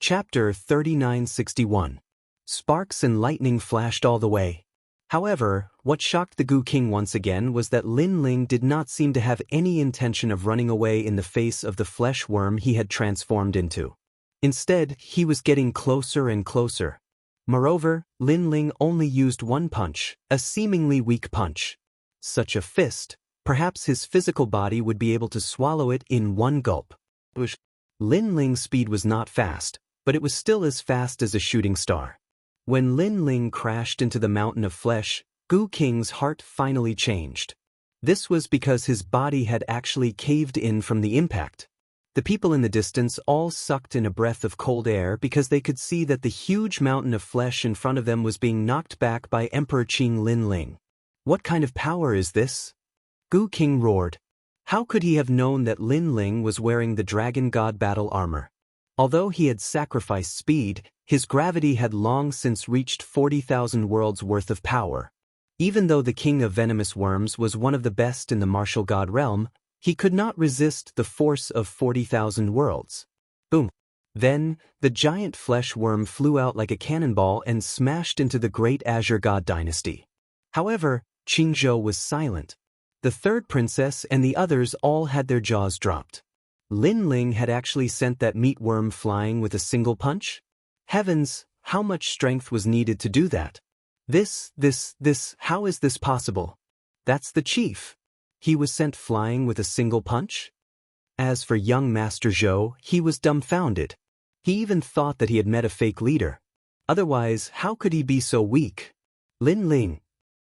Chapter 3961. Sparks and lightning flashed all the way. However, what shocked the Gu King once again was that Lin Ling did not seem to have any intention of running away in the face of the flesh worm he had transformed into. Instead, he was getting closer and closer. Moreover, Lin Ling only used one punch, a seemingly weak punch. Such a fist, perhaps his physical body would be able to swallow it in one gulp. Lin Ling's speed was not fast, but it was still as fast as a shooting star. When Lin Ling crashed into the mountain of flesh, Gu King's heart finally changed. This was because his body had actually caved in from the impact. The people in the distance all sucked in a breath of cold air because they could see that the huge mountain of flesh in front of them was being knocked back by Emperor Qing Lin Ling. What kind of power is this? Gu King roared. How could he have known that Lin Ling was wearing the Dragon God battle armor? Although he had sacrificed speed, his gravity had long since reached 40,000 worlds worth of power. Even though the King of Venomous Worms was one of the best in the martial god realm, he could not resist the force of 40,000 worlds. Boom! Then, the giant flesh worm flew out like a cannonball and smashed into the great Azure God dynasty. However, Qingzhou was silent. The third princess and the others all had their jaws dropped. Lin Ling had actually sent that meat worm flying with a single punch? Heavens, how much strength was needed to do that? How is this possible? That's the chief. He was sent flying with a single punch? As for young Master Zhou, he was dumbfounded. He even thought that he had met a fake leader. Otherwise, how could he be so weak? Lin Ling.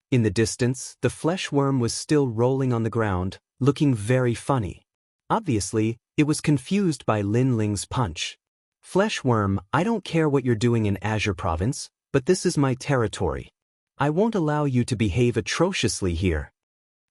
In the distance, the flesh worm was still rolling on the ground, looking very funny. Obviously, it was confused by Lin Ling's punch. Flesh worm, I don't care what you're doing in Azure Province, but this is my territory. I won't allow you to behave atrociously here.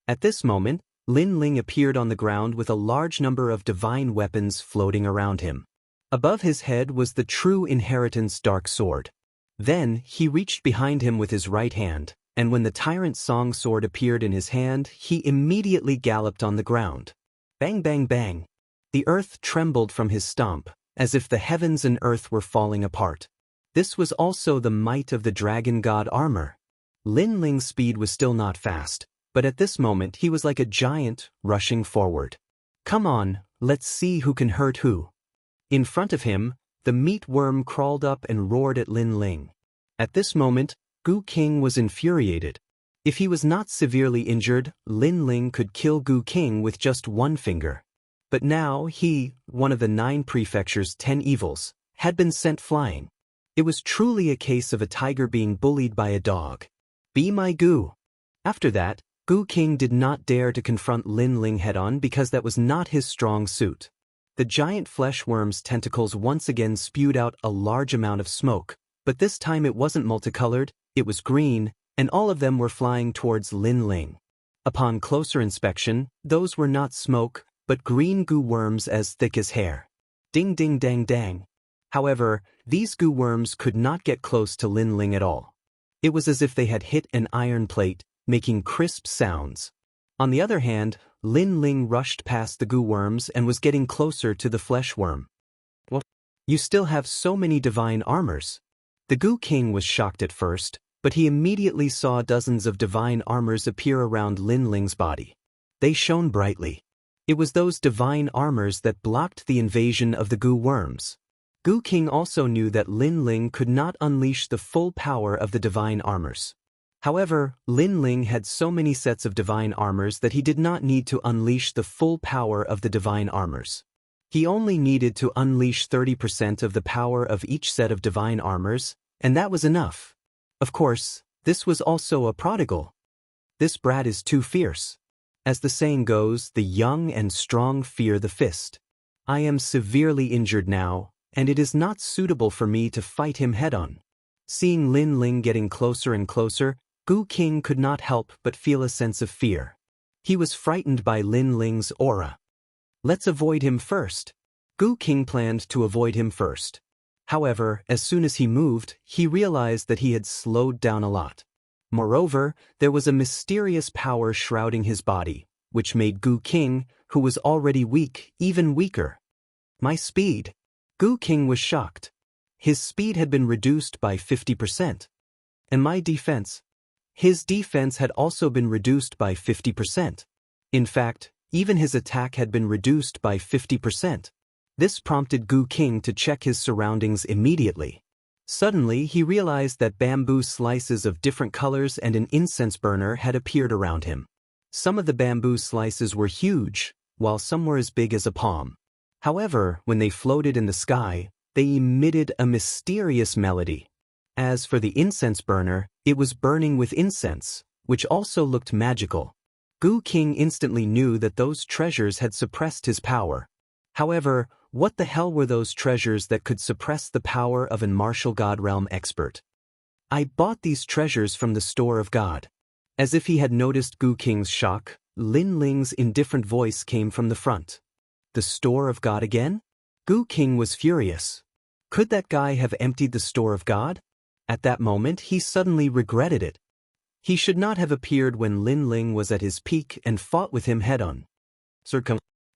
At this moment, Lin Ling appeared on the ground with a large number of divine weapons floating around him. Above his head was the true inheritance dark sword. Then, he reached behind him with his right hand, and when the tyrant song sword appeared in his hand, he immediately galloped on the ground. Bang bang bang. The earth trembled from his stomp, as if the heavens and earth were falling apart. This was also the might of the Dragon God armor. Lin Ling's speed was still not fast, but at this moment he was like a giant, rushing forward. Come on, let's see who can hurt who. In front of him, the meat worm crawled up and roared at Lin Ling. At this moment, Gu King was infuriated. If he was not severely injured, Lin Ling could kill Gu King with just one finger. But now he, one of the 9 prefecture's 10 evils, had been sent flying. It was truly a case of a tiger being bullied by a dog. Be my Gu. After that, Gu King did not dare to confront Lin Ling head-on because that was not his strong suit. The giant flesh worm's tentacles once again spewed out a large amount of smoke, but this time it wasn't multicolored, it was green, and all of them were flying towards Lin Ling. Upon closer inspection, those were not smoke, but green goo worms as thick as hair. Ding ding dang dang. However, these goo worms could not get close to Lin Ling at all. It was as if they had hit an iron plate, making crisp sounds. On the other hand, Lin Ling rushed past the goo worms and was getting closer to the flesh worm. What? You still have so many divine armors. The Gu King was shocked at first, but he immediately saw dozens of divine armors appear around Lin Ling's body. They shone brightly. It was those divine armors that blocked the invasion of the Gu worms. Gu King also knew that Lin Ling could not unleash the full power of the divine armors. However, Lin Ling had so many sets of divine armors that he did not need to unleash the full power of the divine armors. He only needed to unleash 30% of the power of each set of divine armors, and that was enough. Of course, this was also a prodigal. This brat is too fierce. As the saying goes, the young and strong fear the fist. I am severely injured now, and it is not suitable for me to fight him head-on. Seeing Lin Ling getting closer and closer, Gu King could not help but feel a sense of fear. He was frightened by Lin Ling's aura. Let's avoid him first. Gu King planned to avoid him first. However, as soon as he moved, he realized that he had slowed down a lot. Moreover, there was a mysterious power shrouding his body, which made Gu King, who was already weak, even weaker. My speed. Gu King was shocked. his speed had been reduced by 50%. And my defense? His defense had also been reduced by 50%. In fact, even his attack had been reduced by 50%. This prompted Gu King to check his surroundings immediately. Suddenly, he realized that bamboo slices of different colors and an incense burner had appeared around him. Some of the bamboo slices were huge, while some were as big as a palm. However, when they floated in the sky, they emitted a mysterious melody. As for the incense burner, it was burning with incense, which also looked magical. Gu King instantly knew that those treasures had suppressed his power. However, what the hell were those treasures that could suppress the power of an martial god realm expert? I bought these treasures from the store of God. As if he had noticed Gu King's shock, Lin Ling's indifferent voice came from the front. The store of God again? Gu King was furious. Could that guy have emptied the store of God? At that moment, he suddenly regretted it. He should not have appeared when Lin Ling was at his peak and fought with him head-on.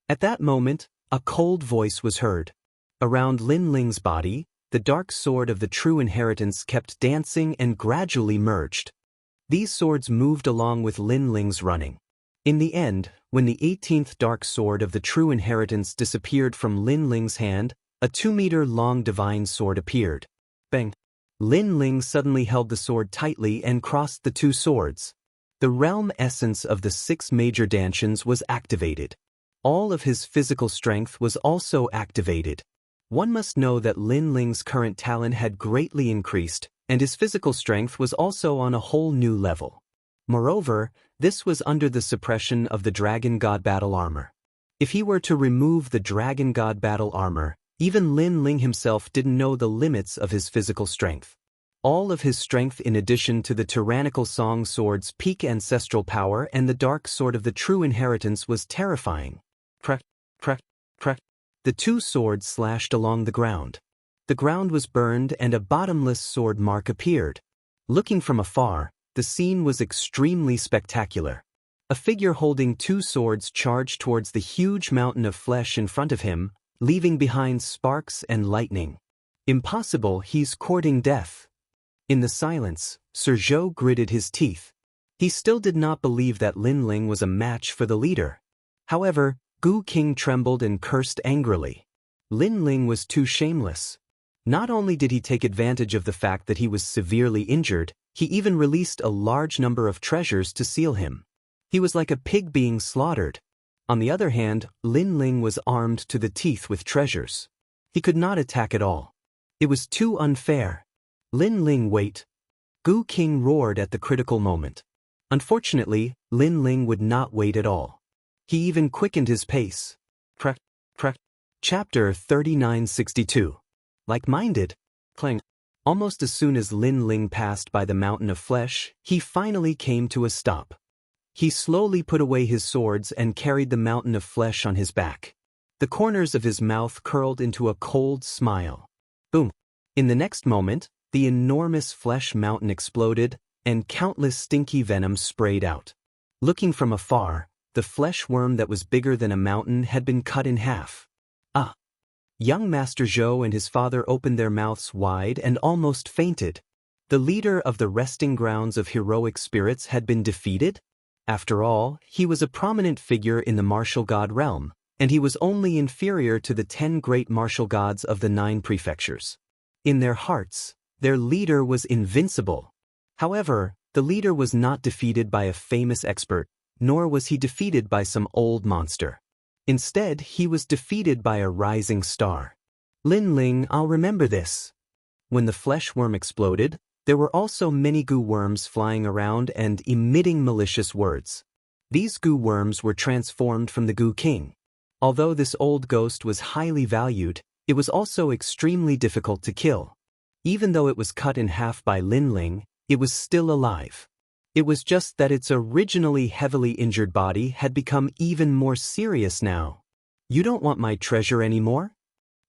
At that moment, a cold voice was heard. Around Lin Ling's body, the dark sword of the true inheritance kept dancing and gradually merged. These swords moved along with Lin Ling's running. In the end, when the 18th dark sword of the true inheritance disappeared from Lin Ling's hand, a 2-meter-long divine sword appeared. Bang! Lin Ling suddenly held the sword tightly and crossed the two swords. The realm essence of the 6 major dantians was activated. All of his physical strength was also activated. One must know that Lin Ling's current talent had greatly increased, and his physical strength was also on a whole new level. Moreover, this was under the suppression of the Dragon God battle armor. If he were to remove the Dragon God battle armor, even Lin Ling himself didn't know the limits of his physical strength. All of his strength, in addition to the tyrannical Song Sword's peak ancestral power and the dark sword of the true inheritance, was terrifying. Crack, crack, crack. The two swords slashed along the ground. The ground was burned and a bottomless sword mark appeared. Looking from afar, the scene was extremely spectacular. A figure holding 2 swords charged towards the huge mountain of flesh in front of him, leaving behind sparks and lightning. Impossible, he's courting death. In the silence, Sir Zhou gritted his teeth. He still did not believe that Lin Ling was a match for the leader. However, Gu King trembled and cursed angrily. Lin Ling was too shameless. Not only did he take advantage of the fact that he was severely injured, he even released a large number of treasures to seal him. He was like a pig being slaughtered. On the other hand, Lin Ling was armed to the teeth with treasures. He could not attack at all. It was too unfair. Lin Ling, wait! Gu King roared at the critical moment. Unfortunately, Lin Ling would not wait at all. He even quickened his pace. Crack, crack. Chapter 3962. Like-minded. Clang. Almost as soon as Lin Ling passed by the mountain of flesh, he finally came to a stop. He slowly put away his swords and carried the mountain of flesh on his back. The corners of his mouth curled into a cold smile. Boom! In the next moment, the enormous flesh mountain exploded, and countless stinky venom sprayed out. Looking from afar, the flesh worm that was bigger than a mountain had been cut in half. Ah! Young Master Zhou and his father opened their mouths wide and almost fainted. The leader of the resting grounds of heroic spirits had been defeated? After all, he was a prominent figure in the martial god realm, and he was only inferior to the 10 great martial gods of the 9 prefectures. In their hearts, their leader was invincible. However, the leader was not defeated by a famous expert, nor was he defeated by some old monster. Instead, he was defeated by a rising star. Lin Ling, I'll remember this. When the flesh worm exploded, there were also many goo worms flying around and emitting malicious words. These goo worms were transformed from the Gu King. Although this old ghost was highly valued, it was also extremely difficult to kill. Even though it was cut in half by Lin Ling, it was still alive. It was just that its originally heavily injured body had become even more serious now. You don't want my treasure anymore?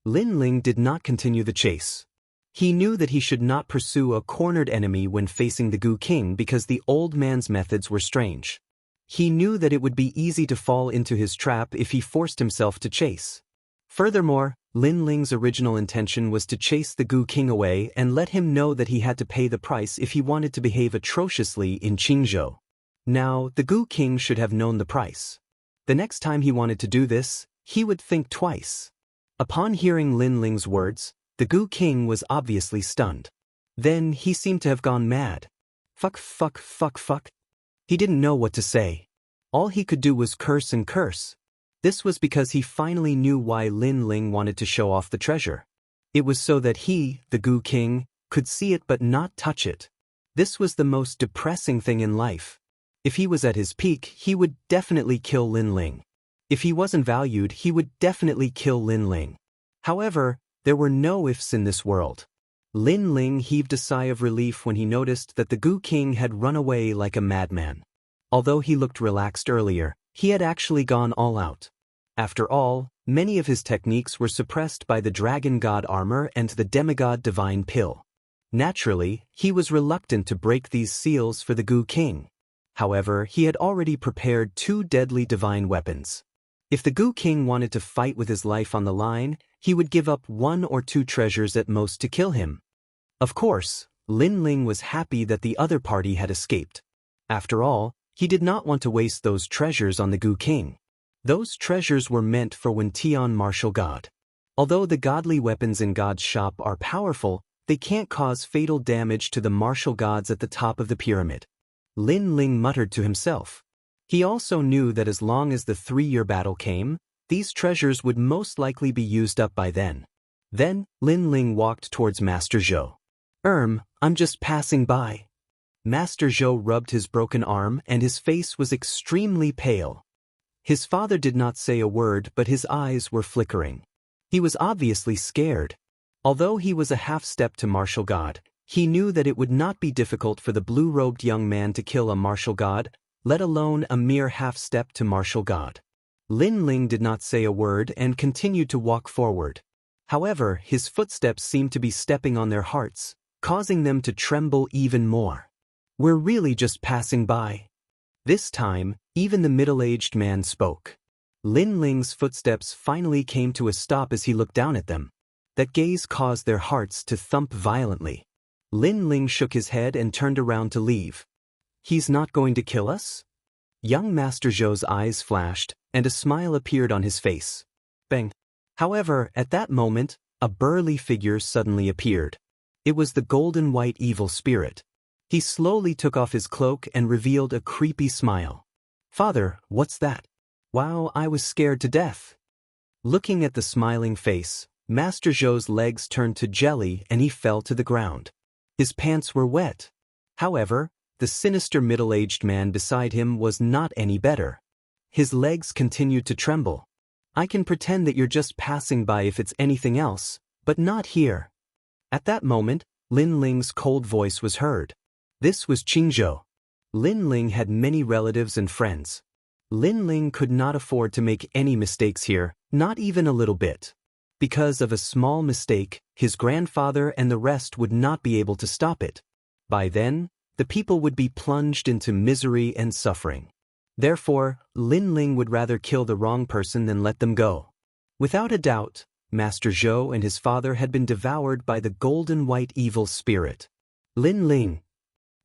Lin Ling did not continue the chase. He knew that he should not pursue a cornered enemy when facing the Gu King because the old man's methods were strange. He knew that it would be easy to fall into his trap if he forced himself to chase. Furthermore, Lin Ling's original intention was to chase the Gu King away and let him know that he had to pay the price if he wanted to behave atrociously in Qingzhou. Now, the Gu King should have known the price. The next time he wanted to do this, he would think twice. Upon hearing Lin Ling's words, the Gu King was obviously stunned. Then he seemed to have gone mad. Fuck. He didn't know what to say. All he could do was curse and curse. This was because he finally knew why Lin Ling wanted to show off the treasure. It was so that he, the Gu King, could see it but not touch it. This was the most depressing thing in life. If he was at his peak, he would definitely kill Lin Ling. If he wasn't valued, he would definitely kill Lin Ling. However, there were no ifs in this world. Lin Ling heaved a sigh of relief when he noticed that the Gu King had run away like a madman. Although he looked relaxed earlier, he had actually gone all out. After all, many of his techniques were suppressed by the Dragon God armor and the Demigod Divine Pill. Naturally, he was reluctant to break these seals for the Gu King. However, he had already prepared 2 deadly divine weapons. If the Gu King wanted to fight with his life on the line, he would give up 1 or 2 treasures at most to kill him. Of course, Lin Ling was happy that the other party had escaped. After all, he did not want to waste those treasures on the Gu King. Those treasures were meant for Wen Tian martial god. Although the godly weapons in God's shop are powerful, they can't cause fatal damage to the martial gods at the top of the pyramid. Lin Ling muttered to himself. He also knew that as long as the 3-year battle came, these treasures would most likely be used up by then. Then, Lin Ling walked towards Master Zhou. I'm just passing by. Master Zhou rubbed his broken arm and his face was extremely pale. His father did not say a word, but his eyes were flickering. He was obviously scared. Although he was a half-step to martial god, he knew that it would not be difficult for the blue-robed young man to kill a martial god, let alone a mere half-step to martial god. Lin Ling did not say a word and continued to walk forward. However, his footsteps seemed to be stepping on their hearts, causing them to tremble even more. We're really just passing by. This time, even the middle-aged man spoke. Lin Ling's footsteps finally came to a stop as he looked down at them. That gaze caused their hearts to thump violently. Lin Ling shook his head and turned around to leave. He's not going to kill us? Young Master Zhou's eyes flashed, and a smile appeared on his face. Bang! However, at that moment, a burly figure suddenly appeared. It was the golden white evil spirit. He slowly took off his cloak and revealed a creepy smile. Father, what's that? Wow, I was scared to death. Looking at the smiling face, Master Zhou's legs turned to jelly and he fell to the ground. His pants were wet. However, the sinister middle-aged man beside him was not any better. His legs continued to tremble. I can pretend that you're just passing by if it's anything else, but not here. At that moment, Lin Ling's cold voice was heard. This was Qingzhou. Lin Ling had many relatives and friends. Lin Ling could not afford to make any mistakes here, not even a little bit. Because of a small mistake, his grandfather and the rest would not be able to stop it. By then, the people would be plunged into misery and suffering. Therefore, Lin Ling would rather kill the wrong person than let them go. Without a doubt, Master Zhou and his father had been devoured by the golden white evil spirit. Lin Ling.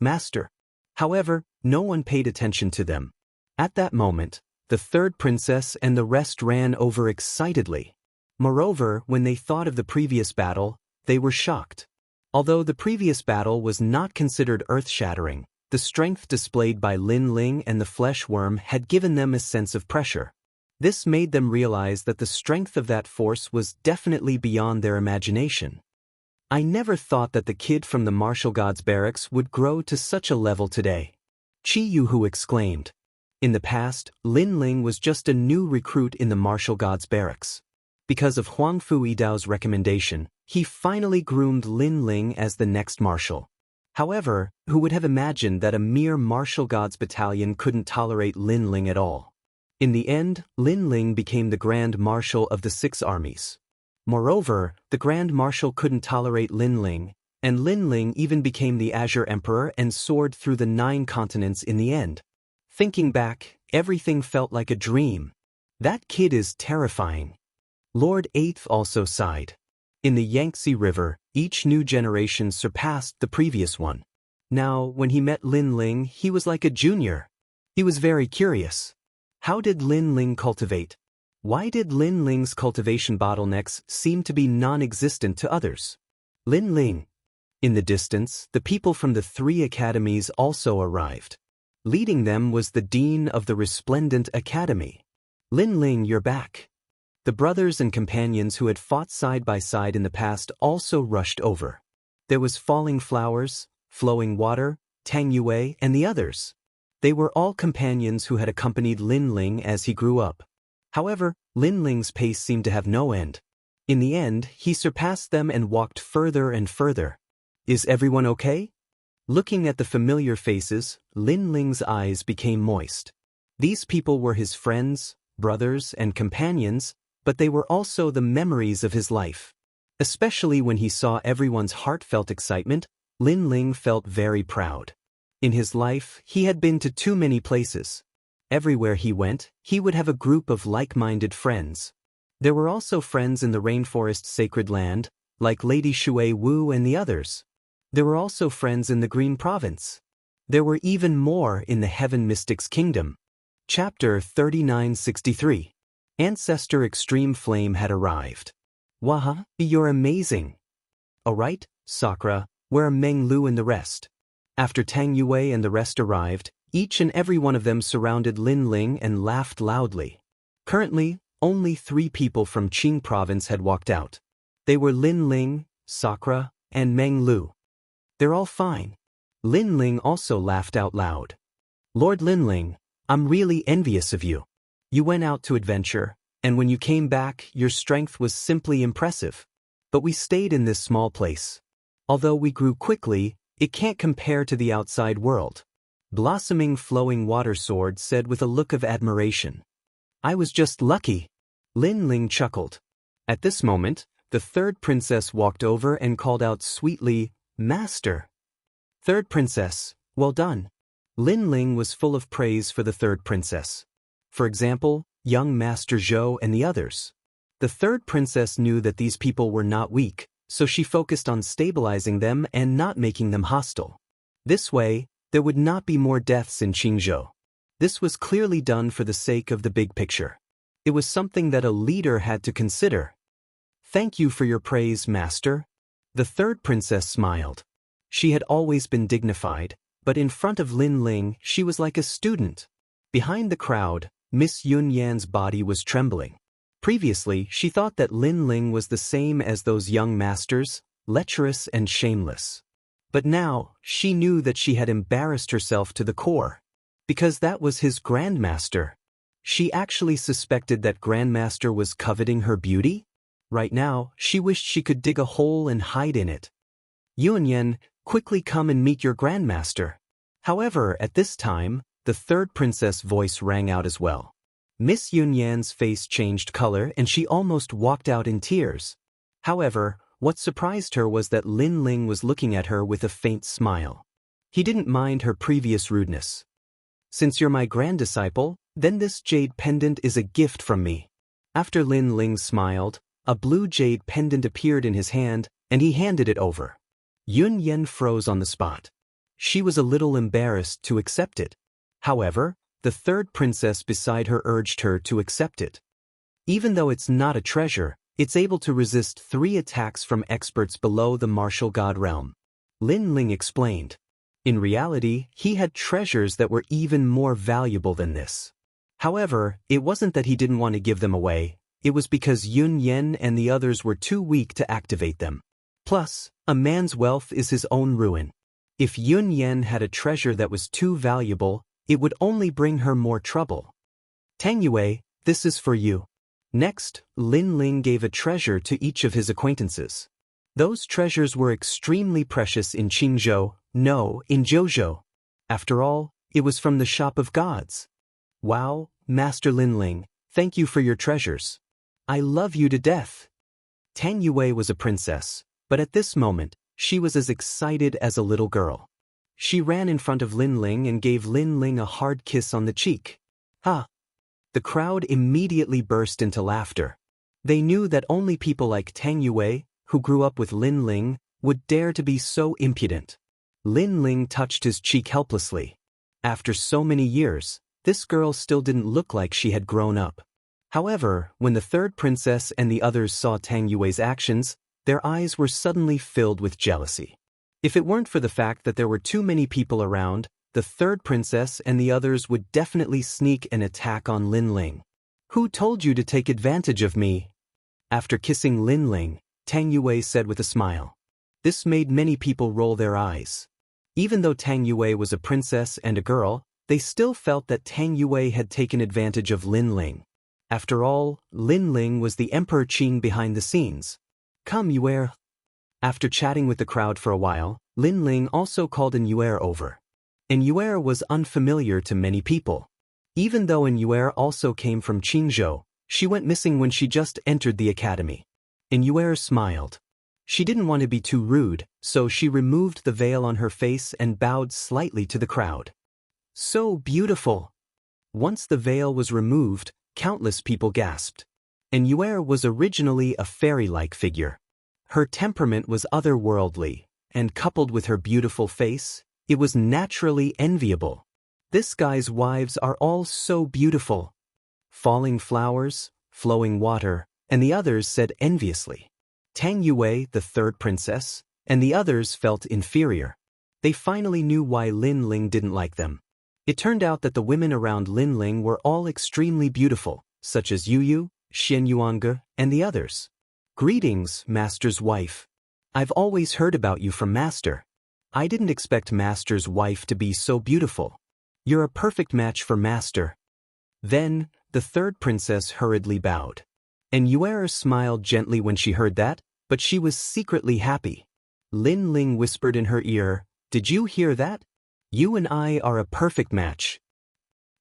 Master. However, no one paid attention to them. At that moment, the third princess and the rest ran over excitedly. Moreover, when they thought of the previous battle, they were shocked. Although the previous battle was not considered earth-shattering, the strength displayed by Lin Ling and the flesh worm had given them a sense of pressure. This made them realize that the strength of that force was definitely beyond their imagination. I never thought that the kid from the martial gods barracks would grow to such a level today. Qi Yuhu exclaimed. In the past, Lin Ling was just a new recruit in the martial gods barracks. Because of Huang Fu Yidao's recommendation, he finally groomed Lin Ling as the next marshal. However, who would have imagined that a mere martial gods battalion couldn't tolerate Lin Ling at all? In the end, Lin Ling became the Grand Marshal of the 6 armies. Moreover, the Grand Marshal couldn't tolerate Lin Ling, and Lin Ling even became the Azure Emperor and soared through the 9 continents in the end. Thinking back, everything felt like a dream. That kid is terrifying. Lord Eighth also sighed. In the Yangtze River, each new generation surpassed the previous one. Now, when he met Lin Ling, he was like a junior. He was very curious. How did Lin Ling cultivate? Why did Lin Ling's cultivation bottlenecks seem to be non-existent to others? Lin Ling. In the distance, the people from the 3 academies also arrived. Leading them was the dean of the Resplendent Academy. Lin Ling, you're back. The brothers and companions who had fought side by side in the past also rushed over. There was Falling Flowers, Flowing Water, Tang Yue, and the others. They were all companions who had accompanied Lin Ling as he grew up. However, Lin Ling's pace seemed to have no end. In the end, he surpassed them and walked further and further. Is everyone okay? Looking at the familiar faces, Lin Ling's eyes became moist. These people were his friends, brothers, and companions, but they were also the memories of his life. Especially when he saw everyone's heartfelt excitement, Lin Ling felt very proud. In his life, he had been to too many places. Everywhere he went, he would have a group of like-minded friends. There were also friends in the rainforest sacred land, like Lady Shui Wu and the others. There were also friends in the Green Province. There were even more in the Heaven Mystics Kingdom. Chapter 3963. Ancestor Extreme Flame had arrived. Waha, you're amazing. Alright, Sakura, where are Meng Lu and the rest? After Tang Yue and the rest arrived, each and every one of them surrounded Lin Ling and laughed loudly. Currently, only 3 people from Qing Province had walked out. They were Lin Ling, Sakura, and Meng Lu. They're all fine. Lin Ling also laughed out loud. Lord Lin Ling, I'm really envious of you. You went out to adventure, and when you came back, your strength was simply impressive. But we stayed in this small place. Although we grew quickly, it can't compare to the outside world. Blossoming Flowing Water Sword said with a look of admiration. I was just lucky. Lin Ling chuckled. At this moment, the 3rd princess walked over and called out sweetly, Master. 3rd princess, well done. Lin Ling was full of praise for the 3rd princess. For example, young Master Zhou and the others. The 3rd princess knew that these people were not weak, so she focused on stabilizing them and not making them hostile. This way, there would not be more deaths in Qingzhou. This was clearly done for the sake of the big picture. It was something that a leader had to consider. Thank you for your praise, Master. The 3rd princess smiled. She had always been dignified, but in front of Lin Ling, she was like a student. Behind the crowd, Miss Yun Yan's body was trembling. Previously, she thought that Lin Ling was the same as those young masters, lecherous and shameless. But now, she knew that she had embarrassed herself to the core. Because that was his grandmaster. She actually suspected that grandmaster was coveting her beauty? Right now, she wished she could dig a hole and hide in it. Yunyan, quickly come and meet your grandmaster. However, at this time, the 3rd princess' voice rang out as well. Miss Yunyan's face changed color and she almost walked out in tears. However, what surprised her was that Lin Ling was looking at her with a faint smile. He didn't mind her previous rudeness. Since you're my grand disciple, then this jade pendant is a gift from me. After Lin Ling smiled, a blue jade pendant appeared in his hand, and he handed it over. Yun Yan froze on the spot. She was a little embarrassed to accept it. However, the 3rd princess beside her urged her to accept it. Even though it's not a treasure, it's able to resist 3 attacks from experts below the martial god realm. Lin Ling explained. In reality, he had treasures that were even more valuable than this. However, it wasn't that he didn't want to give them away, it was because Yun Yan and the others were too weak to activate them. Plus, a man's wealth is his own ruin. If Yun Yan had a treasure that was too valuable, it would only bring her more trouble. Tang Yue, this is for you. Next, Lin Ling gave a treasure to each of his acquaintances. Those treasures were extremely precious in Qingzhou, no, in Zhouzhou. After all, it was from the Shop of Gods. Wow, Master Lin Ling, thank you for your treasures. I love you to death. Tang Yue was a princess, but at this moment, she was as excited as a little girl. She ran in front of Lin Ling and gave Lin Ling a hard kiss on the cheek. Ha! The crowd immediately burst into laughter. They knew that only people like Tang Yue, who grew up with Lin Ling, would dare to be so impudent. Lin Ling touched his cheek helplessly. After so many years, this girl still didn't look like she had grown up. However, when the third princess and the others saw Tang Yue's actions, their eyes were suddenly filled with jealousy. If it weren't for the fact that there were too many people around, the third princess and the others would definitely sneak an attack on Lin Ling. "Who told you to take advantage of me?" After kissing Lin Ling, Tang Yue said with a smile. This made many people roll their eyes. Even though Tang Yue was a princess and a girl, they still felt that Tang Yue had taken advantage of Lin Ling. After all, Lin Ling was the Emperor Qing behind the scenes. "Come, Yue." After chatting with the crowd for a while, Lin Ling also called an Yue over. And Yue was unfamiliar to many people. Even though an Yue also came from Qingzhou, she went missing when she just entered the academy. And Yue smiled. She didn't want to be too rude, so she removed the veil on her face and bowed slightly to the crowd. "So beautiful." Once the veil was removed, countless people gasped. And Yue was originally a fairy-like figure. Her temperament was otherworldly, and coupled with her beautiful face, it was naturally enviable. This guy's wives are all so beautiful. Falling flowers, flowing water, and the others said enviously. Tang Yue, the third princess, and the others felt inferior. They finally knew why Lin Ling didn't like them. It turned out that the women around Lin Ling were all extremely beautiful, such as Yu, Xianxia, and the others. "Greetings, Master's wife. I've always heard about you from Master. I didn't expect Master's wife to be so beautiful. You're a perfect match for Master." Then, the third princess hurriedly bowed. And Yue smiled gently when she heard that, but she was secretly happy. Lin Ling whispered in her ear, "Did you hear that? You and I are a perfect match."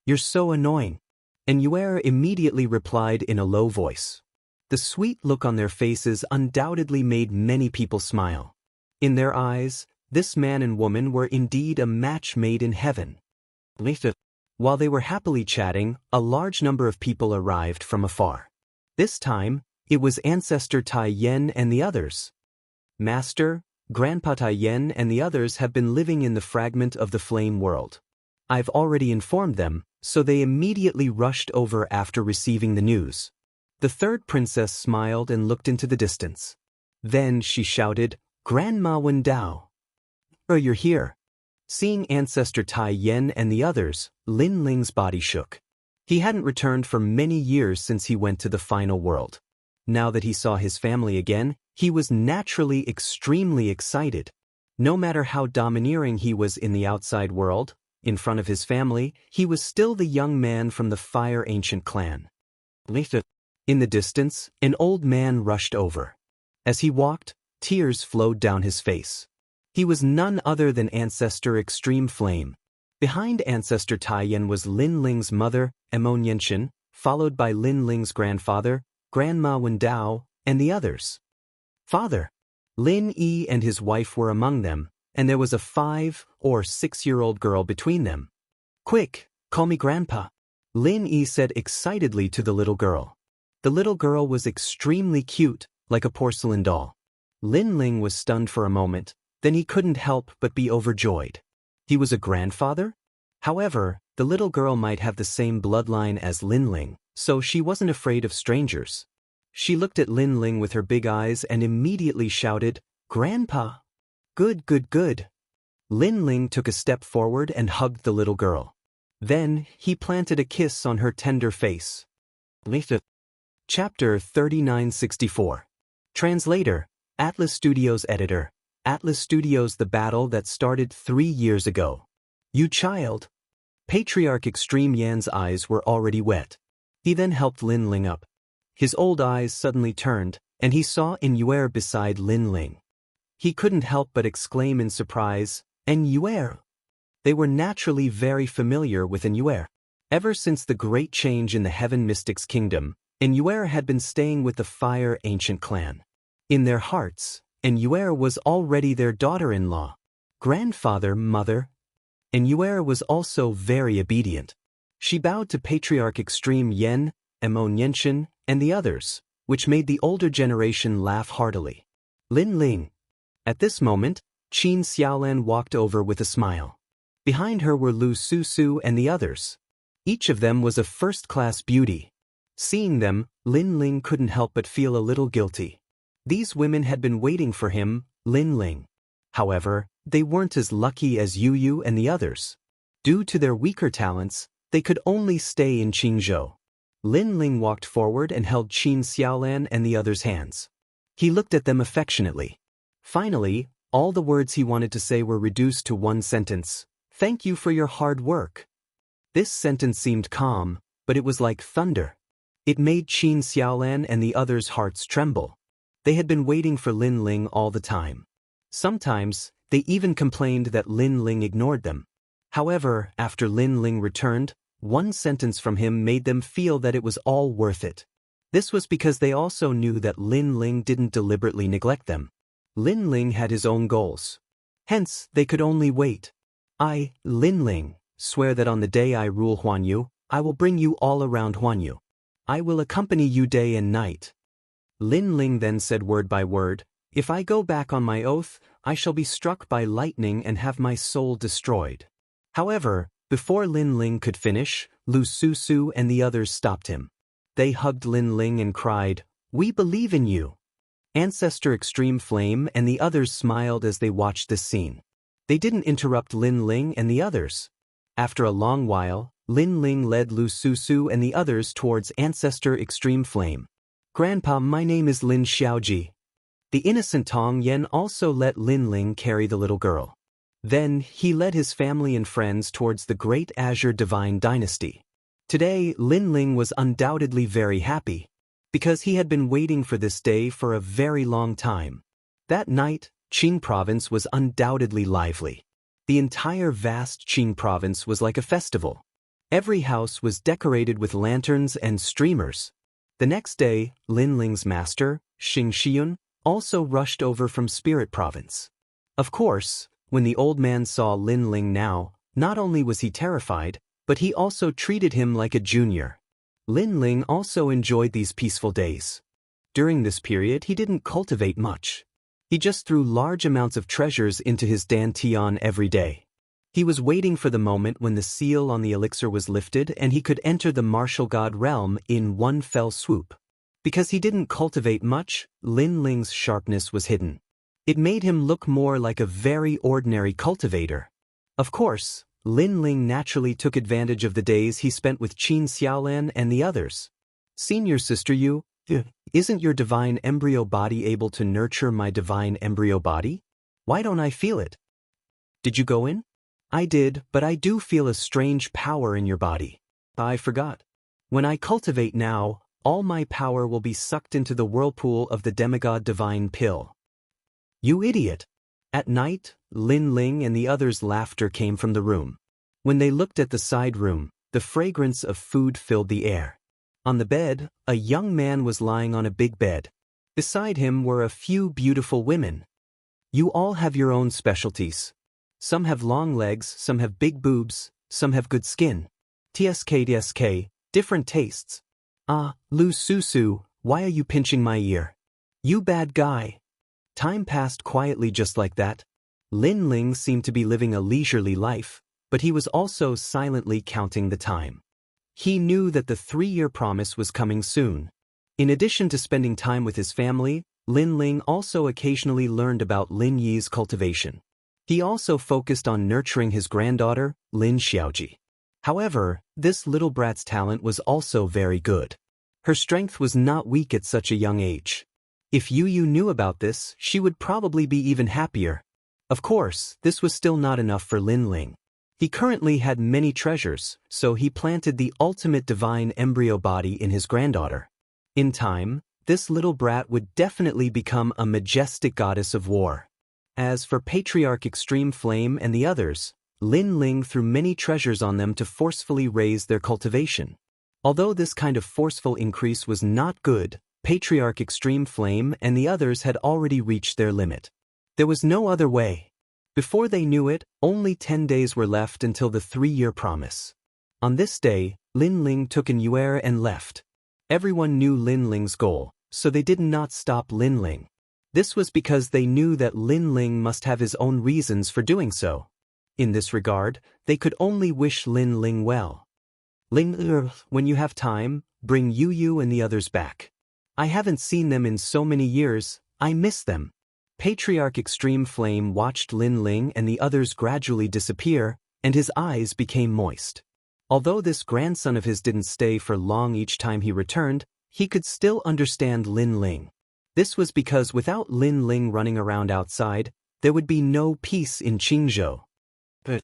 "You're so annoying." And Yue immediately replied in a low voice. The sweet look on their faces undoubtedly made many people smile. In their eyes, this man and woman were indeed a match made in heaven. While they were happily chatting, a large number of people arrived from afar. This time, it was Ancestor Tai Yen and the others. "Master, Grandpa Tai Yen and the others have been living in the fragment of the flame world. I've already informed them, so they immediately rushed over after receiving the news." The third princess smiled and looked into the distance. Then she shouted, "Grandma Wendao. Oh, you're here." Seeing Ancestor Tai Yen and the others, Lin Ling's body shook. He hadn't returned for many years since he went to the final world. Now that he saw his family again, he was naturally extremely excited. No matter how domineering he was in the outside world, in front of his family, he was still the young man from the Fire Ancient clan. In the distance, an old man rushed over. As he walked, tears flowed down his face. He was none other than Ancestor Extreme Flame. Behind Ancestor Tai Yen was Lin Ling's mother, Xianxia, followed by Lin Ling's grandfather, Grandma Wendao, and the others. Father. Lin Yi and his wife were among them, and there was a 5 or 6-year-old girl between them. "Quick, call me Grandpa," Lin Yi said excitedly to the little girl. The little girl was extremely cute, like a porcelain doll. Lin Ling was stunned for a moment, then he couldn't help but be overjoyed. He was a grandfather? However, the little girl might have the same bloodline as Lin Ling, so she wasn't afraid of strangers. She looked at Lin Ling with her big eyes and immediately shouted, "Grandpa!" "Good, good, good." Lin Ling took a step forward and hugged the little girl. Then, he planted a kiss on her tender face. Chapter 3964. Translator, Atlas Studios Editor, Atlas Studios. The battle that started 3 years ago. "You child." Patriarch Extreme Yan's eyes were already wet. He then helped Lin Ling up. His old eyes suddenly turned, and he saw Yue beside Lin Ling. He couldn't help but exclaim in surprise, "Yue!" They were naturally very familiar with Yue. Ever since the great change in the Heaven Mystics Kingdom, Yue had been staying with the Fire Ancient clan. In their hearts, Yue was already their daughter-in-law. Grandfather, mother. Yue was also very obedient. She bowed to Patriarch Extreme Yen, Xianxia, and the others, which made the older generation laugh heartily. Lin Ling. At this moment, Qin Xiaolan walked over with a smile. Behind her were Lu Susu and the others. Each of them was a first-class beauty. Seeing them, Lin Ling couldn't help but feel a little guilty. These women had been waiting for him, Lin Ling. However, they weren't as lucky as Yu Yu and the others. Due to their weaker talents, they could only stay in Qingzhou. Lin Ling walked forward and held Qin Xiaolan and the others' hands. He looked at them affectionately. Finally, all the words he wanted to say were reduced to one sentence: "Thank you for your hard work." This sentence seemed calm, but it was like thunder. It made Qin Xiaolan and the others' hearts tremble. They had been waiting for Lin Ling all the time. Sometimes, they even complained that Lin Ling ignored them. However, after Lin Ling returned, one sentence from him made them feel that it was all worth it. This was because they also knew that Lin Ling didn't deliberately neglect them. Lin Ling had his own goals. Hence, they could only wait. I, Lin Ling, swear that on the day I rule Huanyu, I will bring you all around Huanyu. I will accompany you day and night. Lin Ling then said word by word, "If I go back on my oath, I shall be struck by lightning and have my soul destroyed." However, before Lin Ling could finish, Lu Susu and the others stopped him. They hugged Lin Ling and cried, "We believe in you." Ancestor Extreme Flame and the others smiled as they watched this scene. They didn't interrupt Lin Ling and the others. After a long while, Lin Ling led Lu Susu and the others towards Ancestor Extreme Flame. "Grandpa, my name is Lin Xiaoji." The innocent Tong Yen also let Lin Ling carry the little girl. Then, he led his family and friends towards the Great Azure Divine Dynasty. Today, Lin Ling was undoubtedly very happy, because he had been waiting for this day for a very long time. That night, Qing Province was undoubtedly lively. The entire vast Qing Province was like a festival. Every house was decorated with lanterns and streamers. The next day, Lin Ling's master, Xianxia, also rushed over from Spirit Province. Of course, when the old man saw Lin Ling now, not only was he terrified, but he also treated him like a junior. Lin Ling also enjoyed these peaceful days. During this period, he didn't cultivate much. He just threw large amounts of treasures into his dantian every day. He was waiting for the moment when the seal on the elixir was lifted and he could enter the martial god realm in one fell swoop. Because he didn't cultivate much, Lin Ling's sharpness was hidden. It made him look more like a very ordinary cultivator. Of course, Lin Ling naturally took advantage of the days he spent with Qin Xiaolan and the others. "Senior sister Yu, isn't your divine embryo body able to nurture my divine embryo body? Why don't I feel it?" "Did you go in?" "I did, but I do feel a strange power in your body." "I forgot. When I cultivate now, all my power will be sucked into the whirlpool of the demigod divine pill." "You idiot!" At night, Lin Ling and the others' laughter came from the room. When they looked at the side room, the fragrance of food filled the air. On the bed, a young man was lying on a big bed. Beside him were a few beautiful women. "You all have your own specialties. Some have long legs, some have big boobs, some have good skin. TSK, different tastes." "Ah, Lu Susu, why are you pinching my ear? You bad guy." Time passed quietly just like that. Lin Ling seemed to be living a leisurely life, but he was also silently counting the time. He knew that the 3-year promise was coming soon. In addition to spending time with his family, Lin Ling also occasionally learned about Lin Yi's cultivation. He also focused on nurturing his granddaughter, Lin Xiaoji. However, this little brat's talent was also very good. Her strength was not weak at such a young age. If Yu Yu knew about this, she would probably be even happier. Of course, this was still not enough for Lin Ling. He currently had many treasures, so he planted the ultimate divine embryo body in his granddaughter. In time, this little brat would definitely become a majestic goddess of war. As for Patriarch Extreme Flame and the others, Lin Ling threw many treasures on them to forcefully raise their cultivation. Although this kind of forceful increase was not good, Patriarch Extreme Flame and the others had already reached their limit. There was no other way. Before they knew it, only 10 days were left until the 3-year promise. On this day, Lin Ling took an yuer and left. Everyone knew Lin Ling's goal, so they did not stop Lin Ling. This was because they knew that Lin Ling must have his own reasons for doing so. In this regard, they could only wish Lin Ling well. Ling, when you have time, bring Yu and the others back. I haven't seen them in so many years, I miss them. Patriarch Extreme Flame watched Lin Ling and the others gradually disappear, and his eyes became moist. Although this grandson of his didn't stay for long each time he returned, he could still understand Lin Ling. This was because without Lin Ling running around outside, there would be no peace in Qingzhou. But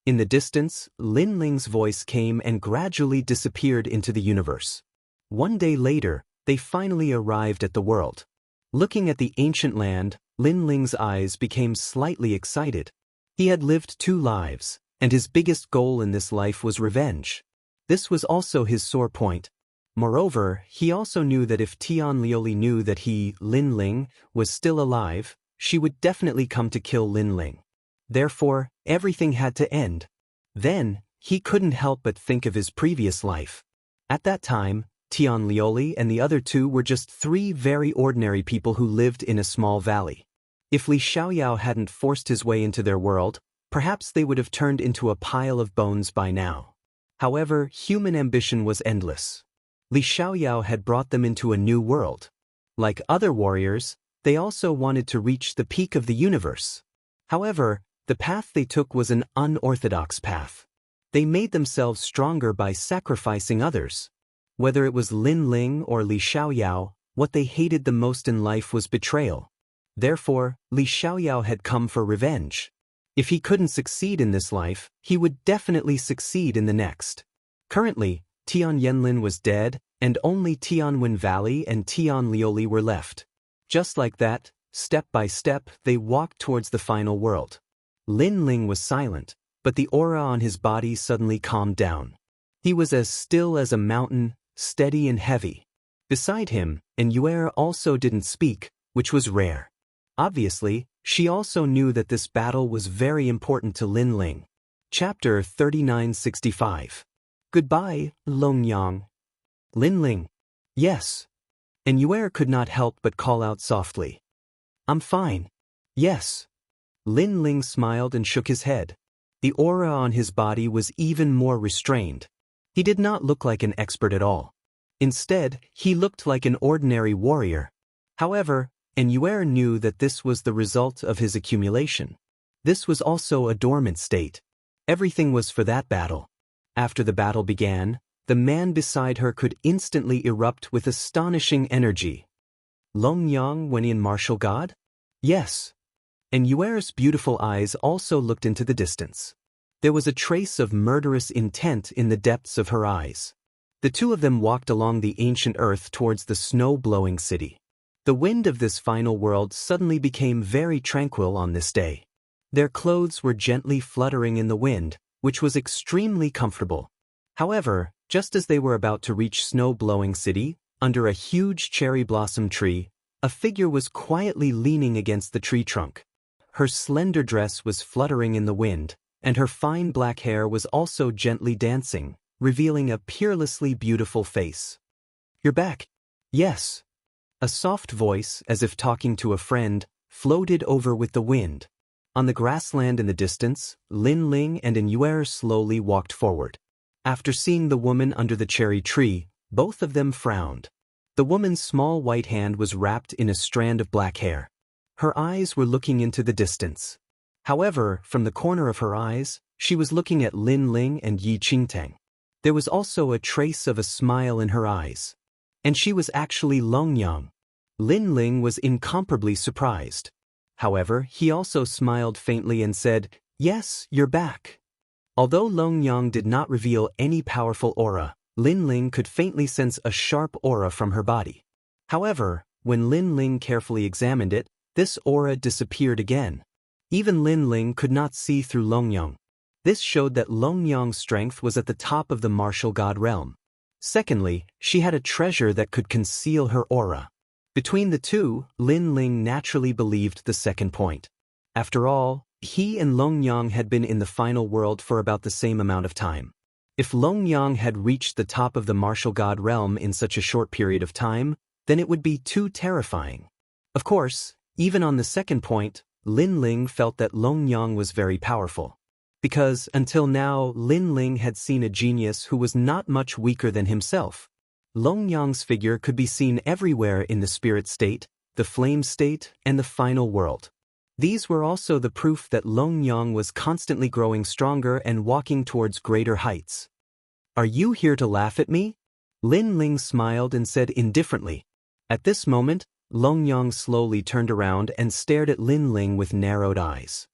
in the distance, Lin Ling's voice came and gradually disappeared into the universe. One day later, they finally arrived at the world. Looking at the ancient land, Lin Ling's eyes became slightly excited. He had lived 2 lives, and his biggest goal in this life was revenge. This was also his sore point. Moreover, he also knew that if Tian Lioli knew that he, Lin Ling, was still alive, she would definitely come to kill Lin Ling. Therefore, everything had to end. Then, he couldn't help but think of his previous life. At that time, Tian Lioli and the other 2 were just 3 very ordinary people who lived in a small valley. If Li Xiaoyao hadn't forced his way into their world, perhaps they would have turned into a pile of bones by now. However, human ambition was endless. Li Xiaoyao had brought them into a new world. Like other warriors, they also wanted to reach the peak of the universe. However, the path they took was an unorthodox path. They made themselves stronger by sacrificing others. Whether it was Lin Ling or Li Xiaoyao, what they hated the most in life was betrayal. Therefore, Li Xiaoyao had come for revenge. If he couldn't succeed in this life, he would definitely succeed in the next. Currently, Tian Yanlin was dead, and only Tianwen Valley and Tian Lioli were left. Just like that, step by step, they walked towards the final world. Lin Ling was silent, but the aura on his body suddenly calmed down. He was as still as a mountain, steady and heavy. Beside him, Yu'er also didn't speak, which was rare. Obviously, she also knew that this battle was very important to Lin Ling. Chapter 3965. Goodbye, Longyang. Lin Ling. Yes. Yu'er could not help but call out softly. I'm fine. Yes. Lin Ling smiled and shook his head. The aura on his body was even more restrained. He did not look like an expert at all. Instead, he looked like an ordinary warrior. However, Yu'er knew that this was the result of his accumulation. This was also a dormant state. Everything was for that battle. After the battle began, the man beside her could instantly erupt with astonishing energy. Longyang when in martial god? Yes. Yu'er's beautiful eyes also looked into the distance. There was a trace of murderous intent in the depths of her eyes. The 2 of them walked along the ancient earth towards the snow-blowing city. The wind of this final world suddenly became very tranquil on this day. Their clothes were gently fluttering in the wind, which was extremely comfortable. However, just as they were about to reach snow-blowing city, under a huge cherry blossom tree, a figure was quietly leaning against the tree trunk. Her slender dress was fluttering in the wind, and her fine black hair was also gently dancing, revealing a peerlessly beautiful face. You're back? Yes. A soft voice, as if talking to a friend, floated over with the wind. On the grassland in the distance, Lin Ling and Yu'er slowly walked forward. After seeing the woman under the cherry tree, both of them frowned. The woman's small white hand was wrapped in a strand of black hair. Her eyes were looking into the distance. However, from the corner of her eyes, she was looking at Lin Ling and Yi Qingtang. There was also a trace of a smile in her eyes. And she was actually Longyang. Lin Ling was incomparably surprised. However, he also smiled faintly and said, "Yes, you're back." Although Longyang did not reveal any powerful aura, Lin Ling could faintly sense a sharp aura from her body. However, when Lin Ling carefully examined it, this aura disappeared again. Even Lin Ling could not see through Longyang. This showed that Longyang's strength was at the top of the martial god realm. Secondly, she had a treasure that could conceal her aura. Between the 2, Lin Ling naturally believed the second point. After all, he and Longyang had been in the final world for about the same amount of time. If Longyang had reached the top of the martial god realm in such a short period of time, then it would be too terrifying. Of course, even on the second point, Lin Ling felt that Long Yang was very powerful. Because, until now, Lin Ling had seen a genius who was not much weaker than himself. Long Yang's figure could be seen everywhere in the spirit state, the flame state, and the final world. These were also the proof that Long Yang was constantly growing stronger and walking towards greater heights. "Are you here to laugh at me?" Lin Ling smiled and said indifferently. At this moment, Long Yang slowly turned around and stared at Lin Ling with narrowed eyes.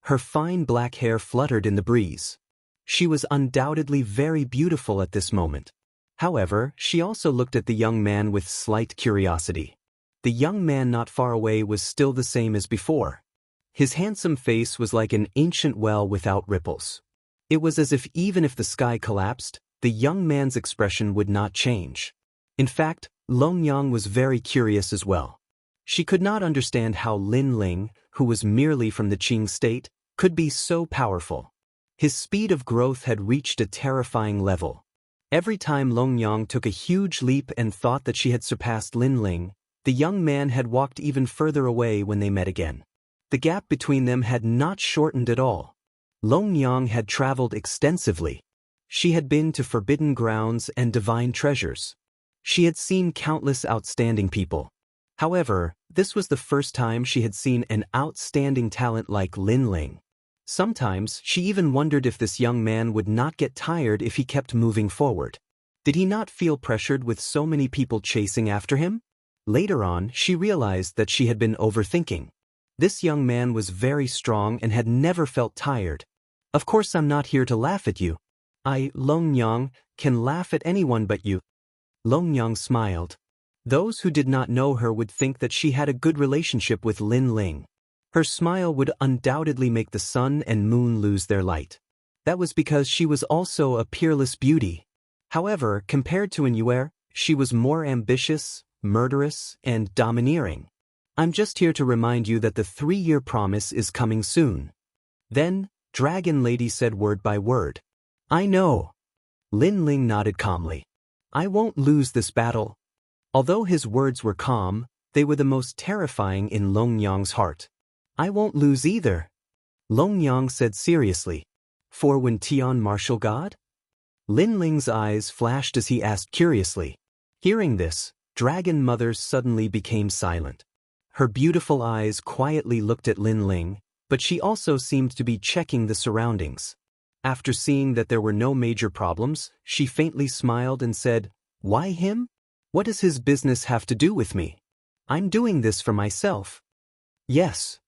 Her fine black hair fluttered in the breeze. She was undoubtedly very beautiful at this moment. However, she also looked at the young man with slight curiosity. The young man not far away was still the same as before. His handsome face was like an ancient well without ripples. It was as if even if the sky collapsed, the young man's expression would not change. In fact, Long Yang was very curious as well. She could not understand how Lin Ling, who was merely from the Qing state, could be so powerful. His speed of growth had reached a terrifying level. Every time Long Yang took a huge leap and thought that she had surpassed Lin Ling, the young man had walked even further away when they met again. The gap between them had not shortened at all. Long Yang had traveled extensively. She had been to forbidden grounds and divine treasures. She had seen countless outstanding people. However, this was the first time she had seen an outstanding talent like Lin Ling. Sometimes she even wondered if this young man would not get tired if he kept moving forward. Did he not feel pressured with so many people chasing after him? Later on, she realized that she had been overthinking. This young man was very strong and had never felt tired. "Of course I'm not here to laugh at you. I, Long Yang, can laugh at anyone but you." Long Yang smiled. Those who did not know her would think that she had a good relationship with Lin Ling. Her smile would undoubtedly make the sun and moon lose their light. That was because she was also a peerless beauty. However, compared to Yue, she was more ambitious, murderous, and domineering. "I'm just here to remind you that the 3-year promise is coming soon." Then, Dragon Lady said word by word. "I know." Lin Ling nodded calmly. "I won't lose this battle." Although his words were calm, they were the most terrifying in Long Yang's heart. "I won't lose either," Long Yang said seriously. "For when Tian martial god?" Lin Ling's eyes flashed as he asked curiously. Hearing this, Dragon Mother suddenly became silent. Her beautiful eyes quietly looked at Lin Ling, but she also seemed to be checking the surroundings. After seeing that there were no major problems, she faintly smiled and said, "Why him? What does his business have to do with me? I'm doing this for myself." "Yes."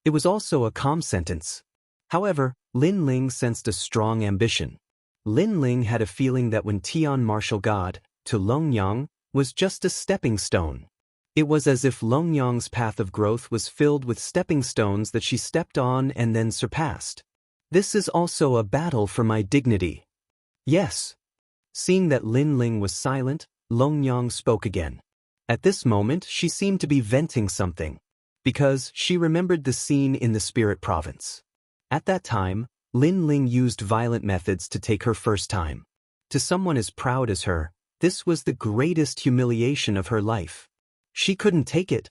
It was also a calm sentence. However, Lin Ling sensed a strong ambition. Lin Ling had a feeling that when Tian martial god, to Long Yang, was just a stepping stone. It was as if Long Yang's path of growth was filled with stepping stones that she stepped on and then surpassed. "This is also a battle for my dignity." "Yes." Seeing that Lin Ling was silent, Long Yang spoke again. At this moment, she seemed to be venting something, because she remembered the scene in the Spirit Province. At that time, Lin Ling used violent methods to take her first time. To someone as proud as her, this was the greatest humiliation of her life. She couldn't take it,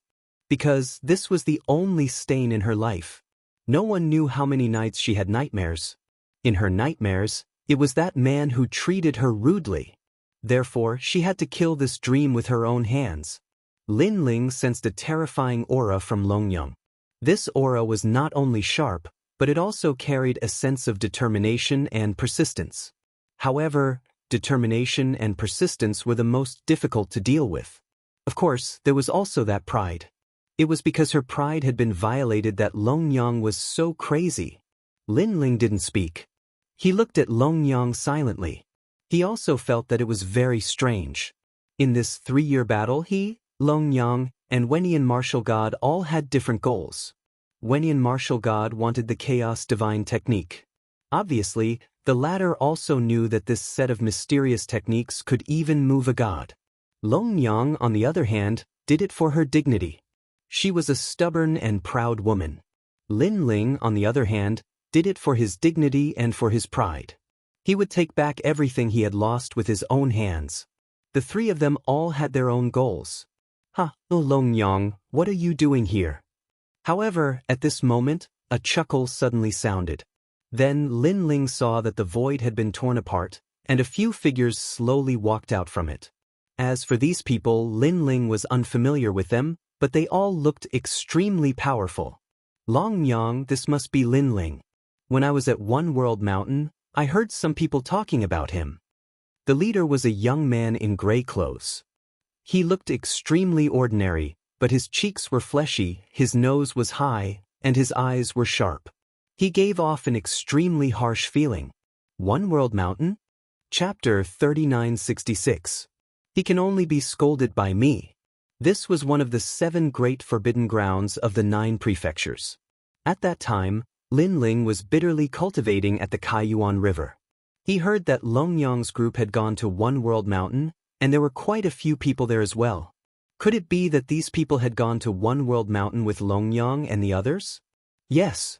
because this was the only stain in her life. No one knew how many nights she had nightmares. In her nightmares, it was that man who treated her rudely. Therefore, she had to kill this dream with her own hands. Lin Ling sensed a terrifying aura from Long Yang. This aura was not only sharp, but it also carried a sense of determination and persistence. However, determination and persistence were the most difficult to deal with. Of course, there was also that pride. It was because her pride had been violated that Long Yang was so crazy. Lin Ling didn't speak. He looked at Long Yang silently. He also felt that it was very strange. In this 3-year battle, he, Long Yang, and Wenian martial god all had different goals. Wenian martial god wanted the chaos divine technique. Obviously, the latter also knew that this set of mysterious techniques could even move a god. Long Yang, on the other hand, did it for her dignity. She was a stubborn and proud woman. Lin Ling, on the other hand, did it for his dignity and for his pride. He would take back everything he had lost with his own hands. The 3 of them all had their own goals. "Ha, Longyang, what are you doing here?" However, at this moment, a chuckle suddenly sounded. Then Lin Ling saw that the void had been torn apart, and a few figures slowly walked out from it. As for these people, Lin Ling was unfamiliar with them, but they all looked extremely powerful. "Longyang, this must be Lin Ling. When I was at One World Mountain, I heard some people talking about him." The leader was a young man in gray clothes. He looked extremely ordinary, but his cheeks were fleshy, his nose was high, and his eyes were sharp. He gave off an extremely harsh feeling. One World Mountain? Chapter 3966. He can only be scolded by me. This was one of the 7 great forbidden grounds of the 9 prefectures. At that time, Lin Ling was bitterly cultivating at the Kaiyuan River. He heard that Longyang's group had gone to One World Mountain, and there were quite a few people there as well. Could it be that these people had gone to One World Mountain with Longyang and the others? Yes.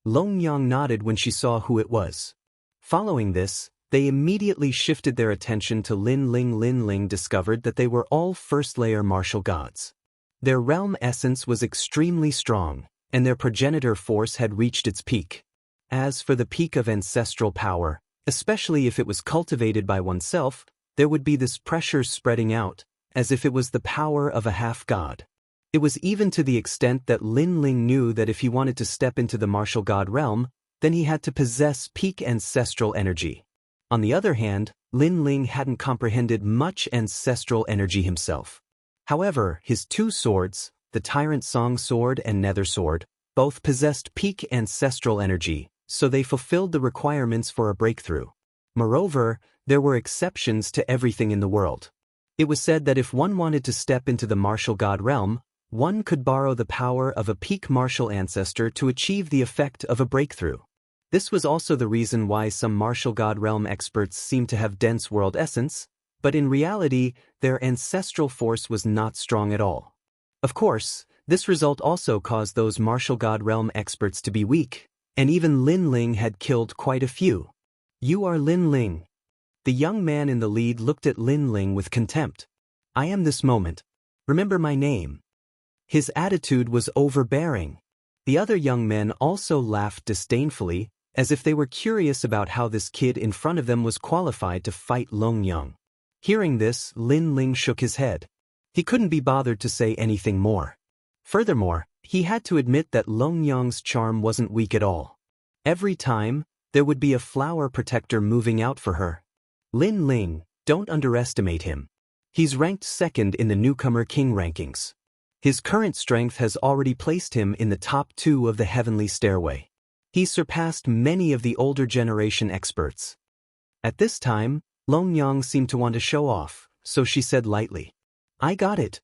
Longyang nodded when she saw who it was. Following this, they immediately shifted their attention to Lin Ling. Lin Ling discovered that they were all first-layer martial gods. Their realm essence was extremely strong, and their progenitor force had reached its peak. As for the peak of ancestral power, especially if it was cultivated by oneself, there would be this pressure spreading out, as if it was the power of a half-god. It was even to the extent that Lin Ling knew that if he wanted to step into the martial god realm, then he had to possess peak ancestral energy. On the other hand, Lin Ling hadn't comprehended much ancestral energy himself. However, his 2 swords, the Tyrant Song Sword and Nether Sword, both possessed peak ancestral energy, so they fulfilled the requirements for a breakthrough. Moreover, there were exceptions to everything in the world. It was said that if one wanted to step into the martial god realm, one could borrow the power of a peak martial ancestor to achieve the effect of a breakthrough. This was also the reason why some martial god realm experts seemed to have dense world essence, but in reality, their ancestral force was not strong at all. Of course, this result also caused those martial god realm experts to be weak, and even Lin Ling had killed quite a few. "You are Lin Ling." The young man in the lead looked at Lin Ling with contempt. "I am this moment. Remember my name." His attitude was overbearing. The other young men also laughed disdainfully, as if they were curious about how this kid in front of them was qualified to fight Longyang. Hearing this, Lin Ling shook his head. He couldn't be bothered to say anything more. Furthermore, he had to admit that Longyang's charm wasn't weak at all. Every time, there would be a flower protector moving out for her. "Lin Ling, don't underestimate him. He's ranked 2nd in the newcomer king rankings. His current strength has already placed him in the top 2 of the heavenly stairway. He surpassed many of the older generation experts." At this time, Longyang seemed to want to show off, so she said lightly, "I got it."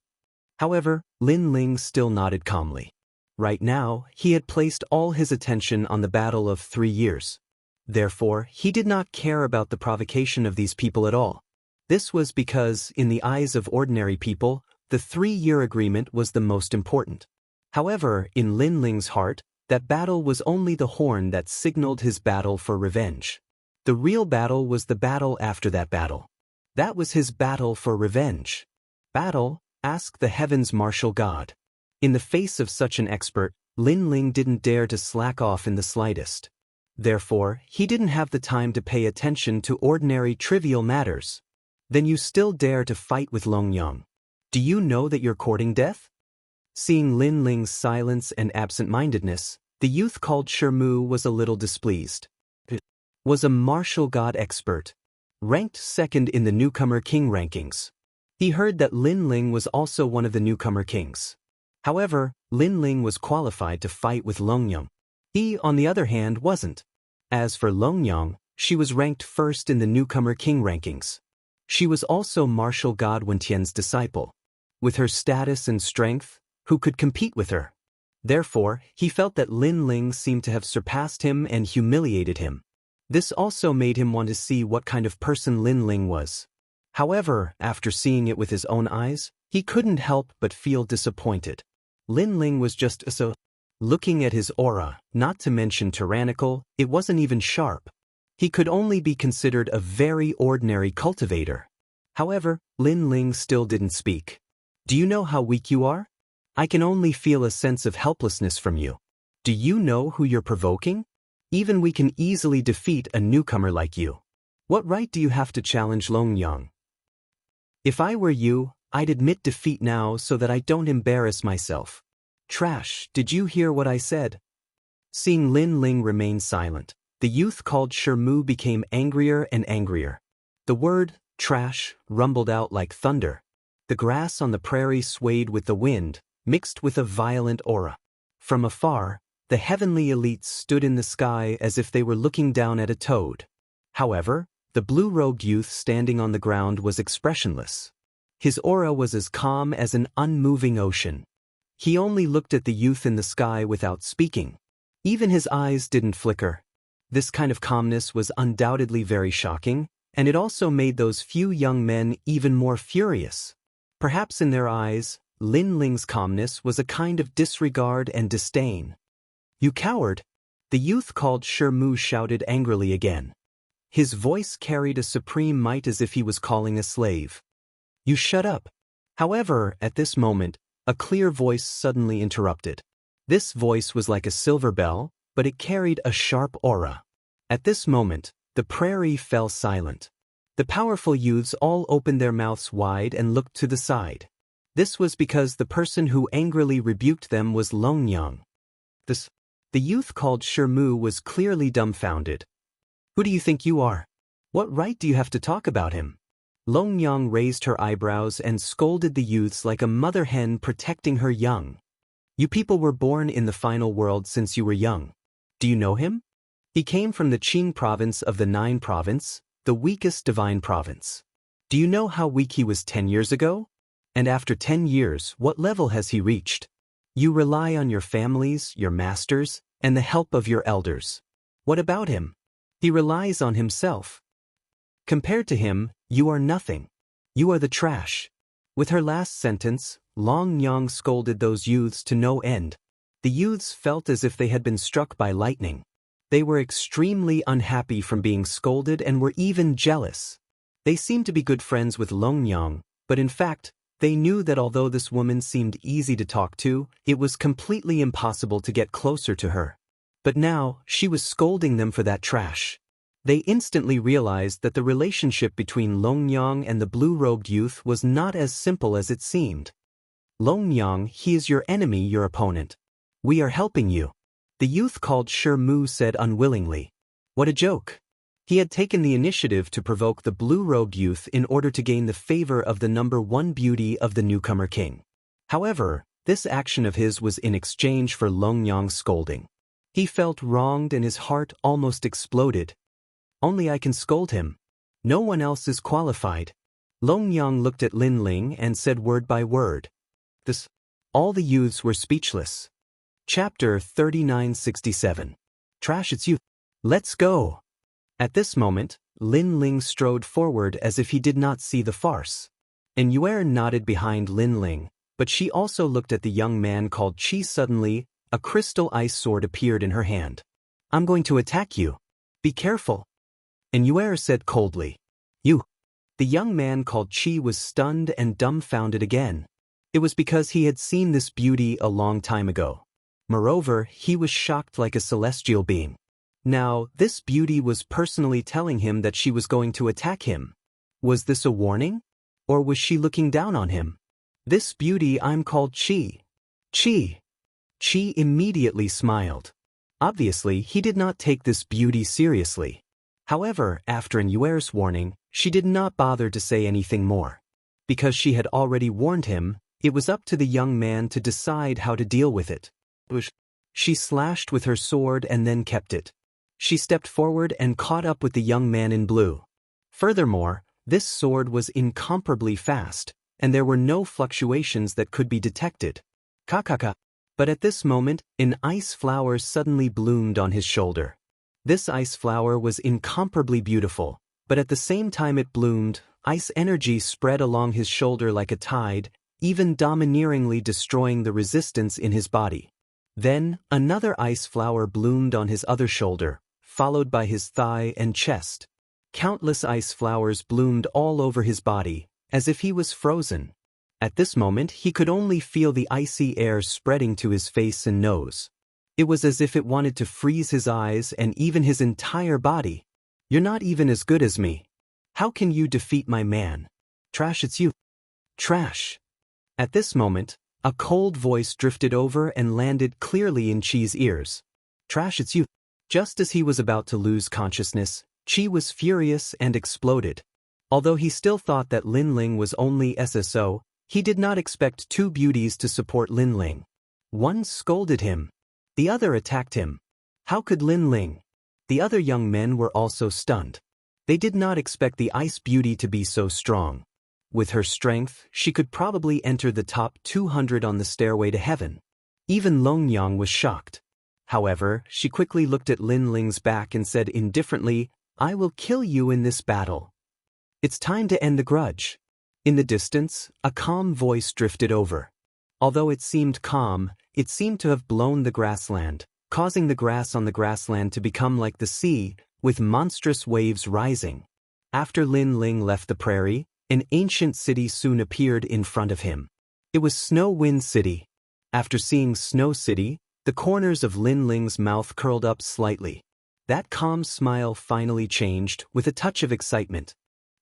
However, Lin Ling still nodded calmly. Right now, he had placed all his attention on the battle of 3 years. Therefore, he did not care about the provocation of these people at all. This was because, in the eyes of ordinary people, the 3-year agreement was the most important. However, in Lin Ling's heart, that battle was only the horn that signaled his battle for revenge. The real battle was the battle after that battle. That was his battle for revenge. Battle? Ask the heavens martial god. In the face of such an expert, Lin Ling didn't dare to slack off in the slightest. Therefore, he didn't have the time to pay attention to ordinary trivial matters. "Then you still dare to fight with Longyang. Do you know that you're courting death?" Seeing Lin Ling's silence and absent-mindedness, the youth called Shermu was a little displeased. He was a martial god expert, ranked 2nd in the newcomer king rankings. He heard that Lin Ling was also one of the newcomer kings. However, Lin Ling was qualified to fight with Longyang. He, on the other hand, wasn't. As for Longyang, she was ranked 1st in the newcomer king rankings. She was also martial god Wentian's disciple. With her status and strength, who could compete with her? Therefore, he felt that Lin Ling seemed to have surpassed him and humiliated him. This also made him want to see what kind of person Lin Ling was. However, after seeing it with his own eyes, he couldn't help but feel disappointed. Lin Ling was just so. Looking at his aura, not to mention tyrannical, it wasn't even sharp. He could only be considered a very ordinary cultivator. However, Lin Ling still didn't speak. Do you know how weak you are? I can only feel a sense of helplessness from you. Do you know who you're provoking? Even we can easily defeat a newcomer like you. What right do you have to challenge Longyang? If I were you, I'd admit defeat now so that I don't embarrass myself. Trash, did you hear what I said? Seeing Lin Ling remain silent, the youth called Shermu became angrier and angrier. The word, trash, rumbled out like thunder. The grass on the prairie swayed with the wind, mixed with a violent aura. From afar, the heavenly elites stood in the sky as if they were looking down at a toad. However, the blue-robed youth standing on the ground was expressionless. His aura was as calm as an unmoving ocean. He only looked at the youth in the sky without speaking. Even his eyes didn't flicker. This kind of calmness was undoubtedly very shocking, and it also made those few young men even more furious. Perhaps in their eyes, Lin Ling's calmness was a kind of disregard and disdain. You coward! The youth called Shermu shouted angrily again. His voice carried a supreme might as if he was calling a slave. You shut up! However, at this moment, a clear voice suddenly interrupted. This voice was like a silver bell, but it carried a sharp aura. At this moment, the prairie fell silent. The powerful youths all opened their mouths wide and looked to the side. This was because the person who angrily rebuked them was Longyang. The youth called Shermu was clearly dumbfounded. Who do you think you are? What right do you have to talk about him? Longyang raised her eyebrows and scolded the youths like a mother hen protecting her young. You people were born in the final world since you were young. Do you know him? He came from the Qing province of the Nine province, the weakest divine province. Do you know how weak he was 10 years ago? And after 10 years, what level has he reached? You rely on your families, your masters, and the help of your elders. What about him? He relies on himself. Compared to him, you are nothing. You are the trash. With her last sentence, Longyang scolded those youths to no end. The youths felt as if they had been struck by lightning. They were extremely unhappy from being scolded and were even jealous. They seemed to be good friends with Longyang, but in fact, they knew that although this woman seemed easy to talk to, it was completely impossible to get closer to her. But now, she was scolding them for that trash. They instantly realized that the relationship between Longyang and the blue-robed youth was not as simple as it seemed. Longyang, he is your enemy, your opponent. We are helping you. The youth called Shermu said unwillingly. What a joke. He had taken the initiative to provoke the blue-robed youth in order to gain the favor of the number one beauty of the newcomer king. However, this action of his was in exchange for Longyang's scolding. He felt wronged and his heart almost exploded. Only I can scold him. No one else is qualified. Longyang looked at Lin Ling and said word by word. All the youths were speechless. Chapter 3967. Trash, it's you. Let's go. At this moment, Lin Ling strode forward as if he did not see the farce. And Yuer nodded behind Lin Ling, but she also looked at the young man called Qi. Suddenly, a crystal ice sword appeared in her hand. I'm going to attack you. Be careful. And Yuer said coldly. You. The young man called Qi was stunned and dumbfounded again. It was because he had seen this beauty a long time ago. Moreover, he was shocked like a celestial being. Now, this beauty was personally telling him that she was going to attack him. Was this a warning? Or was she looking down on him? This beauty I'm called Qi. Qi. Qi immediately smiled. Obviously, he did not take this beauty seriously. However, after Yuer's warning, she did not bother to say anything more. Because she had already warned him, it was up to the young man to decide how to deal with it. She slashed with her sword and then kept it. She stepped forward and caught up with the young man in blue. Furthermore, this sword was incomparably fast, and there were no fluctuations that could be detected. Kakaka. But at this moment, an ice flower suddenly bloomed on his shoulder. This ice flower was incomparably beautiful, but at the same time it bloomed, ice energy spread along his shoulder like a tide, even domineeringly destroying the resistance in his body. Then, another ice flower bloomed on his other shoulder, followed by his thigh and chest. Countless ice flowers bloomed all over his body, as if he was frozen. At this moment he could only feel the icy air spreading to his face and nose. It was as if it wanted to freeze his eyes and even his entire body. "You're not even as good as me. How can you defeat my man? Trash, it's you. Trash." At this moment, a cold voice drifted over and landed clearly in Chi's ears. "Trash, it's you." Just as he was about to lose consciousness, Chi was furious and exploded. Although he still thought that Lin Ling was only SSO, he did not expect two beauties to support Lin Ling. One scolded him. The other attacked him. How could Lin Ling? The other young men were also stunned. They did not expect the ice beauty to be so strong. With her strength, she could probably enter the top 200 on the stairway to heaven. Even Long Yang was shocked. However, she quickly looked at Lin Ling's back and said indifferently, "I will kill you in this battle. It's time to end the grudge." In the distance, a calm voice drifted over. Although it seemed calm, it seemed to have blown the grassland, causing the grass on the grassland to become like the sea, with monstrous waves rising. After Lin Ling left the prairie, an ancient city soon appeared in front of him. It was Snow Wind City. After seeing Snow City, the corners of Lin Ling's mouth curled up slightly. That calm smile finally changed with a touch of excitement.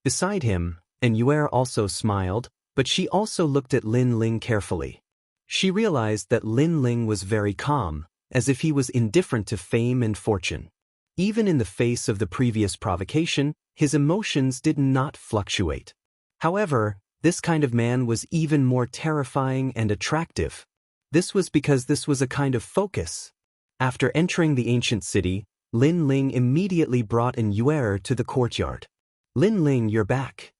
Beside him, Yuer also smiled, but she also looked at Lin Ling carefully. She realized that Lin Ling was very calm, as if he was indifferent to fame and fortune. Even in the face of the previous provocation, his emotions did not fluctuate. However, this kind of man was even more terrifying and attractive. This was because this was a kind of focus. After entering the ancient city, Lin Ling immediately brought Yuer to the courtyard. "Lin Ling, you're back."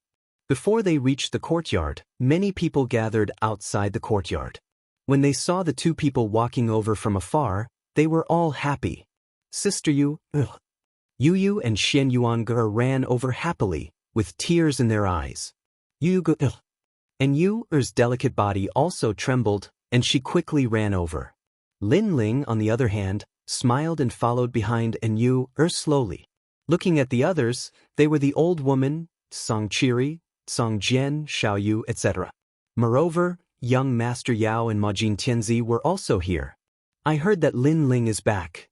Before they reached the courtyard, many people gathered outside the courtyard. When they saw the two people walking over from afar, they were all happy. Sister Yu and Xian Yuange ran over happily, with tears in their eyes. And Yu's delicate body also trembled, and she quickly ran over. Lin Ling, on the other hand, smiled and followed behind Yu slowly. Looking at the others, they were the old woman, Song Qiri, Song Jian, Xiao Yu, etc. Moreover, young Master Yao and Majin Tianzi were also here. "I heard that Lin Ling is back."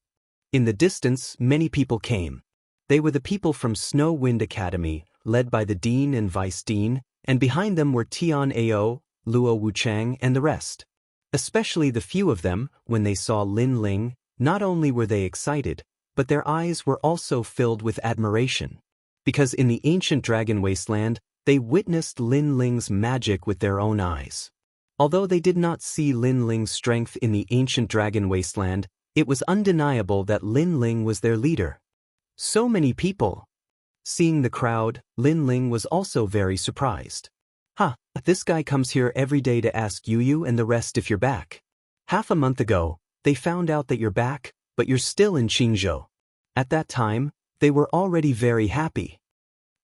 In the distance, many people came. They were the people from Snow Wind Academy, led by the Dean and Vice Dean, and behind them were Tian Ao, Luo Wuchang, and the rest. Especially the few of them, when they saw Lin Ling, not only were they excited, but their eyes were also filled with admiration. Because in the ancient dragon wasteland, they witnessed Lin Ling's magic with their own eyes. Although they did not see Lin Ling's strength in the ancient dragon wasteland, it was undeniable that Lin Ling was their leader. So many people. Seeing the crowd, Lin Ling was also very surprised. This guy comes here every day to ask Yu and the rest if you're back. Half a month ago, they found out that you're back, but you're still in Qingzhou. At that time, they were already very happy.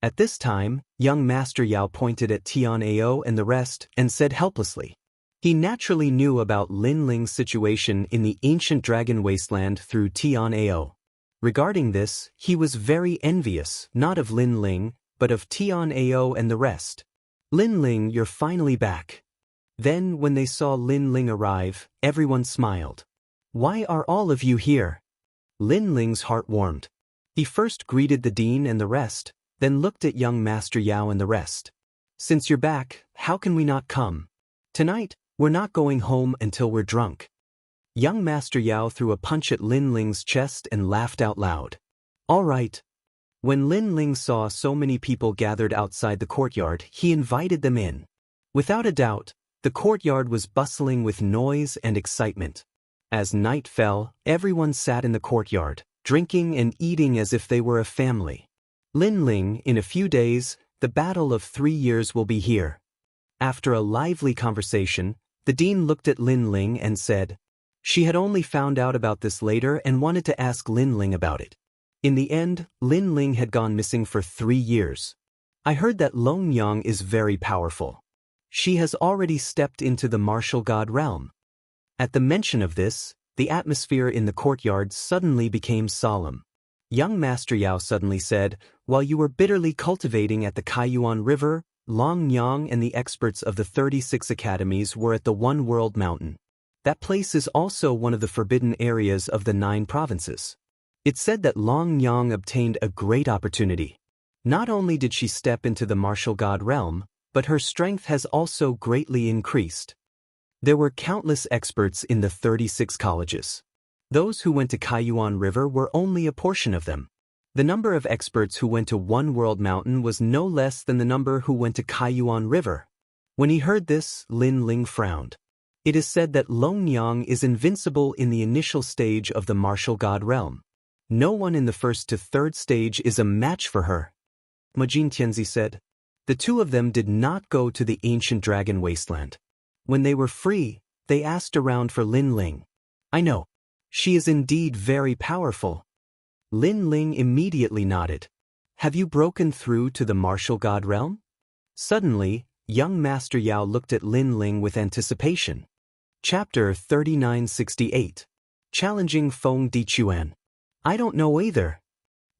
At this time, young Master Yao pointed at Tian Ao and the rest and said helplessly. He naturally knew about Lin Ling's situation in the ancient dragon wasteland through Tian Ao. Regarding this, he was very envious, not of Lin Ling, but of Tian Ao and the rest. "Lin Ling, you're finally back." Then, when they saw Lin Ling arrive, everyone smiled. "Why are all of you here?" Lin Ling's heart warmed. He first greeted the dean and the rest, then looked at young Master Yao and the rest. "Since you're back, how can we not come? Tonight, we're not going home until we're drunk." Young Master Yao threw a punch at Lin Ling's chest and laughed out loud. "All right." When Lin Ling saw so many people gathered outside the courtyard, he invited them in. Without a doubt, the courtyard was bustling with noise and excitement. As night fell, everyone sat in the courtyard, drinking and eating as if they were a family. "Lin Ling, in a few days, the battle of 3 years will be here." After a lively conversation, the dean looked at Lin Ling and said, she had only found out about this later and wanted to ask Lin Ling about it. In the end, Lin Ling had gone missing for 3 years. "I heard that Long Yang is very powerful. She has already stepped into the martial god realm." At the mention of this, the atmosphere in the courtyard suddenly became solemn. Young Master Yao suddenly said, "While you were bitterly cultivating at the Kaiyuan River, Long Yang and the experts of the 36 academies were at the One World Mountain. That place is also one of the forbidden areas of the 9 provinces. It's said that Long Yang obtained a great opportunity. Not only did she step into the martial god realm, but her strength has also greatly increased. There were countless experts in the 36 colleges. Those who went to Kaiyuan River were only a portion of them. The number of experts who went to One World Mountain was no less than the number who went to Kaiyuan River. When he heard this, Lin Ling frowned. It is said that Long Yang is invincible in the initial stage of the martial god realm. No one in the first to third stage is a match for her. Majin Tianzi said. The two of them did not go to the ancient dragon wasteland. When they were free, they asked around for Lin Ling. I know. She is indeed very powerful. Lin Ling immediately nodded. Have you broken through to the martial god realm? Suddenly, young Master Yao looked at Lin Ling with anticipation. Chapter 3968. Challenging Feng Dichuan. I don't know either.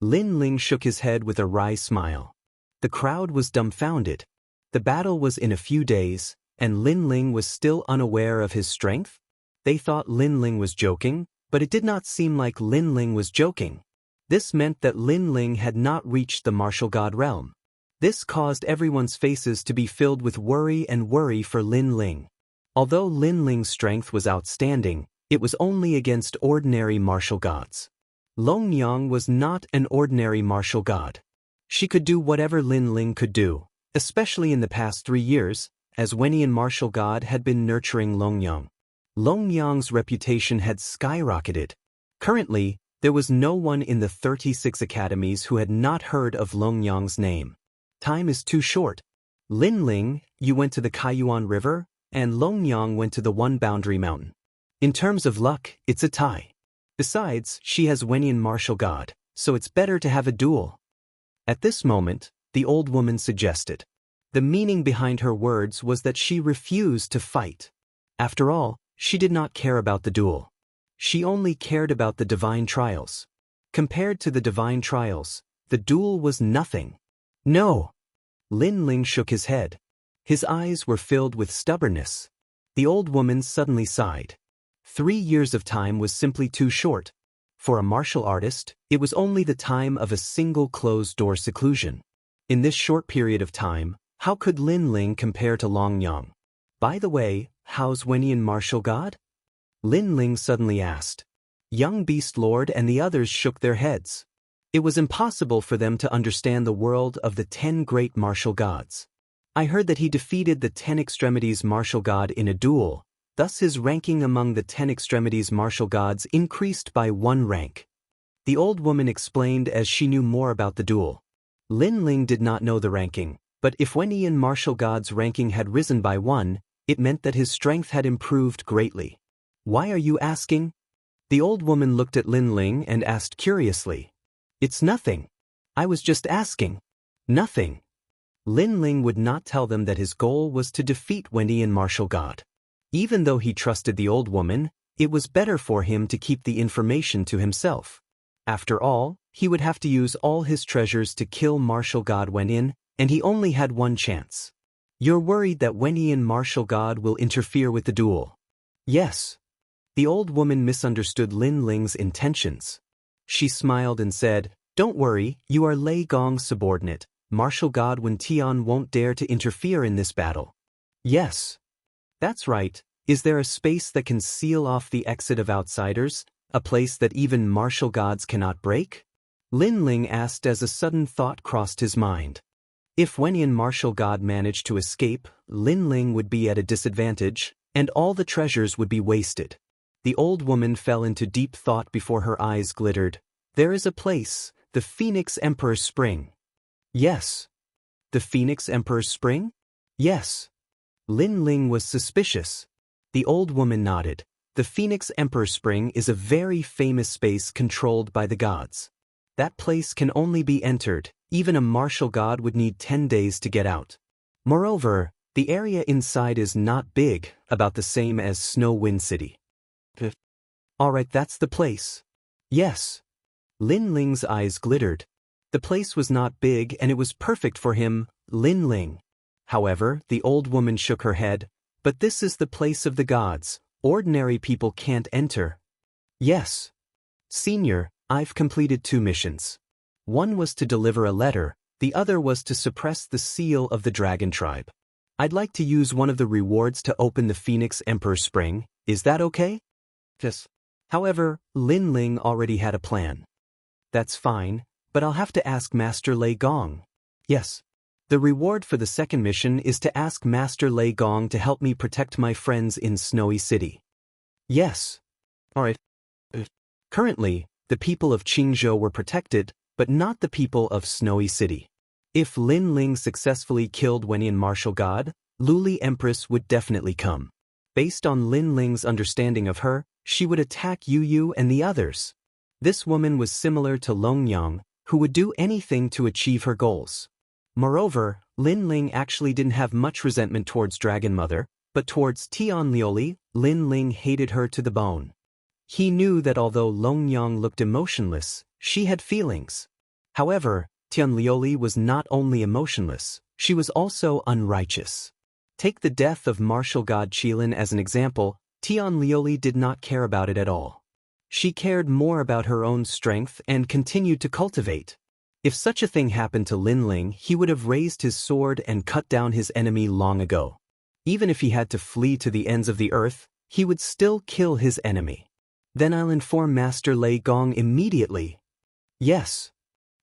Lin Ling shook his head with a wry smile. The crowd was dumbfounded. The battle was in a few days, and Lin Ling was still unaware of his strength? They thought Lin Ling was joking, but it did not seem like Lin Ling was joking. This meant that Lin Ling had not reached the martial god realm. This caused everyone's faces to be filled with worry for Lin Ling. Although Lin Ling's strength was outstanding, it was only against ordinary martial gods. Long Yang was not an ordinary martial god. She could do whatever Lin Ling could do, especially in the past 3 years, as Wenian martial god had been nurturing Long Yang. Long Yang's reputation had skyrocketed. Currently, there was no one in the 36 academies who had not heard of Long Yang's name. Time is too short. Lin Ling, you went to the Kaiyuan River, and Long Yang went to the One Boundary Mountain. In terms of luck, it's a tie. Besides, she has Wenian martial god, so it's better to have a duel. At this moment, the old woman suggested. The meaning behind her words was that she refused to fight. After all, she did not care about the duel. She only cared about the divine trials. Compared to the divine trials, the duel was nothing. No! Lin Ling shook his head. His eyes were filled with stubbornness. The old woman suddenly sighed. 3 years of time was simply too short. For a martial artist, it was only the time of a single closed-door seclusion. In this short period of time, how could Lin Ling compare to Long Yang? By the way, how's Wenian martial god? Lin Ling suddenly asked. Young Beast Lord and the others shook their heads. It was impossible for them to understand the world of the 10 great martial gods. I heard that he defeated the 10 extremities martial god in a duel. Thus his ranking among the 10 extremities martial gods increased by 1 rank. The old woman explained as she knew more about the duel. Lin Ling did not know the ranking, but if Wenian martial god's ranking had risen by 1, it meant that his strength had improved greatly. Why are you asking? The old woman looked at Lin Ling and asked curiously. It's nothing. I was just asking. Nothing. Lin Ling would not tell them that his goal was to defeat Wenian martial god. Even though he trusted the old woman, it was better for him to keep the information to himself. After all, he would have to use all his treasures to kill martial god Wenian, and he only had 1 chance. You're worried that Wenian martial god will interfere with the duel? Yes. The old woman misunderstood Lin Ling's intentions. She smiled and said, Don't worry, you are Lei Gong's subordinate. Martial god Wen Tian won't dare to interfere in this battle. Yes. That's right. Is there a space that can seal off the exit of outsiders, a place that even martial gods cannot break? Lin Ling asked as a sudden thought crossed his mind. If Wenian martial god managed to escape, Lin Ling would be at a disadvantage, and all the treasures would be wasted. The old woman fell into deep thought before her eyes glittered. There is a place, the Phoenix Emperor's Spring. Yes. The Phoenix Emperor's Spring? Yes. Lin Ling was suspicious. The old woman nodded. The Phoenix Emperor's Spring is a very famous space controlled by the gods. That place can only be entered. Even a martial god would need 10 days to get out. Moreover, the area inside is not big, about the same as Snow Wind City. Alright, that's the place. Yes. Lin Ling's eyes glittered. The place was not big and it was perfect for him, Lin Ling. However, the old woman shook her head. But this is the place of the gods. Ordinary people can't enter. Yes. Senior, I've completed 2 missions. One was to deliver a letter, the other was to suppress the seal of the dragon tribe. I'd like to use one of the rewards to open the Phoenix Emperor Spring. Is that okay? Yes. However, Lin Ling already had a plan. That's fine, but I'll have to ask Master Lei Gong. Yes. The reward for the second mission is to ask Master Lei Gong to help me protect my friends in Snowy City. Yes. Alright. Currently, the people of Qingzhou were protected, but not the people of Snowy City. If Lin Ling successfully killed Wenian Martial God, Luli Empress would definitely come. Based on Lin Ling's understanding of her, she would attack Yu Yu and the others. This woman was similar to Longyang, who would do anything to achieve her goals. Moreover, Lin Ling actually didn't have much resentment towards Dragon Mother, but towards Tian Lioli, Lin Ling hated her to the bone. He knew that although Longyang looked emotionless, she had feelings. However, Tian Lioli was not only emotionless, she was also unrighteous. Take the death of martial god Qilin as an example. Tian Lioli did not care about it at all. She cared more about her own strength and continued to cultivate. If such a thing happened to Lin Ling, he would have raised his sword and cut down his enemy long ago. Even if he had to flee to the ends of the earth, he would still kill his enemy. Then I'll inform Master Lei Gong immediately. Yes.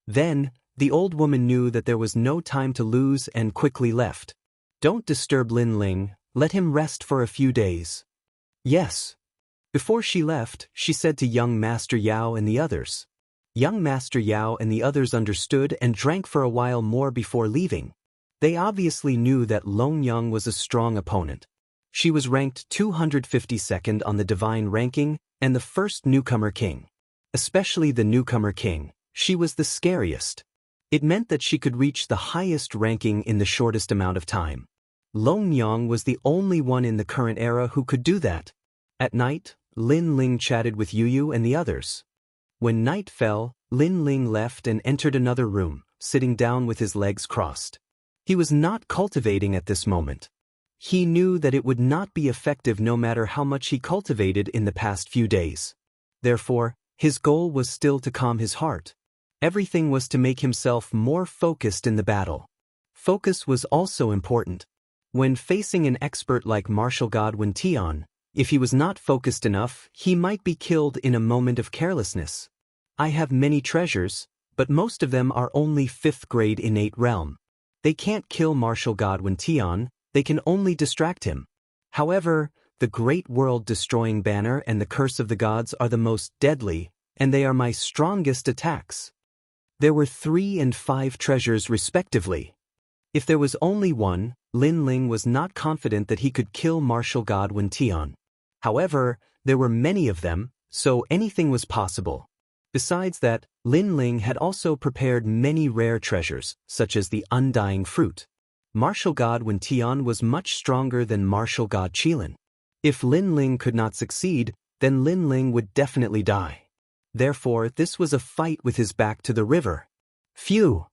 Then, the old woman knew that there was no time to lose and quickly left. Don't disturb Lin Ling, let him rest for a few days. Yes. Before she left, she said to young Master Yao and the others. Young Master Yao and the others understood and drank for a while more before leaving. They obviously knew that Longyang was a strong opponent. She was ranked 252nd on the divine ranking and the first newcomer king. Especially the newcomer king, she was the scariest. It meant that she could reach the highest ranking in the shortest amount of time. Longyang was the only one in the current era who could do that. At night, Lin Ling chatted with Yu Yu and the others. When night fell, Lin Ling left and entered another room, sitting down with his legs crossed. He was not cultivating at this moment. He knew that it would not be effective no matter how much he cultivated in the past few days. Therefore, his goal was still to calm his heart. Everything was to make himself more focused in the battle. Focus was also important. When facing an expert like martial god Wen Tian, if he was not focused enough, he might be killed in a moment of carelessness. I have many treasures, but most of them are only 5th grade innate realm. They can't kill martial god Wen Tian, they can only distract him. However, the great world-destroying banner and the curse of the gods are the most deadly, and they are my strongest attacks. There were 3 and 5 treasures respectively. If there was only one, Lin Ling was not confident that he could kill martial god Wen Tian. However, there were many of them, so anything was possible. Besides that, Lin Ling had also prepared many rare treasures, such as the undying fruit. Martial god Wen Tian was much stronger than martial god Qilin. If Lin Ling could not succeed, then Lin Ling would definitely die. Therefore, this was a fight with his back to the river. Phew!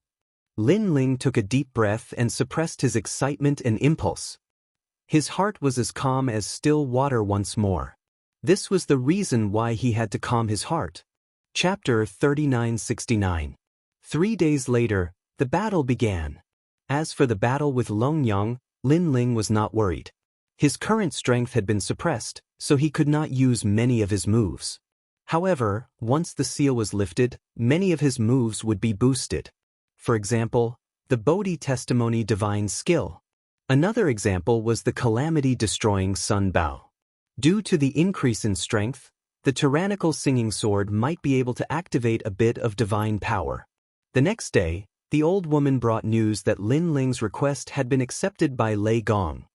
Lin Ling took a deep breath and suppressed his excitement and impulse. His heart was as calm as still water once more. This was the reason why he had to calm his heart. Chapter 3969. 3 days later, the battle began. As for the battle with Longyang, Lin Ling was not worried. His current strength had been suppressed, so he could not use many of his moves. However, once the seal was lifted, many of his moves would be boosted. For example, the Bodhi Testimony Divine Skill. Another example was the calamity-destroying Sun Bao. Due to the increase in strength, the tyrannical singing sword might be able to activate a bit of divine power. The next day, the old woman brought news that Lin Ling's request had been accepted by Lei Gong.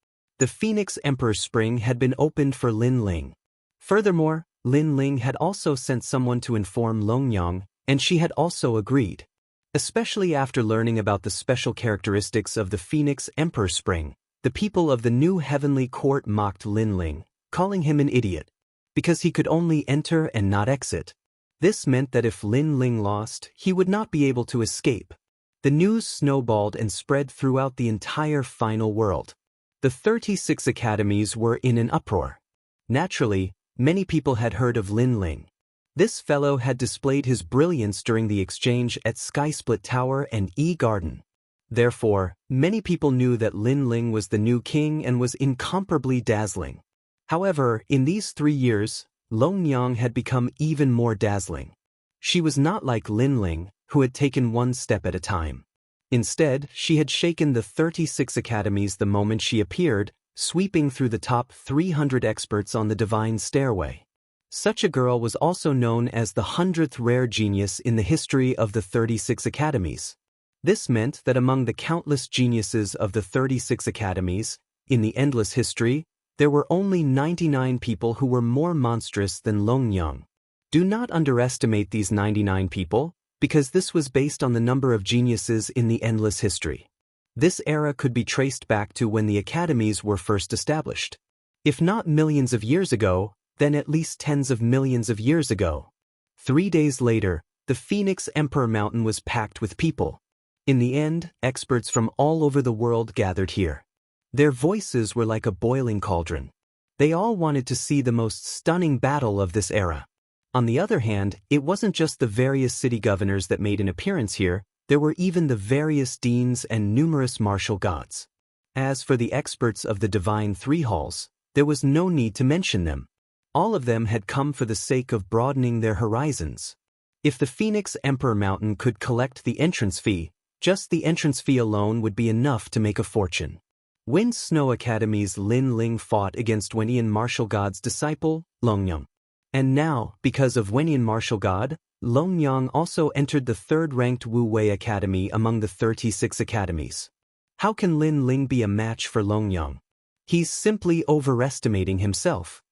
The Phoenix Emperor Spring had been opened for Lin Ling. Furthermore, Lin Ling had also sent someone to inform Longyang, and she had also agreed. Especially after learning about the special characteristics of the Phoenix Emperor Spring, the people of the new heavenly court mocked Lin Ling, calling him an idiot, because he could only enter and not exit. This meant that if Lin Ling lost, he would not be able to escape. The news snowballed and spread throughout the entire final world. The 36 academies were in an uproar. Naturally, many people had heard of Lin Ling. This fellow had displayed his brilliance during the exchange at Skysplit Tower and E-Garden. Therefore, many people knew that Lin Ling was the new king and was incomparably dazzling. However, in these 3 years, Long Yang had become even more dazzling. She was not like Lin Ling, who had taken one step at a time. Instead, she had shaken the 36 academies the moment she appeared, sweeping through the top 300 experts on the divine stairway. Such a girl was also known as the 100th rare genius in the history of the 36 academies. This meant that among the countless geniuses of the 36 academies, in the endless history, there were only 99 people who were more monstrous than Long Yang. Do not underestimate these 99 people, because this was based on the number of geniuses in the endless history. This era could be traced back to when the academies were first established. If not millions of years ago, then at least tens of millions of years ago. 3 days later, the Phoenix Emperor Mountain was packed with people. In the end, experts from all over the world gathered here. Their voices were like a boiling cauldron. They all wanted to see the most stunning battle of this era. On the other hand, it wasn't just the various city governors that made an appearance here, there were even the various deans and numerous martial gods. As for the experts of the Divine Three Halls, there was no need to mention them. All of them had come for the sake of broadening their horizons. If the Phoenix Emperor Mountain could collect the entrance fee, just the entrance fee alone would be enough to make a fortune. Wind Snow Academy's Lin Ling fought against Wenian martial god's disciple, Long Yang. And now, because of Wenian martial god, Long Yang also entered the 3rd-ranked Wu Wei Academy among the 36 academies. How can Lin Ling be a match for Long Yang? He's simply overestimating himself.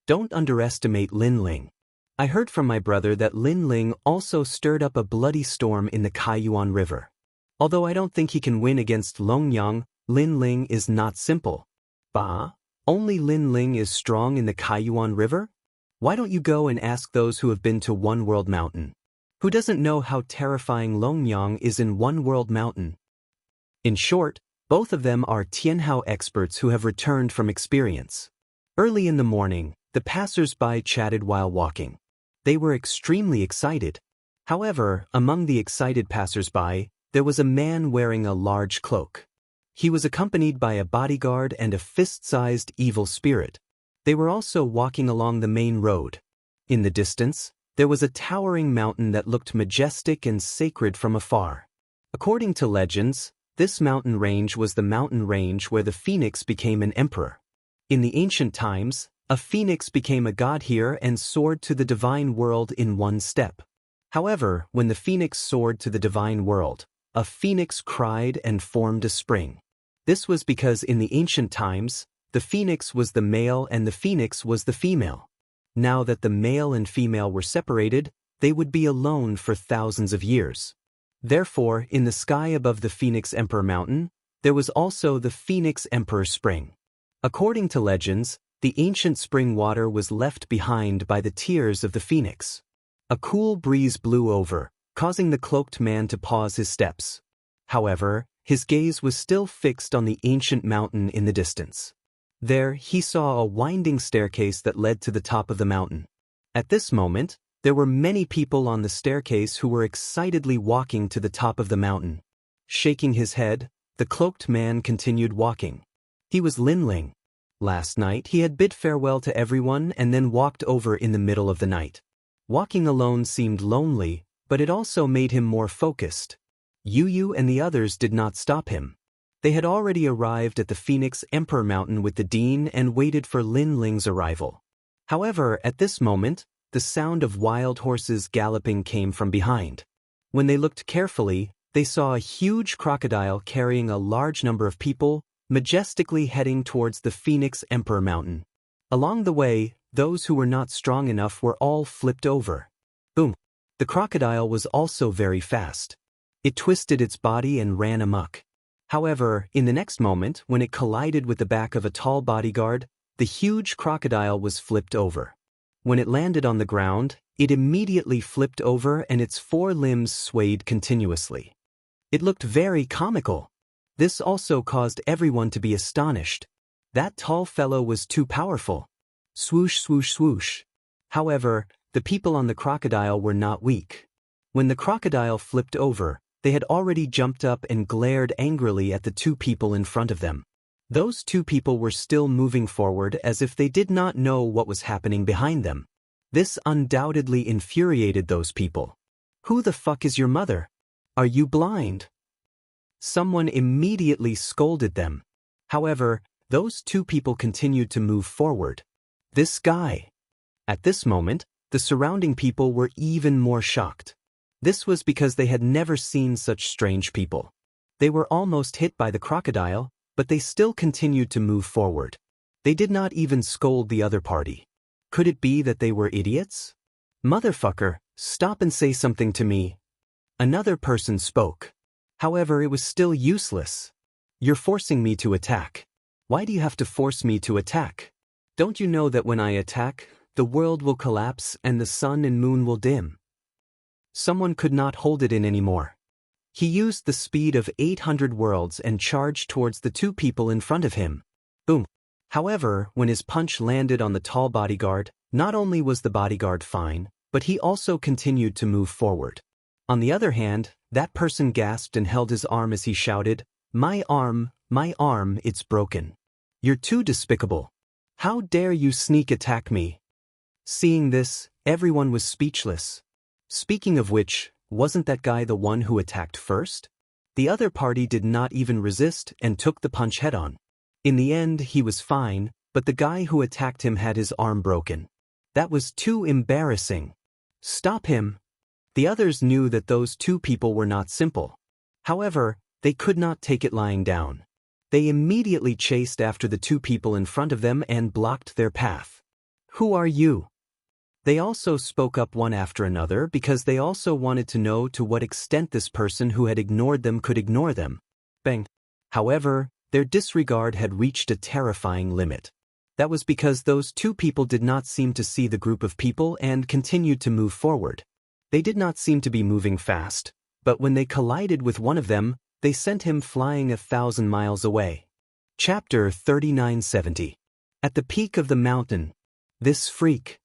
Don't underestimate Lin Ling. I heard from my brother that Lin Ling also stirred up a bloody storm in the Kaiyuan River. Although I don't think he can win against Long Yang, Lin Ling is not simple. Bah? Only Lin Ling is strong in the Kaiyuan River? Why don't you go and ask those who have been to One World Mountain? Who doesn't know how terrifying Long Yang is in One World Mountain? In short, both of them are Tianhao experts who have returned from experience. Early in the morning, the passers-by chatted while walking. They were extremely excited. However, among the excited passers-by, there was a man wearing a large cloak. He was accompanied by a bodyguard and a fist-sized evil spirit. They were also walking along the main road. In the distance, there was a towering mountain that looked majestic and sacred from afar. According to legends, this mountain range was the mountain range where the phoenix became an emperor. In the ancient times, a phoenix became a god here and soared to the divine world in one step. However, when the phoenix soared to the divine world, a phoenix cried and formed a spring. This was because in the ancient times, the phoenix was the male and the phoenix was the female. Now that the male and female were separated, they would be alone for thousands of years. Therefore, in the sky above the Phoenix Emperor Mountain, there was also the Phoenix Emperor Spring. According to legends, the ancient spring water was left behind by the tears of the phoenix. A cool breeze blew over, causing the cloaked man to pause his steps. However, his gaze was still fixed on the ancient mountain in the distance. There, he saw a winding staircase that led to the top of the mountain. At this moment, there were many people on the staircase who were excitedly walking to the top of the mountain. Shaking his head, the cloaked man continued walking. He was Lin Ling. Last night, he had bid farewell to everyone and then walked over in the middle of the night. Walking alone seemed lonely, but it also made him more focused. Yu and the others did not stop him. They had already arrived at the Phoenix Emperor Mountain with the dean and waited for Lin Ling's arrival. However, at this moment, the sound of wild horses galloping came from behind. When they looked carefully, they saw a huge crocodile carrying a large number of people, majestically heading towards the Phoenix Emperor Mountain. Along the way, those who were not strong enough were all flipped over. Boom! The crocodile was also very fast. It twisted its body and ran amok. However, in the next moment, when it collided with the back of a tall bodyguard, the huge crocodile was flipped over. When it landed on the ground, it immediately flipped over and its 4 limbs swayed continuously. It looked very comical. This also caused everyone to be astonished. That tall fellow was too powerful. Swoosh, swoosh, swoosh. However, the people on the crocodile were not weak. When the crocodile flipped over, they had already jumped up and glared angrily at the two people in front of them. Those two people were still moving forward as if they did not know what was happening behind them. This undoubtedly infuriated those people. Who the fuck is your mother? Are you blind? Someone immediately scolded them. However, those two people continued to move forward. This guy. At this moment, the surrounding people were even more shocked. This was because they had never seen such strange people. They were almost hit by the crocodile, but they still continued to move forward. They did not even scold the other party. Could it be that they were idiots? Motherfucker, stop and say something to me. Another person spoke. However, it was still useless. You're forcing me to attack. Why do you have to force me to attack? Don't you know that when I attack, the world will collapse and the sun and moon will dim? Someone could not hold it in anymore. He used the speed of 800 worlds and charged towards the two people in front of him. Boom. However, when his punch landed on the tall bodyguard, not only was the bodyguard fine, but he also continued to move forward. On the other hand, that person gasped and held his arm as he shouted, my arm, it's broken. You're too despicable. How dare you sneak attack me? Seeing this, everyone was speechless. Speaking of which, wasn't that guy the one who attacked first? The other party did not even resist and took the punch head-on. In the end, he was fine, but the guy who attacked him had his arm broken. That was too embarrassing. Stop him. The others knew that those two people were not simple. However, they could not take it lying down. They immediately chased after the two people in front of them and blocked their path. Who are you? They also spoke up one after another because they also wanted to know to what extent this person who had ignored them could ignore them. Bang. However, their disregard had reached a terrifying limit. That was because those two people did not seem to see the group of people and continued to move forward. They did not seem to be moving fast, but when they collided with one of them, they sent him flying 1,000 miles away. Chapter 3970. At the peak of the mountain. This freak.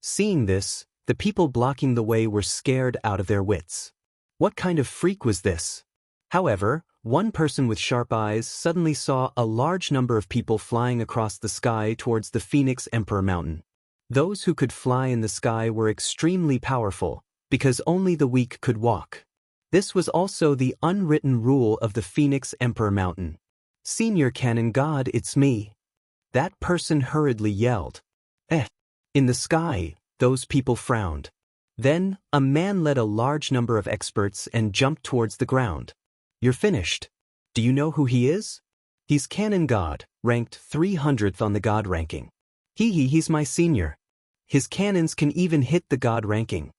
Seeing this, the people blocking the way were scared out of their wits. What kind of freak was this? However, one person with sharp eyes suddenly saw a large number of people flying across the sky towards the Phoenix Emperor Mountain. Those who could fly in the sky were extremely powerful, because only the weak could walk. This was also the unwritten rule of the Phoenix Emperor Mountain. Senior Canon God, it's me. That person hurriedly yelled. In the sky, those people frowned. Then, a man led a large number of experts and jumped towards the ground. You're finished. Do you know who he is? He's Canon God, ranked 300th on the God ranking. He's my senior. His cannons can even hit the God ranking.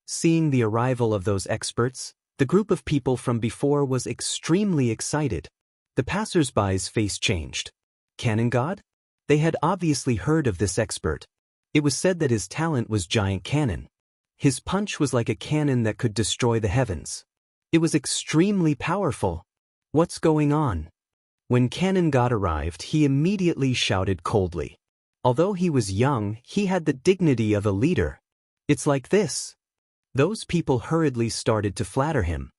Seeing the arrival of those experts, the group of people from before was extremely excited. The passers-by's face changed. Canon God? They had obviously heard of this expert. It was said that his talent was giant cannon. His punch was like a cannon that could destroy the heavens. It was extremely powerful. What's going on? When Canon God arrived, he immediately shouted coldly. Although he was young, he had the dignity of a leader. It's like this. Those people hurriedly started to flatter him.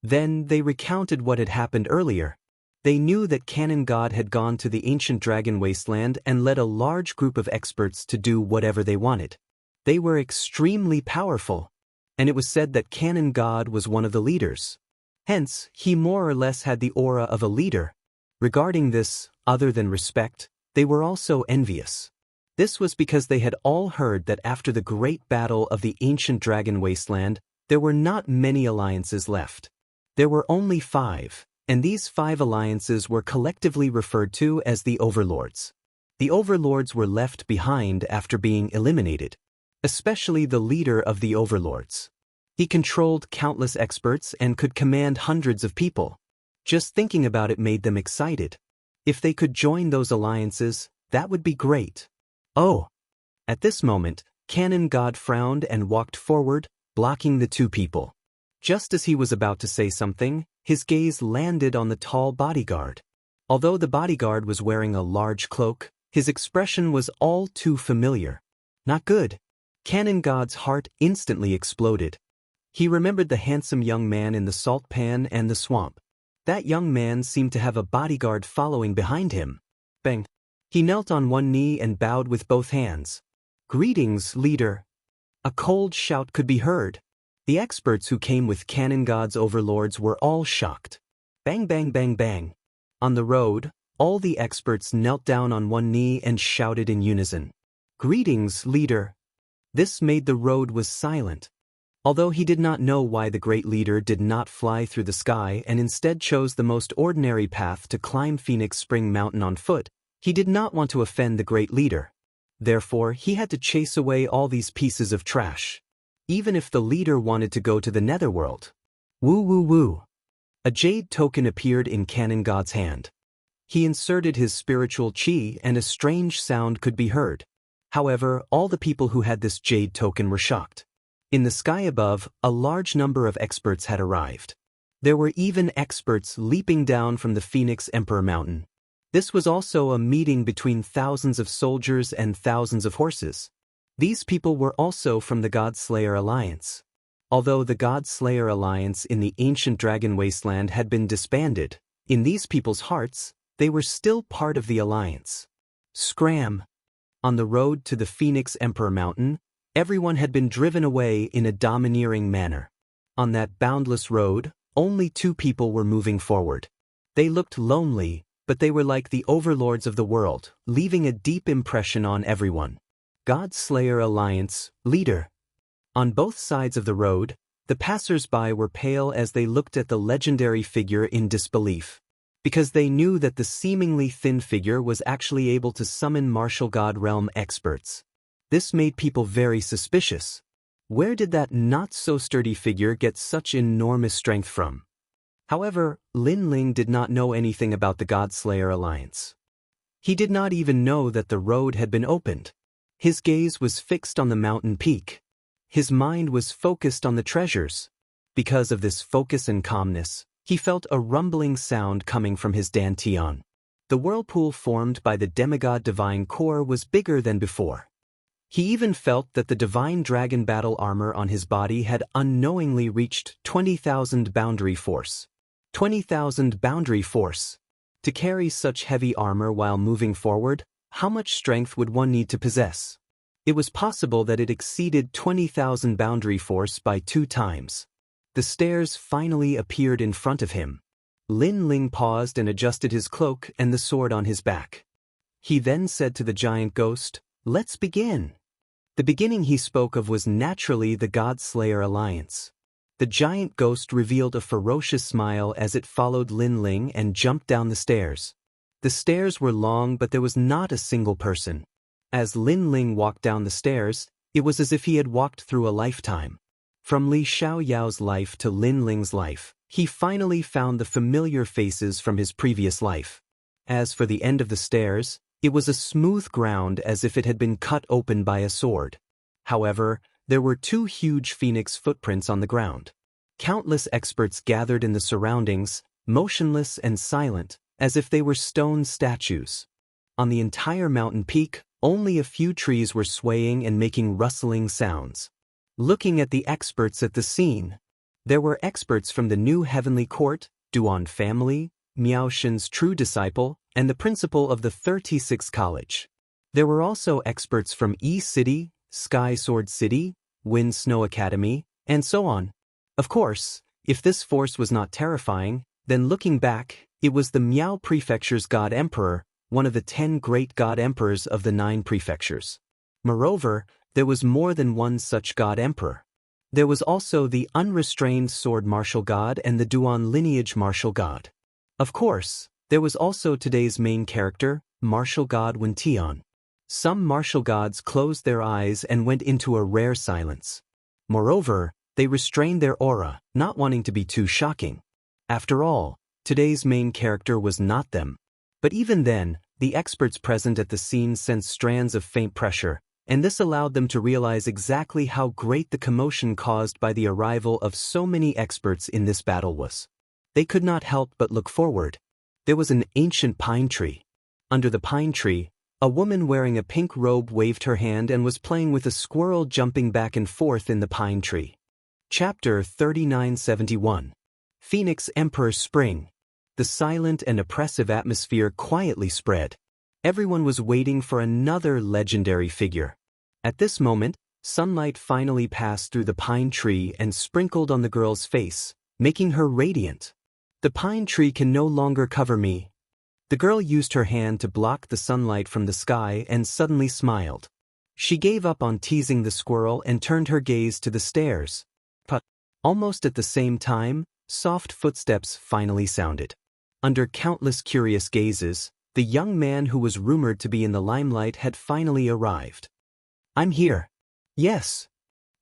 Then they recounted what had happened earlier. They knew that Canon God had gone to the ancient dragon wasteland and led a large group of experts to do whatever they wanted. They were extremely powerful, and it was said that Canon God was one of the leaders. Hence, he more or less had the aura of a leader. Regarding this, other than respect, they were also envious. This was because they had all heard that after the great battle of the ancient dragon wasteland, there were not many alliances left. There were only 5. And these 5 alliances were collectively referred to as the Overlords. The Overlords were left behind after being eliminated, especially the leader of the Overlords. He controlled countless experts and could command hundreds of people. Just thinking about it made them excited. If they could join those alliances, that would be great. Oh! At this moment, Canon God frowned and walked forward, blocking the two people. Just as he was about to say something, His gaze landed on the tall bodyguard. Although the bodyguard was wearing a large cloak, his expression was all too familiar. Not good. Canon God's heart instantly exploded. He remembered the handsome young man in the salt pan and the swamp. That young man seemed to have a bodyguard following behind him. Bang! He knelt on one knee and bowed with both hands. "Greetings, leader." A cold shout could be heard. The experts who came with Canon God's overlords were all shocked. Bang bang bang bang. On the road, all the experts knelt down on one knee and shouted in unison. "Greetings, leader." This made the road was silent. Although he did not know why the great leader did not fly through the sky and instead chose the most ordinary path to climb Phoenix Spring Mountain on foot, he did not want to offend the great leader. Therefore, he had to chase away all these pieces of trash. Even if the leader wanted to go to the netherworld. Woo woo woo. A jade token appeared in Canon God's hand. He inserted his spiritual chi and a strange sound could be heard. However, all the people who had this jade token were shocked. In the sky above, a large number of experts had arrived. There were even experts leaping down from the Phoenix Emperor Mountain. This was also a meeting between thousands of soldiers and thousands of horses. These people were also from the God-Slayer Alliance. Although the God-Slayer Alliance in the ancient Dragon Wasteland had been disbanded, in these people's hearts, they were still part of the Alliance. Scram! On the road to the Phoenix Emperor Mountain, everyone had been driven away in a domineering manner. On that boundless road, only two people were moving forward. They looked lonely, but they were like the overlords of the world, leaving a deep impression on everyone. God-Slayer Alliance, leader. On both sides of the road, the passers-by were pale as they looked at the legendary figure in disbelief. Because they knew that the seemingly thin figure was actually able to summon martial god realm experts. This made people very suspicious. Where did that not-so-sturdy figure get such enormous strength from? However, Lin Ling did not know anything about the God-Slayer Alliance. He did not even know that the road had been opened. His gaze was fixed on the mountain peak. His mind was focused on the treasures. Because of this focus and calmness, he felt a rumbling sound coming from his dantian. The whirlpool formed by the demigod divine core was bigger than before. He even felt that the divine dragon battle armor on his body had unknowingly reached 20,000 boundary force. 20,000 boundary force. To carry such heavy armor while moving forward, how much strength would one need to possess? It was possible that it exceeded 20,000 boundary force by 2 times. The stairs finally appeared in front of him. Lin Ling paused and adjusted his cloak and the sword on his back. He then said to the giant ghost, "Let's begin." The beginning he spoke of was naturally the God-Slayer Alliance. The giant ghost revealed a ferocious smile as it followed Lin Ling and jumped down the stairs. The stairs were long, but there was not a single person. As Lin Ling walked down the stairs, it was as if he had walked through a lifetime. From Li Xiaoyao's life to Lin Ling's life, he finally found the familiar faces from his previous life. As for the end of the stairs, it was a smooth ground as if it had been cut open by a sword. However, there were 2 huge phoenix footprints on the ground. Countless experts gathered in the surroundings, motionless and silent, as if they were stone statues. On the entire mountain peak, only a few trees were swaying and making rustling sounds. Looking at the experts at the scene, there were experts from the new heavenly court, Duan family, Miao Shen's true disciple, and the principal of the 36 College. There were also experts from E City, Sky Sword City, Wind Snow Academy, and so on. Of course, if this force was not terrifying, then looking back, it was the Miao Prefecture's God Emperor, one of the 10 great God Emperors of the 9 prefectures. Moreover, there was more than one such God Emperor. There was also the unrestrained sword martial god and the Duan lineage martial god. Of course, there was also today's main character, martial god Wentian. Some martial gods closed their eyes and went into a rare silence. Moreover, they restrained their aura, not wanting to be too shocking. After all, today's main character was not them. But even then, the experts present at the scene sensed strands of faint pressure, and this allowed them to realize exactly how great the commotion caused by the arrival of so many experts in this battle was. They could not help but look forward. There was an ancient pine tree. Under the pine tree, a woman wearing a pink robe waved her hand and was playing with a squirrel jumping back and forth in the pine tree. Chapter 3971. Phoenix Emperor Spring. The silent and oppressive atmosphere quietly spread. Everyone was waiting for another legendary figure. At this moment, sunlight finally passed through the pine tree and sprinkled on the girl's face, making her radiant. The pine tree can no longer cover me. The girl used her hand to block the sunlight from the sky and suddenly smiled. She gave up on teasing the squirrel and turned her gaze to the stairs. But, almost at the same time, soft footsteps finally sounded. Under countless curious gazes, the young man who was rumored to be in the limelight had finally arrived. "I'm here." "Yes."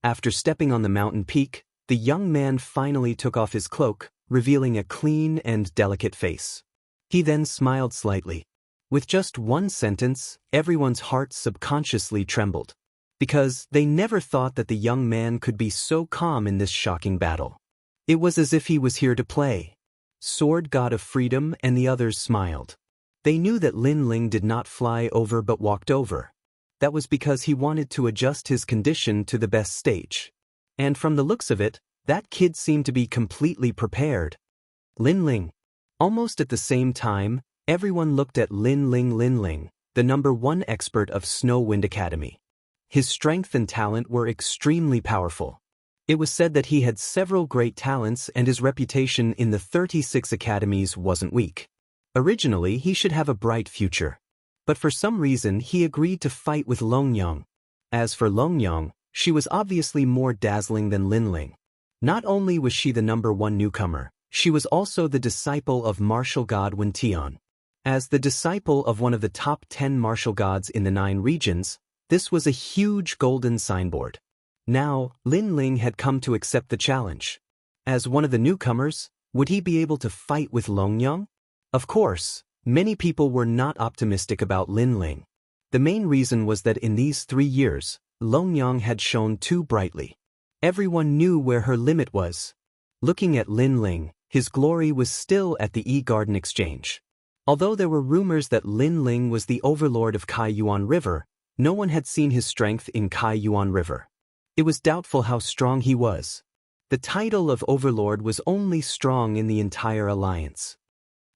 After stepping on the mountain peak, the young man finally took off his cloak, revealing a clean and delicate face. He then smiled slightly. With just one sentence, everyone's hearts subconsciously trembled, because they never thought that the young man could be so calm in this shocking battle. It was as if he was here to play. Sword God of Freedom and the others smiled. They knew that Lin Ling did not fly over but walked over. That was because he wanted to adjust his condition to the best stage. And from the looks of it, that kid seemed to be completely prepared. Lin Ling. Almost at the same time, everyone looked at Lin Ling, the #1 expert of Snow Wind Academy. His strength and talent were extremely powerful. It was said that he had several great talents and his reputation in the 36 academies wasn't weak. Originally, he should have a bright future. But for some reason, he agreed to fight with Longyang. As for Longyang, she was obviously more dazzling than Lin Ling. Not only was she the #1 newcomer, she was also the disciple of martial god Wen Tian. As the disciple of one of the top 10 martial gods in the 9 regions, this was a huge golden signboard. Now, Lin Ling had come to accept the challenge. As one of the newcomers, would he be able to fight with Longyang? Of course, many people were not optimistic about Lin Ling. The main reason was that in these 3 years, Longyang had shone too brightly. Everyone knew where her limit was. Looking at Lin Ling, his glory was still at the E-Garden Exchange. Although there were rumors that Lin Ling was the overlord of Kaiyuan River, no one had seen his strength in Kaiyuan River. It was doubtful how strong he was. The title of overlord was only strong in the entire alliance.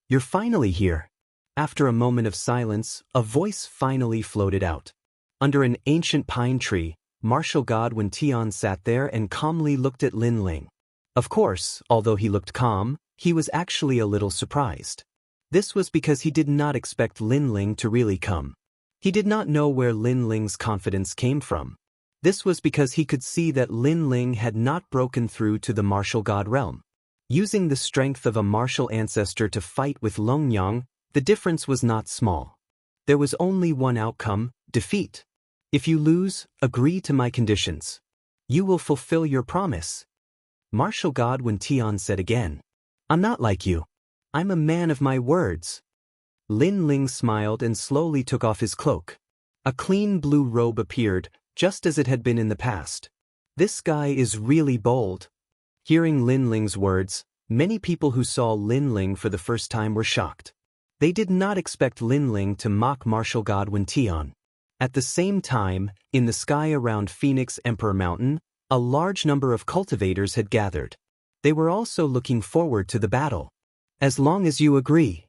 "You're finally here." After a moment of silence, a voice finally floated out. Under an ancient pine tree, martial god Wen Tian sat there and calmly looked at Lin Ling. Of course, although he looked calm, he was actually a little surprised. This was because he did not expect Lin Ling to really come. He did not know where Lin Ling's confidence came from. This was because he could see that Lin Ling had not broken through to the martial god realm. Using the strength of a martial ancestor to fight with Longyang, the difference was not small. There was only one outcome: defeat. If you lose, agree to my conditions. You will fulfill your promise. Martial god Wen Tian said again. "I'm not like you. I'm a man of my words." Lin Ling smiled and slowly took off his cloak. A clean blue robe appeared, just as it had been in the past. "This guy is really bold." Hearing Lin Ling's words, many people who saw Lin Ling for the first time were shocked. They did not expect Lin Ling to mock martial god Wen Tian. At the same time, in the sky around Phoenix Emperor Mountain, a large number of cultivators had gathered. They were also looking forward to the battle. "As long as you agree."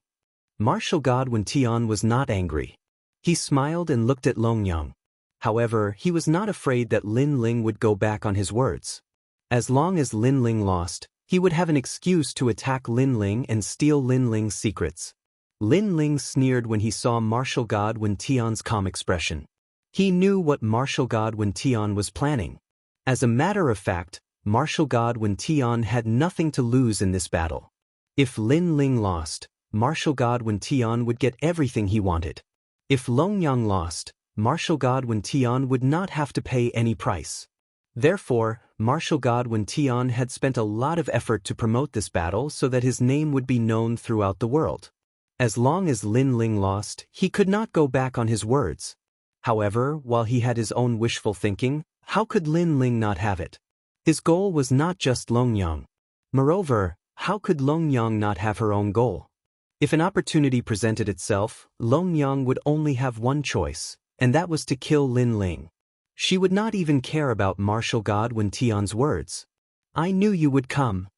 Martial god Wen Tian was not angry. He smiled and looked at Longyang. However, he was not afraid that Lin Ling would go back on his words. As long as Lin Ling lost, he would have an excuse to attack Lin Ling and steal Lin Ling's secrets. Lin Ling sneered when he saw martial god Wen Tian's calm expression. He knew what martial god Wen Tian was planning. As a matter of fact, martial god Wen Tian had nothing to lose in this battle. If Lin Ling lost, martial god Wen Tian would get everything he wanted. If Longyang lost, martial god Wen Tian would not have to pay any price. Therefore, martial god Wen Tian had spent a lot of effort to promote this battle so that his name would be known throughout the world. As long as Lin Ling lost, he could not go back on his words. However, while he had his own wishful thinking, how could Lin Ling not have it? His goal was not just Longyang. Moreover, How could Longyang not have her own goal? If an opportunity presented itself, Longyang would only have one choice, and that was to kill Lin Ling. She would not even care about martial god Wen Tian's words. I knew you would come.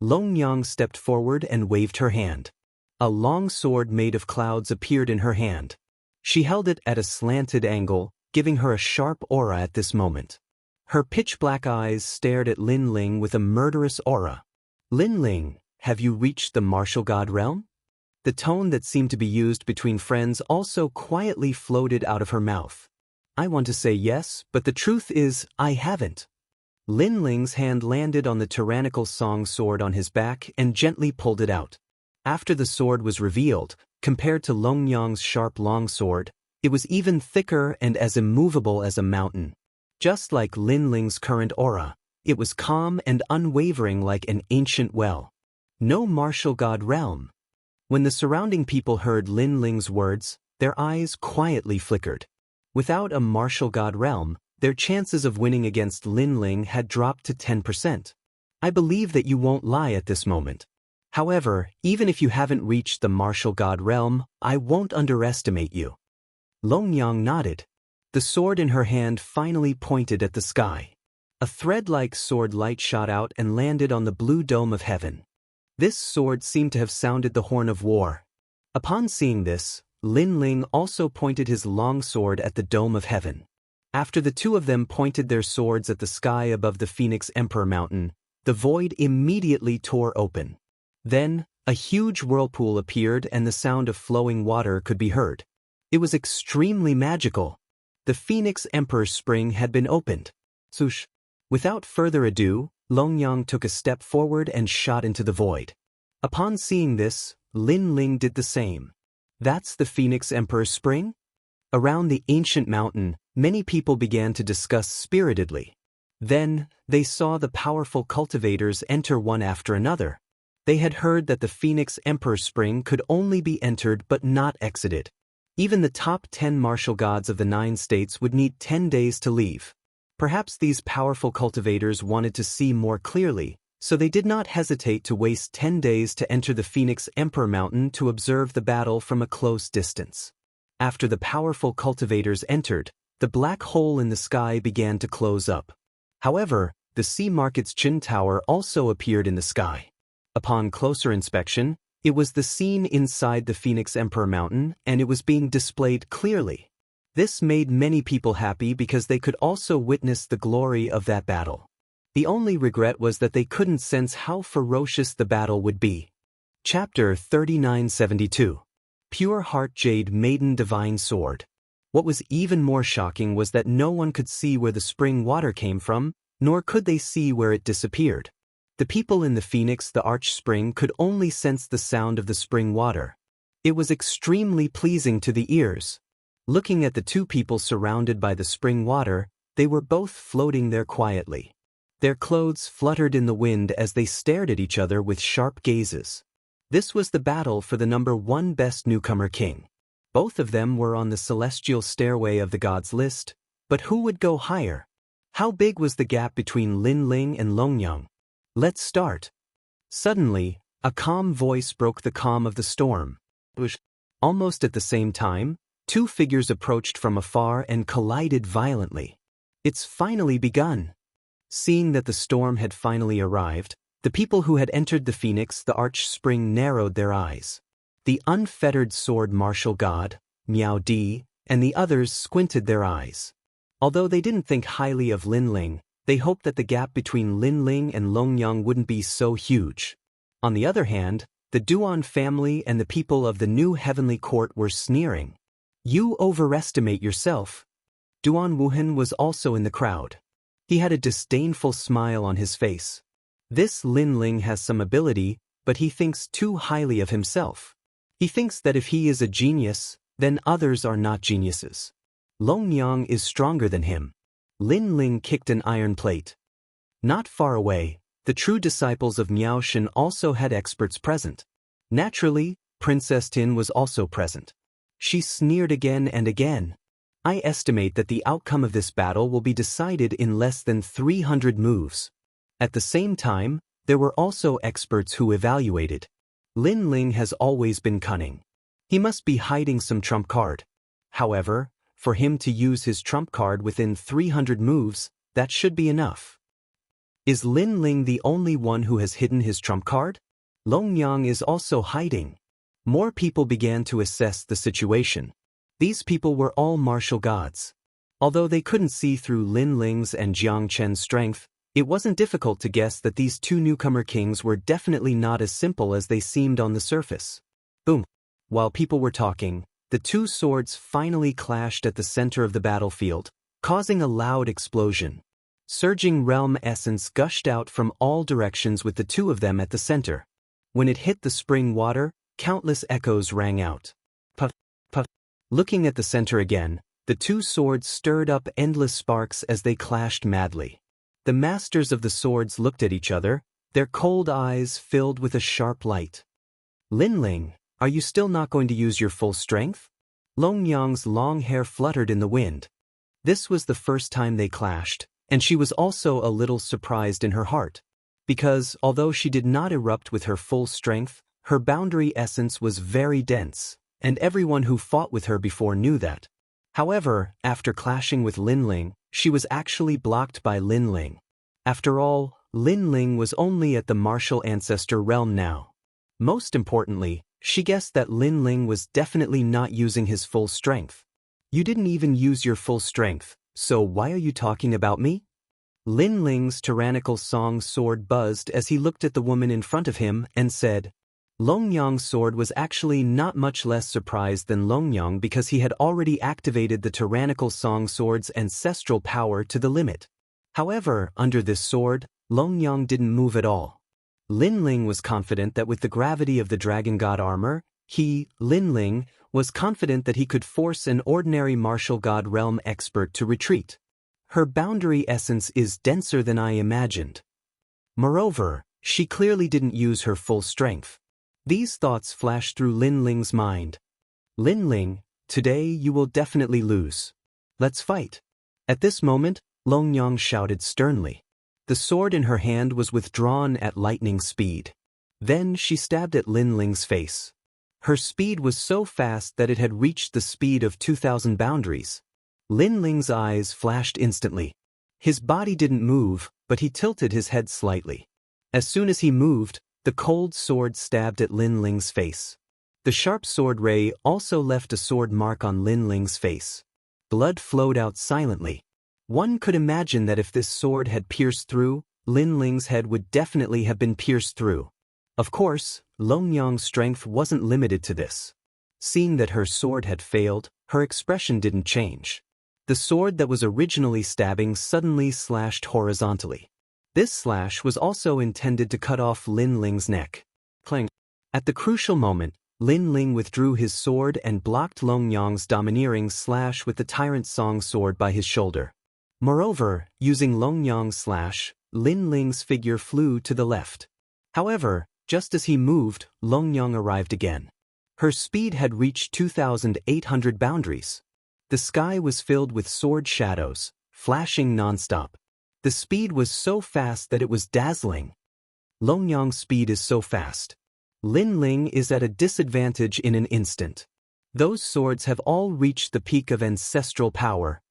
Longyang stepped forward and waved her hand. A long sword made of clouds appeared in her hand. She held it at a slanted angle, giving her a sharp aura at this moment. Her pitch-black eyes stared at Lin Ling with a murderous aura. Lin Ling, have you reached the martial god realm? The tone that seemed to be used between friends also quietly floated out of her mouth. I want to say yes, but the truth is, I haven't. Lin Ling's hand landed on the tyrannical song sword on his back and gently pulled it out. After the sword was revealed, compared to Longyang's sharp longsword, it was even thicker and as immovable as a mountain. Just like Lin Ling's current aura, it was calm and unwavering like an ancient well. No martial god realm. When the surrounding people heard Lin Ling's words, their eyes quietly flickered. Without a martial god realm, their chances of winning against Lin Ling had dropped to 10%. I believe that you won't lie at this moment. However, even if you haven't reached the martial god realm, I won't underestimate you. Longyang nodded. The sword in her hand finally pointed at the sky. A thread-like sword light shot out and landed on the blue dome of heaven. This sword seemed to have sounded the horn of war. Upon seeing this, Lin Ling also pointed his long sword at the dome of heaven. After the two of them pointed their swords at the sky above the Phoenix Emperor Mountain, the void immediately tore open. Then, a huge whirlpool appeared and the sound of flowing water could be heard. It was extremely magical. The Phoenix Emperor's spring had been opened. Swoosh! Without further ado, Longyang took a step forward and shot into the void. Upon seeing this, Lin Ling did the same. That's the Phoenix Emperor's spring? Around the ancient mountain, many people began to discuss spiritedly. Then, they saw the powerful cultivators enter one after another. They had heard that the Phoenix Emperor's spring could only be entered but not exited. Even the top 10 martial gods of the 9 states would need 10 days to leave. Perhaps these powerful cultivators wanted to see more clearly, so they did not hesitate to waste 10 days to enter the Phoenix Emperor Mountain to observe the battle from a close distance. After the powerful cultivators entered, the black hole in the sky began to close up. However, the Sea Market's Qin Tower also appeared in the sky. Upon closer inspection, it was the scene inside the Phoenix Emperor Mountain, and it was being displayed clearly. This made many people happy because they could also witness the glory of that battle. The only regret was that they couldn't sense how ferocious the battle would be. Chapter 3972. Pure Heart Jade Maiden Divine Sword. What was even more shocking was that no one could see where the spring water came from, nor could they see where it disappeared. The people in the Phoenix the Arch Spring could only sense the sound of the spring water. It was extremely pleasing to the ears. Looking at the two people surrounded by the spring water, they were both floating there quietly. Their clothes fluttered in the wind as they stared at each other with sharp gazes. This was the battle for the number 1 best newcomer king. Both of them were on the celestial stairway of the gods list, but who would go higher? How big was the gap between Lin Ling and Longyang? Let's start. Suddenly, a calm voice broke the calm of the storm. Almost at the same time, 2 figures approached from afar and collided violently. It's finally begun. Seeing that the storm had finally arrived, the people who had entered the Phoenix the Arch Spring narrowed their eyes. The unfettered sword martial god, Miao Di, and the others squinted their eyes. Although they didn't think highly of Lin Ling, they hoped that the gap between Lin Ling and Longyang wouldn't be so huge. On the other hand, the Duan family and the people of the new heavenly court were sneering. You overestimate yourself. Duan Wuhan was also in the crowd. He had a disdainful smile on his face. This Lin Ling has some ability, but he thinks too highly of himself. He thinks that if he is a genius, then others are not geniuses. Longyang is stronger than him. Lin Ling kicked an iron plate. Not far away, the true disciples of Miao Shen also had experts present. Naturally, Princess Tin was also present. She sneered again and again. I estimate that the outcome of this battle will be decided in less than 300 moves. At the same time, There were also experts who evaluated. Lin Ling has always been cunning. He must be hiding some trump card. However, for him to use his trump card within 300 moves, that should be enough. Is Lin Ling the only one who has hidden his trump card? Long Yang is also hiding. More people began to assess the situation. These people were all martial gods. Although they couldn't see through Lin Ling's and Jiang Chen's strength, it wasn't difficult to guess that these two newcomer kings were definitely not as simple as they seemed on the surface. Boom! While people were talking, the two swords finally clashed at the center of the battlefield, causing a loud explosion. Surging realm essence gushed out from all directions with the two of them at the center. When it hit the spring water, countless echoes rang out. Puff, puff. Looking at the center again, the two swords stirred up endless sparks as they clashed madly. The masters of the swords looked at each other, their cold eyes filled with a sharp light. Lin Ling, are you still not going to use your full strength? Long Yang's long hair fluttered in the wind. This was the first time they clashed, and she was also a little surprised in her heart. Because, although she did not erupt with her full strength, her boundary essence was very dense, and everyone who fought with her before knew that. However, after clashing with Lin Ling, she was actually blocked by Lin Ling. After all, Lin Ling was only at the martial ancestor realm now. Most importantly, she guessed that Lin Ling was definitely not using his full strength. You didn't even use your full strength, so why are you talking about me? Lin Ling's tyrannical song sword buzzed as he looked at the woman in front of him and said. Long Yang's sword was actually not much less surprised than Long Yang because he had already activated the tyrannical song sword's ancestral power to the limit. However, under this sword, Long Yang didn't move at all. Lin Ling was confident that with the gravity of the dragon god armor, he, Lin Ling, was confident that he could force an ordinary martial god realm expert to retreat. Her boundary essence is denser than I imagined. Moreover, she clearly didn't use her full strength. These thoughts flashed through Lin Ling's mind. Lin Ling, today you will definitely lose. Let's fight. At this moment, Long Yang shouted sternly. The sword in her hand was withdrawn at lightning speed. Then she stabbed at Lin Ling's face. Her speed was so fast that it had reached the speed of 2,000 boundaries. Lin Ling's eyes flashed instantly. His body didn't move, but he tilted his head slightly. As soon as he moved, the cold sword stabbed at Lin Ling's face. The sharp sword ray also left a sword mark on Lin Ling's face. Blood flowed out silently. One could imagine that if this sword had pierced through, Lin Ling's head would definitely have been pierced through. Of course, Long Yang's strength wasn't limited to this. Seeing that her sword had failed, her expression didn't change. The sword that was originally stabbing suddenly slashed horizontally. This slash was also intended to cut off Lin Ling's neck. Clang. At the crucial moment, Lin Ling withdrew his sword and blocked Long Yang's domineering slash with the Tyrant Song sword by his shoulder. Moreover, using Long Yang's slash, Lin Ling's figure flew to the left. However, just as he moved, Long Yang arrived again. Her speed had reached 2,800 boundaries. The sky was filled with sword shadows, flashing nonstop. The speed was so fast that it was dazzling. Long Yang's speed is so fast. Lin Ling is at a disadvantage in an instant. Those swords have all reached the peak of ancestral power.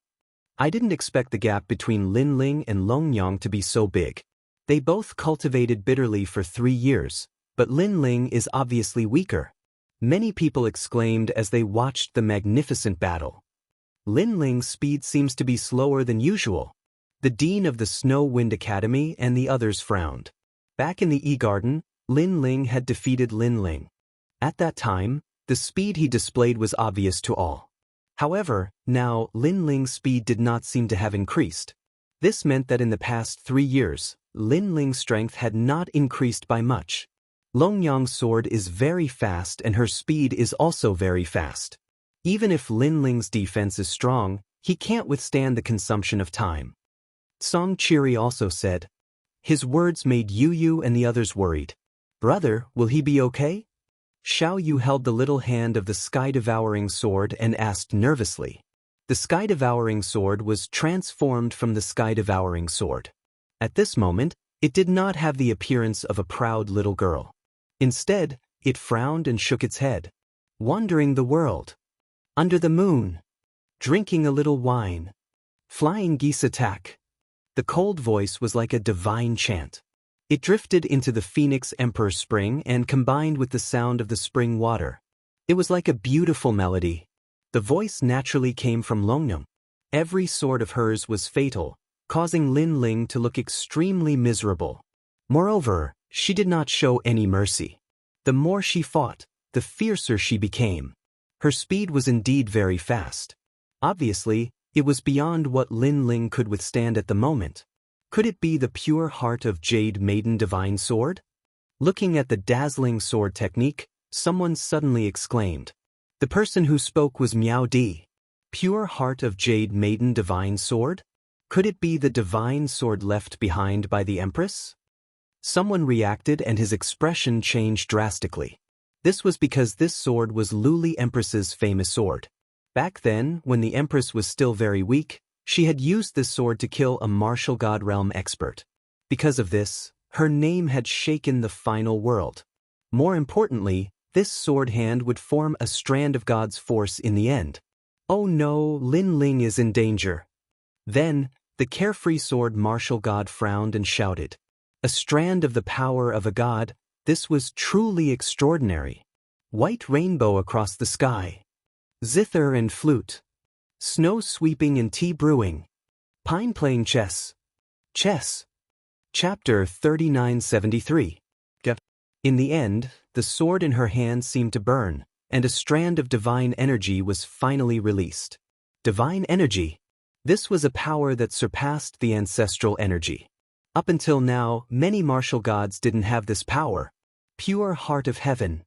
I didn't expect the gap between Lin Ling and Long Yang to be so big. They both cultivated bitterly for 3 years, but Lin Ling is obviously weaker. Many people exclaimed as they watched the magnificent battle. Lin Ling's speed seems to be slower than usual. The dean of the Snow Wind Academy and the others frowned. Back in the E-Garden, Lin Ling had defeated Lin Ling. At that time, the speed he displayed was obvious to all. However, now Lin Ling's speed did not seem to have increased. This meant that in the past 3 years, Lin Ling's strength had not increased by much. Long Yang's sword is very fast and her speed is also very fast. Even if Lin Ling's defense is strong, he can't withstand the consumption of time. Song Chiri also said. His words made Yu Yu and the others worried. Brother, will he be okay? Xiao Yu held the little hand of the sky-devouring sword and asked nervously. The sky-devouring sword was transformed from the sky-devouring sword. At this moment, It did not have the appearance of a proud little girl. Instead, it frowned and shook its head. Wandering the world. Under the moon. Drinking a little wine. Flying geese attack. The cold voice was like a divine chant. It drifted into the Phoenix Emperor Spring and combined with the sound of the spring water. It was like a beautiful melody. The voice naturally came from Longyang. Every sword of hers was fatal, causing Lin Ling to look extremely miserable. Moreover, she did not show any mercy. The more she fought, the fiercer she became. Her speed was indeed very fast. Obviously, it was beyond what Lin Ling could withstand at the moment. Could it be the pure heart of Jade Maiden Divine Sword? Looking at the dazzling sword technique, someone suddenly exclaimed. The person who spoke was Miao Di. Pure heart of Jade Maiden Divine Sword? Could it be the divine sword left behind by the Empress? Someone reacted and his expression changed drastically. This was because this sword was Luli Empress's famous sword. Back then, when the Empress was still very weak, she had used this sword to kill a martial god realm expert. Because of this, her name had shaken the final world. More importantly, this sword hand would form a strand of God's force in the end. Oh no, Lin Ling is in danger. Then, the carefree sword martial god frowned and shouted. A strand of the power of a god, this was truly extraordinary. White rainbow across the sky. Zither and flute. Snow sweeping and tea brewing. Pine playing chess. Chess. Chapter 3973. In the end, the sword in her hand seemed to burn, and a strand of divine energy was finally released. Divine energy. This was a power that surpassed the ancestral energy. Up until now, many martial gods didn't have this power. Pure heart of heaven.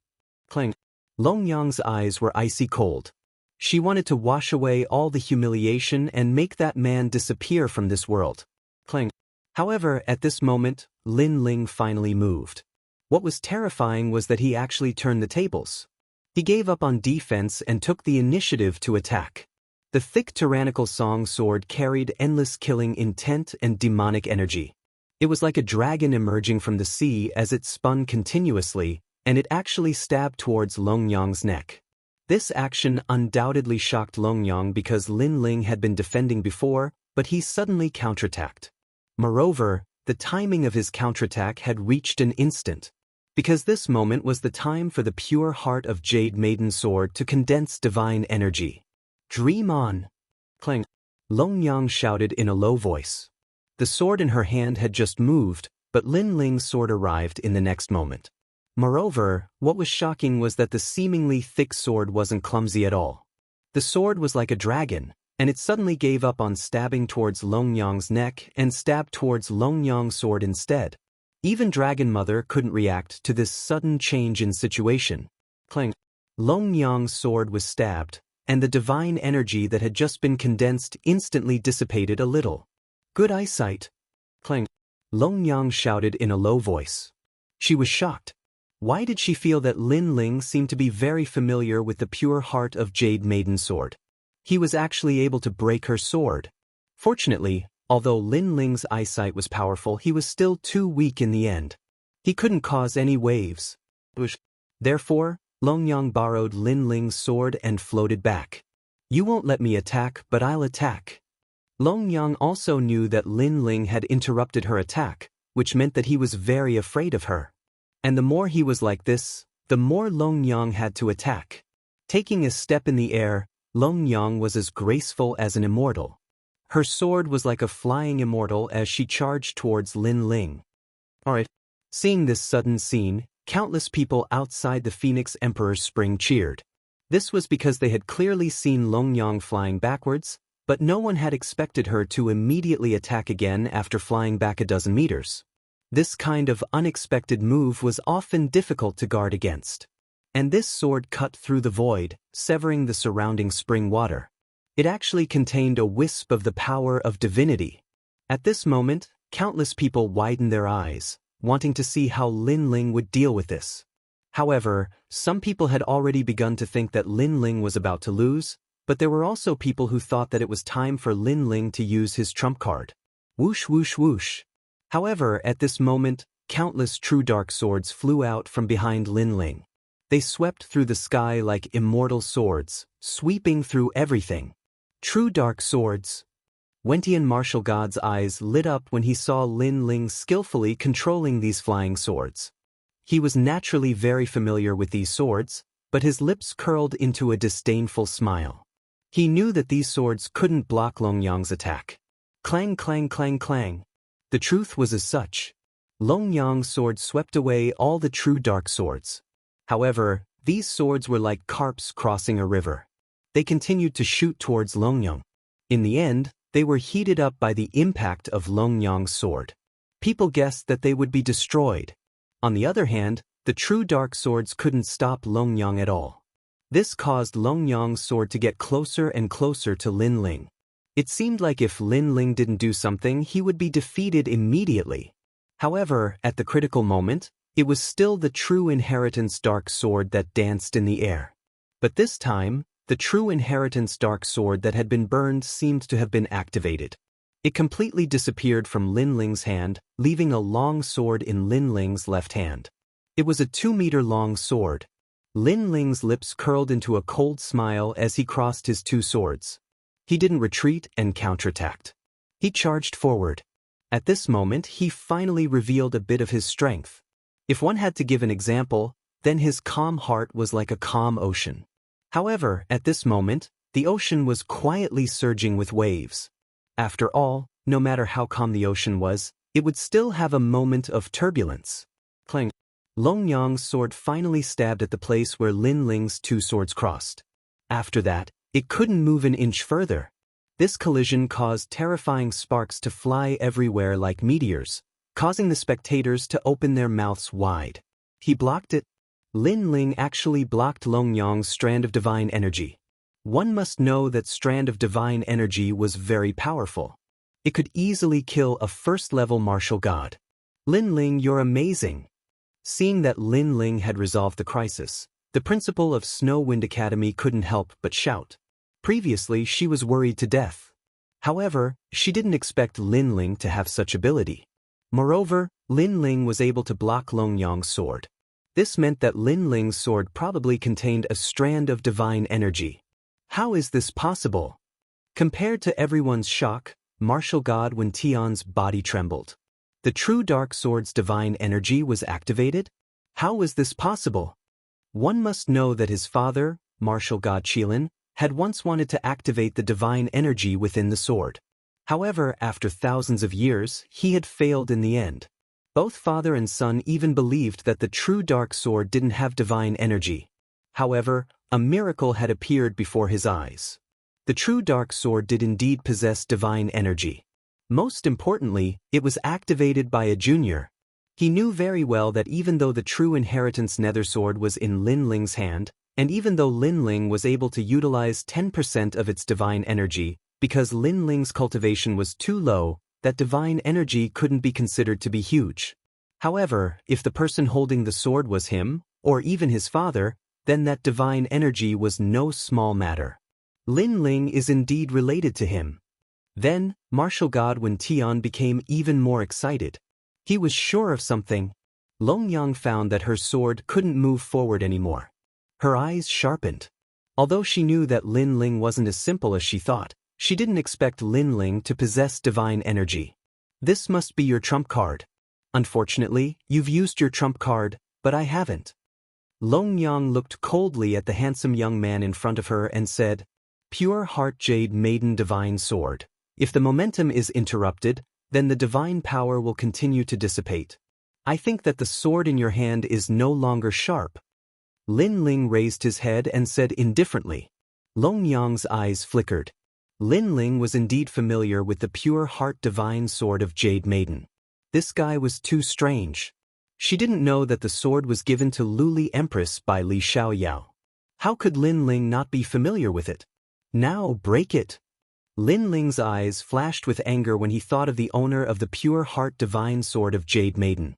Clang. Longyang's eyes were icy cold. She wanted to wash away all the humiliation and make that man disappear from this world. Clang. However, at this moment, Lin Ling finally moved. What was terrifying was that he actually turned the tables. He gave up on defense and took the initiative to attack. The thick tyrannical song sword carried endless killing intent and demonic energy. It was like a dragon emerging from the sea as it spun continuously, and it actually stabbed towards Longyang's neck. This action undoubtedly shocked Longyang because Lin Ling had been defending before, but he suddenly counterattacked. Moreover, the timing of his counterattack had reached an instant. Because this moment was the time for the pure heart of Jade Maiden Sword to condense divine energy. Dream on! Clang! Longyang shouted in a low voice. The sword in her hand had just moved, but Lin Ling's sword arrived in the next moment. Moreover, what was shocking was that the seemingly thick sword wasn't clumsy at all. The sword was like a dragon, and it suddenly gave up on stabbing towards Longyang's neck and stabbed towards Longyang's sword instead. Even Dragon Mother couldn't react to this sudden change in situation. Clang! Longyang's sword was stabbed, and the divine energy that had just been condensed instantly dissipated a little. Good eyesight. Clang! Longyang shouted in a low voice. She was shocked. Why did she feel that Lin Ling seemed to be very familiar with the pure heart of Jade Maiden Sword? He was actually able to break her sword. Fortunately, although Lin Ling's eyesight was powerful, he was still too weak in the end. He couldn't cause any waves. Therefore, Longyang borrowed Lin Ling's sword and floated back. You won't let me attack, but I'll attack. Longyang also knew that Lin Ling had interrupted her attack, which meant that he was very afraid of her. And the more he was like this, the more Longyang had to attack. Taking a step in the air, Longyang was as graceful as an immortal. Her sword was like a flying immortal as she charged towards Lin Ling. Alright. Seeing this sudden scene, countless people outside the Phoenix Emperor's Spring cheered. This was because they had clearly seen Longyang flying backwards, but no one had expected her to immediately attack again after flying back a dozen meters. This kind of unexpected move was often difficult to guard against. And this sword cut through the void, severing the surrounding spring water. It actually contained a wisp of the power of divinity. At this moment, countless people widened their eyes, wanting to see how Lin Ling would deal with this. However, some people had already begun to think that Lin Ling was about to lose, but there were also people who thought that it was time for Lin Ling to use his trump card. Whoosh whoosh whoosh. However, at this moment, countless true dark swords flew out from behind Lin Ling. They swept through the sky like immortal swords, sweeping through everything. True dark swords. Wentian martial god's eyes lit up when he saw Lin Ling skillfully controlling these flying swords. He was naturally very familiar with these swords, but his lips curled into a disdainful smile. He knew that these swords couldn't block Longyang's attack. Clang clang clang clang. The truth was as such. Longyang's sword swept away all the true dark swords. However, these swords were like carps crossing a river. They continued to shoot towards Longyang. In the end, they were heated up by the impact of Longyang's sword. People guessed that they would be destroyed. On the other hand, the true dark swords couldn't stop Longyang at all. This caused Longyang's sword to get closer and closer to Lin Ling. It seemed like if Lin Ling didn't do something, he would be defeated immediately. However, at the critical moment, it was still the true inheritance dark sword that danced in the air. But this time, the true inheritance dark sword that had been burned seemed to have been activated. It completely disappeared from Lin Ling's hand, leaving a long sword in Lin Ling's left hand. It was a 2-meter-long sword. Lin Ling's lips curled into a cold smile as he crossed his two swords. He didn't retreat and counterattacked. He charged forward. At this moment, he finally revealed a bit of his strength. If one had to give an example, then his calm heart was like a calm ocean. However, at this moment, the ocean was quietly surging with waves. After all, no matter how calm the ocean was, it would still have a moment of turbulence. Clang. Longyang's sword finally stabbed at the place where Lin Ling's two swords crossed. After that, it couldn't move an inch further. This collision caused terrifying sparks to fly everywhere like meteors, causing the spectators to open their mouths wide. He blocked it. Lin Ling actually blocked Longyang's strand of divine energy. One must know that strand of divine energy was very powerful. It could easily kill a first-level martial god. Lin Ling, you're amazing. Seeing that Lin Ling had resolved the crisis, the principal of Snow Wind Academy couldn't help but shout. Previously, she was worried to death. However, she didn't expect Lin Ling to have such ability. Moreover, Lin Ling was able to block Longyang's sword. This meant that Lin Ling's sword probably contained a strand of divine energy. How is this possible? Compared to everyone's shock, martial god Wen Tian's body trembled. The true dark sword's divine energy was activated? How was this possible? One must know that his father, martial god Qilin, had once wanted to activate the divine energy within the sword. However, after thousands of years, he had failed in the end. Both father and son even believed that the true dark sword didn't have divine energy. However, a miracle had appeared before his eyes. The true dark sword did indeed possess divine energy. Most importantly, it was activated by a junior. He knew very well that even though the true inheritance nether sword was in Lin Ling's hand, and even though Lin Ling was able to utilize 10% of its divine energy, because Lin Ling's cultivation was too low, that divine energy couldn't be considered to be huge. However, if the person holding the sword was him, or even his father, then that divine energy was no small matter. Lin Ling is indeed related to him. Then, martial god Wen Tian became even more excited. He was sure of something. Longyang found that her sword couldn't move forward anymore. Her eyes sharpened. Although she knew that Lin Ling wasn't as simple as she thought, she didn't expect Lin Ling to possess divine energy. This must be your trump card. Unfortunately, you've used your trump card, but I haven't. Longyang looked coldly at the handsome young man in front of her and said, "Pure heart jade maiden divine sword. If the momentum is interrupted, then the divine power will continue to dissipate. I think that the sword in your hand is no longer sharp." Lin Ling raised his head and said indifferently. Longyang's eyes flickered. Lin Ling was indeed familiar with the pure heart divine sword of Jade Maiden. This guy was too strange. She didn't know that the sword was given to Luli Empress by Li Xiaoyao. How could Lin Ling not be familiar with it? Now break it. Lin Ling's eyes flashed with anger when he thought of the owner of the pure heart divine sword of Jade Maiden.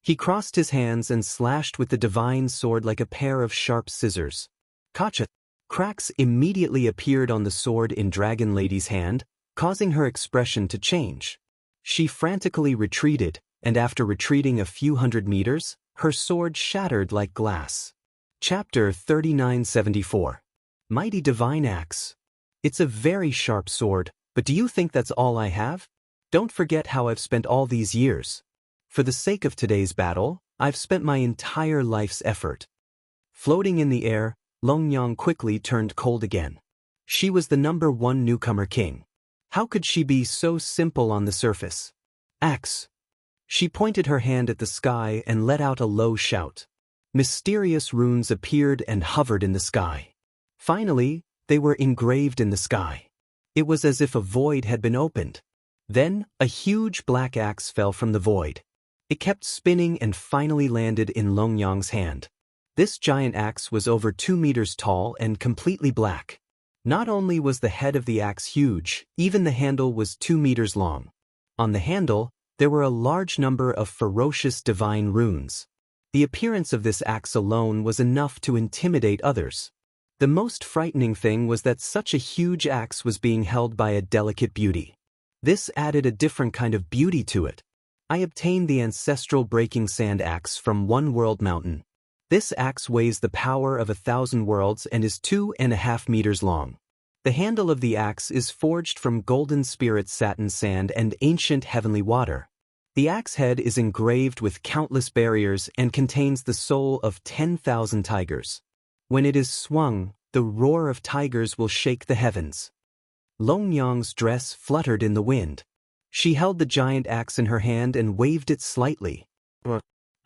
He crossed his hands and slashed with the divine sword like a pair of sharp scissors. Kacha! Cracks immediately appeared on the sword in Dragon Lady's hand, causing her expression to change. She frantically retreated, and after retreating a few hundred meters, her sword shattered like glass. Chapter 3974. Mighty Divine Axe. It's a very sharp sword, but do you think that's all I have? Don't forget how I've spent all these years. For the sake of today's battle, I've spent my entire life's effort. Floating in the air, Longyang quickly turned cold again. She was the #1 newcomer king. How could she be so simple on the surface? Axe. She pointed her hand at the sky and let out a low shout. Mysterious runes appeared and hovered in the sky. Finally, they were engraved in the sky. It was as if a void had been opened. Then, a huge black axe fell from the void. It kept spinning and finally landed in Longyang's hand. This giant axe was over 2 meters tall and completely black. Not only was the head of the axe huge, even the handle was 2 meters long. On the handle, there were a large number of ferocious divine runes. The appearance of this axe alone was enough to intimidate others. The most frightening thing was that such a huge axe was being held by a delicate beauty. This added a different kind of beauty to it. I obtained the ancestral breaking sand axe from One World Mountain. This axe weighs the power of 1,000 worlds and is 2.5 meters long. The handle of the axe is forged from golden spirit satin sand and ancient heavenly water. The axe head is engraved with countless barriers and contains the soul of 10,000 tigers. When it is swung, the roar of tigers will shake the heavens. Longyang's dress fluttered in the wind. She held the giant axe in her hand and waved it slightly.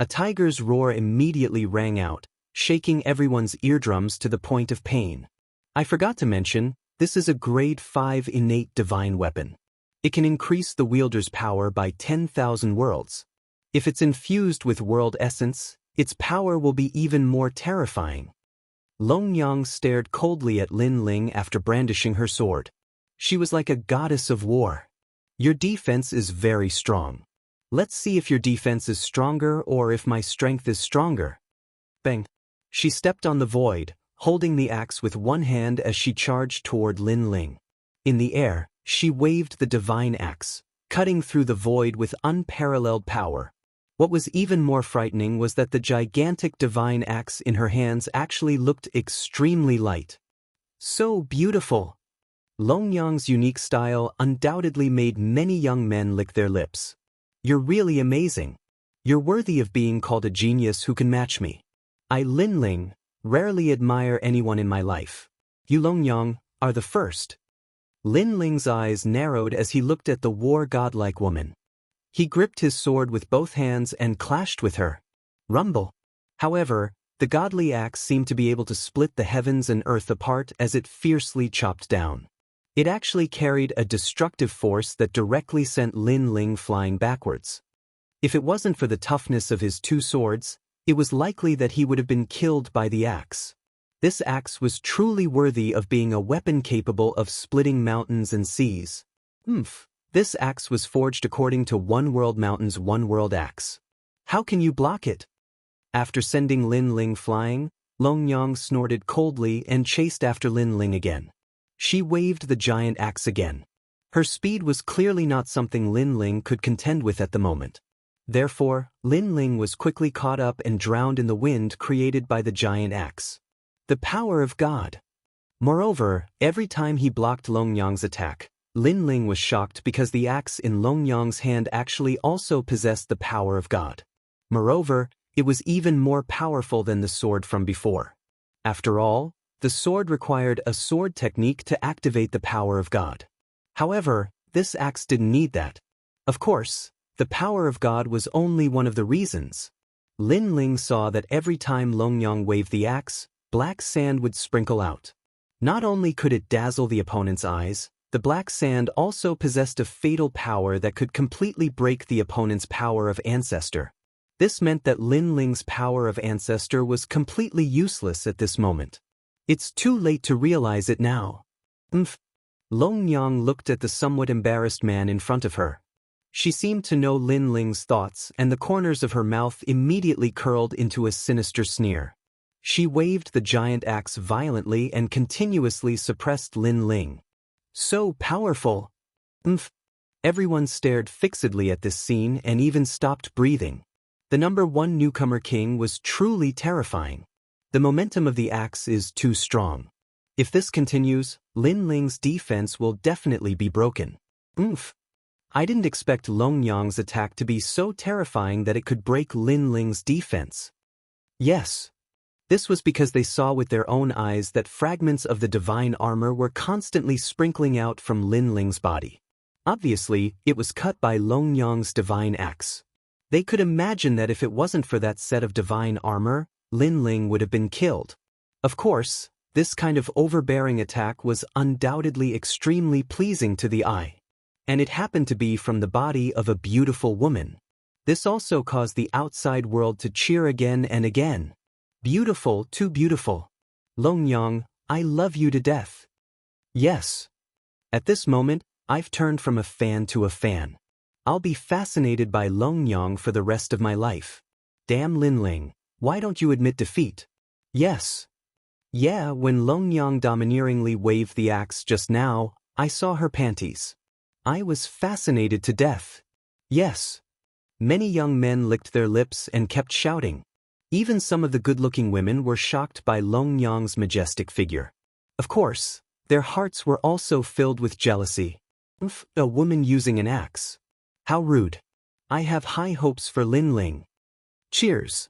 A tiger's roar immediately rang out, shaking everyone's eardrums to the point of pain. I forgot to mention, this is a grade 5 innate divine weapon. It can increase the wielder's power by 10,000 worlds. If it's infused with world essence, its power will be even more terrifying. Longyang stared coldly at Lin Ling after brandishing her sword. She was like a goddess of war. Your defense is very strong. Let's see if your defense is stronger or if my strength is stronger. Bang! She stepped on the void, holding the axe with one hand as she charged toward Lin Ling. In the air, she waved the divine axe, cutting through the void with unparalleled power. What was even more frightening was that the gigantic divine axe in her hands actually looked extremely light. So beautiful! Longyang's unique style undoubtedly made many young men lick their lips. You're really amazing. You're worthy of being called a genius who can match me. I, Lin Ling, rarely admire anyone in my life. You, Longyang, are the first. Lin Ling's eyes narrowed as he looked at the war godlike woman. He gripped his sword with both hands and clashed with her. Rumble. However, the godly axe seemed to be able to split the heavens and earth apart as it fiercely chopped down. It actually carried a destructive force that directly sent Lin Ling flying backwards. If it wasn't for the toughness of his 2 swords, it was likely that he would have been killed by the axe. This axe was truly worthy of being a weapon capable of splitting mountains and seas. This axe was forged according to One World Mountain's One World Axe. How can you block it? After sending Lin Ling flying, Longyang snorted coldly and chased after Lin Ling again. She waved the giant axe again. Her speed was clearly not something Lin Ling could contend with at the moment. Therefore, Lin Ling was quickly caught up and drowned in the wind created by the giant axe. The power of God. Moreover, every time he blocked Longyang's attack, Lin Ling was shocked because the axe in Longyang's hand actually also possessed the power of God. Moreover, it was even more powerful than the sword from before. After all, the sword required a sword technique to activate the power of God. However, this axe didn't need that. Of course, the power of God was only one of the reasons. Lin Ling saw that every time Longyang waved the axe, black sand would sprinkle out. Not only could it dazzle the opponent's eyes, the black sand also possessed a fatal power that could completely break the opponent's power of ancestor. This meant that Lin Ling's power of ancestor was completely useless at this moment. It's too late to realize it now. Longyang looked at the somewhat embarrassed man in front of her. She seemed to know Lin Ling's thoughts, and the corners of her mouth immediately curled into a sinister sneer. She waved the giant axe violently and continuously suppressed Lin Ling. So powerful! Everyone stared fixedly at this scene and even stopped breathing. The number 1 newcomer king was truly terrifying. The momentum of the axe is too strong. If this continues, Lin Ling's defense will definitely be broken. Oomph! I didn't expect Long Yang's attack to be so terrifying that it could break Lin Ling's defense. Yes. This was because they saw with their own eyes that fragments of the divine armor were constantly sprinkling out from Lin Ling's body. Obviously, it was cut by Long Yang's divine axe. They could imagine that if it wasn't for that set of divine armor, Lin Ling would have been killed. Of course, this kind of overbearing attack was undoubtedly extremely pleasing to the eye. And it happened to be from the body of a beautiful woman. This also caused the outside world to cheer again and again. Beautiful, too beautiful. Long Yang, I love you to death. Yes. At this moment, I've turned from a fan to a fan. I'll be fascinated by Long Yang for the rest of my life. Damn Lin Ling, why don't you admit defeat? Yes. Yeah, when Long Yang domineeringly waved the axe just now, I saw her panties. I was fascinated to death. Yes. Many young men licked their lips and kept shouting. Even some of the good-looking women were shocked by Long Yang's majestic figure. Of course, their hearts were also filled with jealousy. A woman using an axe. How rude. I have high hopes for Lin Ling. Cheers.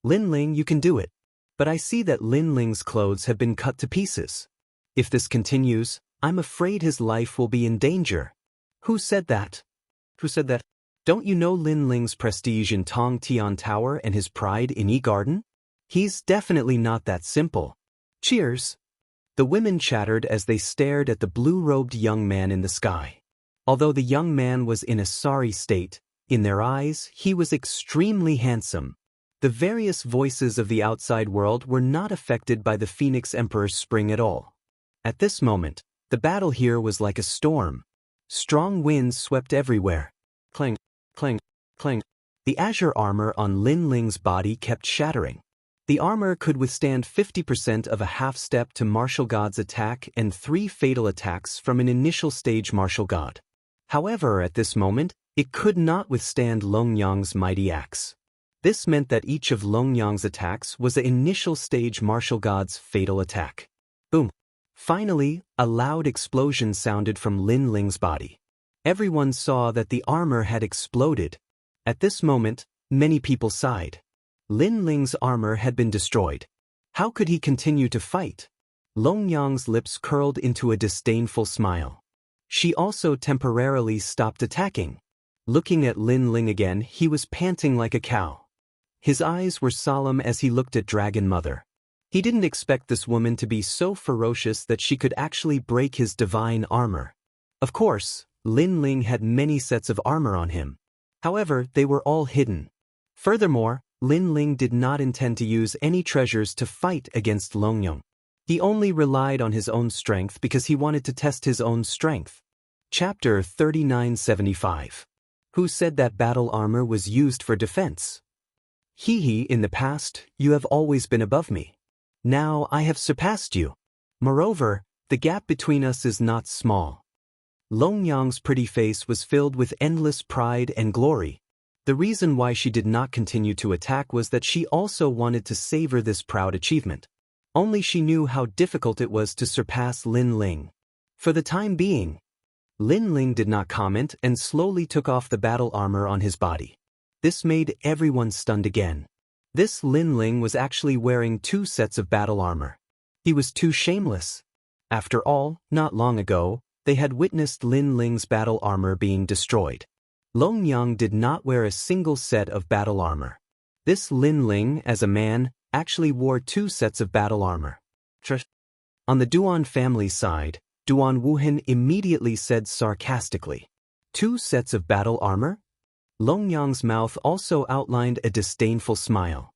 Lin Ling, you can do it. But I see that Lin Ling's clothes have been cut to pieces. If this continues, I'm afraid his life will be in danger. Who said that? Who said that? Don't you know Lin Ling's prestige in Tong Tian Tower and his pride in Yi Garden? He's definitely not that simple. Cheers. The women chattered as they stared at the blue-robed young man in the sky. Although the young man was in a sorry state, in their eyes he was extremely handsome. The various voices of the outside world were not affected by the Phoenix Emperor's spring at all. At this moment, the battle here was like a storm. Strong winds swept everywhere. Clang, clang, clang. The azure armor on Lin Ling's body kept shattering. The armor could withstand 50% of a half-step to martial god's attack and 3 fatal attacks from an initial stage martial god. However, at this moment, it could not withstand Long Yang's mighty axe. This meant that each of Long Yang's attacks was an initial stage martial god's fatal attack. Boom. Finally, a loud explosion sounded from Lin Ling's body. Everyone saw that the armor had exploded. At this moment, many people sighed. Lin Ling's armor had been destroyed. How could he continue to fight? Long Yang's lips curled into a disdainful smile. She also temporarily stopped attacking. Looking at Lin Ling again, he was panting like a cow. His eyes were solemn as he looked at Dragon Mother. He didn't expect this woman to be so ferocious that she could actually break his divine armor. Of course, Lin Ling had many sets of armor on him. However, they were all hidden. Furthermore, Lin Ling did not intend to use any treasures to fight against Long Yang. He only relied on his own strength because he wanted to test his own strength. Chapter 3975. Who said that battle armor was used for defense? In the past, you have always been above me. Now I have surpassed you. Moreover, the gap between us is not small. Long Yang's pretty face was filled with endless pride and glory. The reason why she did not continue to attack was that she also wanted to savor this proud achievement. Only she knew how difficult it was to surpass Lin Ling. For the time being, Lin Ling did not comment and slowly took off the battle armor on his body. This made everyone stunned again. This Lin Ling was actually wearing 2 sets of battle armor. He was too shameless. After all, not long ago, they had witnessed Lin Ling's battle armor being destroyed. Long Yang did not wear a single set of battle armor. This Lin Ling, as a man, actually wore 2 sets of battle armor. On the Duan family side, Duan Wuhan immediately said sarcastically, 2 sets of battle armor? Long Yang's mouth also outlined a disdainful smile.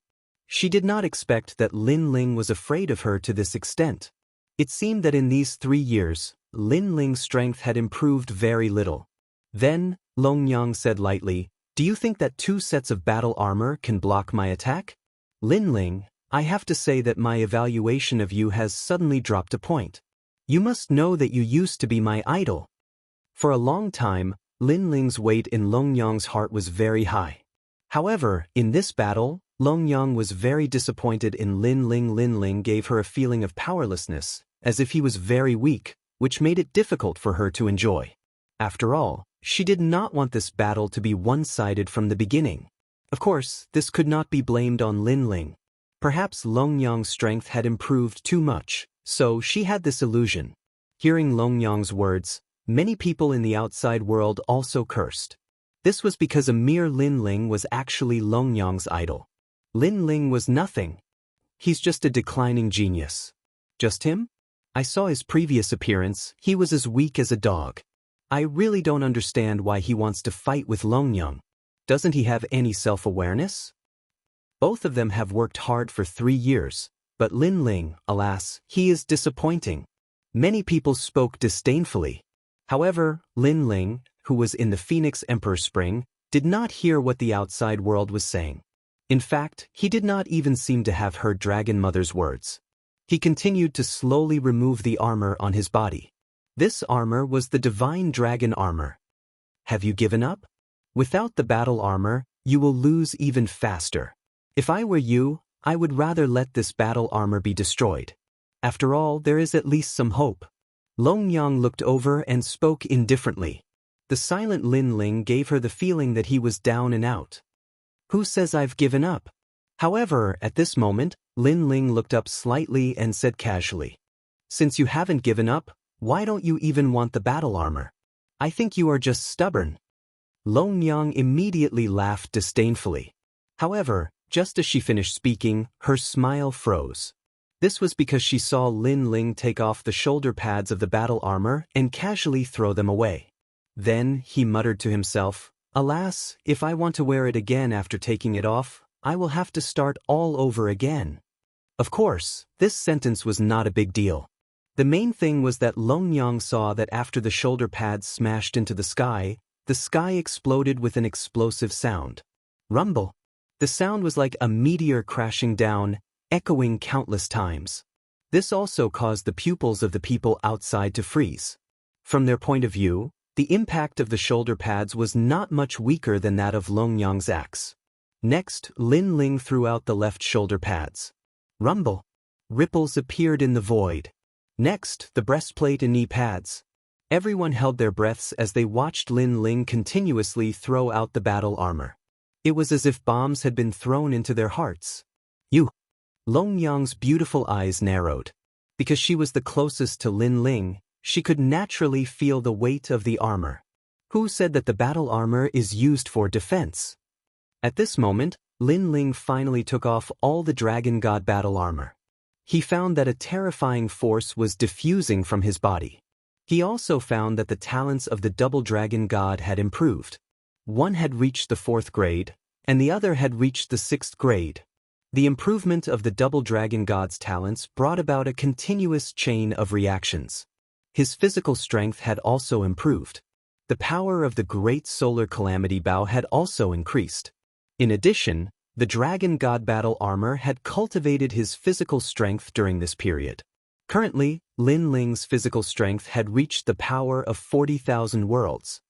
She did not expect that Lin Ling was afraid of her to this extent. It seemed that in these 3 years, Lin Ling's strength had improved very little. Then, Long Yang said lightly, do you think that 2 sets of battle armor can block my attack? Lin Ling, I have to say that my evaluation of you has suddenly dropped a point. You must know that you used to be my idol. For a long time, Lin Ling's weight in Long Yang's heart was very high. However, in this battle, Long Yang was very disappointed in Lin Ling. Lin Ling gave her a feeling of powerlessness, as if he was very weak, which made it difficult for her to enjoy. After all, she did not want this battle to be one-sided from the beginning. Of course, this could not be blamed on Lin Ling. Perhaps Long Yang's strength had improved too much, so she had this illusion. Hearing Long Yang's words, many people in the outside world also cursed. This was because a mere Lin Ling was actually Long Yang's idol. Lin Ling was nothing. He's just a declining genius. Just him? I saw his previous appearance, he was as weak as a dog. I really don't understand why he wants to fight with Long Yang. Doesn't he have any self-awareness? Both of them have worked hard for 3 years, but Lin Ling, alas, he is disappointing. Many people spoke disdainfully. However, Lin Ling, who was in the Phoenix Emperor Spring, did not hear what the outside world was saying. In fact, he did not even seem to have heard Dragon Mother's words. He continued to slowly remove the armor on his body. This armor was the Divine Dragon armor. Have you given up? Without the battle armor, you will lose even faster. If I were you, I would rather let this battle armor be destroyed. After all, there is at least some hope. Long Yang looked over and spoke indifferently. The silent Lin Ling gave her the feeling that he was down and out. Who says I've given up? However, at this moment, Lin Ling looked up slightly and said casually, "Since you haven't given up, why don't you even want the battle armor? I think you are just stubborn." Long Yang immediately laughed disdainfully. However, just as she finished speaking, her smile froze. This was because she saw Lin Ling take off the shoulder pads of the battle armor and casually throw them away. Then he muttered to himself, "Alas, if I want to wear it again after taking it off, I will have to start all over again." Of course, this sentence was not a big deal. The main thing was that Long Yang saw that after the shoulder pads smashed into the sky exploded with an explosive sound. Rumble. The sound was like a meteor crashing down, echoing countless times. This also caused the pupils of the people outside to freeze. From their point of view, the impact of the shoulder pads was not much weaker than that of Long Yang's axe. Next, Lin Ling threw out the left shoulder pads. Rumble. Ripples appeared in the void. Next, the breastplate and knee pads. Everyone held their breaths as they watched Lin Ling continuously throw out the battle armor. It was as if bombs had been thrown into their hearts. You. Long Yang's beautiful eyes narrowed. Because she was the closest to Lin Ling, she could naturally feel the weight of the armor. Who said that the battle armor is used for defense? At this moment, Lin Ling finally took off all the Dragon God battle armor. He found that a terrifying force was diffusing from his body. He also found that the talents of the double Dragon God had improved. One had reached the 4th grade, and the other had reached the 6th grade. The improvement of the double Dragon God's talents brought about a continuous chain of reactions. His physical strength had also improved. The power of the Great Solar Calamity Bow had also increased. In addition, the Dragon God battle armor had cultivated his physical strength during this period. Currently, Lin Ling's physical strength had reached the power of 40,000 worlds.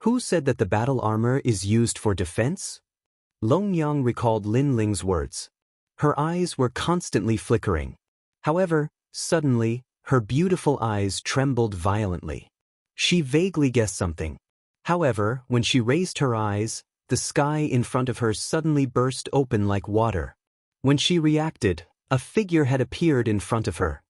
Who said that the battle armor is used for defense? Long Yang recalled Lin Ling's words. Her eyes were constantly flickering. However, suddenly, her beautiful eyes trembled violently. She vaguely guessed something. However, when she raised her eyes, the sky in front of her suddenly burst open like water. When she reacted, a figure had appeared in front of her.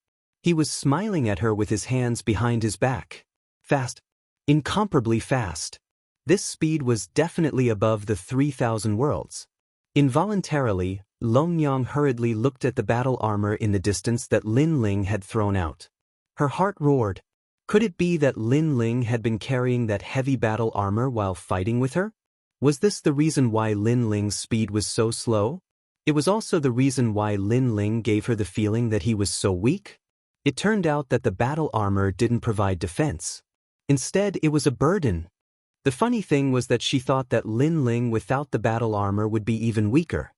He was smiling at her with his hands behind his back. Fast. Incomparably fast. This speed was definitely above the 3,000 worlds. Involuntarily, Long Yang hurriedly looked at the battle armor in the distance that Lin Ling had thrown out. Her heart roared. Could it be that Lin Ling had been carrying that heavy battle armor while fighting with her? Was this the reason why Lin Ling's speed was so slow? It was also the reason why Lin Ling gave her the feeling that he was so weak. It turned out that the battle armor didn't provide defense. Instead, it was a burden. The funny thing was that she thought that Lin Ling without the battle armor would be even weaker.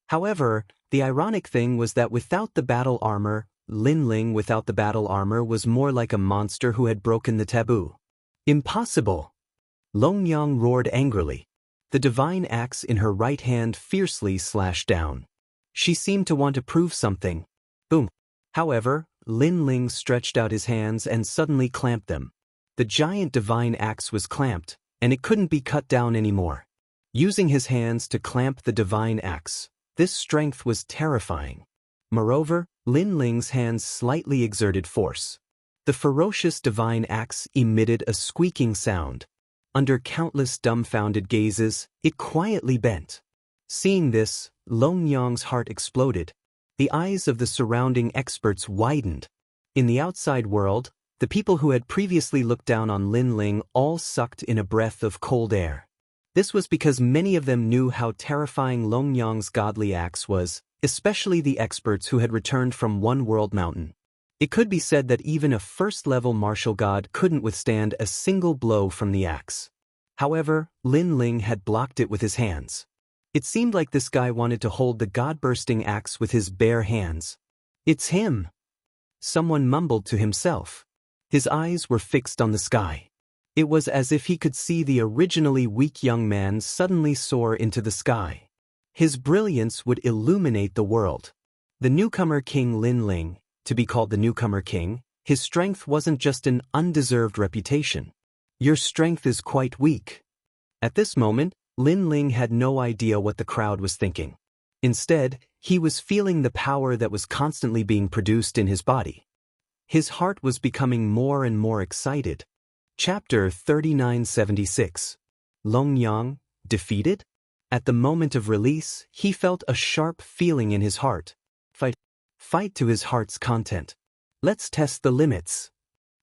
However, the ironic thing was that without the battle armor, Lin Ling without the battle armor was more like a monster who had broken the taboo. Impossible! Longyang roared angrily. The divine axe in her right hand fiercely slashed down. She seemed to want to prove something. Boom. However, Lin Ling stretched out his hands and suddenly clamped them. The giant divine axe was clamped, and it couldn't be cut down anymore. Using his hands to clamp the divine axe, this strength was terrifying. Moreover, Lin Ling's hands slightly exerted force. The ferocious divine axe emitted a squeaking sound. Under countless dumbfounded gazes, it quietly bent. Seeing this, Longyang's heart exploded. The eyes of the surrounding experts widened. In the outside world, the people who had previously looked down on Lin Ling all sucked in a breath of cold air. This was because many of them knew how terrifying Longyang's godly axe was, especially the experts who had returned from One World Mountain. It could be said that even a first-level martial god couldn't withstand a single blow from the axe. However, Lin Ling had blocked it with his hands. It seemed like this guy wanted to hold the god-bursting axe with his bare hands. "It's him!" Someone mumbled to himself. His eyes were fixed on the sky. It was as if he could see the originally weak young man suddenly soar into the sky. His brilliance would illuminate the world. The newcomer King Lin Ling, to be called the newcomer king, his strength wasn't just an undeserved reputation. "Your strength is quite weak." At this moment, Lin Ling had no idea what the crowd was thinking. Instead, he was feeling the power that was constantly being produced in his body. His heart was becoming more and more excited. Chapter 3976. Longyang, defeated? At the moment of release, he felt a sharp feeling in his heart. Fight to his heart's content. Let's test the limits.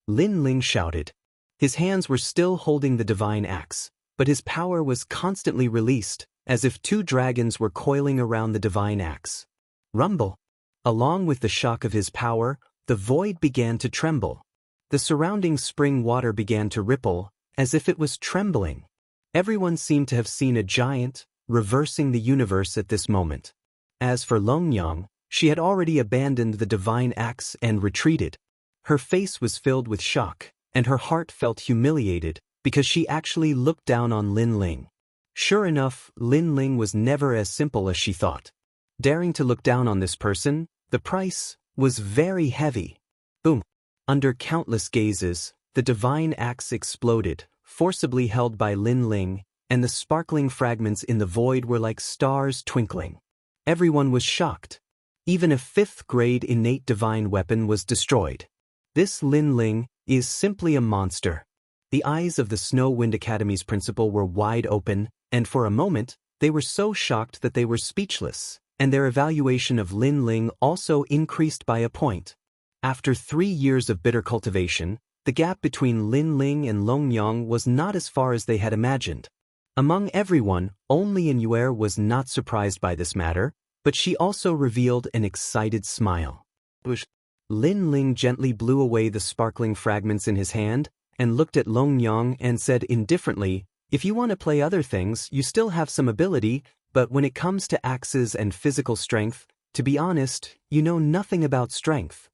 Lin Ling shouted. His hands were still holding the divine axe, but his power was constantly released, as if two dragons were coiling around the divine axe. Rumble. Along with the shock of his power, the void began to tremble. The surrounding spring water began to ripple, as if it was trembling. Everyone seemed to have seen a giant, reversing the universe at this moment. As for Longyang, she had already abandoned the divine axe and retreated. Her face was filled with shock, and her heart felt humiliated, because she actually looked down on Lin Ling. Sure enough, Lin Ling was never as simple as she thought. Daring to look down on this person, the price was very heavy. Boom. Under countless gazes, the divine axe exploded, forcibly held by Lin Ling, and the sparkling fragments in the void were like stars twinkling. Everyone was shocked. Even a 5th-grade innate divine weapon was destroyed. This Lin Ling is simply a monster. The eyes of the Snow Wind Academy's principal were wide open, and for a moment, they were so shocked that they were speechless, and their evaluation of Lin Ling also increased by a point. After 3 years of bitter cultivation, the gap between Lin Ling and Longyang was not as far as they had imagined. Among everyone, only Yin was not surprised by this matter, but she also revealed an excited smile. Lin Ling gently blew away the sparkling fragments in his hand, and looked at Longyang and said indifferently, "If you want to play other things, you still have some ability, but when it comes to axes and physical strength, to be honest, you know nothing about strength."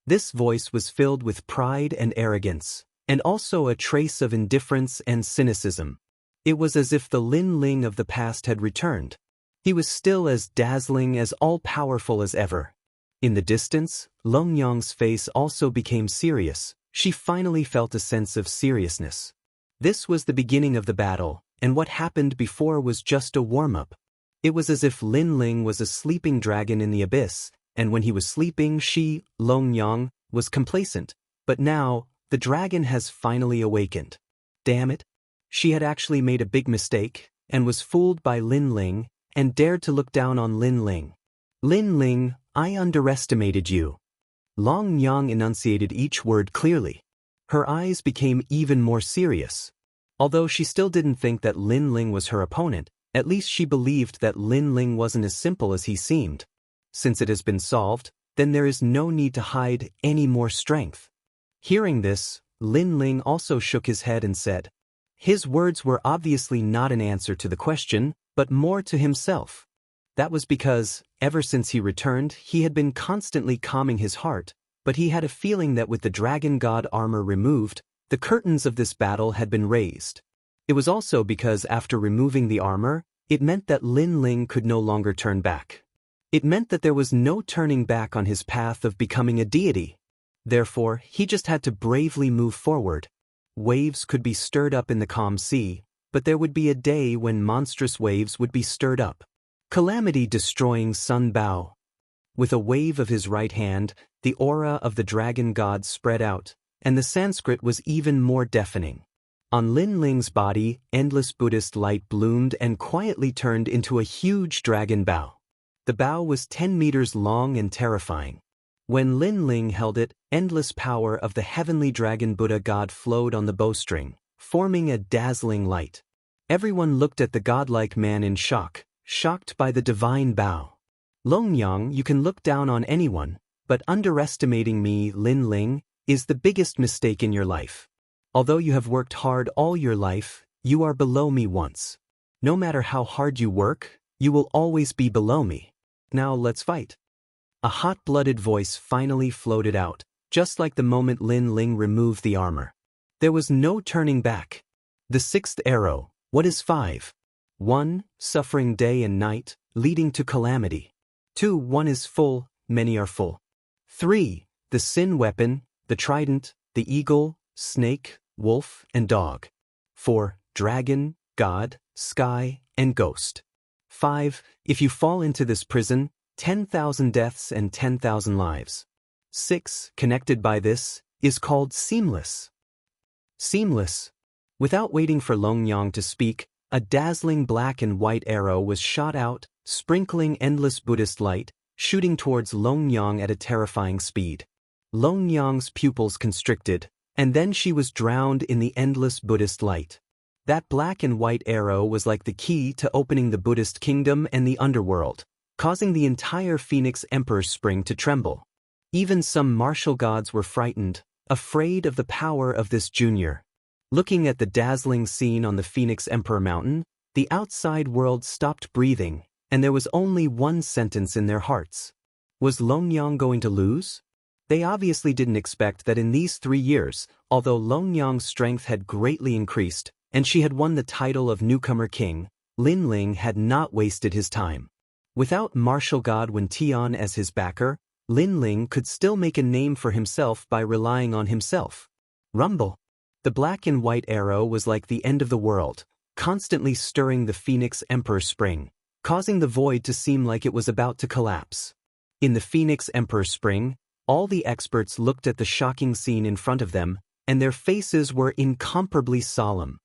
This voice was filled with pride and arrogance, and also a trace of indifference and cynicism. It was as if the Lin Ling of the past had returned. He was still as dazzling, as all-powerful as ever. In the distance, Longyang's face also became serious. She finally felt a sense of seriousness. This was the beginning of the battle, and what happened before was just a warm-up. It was as if Lin Ling was a sleeping dragon in the abyss, and when he was sleeping she, Longyang, was complacent. But now, the dragon has finally awakened. Damn it. She had actually made a big mistake, and was fooled by Lin Ling, and dared to look down on Lin Ling. "Lin Ling, I underestimated you." Longyang enunciated each word clearly. Her eyes became even more serious. Although she still didn't think that Lin Ling was her opponent, at least she believed that Lin Ling wasn't as simple as he seemed. Since it has been solved, then there is no need to hide any more strength. Hearing this, Lin Ling also shook his head and said. His words were obviously not an answer to the question, but more to himself. That was because, ever since he returned, he had been constantly calming his heart, but he had a feeling that with the dragon god armor removed, the curtains of this battle had been raised. It was also because after removing the armor, it meant that Lin Ling could no longer turn back. It meant that there was no turning back on his path of becoming a deity. Therefore, he just had to bravely move forward. Waves could be stirred up in the calm sea, but there would be a day when monstrous waves would be stirred up. Calamity destroying Sun Bao. With a wave of his right hand, the aura of the dragon god spread out, and the Sanskrit was even more deafening. On Lin Ling's body, endless Buddhist light bloomed and quietly turned into a huge dragon bow. The bow was 10 meters long and terrifying. When Lin Ling held it, endless power of the heavenly dragon Buddha god flowed on the bowstring, forming a dazzling light. Everyone looked at the godlike man in shock, shocked by the divine bow. Longyang, you can look down on anyone, but underestimating me, Lin Ling, is the biggest mistake in your life. Although you have worked hard all your life, you are below me once. No matter how hard you work, you will always be below me. Now let's fight. A hot-blooded voice finally floated out, just like the moment Lin Ling removed the armor. There was no turning back. The sixth arrow, what is 5? 1. Suffering day and night, leading to calamity. 2. One is full, many are full. 3. The sin weapon, the trident, the eagle, snake, wolf, and dog. 4. Dragon, god, sky, and ghost. 5. If you fall into this prison, 10,000 deaths and 10,000 lives. 6. Connected by this, is called seamless. Seamless. Without waiting for Longyang to speak, a dazzling black and white arrow was shot out, sprinkling endless Buddhist light, shooting towards Longyang at a terrifying speed. Longyang's pupils constricted, and then she was drowned in the endless Buddhist light. That black and white arrow was like the key to opening the Buddhist kingdom and the underworld, causing the entire Phoenix Emperor's spring to tremble. Even some martial gods were frightened, afraid of the power of this junior. Looking at the dazzling scene on the Phoenix Emperor Mountain, the outside world stopped breathing, and there was only one sentence in their hearts. Was Longyang going to lose? They obviously didn't expect that in these 3 years, although Longyang's strength had greatly increased, and she had won the title of newcomer king, Lin Ling had not wasted his time. Without martial god Wen Tian as his backer, Lin Ling could still make a name for himself by relying on himself. Rumble. The black and white arrow was like the end of the world, constantly stirring the Phoenix Emperor's spring, causing the void to seem like it was about to collapse. In the Phoenix Emperor's spring, all the experts looked at the shocking scene in front of them, and their faces were incomparably solemn.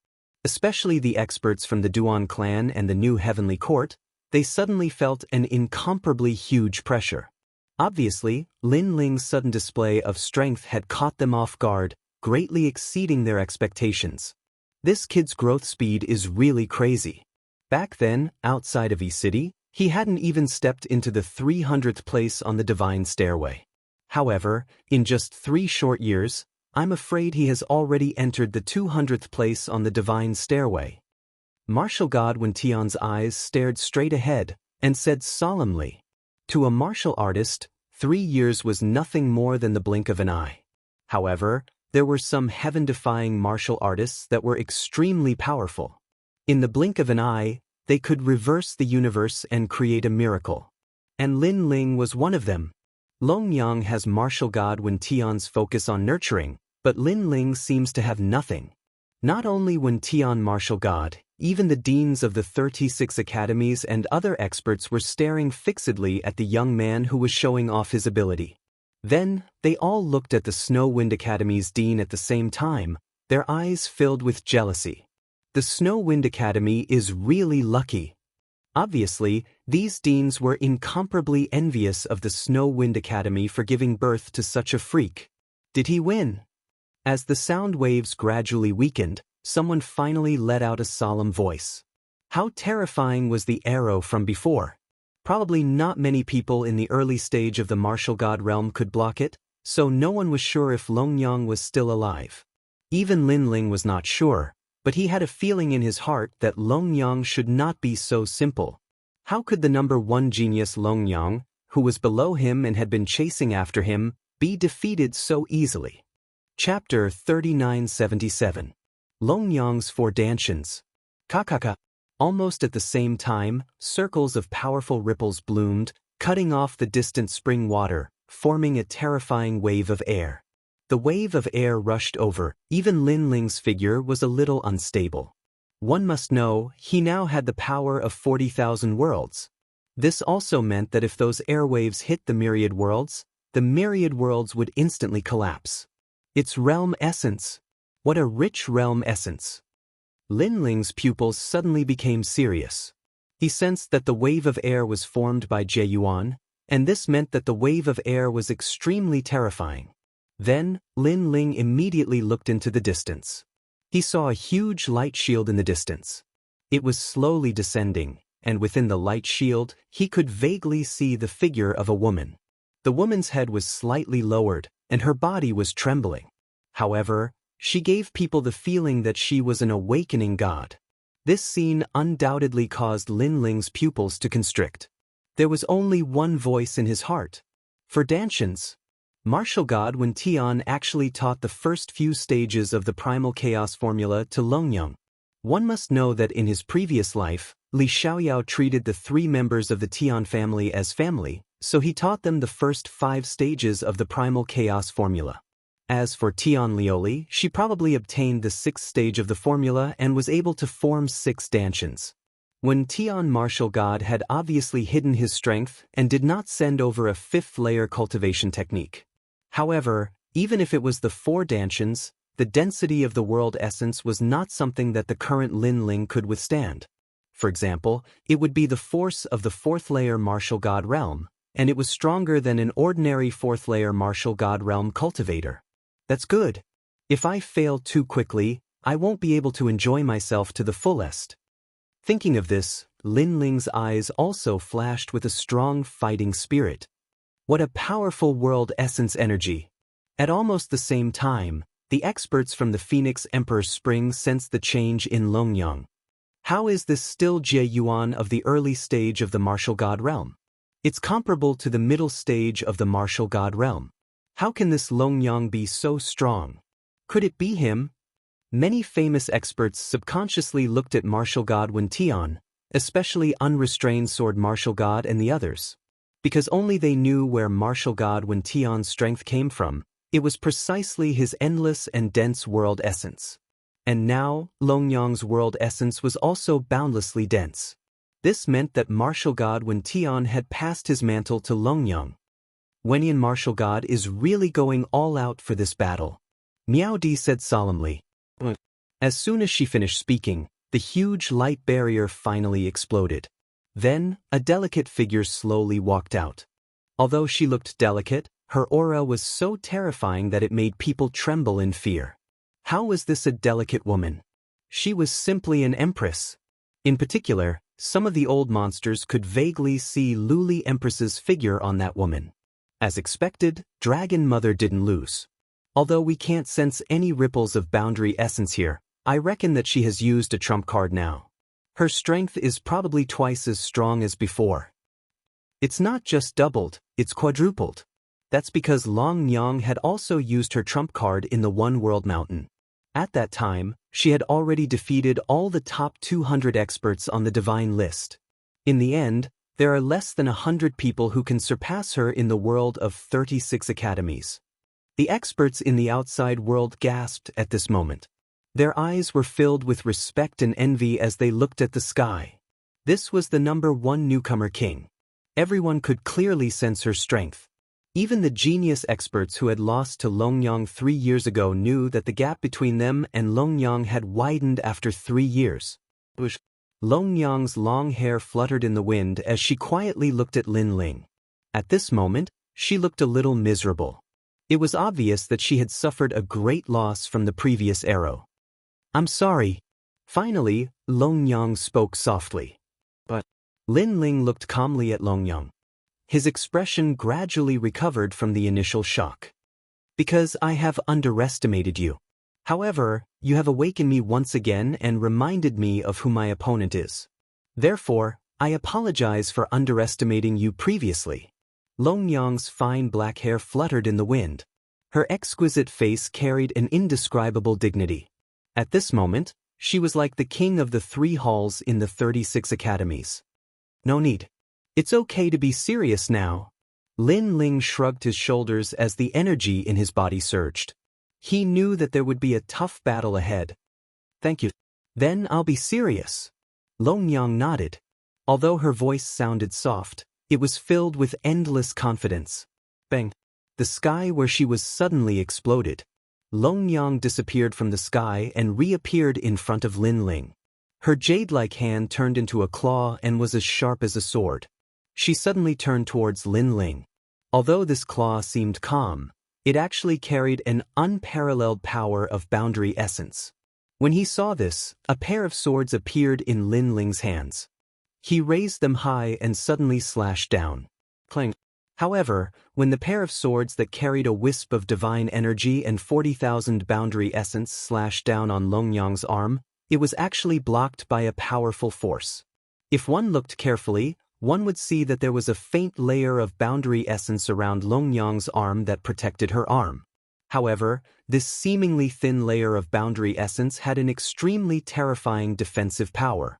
Especially the experts from the Duan clan and the new heavenly court, they suddenly felt an incomparably huge pressure. Obviously, Lin Ling's sudden display of strength had caught them off guard, greatly exceeding their expectations. This kid's growth speed is really crazy. Back then, outside of E-City, he hadn't even stepped into the 300th place on the divine stairway. However, in just 3 short years, I'm afraid he has already entered the 200th place on the divine stairway. Martial god Wen Tian's eyes stared straight ahead and said solemnly, to a martial artist, 3 years was nothing more than the blink of an eye. However, there were some heaven-defying martial artists that were extremely powerful. In the blink of an eye, they could reverse the universe and create a miracle. And Lin Ling was one of them. Longyang has martial god Wen Tian's focus on nurturing, but Lin Ling seems to have nothing. Not only Wen Tian martial god, even the deans of the 36 academies and other experts were staring fixedly at the young man who was showing off his ability. Then, they all looked at the Snow Wind Academy's dean at the same time, their eyes filled with jealousy. The Snow Wind Academy is really lucky. Obviously, these deans were incomparably envious of the Snow Wind Academy for giving birth to such a freak. Did he win? As the sound waves gradually weakened, someone finally let out a solemn voice. How terrifying was the arrow from before? Probably not many people in the early stage of the martial god realm could block it, so no one was sure if Longyang was still alive. Even Lin Ling was not sure, but he had a feeling in his heart that Longyang should not be so simple. How could the number 1 genius Longyang, who was below him and had been chasing after him, be defeated so easily? Chapter 3977. Longyang's four dantians. Kakaka. Almost at the same time, circles of powerful ripples bloomed, cutting off the distant spring water, forming a terrifying wave of air. The wave of air rushed over, even Lin Ling's figure was a little unstable. One must know, he now had the power of 40,000 worlds. This also meant that if those airwaves hit the myriad worlds would instantly collapse. Its realm essence. What a rich realm essence. Lin Ling's pupils suddenly became serious. He sensed that the wave of air was formed by Jie Yuan, and this meant that the wave of air was extremely terrifying. Then, Lin Ling immediately looked into the distance. He saw a huge light shield in the distance. It was slowly descending, and within the light shield, he could vaguely see the figure of a woman. The woman's head was slightly lowered, and her body was trembling. However, she gave people the feeling that she was an awakening god. This scene undoubtedly caused Lin Ling's pupils to constrict. There was only one voice in his heart. For dantians, martial god Wen Tian actually taught the first few stages of the primal chaos formula to Longyang. One must know that in his previous life, Li Xiaoyao treated the three members of the Tian family as family, so he taught them the first 5 stages of the primal chaos formula. As for Tian Lioli, she probably obtained the 6th stage of the formula and was able to form 6 dantians. When Tian martial god had obviously hidden his strength and did not send over a 5th layer cultivation technique. However, even if it was the 4 dantians, the density of the world essence was not something that the current Lin Ling could withstand. For example, it would be the force of the 4th layer martial god realm, and it was stronger than an ordinary 4th layer martial god realm cultivator. That's good. If I fail too quickly, I won't be able to enjoy myself to the fullest. Thinking of this, Lin Ling's eyes also flashed with a strong fighting spirit. What a powerful world essence energy! At almost the same time, the experts from the Phoenix Emperor's Spring sensed the change in Longyang. How is this still Jie Yuan of the early stage of the martial god realm? It's comparable to the middle stage of the martial god realm. How can this Longyang be so strong? Could it be him? Many famous experts subconsciously looked at martial god Wen Tian, especially unrestrained sword martial god and the others. Because only they knew where martial god Wen Tian's strength came from, it was precisely his endless and dense world essence. And now, Longyang's world essence was also boundlessly dense. This meant that martial god Wen Tian had passed his mantle to Longyang. Wenian martial god is really going all out for this battle, Miao Di said solemnly. As soon as she finished speaking, the huge light barrier finally exploded. Then, a delicate figure slowly walked out. Although she looked delicate, her aura was so terrifying that it made people tremble in fear. How was this a delicate woman? She was simply an empress. In particular, some of the old monsters could vaguely see Luli Empress's figure on that woman. As expected, Dragon Mother didn't lose. Although we can't sense any ripples of boundary essence here, I reckon that she has used a trump card now. Her strength is probably twice as strong as before. It's not just doubled, it's quadrupled. That's because Longyang had also used her trump card in the One World Mountain. At that time, she had already defeated all the top 200 experts on the divine list. In the end, there are less than 100 people who can surpass her in the world of 36 academies. The experts in the outside world gasped at this moment. Their eyes were filled with respect and envy as they looked at the sky. This was the #1 newcomer king. Everyone could clearly sense her strength. Even the genius experts who had lost to Longyang 3 years ago knew that the gap between them and Longyang had widened after 3 years. Longyang's long hair fluttered in the wind as she quietly looked at Lin Ling. At this moment, she looked a little miserable. It was obvious that she had suffered a great loss from the previous arrow. I'm sorry. Finally, Longyang spoke softly. But Lin Ling looked calmly at Longyang. His expression gradually recovered from the initial shock. Because I have underestimated you. However, you have awakened me once again and reminded me of who my opponent is. Therefore, I apologize for underestimating you previously. Longyang's fine black hair fluttered in the wind. Her exquisite face carried an indescribable dignity. At this moment, she was like the king of the 3 halls in the 36 academies. No need. It's okay to be serious now. Lin Ling shrugged his shoulders as the energy in his body surged. He knew that there would be a tough battle ahead. Thank you. Then I'll be serious. Long Yang nodded. Although her voice sounded soft, it was filled with endless confidence. Bang! The sky where she was suddenly exploded. Long Yang disappeared from the sky and reappeared in front of Lin Ling. Her jade-like hand turned into a claw and was as sharp as a sword. She suddenly turned towards Lin Ling. Although this claw seemed calm, it actually carried an unparalleled power of boundary essence. When he saw this, a pair of swords appeared in Lin Ling's hands. He raised them high and suddenly slashed down. Clang. However, when the pair of swords that carried a wisp of divine energy and 40,000 boundary essence slashed down on Long Yang's arm, it was actually blocked by a powerful force. If one looked carefully, one would see that there was a faint layer of boundary essence around Long Yang's arm that protected her arm. However, this seemingly thin layer of boundary essence had an extremely terrifying defensive power.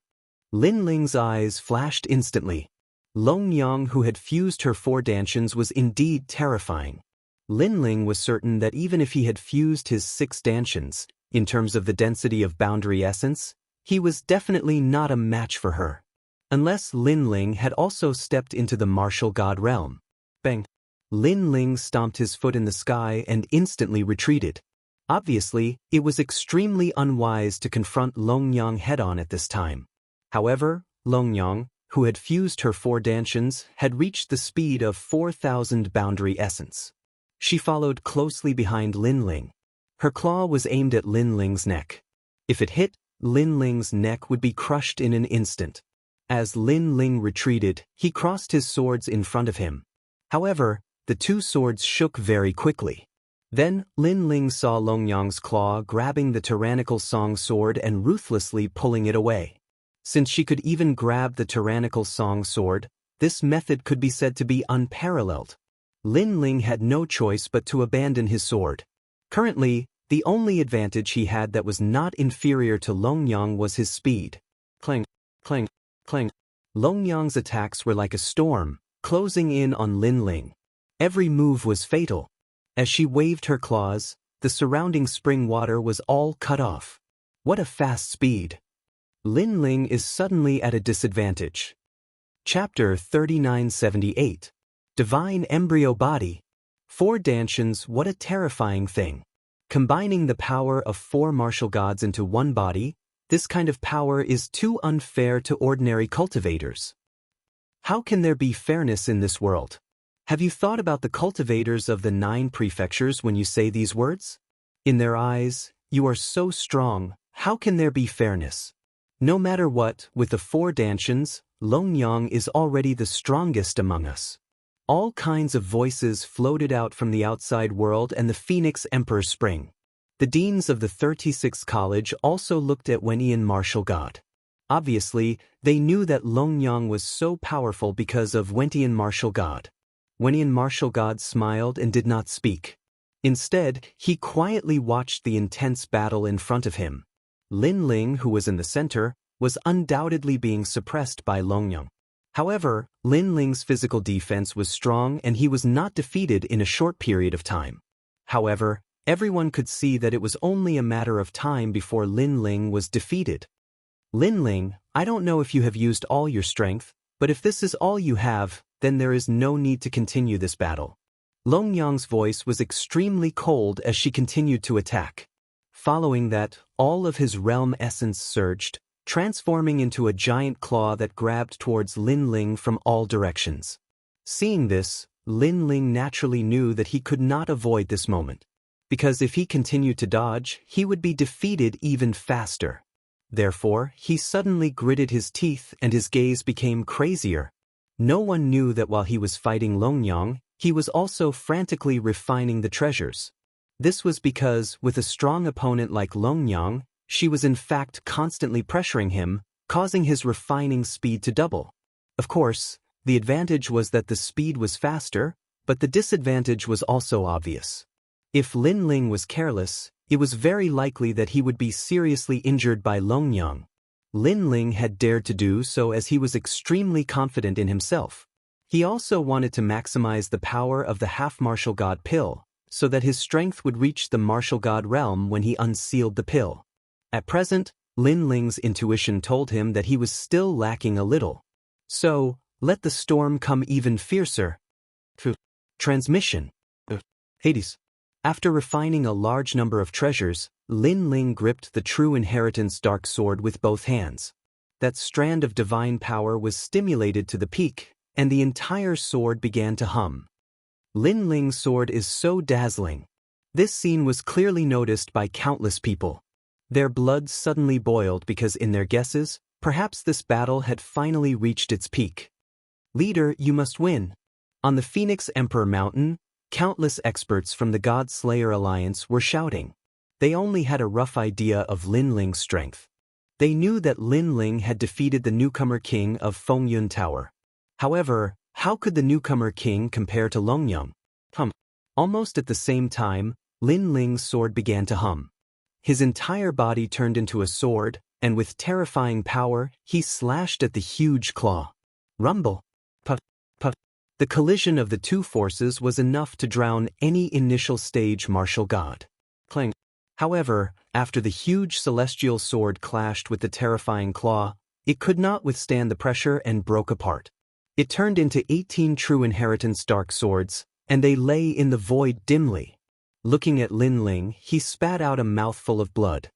Lin Ling's eyes flashed instantly. Long Yang, who had fused her 4 dantians, was indeed terrifying. Lin Ling was certain that even if he had fused his 6 dantians, in terms of the density of boundary essence, he was definitely not a match for her. Unless Lin Ling had also stepped into the martial god realm. Bang! Lin Ling stomped his foot in the sky and instantly retreated. Obviously, it was extremely unwise to confront Long Yang head-on at this time. However, Long Yang, who had fused her 4 dantians, had reached the speed of 4,000 boundary essence. She followed closely behind Lin Ling. Her claw was aimed at Lin Ling's neck. If it hit, Lin Ling's neck would be crushed in an instant. As Lin Ling retreated, he crossed his swords in front of him. However, the 2 swords shook very quickly. Then, Lin Ling saw Long Yang's claw grabbing the tyrannical song sword and ruthlessly pulling it away. Since she could even grab the tyrannical song sword, this method could be said to be unparalleled. Lin Ling had no choice but to abandon his sword. Currently, the only advantage he had that was not inferior to Long Yang was his speed. Clang, clang, clang. Long Yang's attacks were like a storm, closing in on Lin Ling. Every move was fatal. As she waved her claws, the surrounding spring water was all cut off. What a fast speed! Lin Ling is suddenly at a disadvantage. Chapter 3978. Divine Embryo Body. 4 dantians, what a terrifying thing. Combining the power of 4 martial gods into one body, this kind of power is too unfair to ordinary cultivators. How can there be fairness in this world? Have you thought about the cultivators of the 9 prefectures when you say these words? In their eyes, you are so strong, how can there be fairness? No matter what, with the 4 dantians, Long Yang is already the strongest among us. All kinds of voices floated out from the outside world and the Phoenix Emperor Spring. The deans of the 36th College also looked at Wenian martial god. Obviously, they knew that Long Yang was so powerful because of Wentian martial god. Wenian martial god smiled and did not speak. Instead, he quietly watched the intense battle in front of him. Lin Ling, who was in the center, was undoubtedly being suppressed by Long Yang. However, Lin Ling's physical defense was strong and he was not defeated in a short period of time. However, everyone could see that it was only a matter of time before Lin Ling was defeated. Lin Ling, I don't know if you have used all your strength, but if this is all you have, then there is no need to continue this battle. Long Yang's voice was extremely cold as she continued to attack. Following that, all of his realm essence surged, transforming into a giant claw that grabbed towards Lin Ling from all directions. Seeing this, Lin Ling naturally knew that he could not avoid this moment. Because if he continued to dodge, he would be defeated even faster. Therefore, he suddenly gritted his teeth and his gaze became crazier. No one knew that while he was fighting Long Yang, he was also frantically refining the treasures. This was because, with a strong opponent like Long Yang, she was in fact constantly pressuring him, causing his refining speed to double. Of course, the advantage was that the speed was faster, but the disadvantage was also obvious. If Lin Ling was careless, it was very likely that he would be seriously injured by Longyang. Lin Ling had dared to do so as he was extremely confident in himself. He also wanted to maximize the power of the half-martial god pill, so that his strength would reach the martial god realm when he unsealed the pill. At present, Lin Ling's intuition told him that he was still lacking a little. So, let the storm come even fiercer. Transmission. Hades. After refining a large number of treasures, Lin Ling gripped the true inheritance dark sword with both hands. That strand of divine power was stimulated to the peak, and the entire sword began to hum. Lin Ling's sword is so dazzling. This scene was clearly noticed by countless people. Their blood suddenly boiled because in their guesses, perhaps this battle had finally reached its peak. Leader, you must win. On the Phoenix Emperor Mountain, countless experts from the God Slayer Alliance were shouting. They only had a rough idea of Lin Ling's strength. They knew that Lin Ling had defeated the newcomer king of Fengyun Tower. However, how could the newcomer king compare to Longyang? Almost at the same time, Lin Ling's sword began to hum. His entire body turned into a sword, and with terrifying power, he slashed at the huge claw. Rumble. Puff, puff. The collision of the two forces was enough to drown any initial stage martial god. Clang. However, after the huge celestial sword clashed with the terrifying claw, it could not withstand the pressure and broke apart. It turned into 18 true inheritance dark swords, and they lay in the void dimly. Looking at Lin Ling, he spat out a mouthful of blood.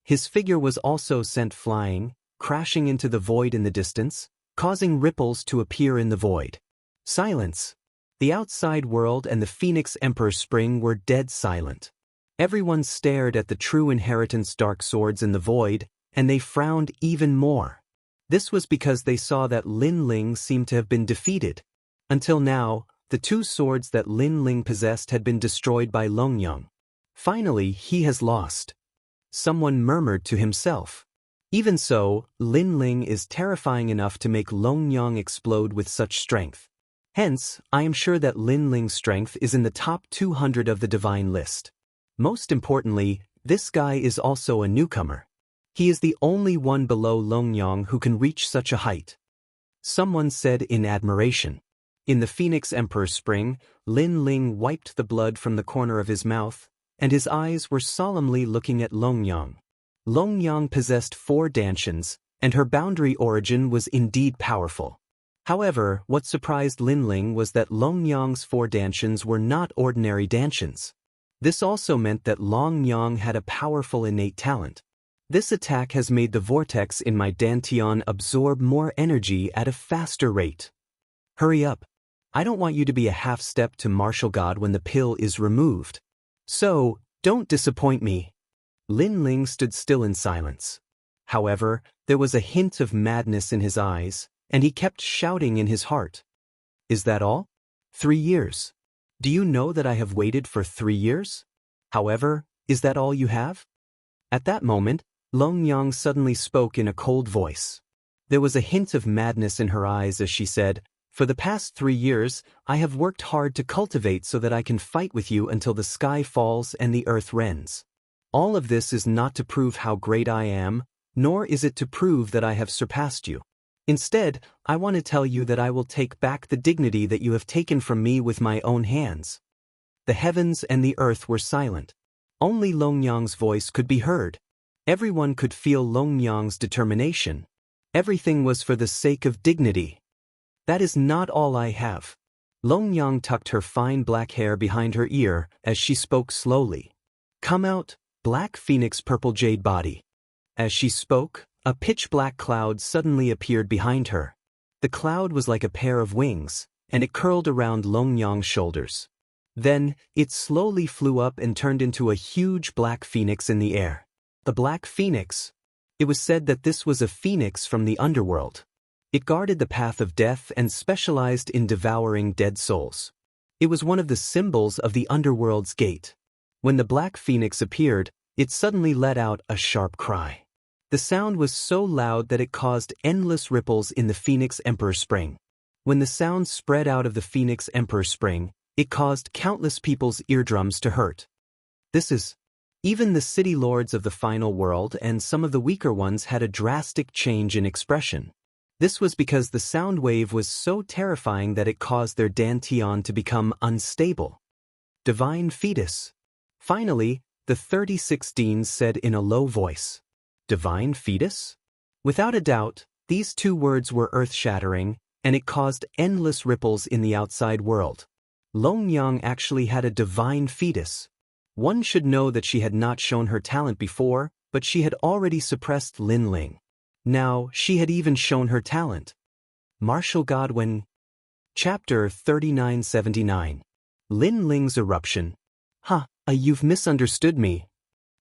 His figure was also sent flying, crashing into the void in the distance, causing ripples to appear in the void. Silence. The outside world and the Phoenix Emperor Spring were dead silent. Everyone stared at the true inheritance dark swords in the void, and they frowned even more. This was because they saw that Lin Ling seemed to have been defeated. Until now, the two swords that Lin Ling possessed had been destroyed by Longyang. Finally, he has lost. Someone murmured to himself. Even so, Lin Ling is terrifying enough to make Longyang explode with such strength. Hence, I am sure that Lin Ling's strength is in the top 200 of the divine list. Most importantly, this guy is also a newcomer. He is the only one below Longyang who can reach such a height. Someone said in admiration. In the Phoenix Emperor Spring, Lin Ling wiped the blood from the corner of his mouth, and his eyes were solemnly looking at Longyang. Longyang possessed 4 dantians, and her boundary origin was indeed powerful. However, what surprised Lin Ling was that Longyang's 4 dantians were not ordinary dantians. This also meant that Longyang had a powerful innate talent. This attack has made the vortex in my dantian absorb more energy at a faster rate. Hurry up. I don't want you to be a half-step to martial god when the pill is removed. So, don't disappoint me. Lin Ling stood still in silence. However, there was a hint of madness in his eyes, and he kept shouting in his heart. Is that all? 3 years. Do you know that I have waited for 3 years? However, is that all you have? At that moment, Longyang suddenly spoke in a cold voice. There was a hint of madness in her eyes as she said, For the past 3 years, I have worked hard to cultivate so that I can fight with you until the sky falls and the earth rends. All of this is not to prove how great I am, nor is it to prove that I have surpassed you. Instead, I want to tell you that I will take back the dignity that you have taken from me with my own hands. The heavens and the earth were silent. Only Longyang's voice could be heard. Everyone could feel Longyang's determination. Everything was for the sake of dignity. That is not all I have. Longyang tucked her fine black hair behind her ear as she spoke slowly. Come out, black phoenix purple jade body. As she spoke, a pitch-black cloud suddenly appeared behind her. The cloud was like a pair of wings, and it curled around Longyang's shoulders. Then, it slowly flew up and turned into a huge black phoenix in the air. The black phoenix. It was said that this was a phoenix from the underworld. It guarded the path of death and specialized in devouring dead souls. It was one of the symbols of the underworld's gate. When the black phoenix appeared, it suddenly let out a sharp cry. The sound was so loud that it caused endless ripples in the Phoenix Emperor Spring. When the sound spread out of the Phoenix Emperor Spring, it caused countless people's eardrums to hurt. This is Even the city lords of the final world and some of the weaker ones had a drastic change in expression. This was because the sound wave was so terrifying that it caused their dantian to become unstable. Divine fetus. Finally, the 36 deans said in a low voice, "Divine fetus?" Without a doubt, these two words were earth-shattering, and it caused endless ripples in the outside world. Longyang actually had a divine fetus. One should know that she had not shown her talent before, but she had already suppressed Lin Ling. Now, she had even shown her talent. Martial God when... Chapter 3979. Lin Ling's Eruption. You've misunderstood me.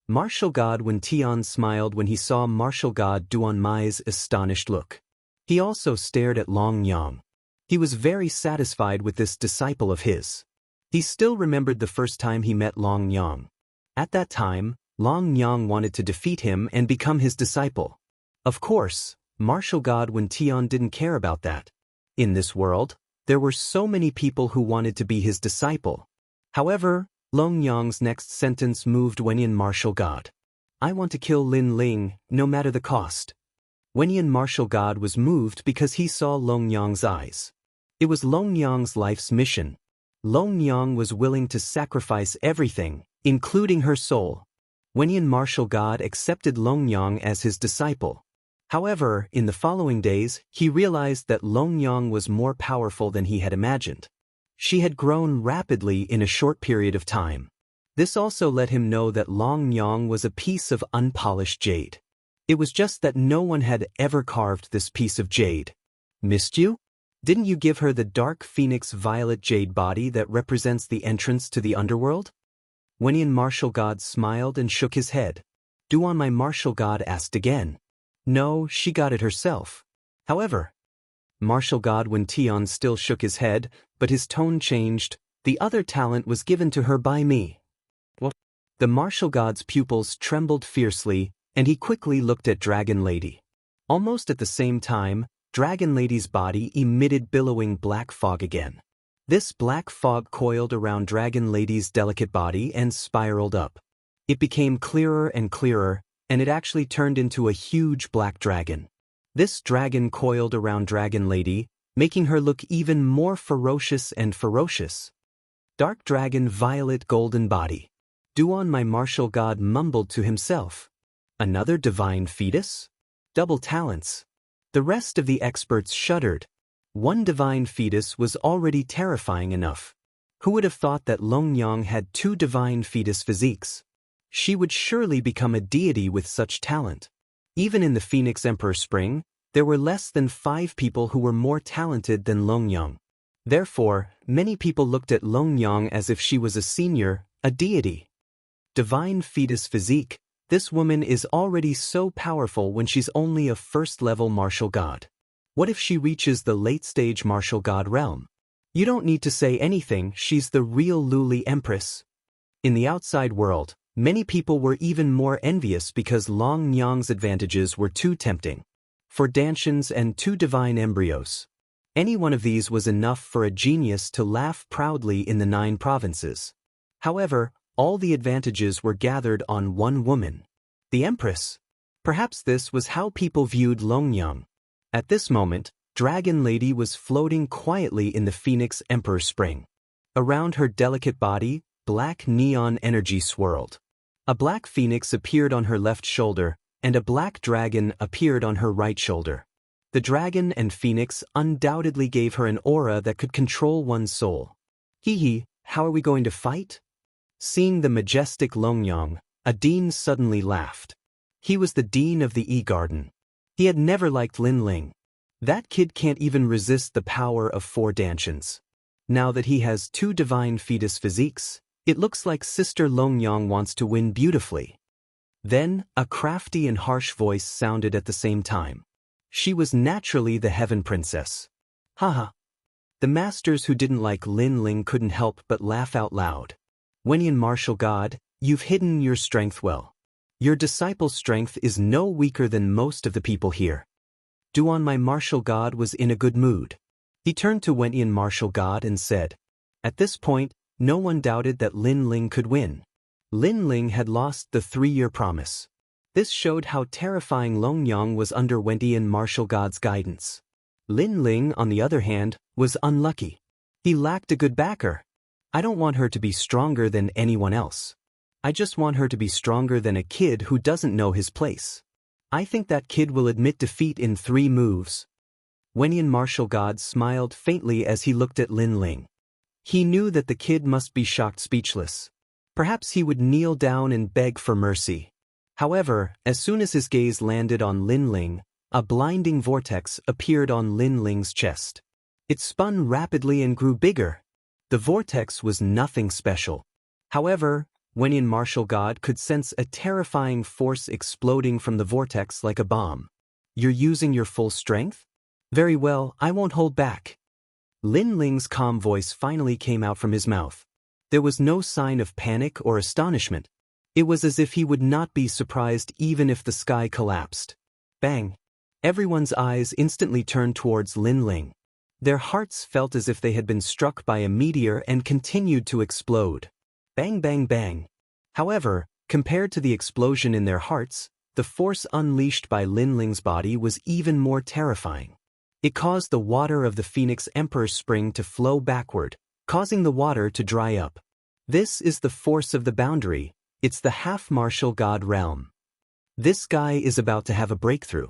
Martial God Wen Tian smiled when he saw Martial God Duan Mai's astonished look. He also stared at Long Yang. He was very satisfied with this disciple of his. He still remembered the first time he met Long Yang. At that time, Long Yang wanted to defeat him and become his disciple. Of course, Martial God Wen Tian didn't care about that. In this world, there were so many people who wanted to be his disciple. However, Long Yang's next sentence moved Wenyan Martial God. "I want to kill Lin Ling, no matter the cost." Wenyan Martial God was moved because he saw Long Yang's eyes. It was Long Yang's life's mission. Long Yang was willing to sacrifice everything, including her soul. Wenyan Martial God accepted Long Yang as his disciple. However, in the following days, he realized that Long Yang was more powerful than he had imagined. She had grown rapidly in a short period of time. This also let him know that Long Yang was a piece of unpolished jade. It was just that no one had ever carved this piece of jade. "Missed you? Didn't you give her the dark phoenix violet jade body that represents the entrance to the underworld?" Wenyan Martial God smiled and shook his head. Duan my Martial God asked again. "No, she got it herself." However, Martial God Wen Tian still shook his head, but his tone changed. "The other talent was given to her by me." What? The Martial God's pupils trembled fiercely, and he quickly looked at Dragon Lady. Almost at the same time, Dragon Lady's body emitted billowing black fog again. This black fog coiled around Dragon Lady's delicate body and spiraled up. It became clearer and clearer, and it actually turned into a huge black dragon. This dragon coiled around Dragon Lady, making her look even more ferocious and ferocious. Dark Dragon Violet Golden Body. Duan my Martial God mumbled to himself. Another divine fetus? Double talents. The rest of the experts shuddered. One divine fetus was already terrifying enough. Who would have thought that Long Yang had two divine fetus physiques? She would surely become a deity with such talent. Even in the Phoenix Emperor Spring, there were less than 5 people who were more talented than Long Yang. Therefore, many people looked at Long Yang as if she was a senior, a deity. Divine fetus physique. This woman is already so powerful when she's only a first-level martial god. What if she reaches the late-stage martial god realm? You don't need to say anything, she's the real Luli Empress. In the outside world, many people were even more envious because Long Yang's advantages were too tempting. 4 Dantians and 2 divine embryos. Any one of these was enough for a genius to laugh proudly in the 9 provinces. However, all the advantages were gathered on one woman. The Empress. Perhaps this was how people viewed Long Yang. At this moment, Dragon Lady was floating quietly in the Phoenix Emperor Spring. Around her delicate body, black neon energy swirled. A black phoenix appeared on her left shoulder, and a black dragon appeared on her right shoulder. The dragon and phoenix undoubtedly gave her an aura that could control one's soul. Hee, how are we going to fight? Seeing the majestic Long Yang, a dean suddenly laughed. He was the dean of the E-Garden. He had never liked Lin Ling. That kid can't even resist the power of 4 Dantians. Now that he has 2 divine fetus physiques, it looks like Sister Long Yang wants to win beautifully. Then, a crafty and harsh voice sounded at the same time. She was naturally the Heaven Princess. Haha. The masters who didn't like Lin Ling couldn't help but laugh out loud. Wenyan Martial God, you've hidden your strength well. Your disciple's strength is no weaker than most of the people here. Duan my Martial God was in a good mood. He turned to Wenyan Martial God and said, at this point, no one doubted that Lin Ling could win. Lin Ling had lost the 3-year promise. This showed how terrifying Long Yang was under Wentian martial god's guidance. Lin Ling, on the other hand, was unlucky. He lacked a good backer. I don't want her to be stronger than anyone else. I just want her to be stronger than a kid who doesn't know his place. I think that kid will admit defeat in 3 moves. Wentian martial god smiled faintly as he looked at Lin Ling. He knew that the kid must be shocked speechless. Perhaps he would kneel down and beg for mercy. However, as soon as his gaze landed on Lin Ling, a blinding vortex appeared on Lin Ling's chest. It spun rapidly and grew bigger. The vortex was nothing special. However, Wentian martial god could sense a terrifying force exploding from the vortex like a bomb. You're using your full strength? Very well, I won't hold back. Lin Ling's calm voice finally came out from his mouth. There was no sign of panic or astonishment. It was as if he would not be surprised even if the sky collapsed. Bang! Everyone's eyes instantly turned towards Lin Ling. Their hearts felt as if they had been struck by a meteor and continued to explode. Bang bang bang. However, compared to the explosion in their hearts, the force unleashed by Lin Ling's body was even more terrifying. It caused the water of the Phoenix Emperor's spring to flow backward, causing the water to dry up. This is the force of the boundary. It's the half-martial god realm. This guy is about to have a breakthrough.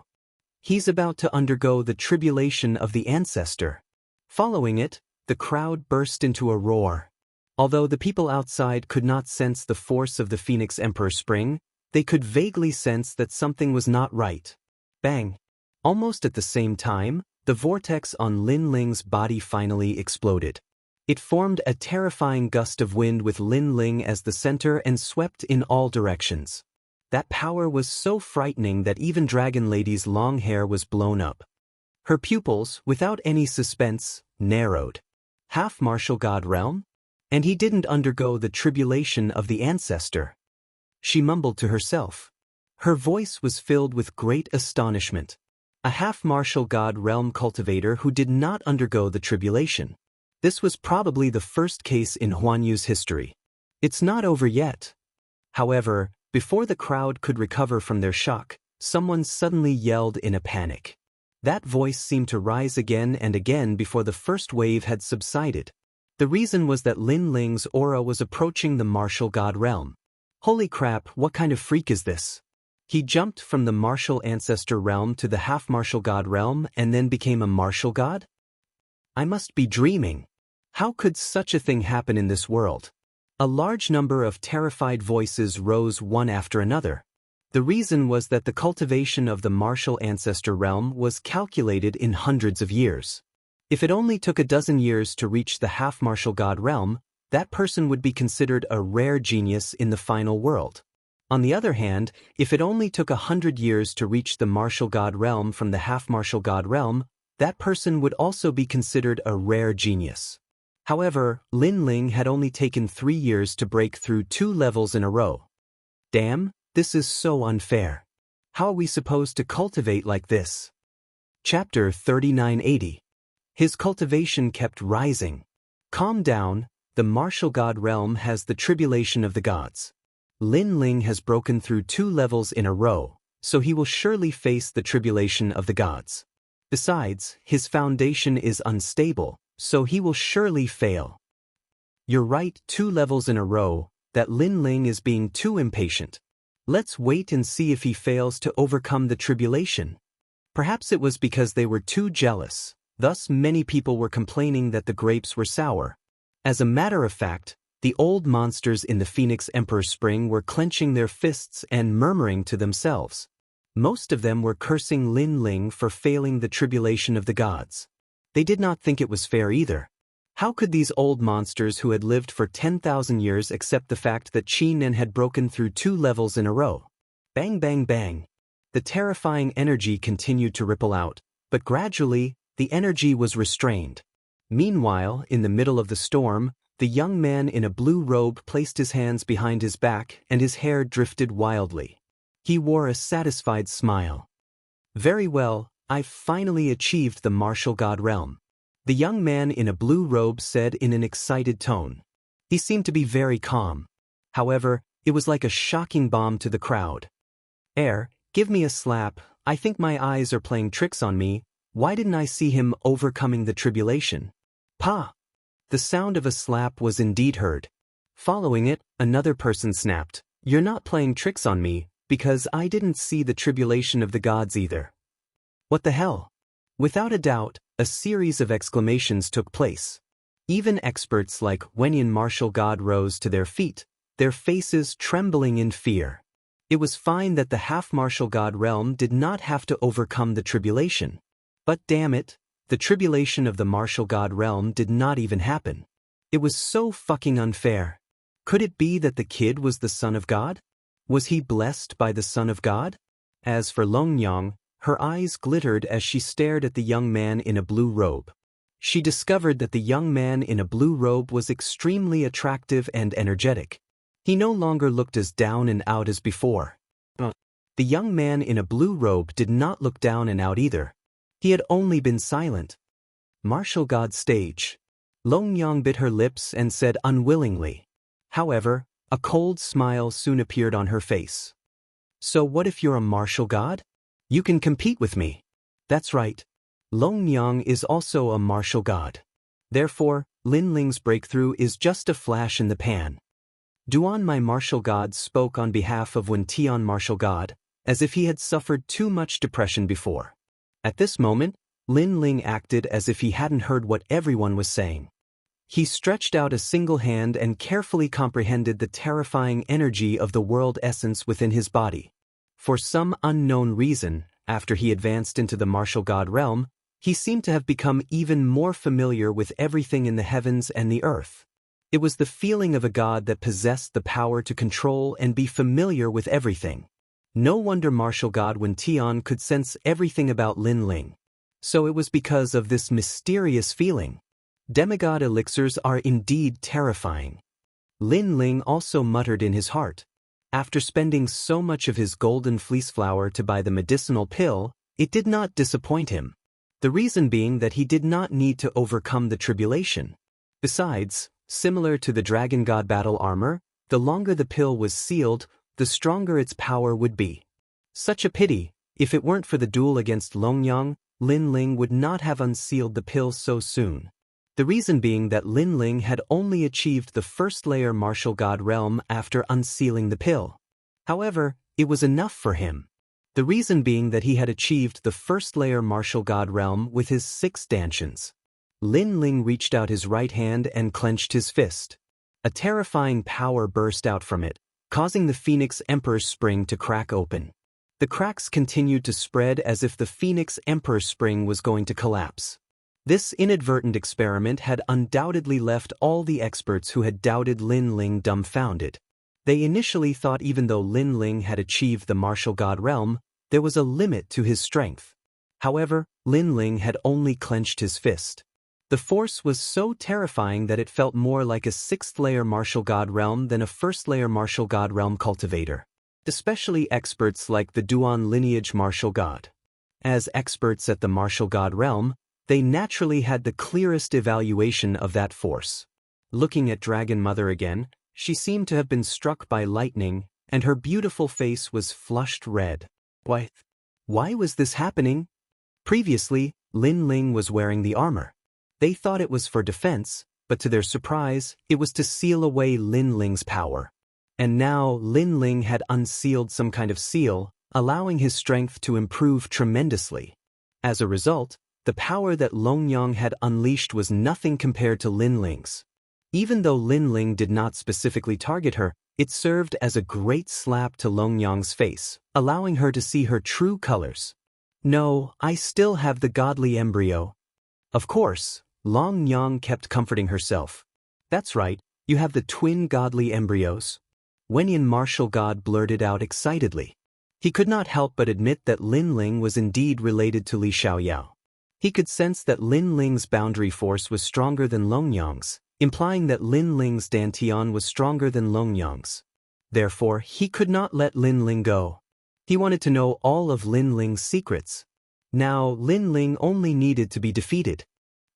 He's about to undergo the tribulation of the ancestor. Following it, the crowd burst into a roar. Although the people outside could not sense the force of the Phoenix Emperor Spring, they could vaguely sense that something was not right. Bang! Almost at the same time, the vortex on Lin Ling's body finally exploded. It formed a terrifying gust of wind with Lin Ling as the center and swept in all directions. That power was so frightening that even Dragon Lady's long hair was blown up. Her pupils, without any suspense, narrowed. Half-martial god realm? And he didn't undergo the tribulation of the ancestor. She mumbled to herself. Her voice was filled with great astonishment. A half-martial god realm cultivator who did not undergo the tribulation. This was probably the first case in Huanyu's history. It's not over yet. However, before the crowd could recover from their shock, someone suddenly yelled in a panic. That voice seemed to rise again and again before the first wave had subsided. The reason was that Lin Ling's aura was approaching the martial god realm. Holy crap, what kind of freak is this? He jumped from the martial ancestor realm to the half-martial god realm and then became a martial god? I must be dreaming. How could such a thing happen in this world? A large number of terrified voices rose one after another. The reason was that the cultivation of the martial ancestor realm was calculated in hundreds of years. If it only took a dozen years to reach the half-martial god realm, that person would be considered a rare genius in the final world. On the other hand, if it only took 100 years to reach the martial god realm from the half-martial god realm, that person would also be considered a rare genius. However, Lin Ling had only taken 3 years to break through 2 levels in a row. Damn, this is so unfair. How are we supposed to cultivate like this? Chapter 3980. His cultivation kept rising. Calm down, the martial god realm has the tribulation of the gods. Lin Ling has broken through 2 levels in a row, so he will surely face the tribulation of the gods. Besides, his foundation is unstable, so he will surely fail. You're right, 2 levels in a row, that Lin Ling is being too impatient. Let's wait and see if he fails to overcome the tribulation. Perhaps it was because they were too jealous, thus many people were complaining that the grapes were sour. As a matter of fact, the old monsters in the Phoenix Emperor Spring were clenching their fists and murmuring to themselves. Most of them were cursing Lin Ling for failing the tribulation of the gods. They did not think it was fair either. How could these old monsters who had lived for 10,000 years accept the fact that Qi Nen had broken through 2 levels in a row? Bang bang bang. The terrifying energy continued to ripple out, but gradually, the energy was restrained. Meanwhile, in the middle of the storm, the young man in a blue robe placed his hands behind his back and his hair drifted wildly. He wore a satisfied smile. Very well, I've finally achieved the martial god realm. The young man in a blue robe said in an excited tone. He seemed to be very calm. However, It was like a shocking bomb to the crowd. Give me a slap, I think my eyes are playing tricks on me, why didn't I see him overcoming the tribulation? Pa! The sound of a slap was indeed heard. Following it, another person snapped, you're not playing tricks on me, because I didn't see the tribulation of the gods either. What the hell? Without a doubt, a series of exclamations took place. Even experts like Wenyan martial god rose to their feet, their faces trembling in fear. It was fine that the half-martial god realm did not have to overcome the tribulation. But damn it, the tribulation of the martial god realm did not even happen. It was so fucking unfair. Could it be that the kid was the son of God? Was he blessed by the son of God? As for Longyang, her eyes glittered as she stared at the young man in a blue robe. She discovered that the young man in a blue robe was extremely attractive and energetic. He no longer looked as down and out as before. The young man in a blue robe did not look down and out either. He had only been silent. Martial god stage. Longyang bit her lips and said unwillingly. However, a cold smile soon appeared on her face. So what if you're a martial god? You can compete with me. That's right. Longyang is also a martial god. Therefore, Lin Ling's breakthrough is just a flash in the pan. Duan, my martial god, spoke on behalf of Wen Tian, martial god, as if he had suffered too much depression before. At this moment, Lin Ling acted as if he hadn't heard what everyone was saying. He stretched out a single hand and carefully comprehended the terrifying energy of the world essence within his body. For some unknown reason, after he advanced into the martial god realm, he seemed to have become even more familiar with everything in the heavens and the earth. It was the feeling of a god that possessed the power to control and be familiar with everything. No wonder martial god Wen Tian could sense everything about Lin Ling. So it was because of this mysterious feeling. Demigod elixirs are indeed terrifying. Lin Ling also muttered in his heart. After spending so much of his golden fleece flower to buy the medicinal pill, it did not disappoint him. The reason being that he did not need to overcome the tribulation. Besides, similar to the dragon god battle armor, the longer the pill was sealed, the stronger its power would be. Such a pity, if it weren't for the duel against Longyang, Lin Ling would not have unsealed the pill so soon. The reason being that Lin Ling had only achieved the first layer martial god realm after unsealing the pill. However, it was enough for him. The reason being that he had achieved the first layer martial god realm with his 6 stanchions. Lin Ling reached out his right hand and clenched his fist. A terrifying power burst out from it, causing the Phoenix Emperor's spring to crack open. The cracks continued to spread as if the Phoenix Emperor's spring was going to collapse. This inadvertent experiment had undoubtedly left all the experts who had doubted Lin Ling dumbfounded. They initially thought even though Lin Ling had achieved the martial god realm, there was a limit to his strength. However, Lin Ling had only clenched his fist. The force was so terrifying that it felt more like a 6th-layer martial god realm than a 1st-layer martial god realm cultivator. Especially experts like the Duan lineage martial god. As experts at the martial god realm, they naturally had the clearest evaluation of that force. Looking at Dragon Mother again, she seemed to have been struck by lightning, and her beautiful face was flushed red. Why was this happening? Previously, Lin Ling was wearing the armor. They thought it was for defense, but to their surprise, it was to seal away Lin Ling's power. And now Lin Ling had unsealed some kind of seal, allowing his strength to improve tremendously. As a result, the power that Longyang had unleashed was nothing compared to Lin Ling's. Even though Lin Ling did not specifically target her, it served as a great slap to Longyang's face, allowing her to see her true colors. No, I still have the godly embryo. Of course, Longyang kept comforting herself. That's right, you have the twin godly embryos. Wenyan martial god blurted out excitedly. He could not help but admit that Lin Ling was indeed related to Li Xiaoyao. He could sense that Lin Ling's boundary force was stronger than Longyang's, implying that Lin Ling's Dantian was stronger than Longyang's. Therefore, he could not let Lin Ling go. He wanted to know all of Lin Ling's secrets. Now, Lin Ling only needed to be defeated.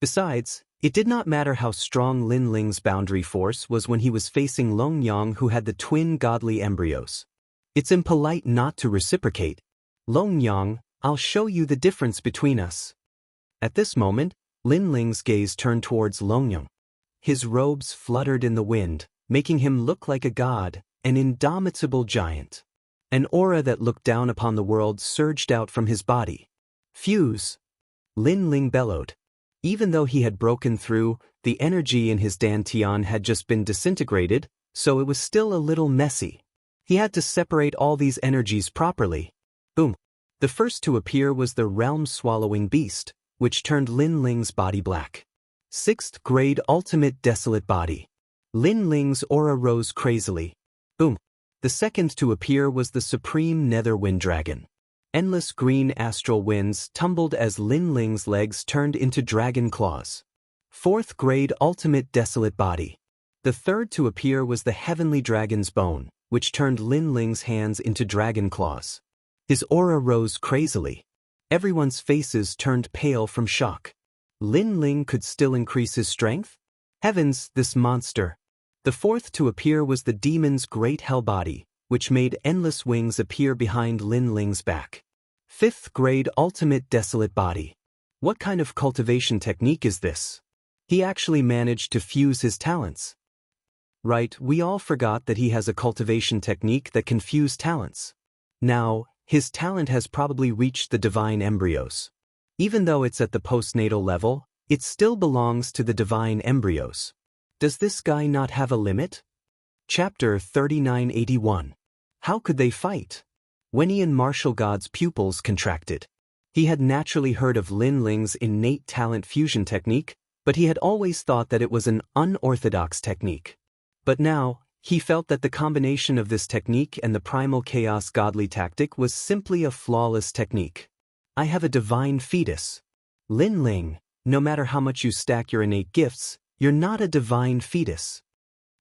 Besides, It did not matter how strong Lin Ling's boundary force was when he was facing Long Yang, who had the twin godly embryos. It's impolite not to reciprocate. Long Yang, I'll show you the difference between us. At this moment, Lin Ling's gaze turned towards Long Yang. His robes fluttered in the wind, making him look like a god, an indomitable giant. An aura that looked down upon the world surged out from his body. Fuse! Lin Ling bellowed. Even though he had broken through, the energy in his dantian had just been disintegrated, so it was still a little messy. He had to separate all these energies properly. Boom! The first to appear was the realm-swallowing beast, which turned Lin Ling's body black. 6th grade ultimate desolate body. Lin Ling's aura rose crazily. Boom! The second to appear was the supreme nether wind dragon. Endless green astral winds tumbled as Lin Ling's legs turned into dragon claws. 4th grade ultimate desolate body. The third to appear was the heavenly dragon's bone, which turned Lin Ling's hands into dragon claws. His aura rose crazily. Everyone's faces turned pale from shock. Lin Ling could still increase his strength? Heavens, this monster! The fourth to appear was the demon's great hell body, which made endless wings appear behind Lin Ling's back. 5th grade ultimate desolate body. What kind of cultivation technique is this? He actually managed to fuse his talents. Right, we all forgot that he has a cultivation technique that can fuse talents. Now, his talent has probably reached the divine embryos. Even though it's at the postnatal level, it still belongs to the divine embryos. Does this guy not have a limit? Chapter 3981. How could they fight? Wenian martial god's pupils contracted. He had naturally heard of Lin Ling's innate talent fusion technique, but he had always thought that it was an unorthodox technique. But now, he felt that the combination of this technique and the primal chaos godly tactic was simply a flawless technique. I have a divine fetus. Lin Ling, no matter how much you stack your innate gifts, you're not a divine fetus.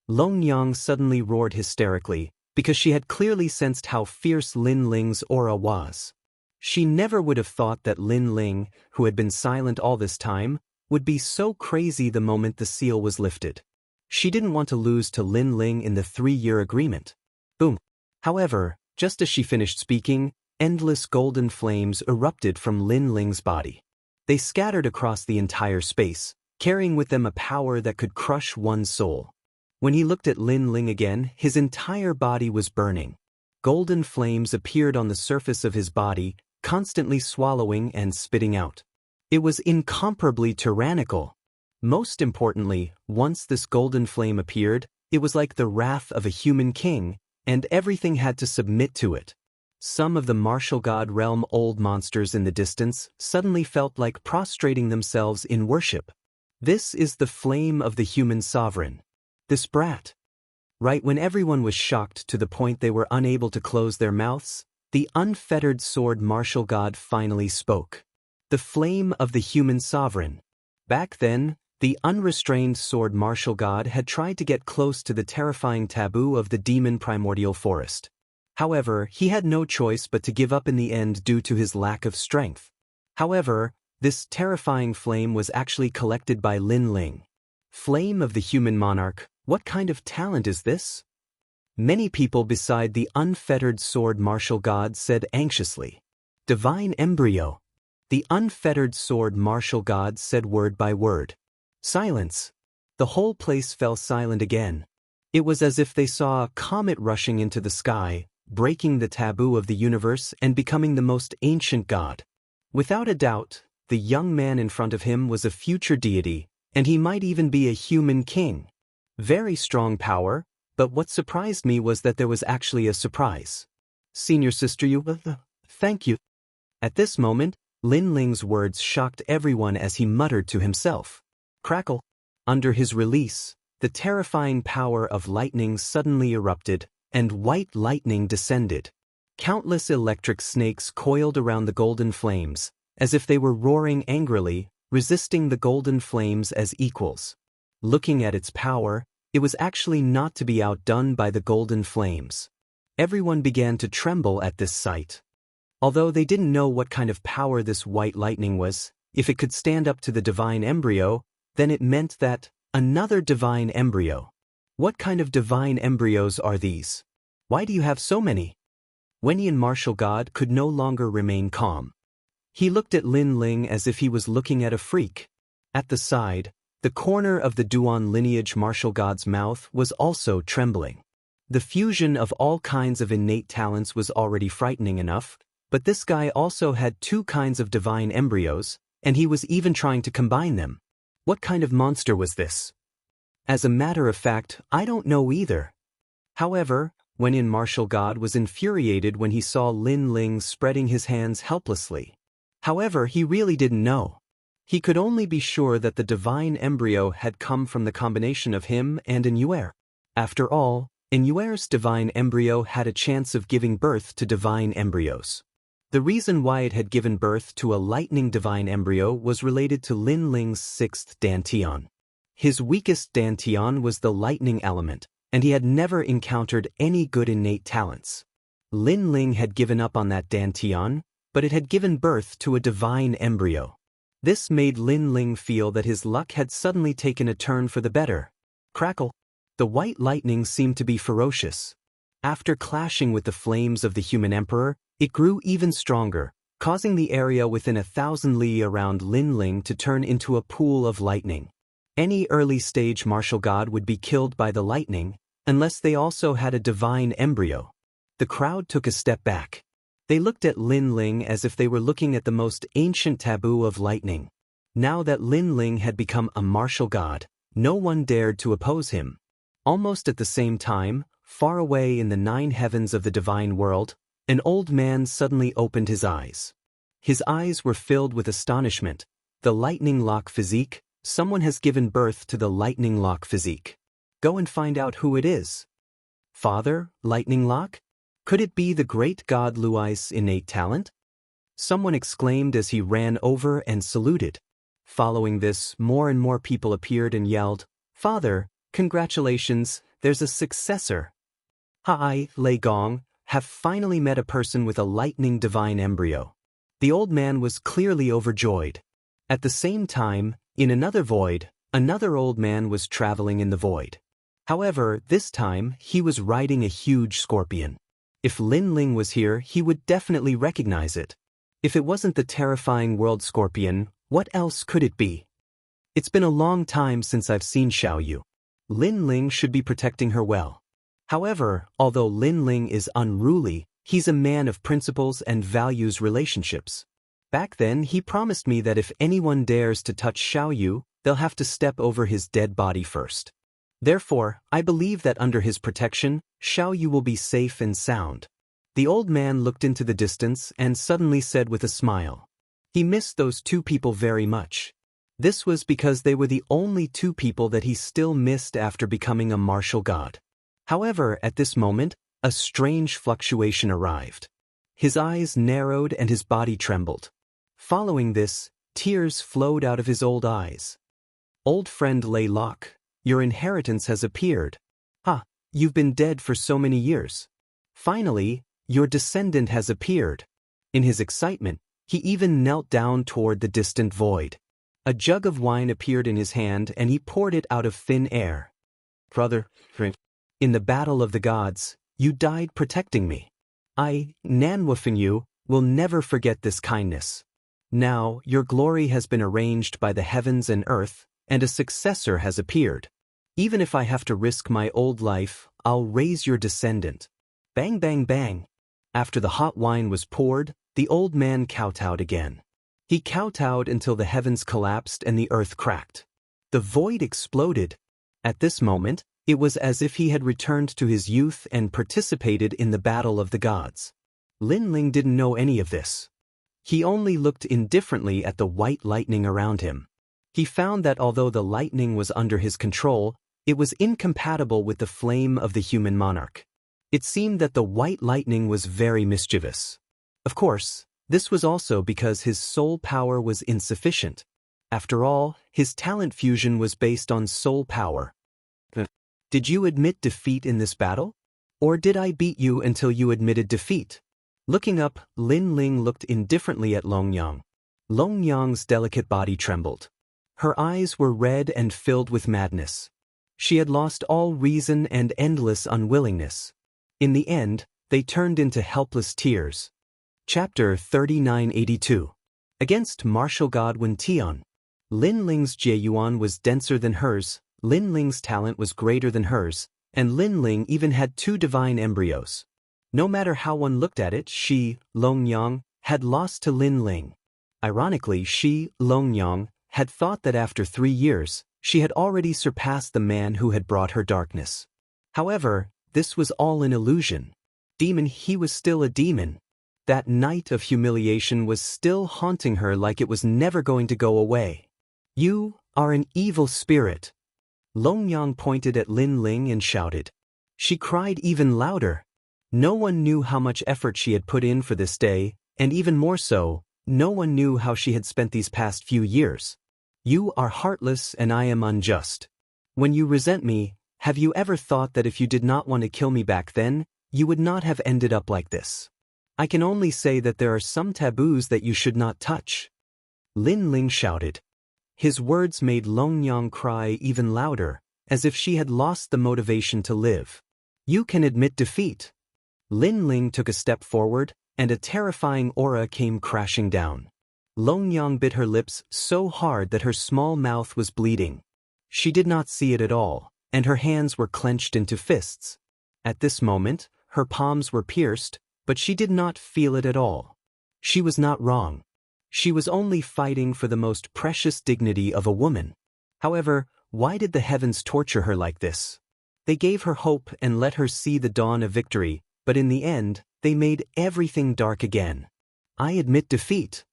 Long Yang suddenly roared hysterically, because she had clearly sensed how fierce Lin Ling's aura was. She never would have thought that Lin Ling, who had been silent all this time, would be so crazy the moment the seal was lifted. She didn't want to lose to Lin Ling in the 3-year agreement. Boom. However, just as she finished speaking, endless golden flames erupted from Lin Ling's body. They scattered across the entire space, carrying with them a power that could crush one's soul. When he looked at Lin Ling again, his entire body was burning. Golden flames appeared on the surface of his body, constantly swallowing and spitting out. It was incomparably tyrannical. Most importantly, once this golden flame appeared, it was like the wrath of a human king, and everything had to submit to it. Some of the martial god realm old monsters in the distance suddenly felt like prostrating themselves in worship. This is the flame of the human sovereign. This brat. Right when everyone was shocked to the point they were unable to close their mouths, the unfettered sword martial god finally spoke. The flame of the human sovereign. Back then, the unrestrained sword martial god had tried to get close to the terrifying taboo of the demon primordial forest. However, he had no choice but to give up in the end due to his lack of strength. However, this terrifying flame was actually collected by Lin Ling. Flame of the human monarch, what kind of talent is this? Many people beside the unfettered sword martial god said anxiously. Divine embryo. The unfettered sword martial god said word by word. Silence. The whole place fell silent again. It was as if they saw a comet rushing into the sky, breaking the taboo of the universe and becoming the most ancient god. Without a doubt, the young man in front of him was a future deity, and he might even be a human king. Very strong power, but what surprised me was that there was actually a surprise. Senior sister, thank you. At this moment, Lin Ling's words shocked everyone as he muttered to himself. Crackle. Under his release, the terrifying power of lightning suddenly erupted, and white lightning descended. Countless electric snakes coiled around the golden flames, as if they were roaring angrily, resisting the golden flames as equals. Looking at its power, it was actually not to be outdone by the golden flames. Everyone began to tremble at this sight. Although they didn't know what kind of power this white lightning was, if it could stand up to the divine embryo, Then it meant that another divine embryo. What kind of divine embryos are these? Why do you have so many? Wenyan martial god could no longer remain calm. He looked at Lin Ling as if he was looking at a freak. At the side, the corner of the Duan lineage martial god's mouth was also trembling. The fusion of all kinds of innate talents was already frightening enough, but this guy also had two kinds of divine embryos, and he was even trying to combine them. What kind of monster was this? As a matter of fact, I don't know either. However, Wenyan martial god was infuriated when he saw Lin Ling spreading his hands helplessly. However, he really didn't know. He could only be sure that the divine embryo had come from the combination of him and Inuer. After all, Inuer's divine embryo had a chance of giving birth to divine embryos. The reason why it had given birth to a lightning divine embryo was related to Lin Ling's sixth dantian. His weakest dantian was the lightning element, and he had never encountered any good innate talents. Lin Ling had given up on that dantian, but it had given birth to a divine embryo. This made Lin Ling feel that his luck had suddenly taken a turn for the better. Crackle! The white lightning seemed to be ferocious. After clashing with the flames of the human emperor, it grew even stronger, causing the area within 1,000 li around Lin Ling to turn into a pool of lightning. Any early-stage martial god would be killed by the lightning, unless they also had a divine embryo. The crowd took a step back. They looked at Lin Ling as if they were looking at the most ancient taboo of lightning. Now that Lin Ling had become a martial god, no one dared to oppose him. Almost at the same time, far away in the 9 heavens of the divine world, an old man suddenly opened his eyes. His eyes were filled with astonishment. The lightning lock physique, someone has given birth to the lightning lock physique. Go and find out who it is. Father, lightning lock? Could it be the great god Luai's innate talent? Someone exclaimed as he ran over and saluted. Following this, more and more people appeared and yelled, "Father, congratulations, there's a successor. I, Lei Gong, have finally met a person with a lightning divine embryo." The old man was clearly overjoyed. At the same time, in another void, another old man was traveling in the void. However, this time, he was riding a huge scorpion. If Lin Ling was here, he would definitely recognize it. If it wasn't the terrifying world scorpion, what else could it be? It's been a long time since I've seen Xiaoyu. Lin Ling should be protecting her well. However, although Lin Ling is unruly, he's a man of principles and values relationships. Back then, he promised me that if anyone dares to touch Xiaoyu, they'll have to step over his dead body first. Therefore, I believe that under his protection, Xiaoyu will be safe and sound. The old man looked into the distance and suddenly said with a smile. He missed those 2 people very much. This was because they were the only 2 people that he still missed after becoming a martial god. However, at this moment, a strange fluctuation arrived. His eyes narrowed and his body trembled. Following this, tears flowed out of his old eyes. "Old friend Lei Lok, your inheritance has appeared. You've been dead for so many years. Finally, your descendant has appeared." In his excitement, he even knelt down toward the distant void. A jug of wine appeared in his hand and he poured it out of thin air. "Brother, in the battle of the gods, you died protecting me. I, Nanwufengyu, will never forget this kindness. Now, your glory has been arranged by the heavens and earth, and a successor has appeared. Even if I have to risk my old life, I'll raise your descendant." Bang bang bang. After the hot wine was poured, the old man kowtowed again. He kowtowed until the heavens collapsed and the earth cracked. The void exploded. At this moment, it was as if he had returned to his youth and participated in the battle of the gods. Lin Ling didn't know any of this. He only looked indifferently at the white lightning around him. He found that although the lightning was under his control, it was incompatible with the flame of the human monarch. It seemed that the white lightning was very mischievous. Of course, this was also because his soul power was insufficient. After all, his talent fusion was based on soul power. "Did you admit defeat in this battle? Or did I beat you until you admitted defeat?" Looking up, Lin Ling looked indifferently at Long Yang. Long Yang's delicate body trembled. Her eyes were red and filled with madness. She had lost all reason and endless unwillingness. In the end, they turned into helpless tears. Chapter 3982. Against martial god Wen Tian. Lin Ling's Jieyuan was denser than hers, Lin Ling's talent was greater than hers, and Lin Ling even had 2 divine embryos. No matter how one looked at it, she, Longyang, had lost to Lin Ling. Ironically, she, Longyang, had thought that after 3 years, she had already surpassed the man who had brought her darkness. However, this was all an illusion. Demon, he was still a demon. That night of humiliation was still haunting her like it was never going to go away. You are an evil spirit. Longyang pointed at Lin Ling and shouted. She cried even louder. No one knew how much effort she had put in for this day, and even more so, no one knew how she had spent these past few years. You are heartless and I am unjust. When you resent me, have you ever thought that if you did not want to kill me back then, you would not have ended up like this? I can only say that there are some taboos that you should not touch. Lin Ling shouted. His words made Longyang cry even louder, as if she had lost the motivation to live. You can admit defeat. Lin Ling took a step forward, and a terrifying aura came crashing down. Longyang bit her lips so hard that her small mouth was bleeding. She did not see it at all, and her hands were clenched into fists. At this moment, her palms were pierced, but she did not feel it at all. She was not wrong. She was only fighting for the most precious dignity of a woman. However, why did the heavens torture her like this? They gave her hope and let her see the dawn of victory, but in the end, they made everything dark again. I admit defeat.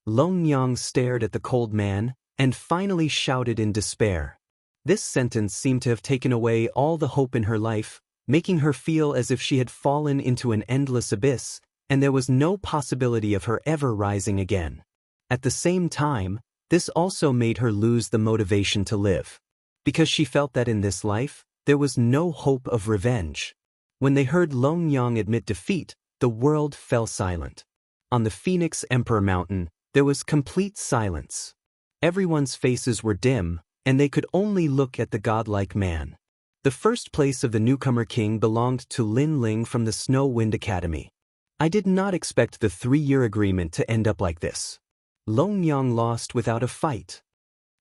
Longyang stared at the cold man, and finally shouted in despair. This sentence seemed to have taken away all the hope in her life, making her feel as if she had fallen into an endless abyss, and there was no possibility of her ever rising again. At the same time, this also made her lose the motivation to live. Because she felt that in this life, there was no hope of revenge. When they heard Longyang admit defeat, the world fell silent. On the Phoenix Emperor Mountain, there was complete silence. Everyone's faces were dim, and they could only look at the godlike man. The first place of the newcomer king belonged to Lin Ling from the Snow Wind Academy. I did not expect the 3-year agreement to end up like this. Longyang lost without a fight.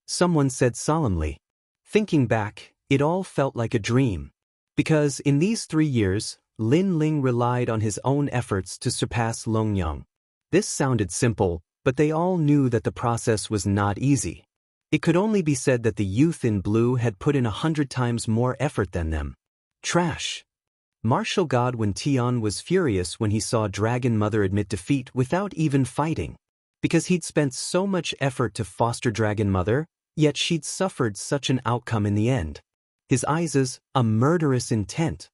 Someone said solemnly. Thinking back, it all felt like a dream. Because in these 3 years, Lin Ling relied on his own efforts to surpass Longyang. This sounded simple, but they all knew that the process was not easy. It could only be said that the youth in blue had put in 100 times more effort than them. Trash. Martial god Wen Tian was furious when he saw Dragon Mother admit defeat without even fighting. Because he'd spent so much effort to foster Dragon Mother, yet she'd suffered such an outcome in the end. His eyes, a murderous intent.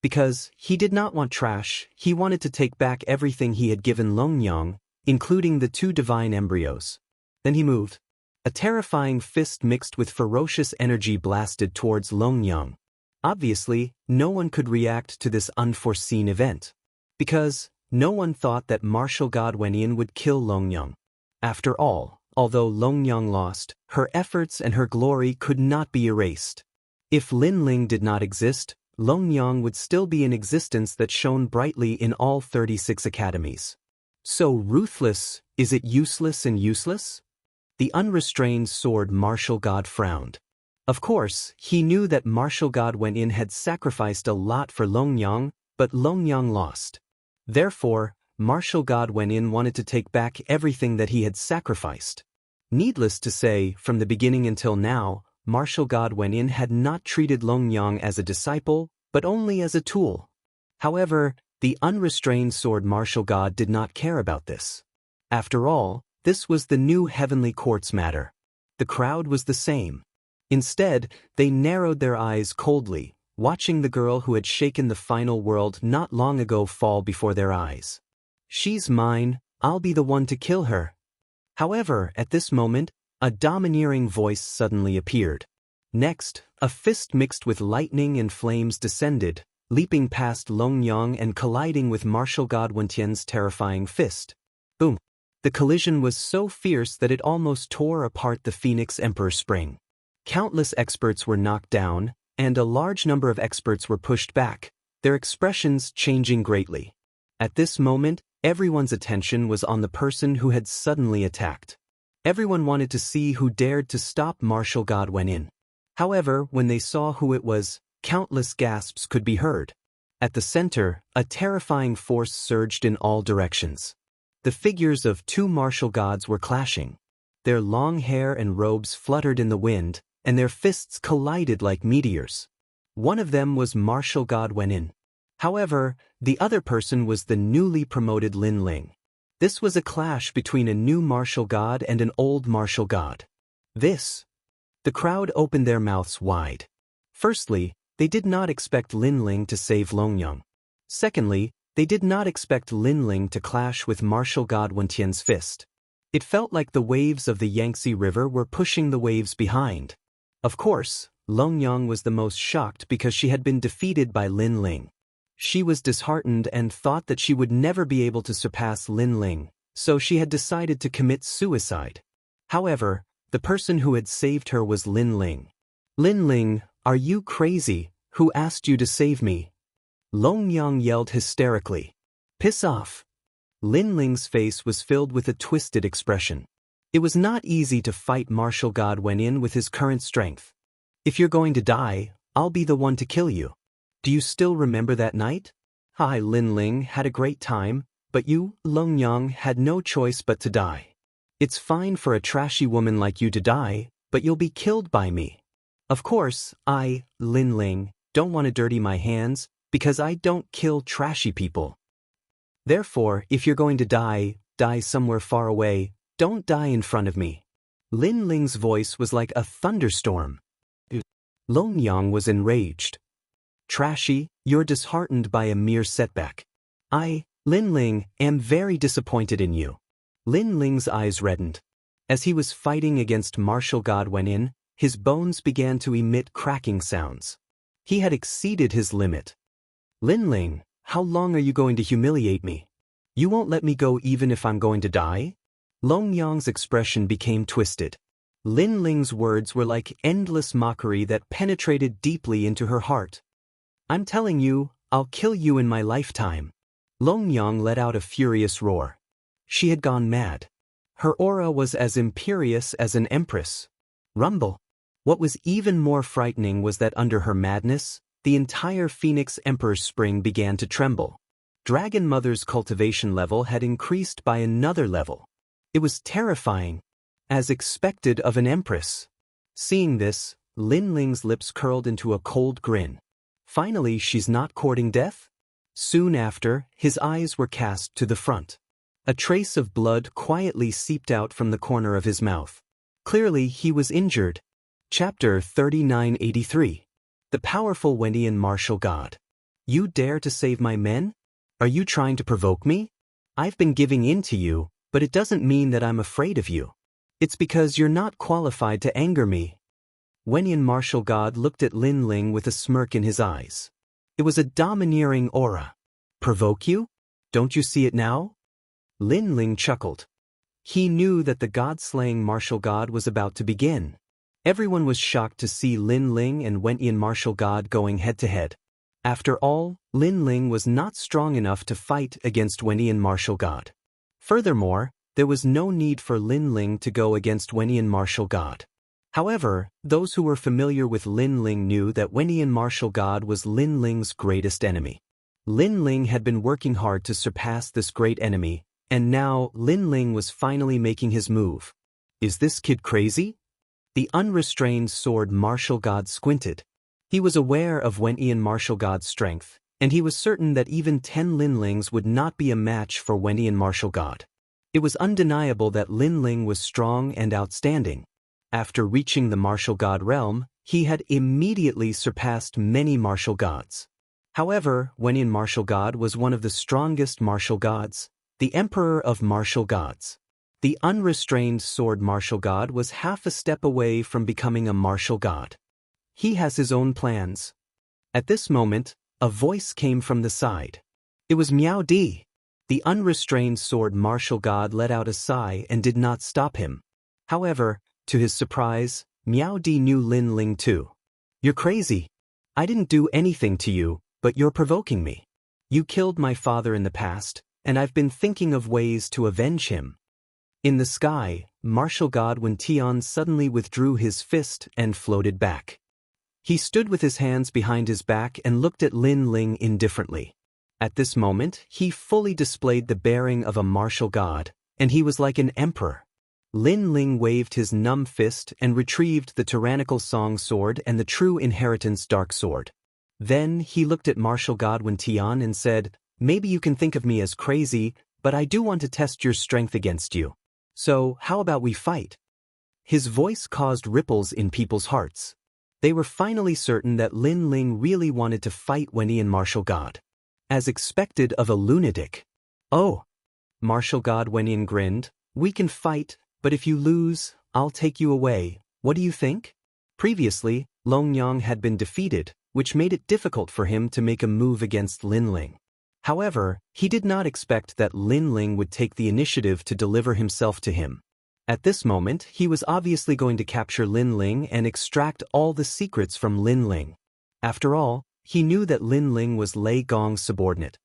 Because he did not want trash, he wanted to take back everything he had given Longyang, including the 2 divine embryos. Then he moved. A terrifying fist mixed with ferocious energy blasted towards Longyang. Obviously, no one could react to this unforeseen event. Because no one thought that martial god Wenyan would kill Longyang. After all, although Longyang lost, her efforts and her glory could not be erased. If Lin Ling did not exist, Longyang would still be in existence that shone brightly in all 36 academies. So ruthless, is it useless and useless? The unrestrained sword martial god frowned. Of course, he knew that martial god Wenyan had sacrificed a lot for Longyang, but Longyang lost. Therefore, martial god Wenyan wanted to take back everything that he had sacrificed. Needless to say, from the beginning until now, martial god Wenyan had not treated Longyang as a disciple, but only as a tool. However, the unrestrained sword martial god did not care about this. After all, this was the new heavenly court's matter. The crowd was the same. Instead, they narrowed their eyes coldly, watching the girl who had shaken the final world not long ago fall before their eyes. She's mine, I'll be the one to kill her. However, at this moment, a domineering voice suddenly appeared. Next, a fist mixed with lightning and flames descended, leaping past Longyang and colliding with martial god Wen Tian's terrifying fist. Boom! The collision was so fierce that it almost tore apart the Phoenix Emperor Spring. Countless experts were knocked down, and a large number of experts were pushed back, their expressions changing greatly. At this moment, everyone's attention was on the person who had suddenly attacked. Everyone wanted to see who dared to stop martial god Wenin. However, when they saw who it was, countless gasps could be heard. At the center, a terrifying force surged in all directions. The figures of two martial gods were clashing. Their long hair and robes fluttered in the wind, and their fists collided like meteors. One of them was martial god Wenin. However, the other person was the newly promoted Lin Ling. This was a clash between a new martial god and an old martial god. The crowd opened their mouths wide. Firstly, they did not expect Lin Ling to save Longyang. Secondly, they did not expect Lin Ling to clash with martial god Wentian's fist. It felt like the waves of the Yangtze River were pushing the waves behind. Of course, Longyang was the most shocked because she had been defeated by Lin Ling. She was disheartened and thought that she would never be able to surpass Lin Ling, so she had decided to commit suicide. However, the person who had saved her was Lin Ling. "Lin Ling, are you crazy? Who asked you to save me?" Longyang yelled hysterically. "Piss off." Lin Ling's face was filled with a twisted expression. It was not easy to fight martial god Wenin with his current strength. "If you're going to die, I'll be the one to kill you. Do you still remember that night? I, Lin Ling, had a great time, but you, Longyang, had no choice but to die. It's fine for a trashy woman like you to die, but you'll be killed by me. Of course, I, Lin Ling, don't want to dirty my hands, because I don't kill trashy people. Therefore, if you're going to die, die somewhere far away, don't die in front of me." Lin Ling's voice was like a thunderstorm. Longyang was enraged. "Trashy, you're disheartened by a mere setback. I, Lin Ling, am very disappointed in you." Lin Ling's eyes reddened. As he was fighting against martial god Wenin, his bones began to emit cracking sounds. He had exceeded his limit. "Lin Ling, how long are you going to humiliate me? You won't let me go even if I'm going to die?" Longyang's expression became twisted. Lin Ling's words were like endless mockery that penetrated deeply into her heart. "I'm telling you, I'll kill you in my lifetime." Longyang let out a furious roar. She had gone mad. Her aura was as imperious as an empress. Rumble. What was even more frightening was that under her madness, the entire Phoenix Emperor's Spring began to tremble. Dragon Mother's cultivation level had increased by another level. It was terrifying, as expected of an empress. Seeing this, Lin Ling's lips curled into a cold grin. Finally, she's not courting death? Soon after, his eyes were cast to the front. A trace of blood quietly seeped out from the corner of his mouth. Clearly, he was injured. Chapter 3983. The Powerful Wentian Martial God. "You dare to save my men? Are you trying to provoke me? I've been giving in to you, but it doesn't mean that I'm afraid of you. It's because you're not qualified to anger me." Wentian Martial God looked at Lin Ling with a smirk in his eyes. It was a domineering aura. "Provoke you? Don't you see it now?" Lin Ling chuckled. He knew that the god-slaying martial god was about to begin. Everyone was shocked to see Lin Ling and Wentian Martial God going head-to-head. After all, Lin Ling was not strong enough to fight against Wentian Martial God. Furthermore, there was no need for Lin Ling to go against Wentian Martial God. However, those who were familiar with Lin Ling knew that Wentian Martial God was Lin Ling's greatest enemy. Lin Ling had been working hard to surpass this great enemy, and now Lin Ling was finally making his move. Is this kid crazy? The unrestrained sword martial god squinted. He was aware of Wentian Martial God's strength, and he was certain that even 10 Lin Lings would not be a match for Wentian Martial God. It was undeniable that Lin Ling was strong and outstanding. After reaching the martial god realm, he had immediately surpassed many martial gods. However, Wentian Martial God was one of the strongest martial gods, the Emperor of Martial Gods. The unrestrained sword martial god was half a step away from becoming a martial god. He has his own plans. At this moment, a voice came from the side. It was Miao Di. The unrestrained sword martial god let out a sigh and did not stop him. However, to his surprise, Miao Di knew Lin Ling too. "You're crazy. I didn't do anything to you, but you're provoking me. You killed my father in the past, and I've been thinking of ways to avenge him." In the sky, martial god Wen Tian suddenly withdrew his fist and floated back. He stood with his hands behind his back and looked at Lin Ling indifferently. At this moment, he fully displayed the bearing of a martial god, and he was like an emperor. Lin Ling waved his numb fist and retrieved the tyrannical Song sword and the true inheritance dark sword. Then he looked at martial god Wen Tian and said, "Maybe you can think of me as crazy, but I do want to test your strength against you. So, how about we fight?" His voice caused ripples in people's hearts. They were finally certain that Lin Ling really wanted to fight Wenian martial god. As expected of a lunatic. "Oh," martial god Wenian grinned, "we can fight, but if you lose, I'll take you away. What do you think?" Previously, Longyang had been defeated, which made it difficult for him to make a move against Lin Ling. However, he did not expect that Lin Ling would take the initiative to deliver himself to him. At this moment, he was obviously going to capture Lin Ling and extract all the secrets from Lin Ling. After all, he knew that Lin Ling was Lei Gong's subordinate.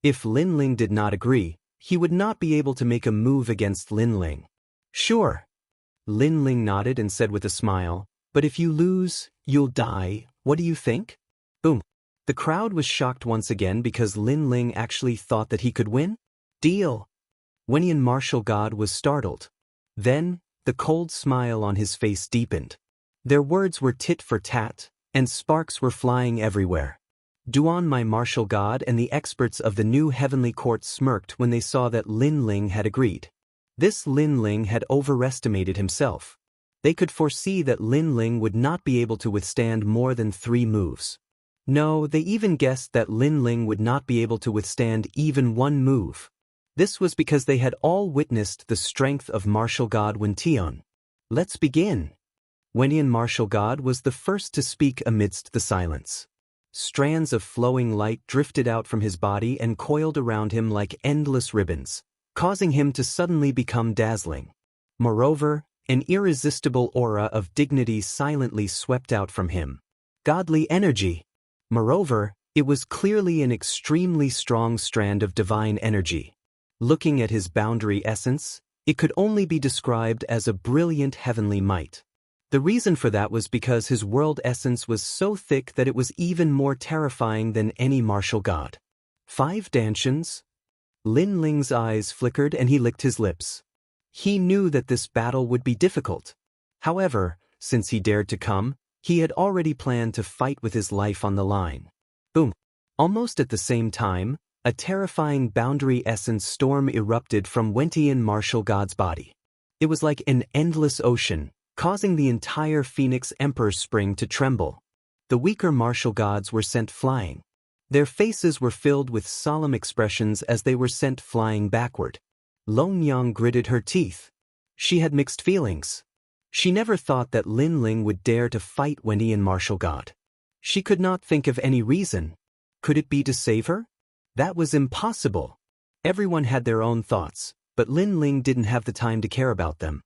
If Lin Ling did not agree, he would not be able to make a move against Lin Ling. "Sure." Lin Ling nodded and said with a smile, "But if you lose, you'll die. What do you think?" Boom. The crowd was shocked once again because Lin Ling actually thought that he could win. "Deal." Wenian martial god was startled. Then, the cold smile on his face deepened. Their words were tit for tat, and sparks were flying everywhere. Duan my martial god and the experts of the new heavenly court smirked when they saw that Lin Ling had agreed. This Lin Ling had overestimated himself. They could foresee that Lin Ling would not be able to withstand more than 3 moves. No, they even guessed that Lin Ling would not be able to withstand even 1 move. This was because they had all witnessed the strength of martial god Wen Tian. "Let's begin." Wenian martial god was the first to speak amidst the silence. Strands of flowing light drifted out from his body and coiled around him like endless ribbons, causing him to suddenly become dazzling. Moreover, an irresistible aura of dignity silently swept out from him. Godly energy. Moreover, it was clearly an extremely strong strand of divine energy. Looking at his boundary essence, it could only be described as a brilliant heavenly might. The reason for that was because his world essence was so thick that it was even more terrifying than any martial god. 5 dantians? Lin Ling's eyes flickered and he licked his lips. He knew that this battle would be difficult. However, since he dared to come, he had already planned to fight with his life on the line. Boom. Almost at the same time, a terrifying boundary essence storm erupted from Wentian martial god's body. It was like an endless ocean, causing the entire Phoenix Emperor Spring to tremble. The weaker martial gods were sent flying. Their faces were filled with solemn expressions as they were sent flying backward. Longyang gritted her teeth. She had mixed feelings. She never thought that Lin Ling would dare to fight Wenian martial god. She could not think of any reason. Could it be to save her? That was impossible. Everyone had their own thoughts, but Lin Ling didn't have the time to care about them.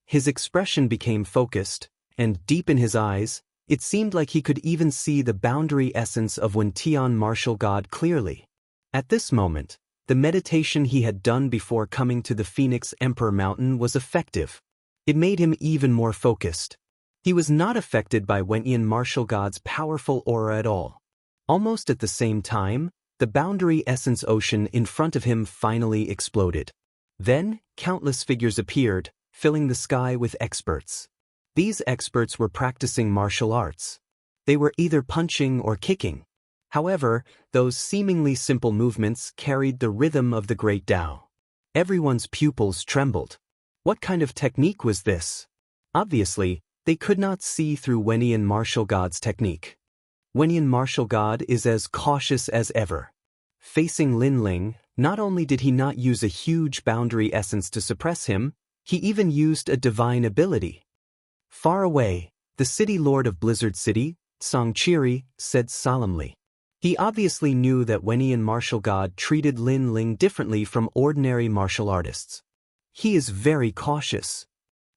His expression became focused, and deep in his eyes, it seemed like he could even see the boundary essence of Wen Tian martial god clearly. At this moment, the meditation he had done before coming to the Phoenix Emperor Mountain was effective. It made him even more focused. He was not affected by Wentian martial god's powerful aura at all. Almost at the same time, the boundary essence ocean in front of him finally exploded. Then, countless figures appeared, filling the sky with experts. These experts were practicing martial arts. They were either punching or kicking. However, those seemingly simple movements carried the rhythm of the Great Tao. Everyone's pupils trembled. What kind of technique was this? Obviously, they could not see through Wenian martial god's technique. Wenian martial god is as cautious as ever. Facing Lin Ling, not only did he not use a huge boundary essence to suppress him, he even used a divine ability. Far away, the city lord of Blizzard City, Songchiri, said solemnly, He obviously knew that Wenian martial god treated Lin Ling differently from ordinary martial artists. He is very cautious.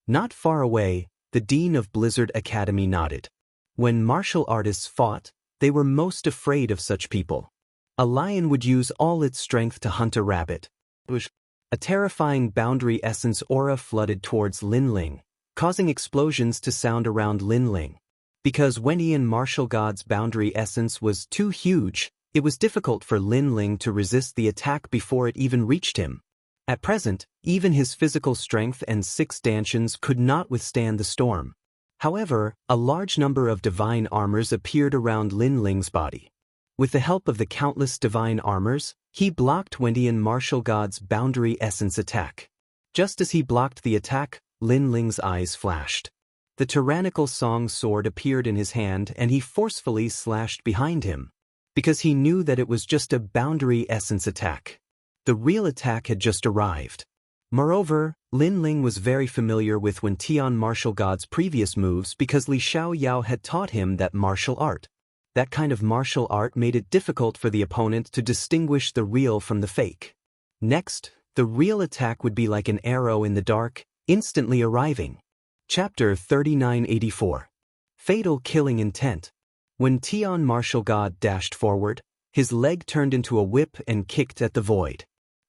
Not far away, the dean of Blizzard Academy nodded. When martial artists fought, they were most afraid of such people. A lion would use all its strength to hunt a rabbit. A terrifying boundary essence aura flooded towards Lin Ling, causing explosions to sound around Lin Ling. Because Wenian martial god's boundary essence was too huge, it was difficult for Lin Ling to resist the attack before it even reached him. At present, even his physical strength and 6 stanchions could not withstand the storm. However, a large number of divine armors appeared around Lin Ling's body. With the help of the countless divine armors, he blocked Wenian martial god's boundary essence attack. Just as he blocked the attack, Lin Ling's eyes flashed. The tyrannical song sword appeared in his hand and he forcefully slashed behind him. Because he knew that it was just a boundary essence attack. The real attack had just arrived. Moreover, Lin Ling was very familiar with Wentian martial god's previous moves because Li Xiaoyao had taught him that martial art. That kind of martial art made it difficult for the opponent to distinguish the real from the fake. Next, the real attack would be like an arrow in the dark, instantly arriving. Chapter 3984. Fatal Killing Intent. When Tian martial god dashed forward, his leg turned into a whip and kicked at the void.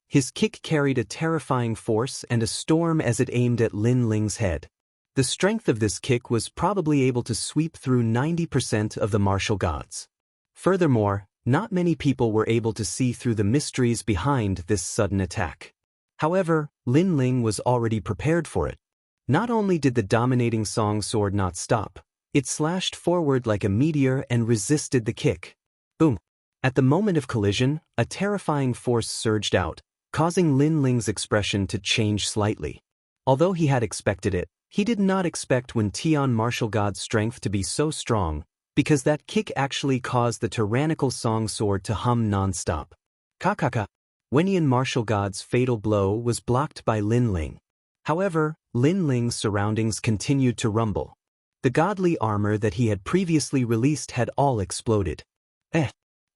His kick carried a terrifying force and a storm as it aimed at Lin Ling's head. The strength of this kick was probably able to sweep through 90% of the martial gods. Furthermore, not many people were able to see through the mysteries behind this sudden attack. However, Lin Ling was already prepared for it. Not only did the dominating song sword not stop, it slashed forward like a meteor and resisted the kick. Boom! At the moment of collision, a terrifying force surged out, causing Lin Ling's expression to change slightly. Although he had expected it, he did not expect Wentian martial god's strength to be so strong, because that kick actually caused the tyrannical song sword to hum non-stop. Kakaka! Wenian martial god's fatal blow was blocked by Lin Ling. However, Lin Ling's surroundings continued to rumble. The godly armor that he had previously released had all exploded.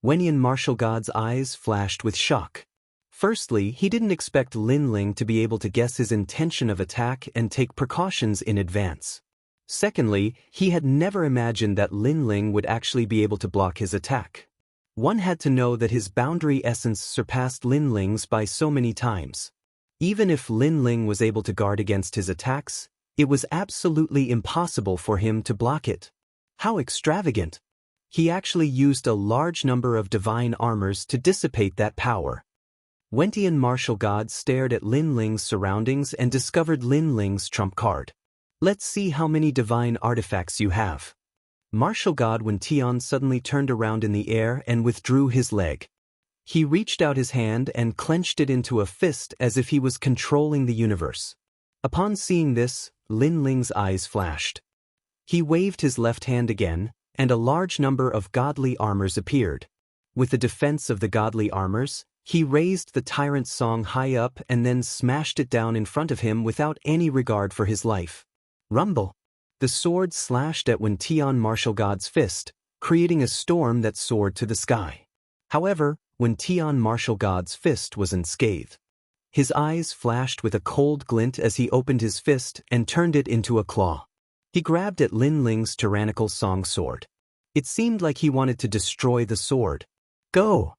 Wenian martial god's eyes flashed with shock. Firstly, he didn't expect Lin Ling to be able to guess his intention of attack and take precautions in advance. Secondly, he had never imagined that Lin Ling would actually be able to block his attack. One had to know that his boundary essence surpassed Lin Ling's by so many times. Even if Lin Ling was able to guard against his attacks, it was absolutely impossible for him to block it. How extravagant! He actually used a large number of divine armors to dissipate that power. Wentian martial god stared at Lin Ling's surroundings and discovered Lin Ling's trump card. Let's see how many divine artifacts you have. Martial god Wentian suddenly turned around in the air and withdrew his leg. He reached out his hand and clenched it into a fist as if he was controlling the universe. Upon seeing this, Lin Ling's eyes flashed. He waved his left hand again, and a large number of godly armors appeared. With the defense of the godly armors, he raised the tyrant song high up and then smashed it down in front of him without any regard for his life. Rumble! The sword slashed at Wentian martial god's fist, creating a storm that soared to the sky. However, Wentian martial god's fist was unscathed. His eyes flashed with a cold glint as he opened his fist and turned it into a claw. He grabbed at Lin Ling's tyrannical song sword. It seemed like he wanted to destroy the sword. Go!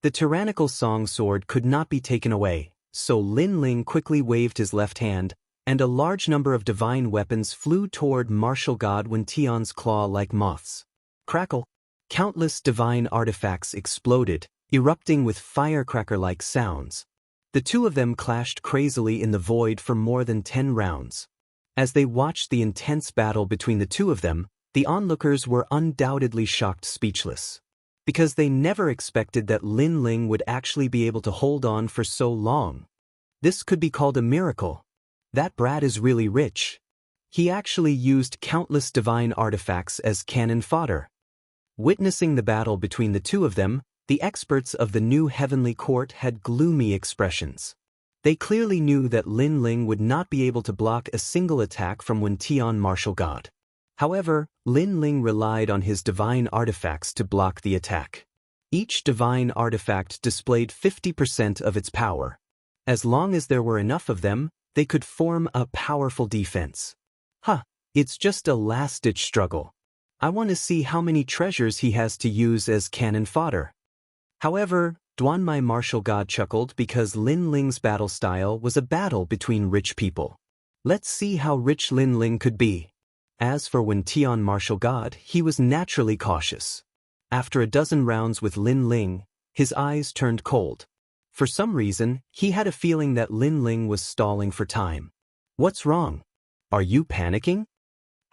The tyrannical song sword could not be taken away, so Lin Ling quickly waved his left hand, and a large number of divine weapons flew toward martial god Wentian's claw like moths. Crackle! Countless divine artifacts exploded, erupting with firecracker-like sounds. The two of them clashed crazily in the void for more than 10 rounds. As they watched the intense battle between the two of them, the onlookers were undoubtedly shocked speechless. Because they never expected that Lin Ling would actually be able to hold on for so long. This could be called a miracle. That brat is really rich. He actually used countless divine artifacts as cannon fodder. Witnessing the battle between the two of them, the experts of the new heavenly court had gloomy expressions. They clearly knew that Lin Ling would not be able to block a single attack from Wentian martial god. However, Lin Ling relied on his divine artifacts to block the attack. Each divine artifact displayed 50% of its power. As long as there were enough of them, they could form a powerful defense. It's just a last-ditch struggle. I want to see how many treasures he has to use as cannon fodder. However, Duanmai martial god chuckled because Lin Ling's battle style was a battle between rich people. Let's see how rich Lin Ling could be. As for Wen Tian martial god, he was naturally cautious. After a dozen rounds with Lin Ling, his eyes turned cold. For some reason, he had a feeling that Lin Ling was stalling for time. What's wrong? Are you panicking?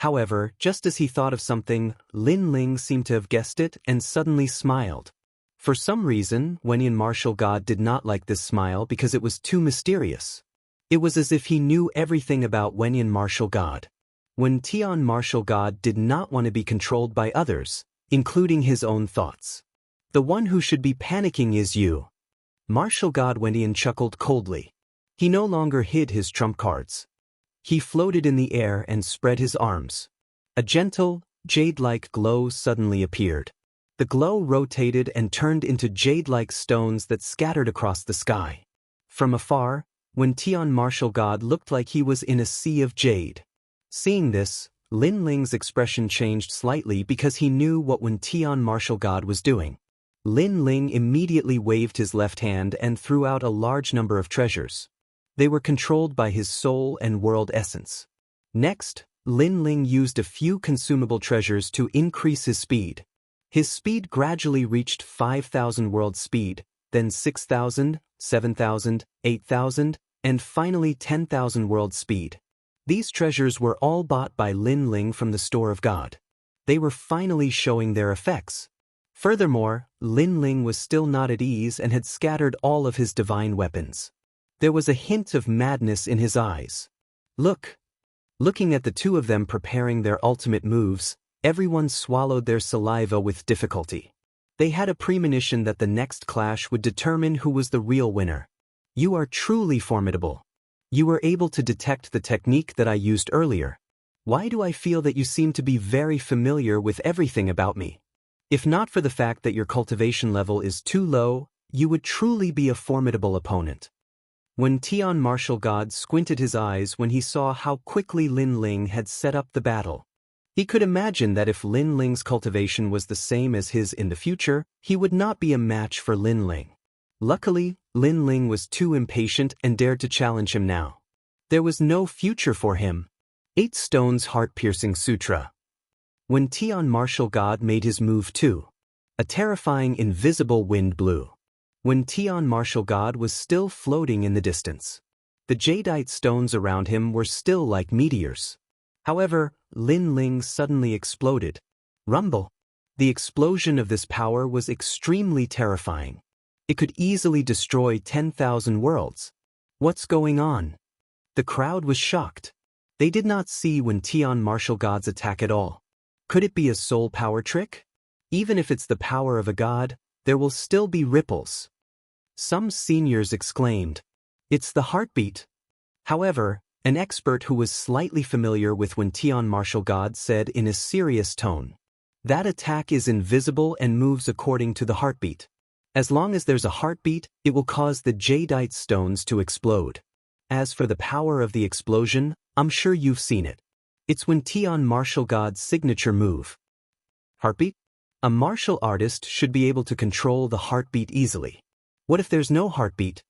However, just as he thought of something, Lin Ling seemed to have guessed it and suddenly smiled. For some reason, Wenyan martial god did not like this smile because it was too mysterious. It was as if he knew everything about Wenyan martial god. Wen Tian martial god did not want to be controlled by others, including his own thoughts. The one who should be panicking is you. Martial god Wenyan chuckled coldly. He no longer hid his trump cards. He floated in the air and spread his arms. A gentle, jade-like glow suddenly appeared. The glow rotated and turned into jade-like stones that scattered across the sky. From afar, Wen Tian martial god looked like he was in a sea of jade. Seeing this, Lin Ling's expression changed slightly because he knew what Wen Tian martial god was doing. Lin Ling immediately waved his left hand and threw out a large number of treasures. They were controlled by his soul and world essence. Next, Lin Ling used a few consumable treasures to increase his speed. His speed gradually reached 5,000 world speed, then 6,000, 7,000, 8,000, and finally 10,000 world speed. These treasures were all bought by Lin Ling from the store of God. They were finally showing their effects. Furthermore, Lin Ling was still not at ease and had scattered all of his divine weapons. There was a hint of madness in his eyes. Looking at the two of them preparing their ultimate moves, everyone swallowed their saliva with difficulty. They had a premonition that the next clash would determine who was the real winner. You are truly formidable. You were able to detect the technique that I used earlier. Why do I feel that you seem to be very familiar with everything about me? If not for the fact that your cultivation level is too low, you would truly be a formidable opponent. Wen Tian martial god squinted his eyes when he saw how quickly Lin Ling had set up the battle. He could imagine that if Lin Ling's cultivation was the same as his in the future, he would not be a match for Lin Ling. Luckily, Lin Ling was too impatient and dared to challenge him now. There was no future for him. 8 Stones Heart-Piercing Sutra. Wen Tian martial god made his move too. A terrifying invisible wind blew. Wen Tian martial god was still floating in the distance. The jadeite stones around him were still like meteors. However, Lin Ling suddenly exploded. Rumble! The explosion of this power was extremely terrifying. It could easily destroy 10,000 worlds. What's going on? The crowd was shocked. They did not see Wen Tian martial god's attack at all. Could it be a soul power trick? Even if it's the power of a god, there will still be ripples. Some seniors exclaimed, "It's the heartbeat." However, an expert who was slightly familiar with Wen Tian martial god said in a serious tone, "That attack is invisible and moves according to the heartbeat. As long as there's a heartbeat, it will cause the jadeite stones to explode. As for the power of the explosion, I'm sure you've seen it. It's Wen Tian martial god's signature move. Heartbeat? A martial artist should be able to control the heartbeat easily. What if there's no heartbeat?"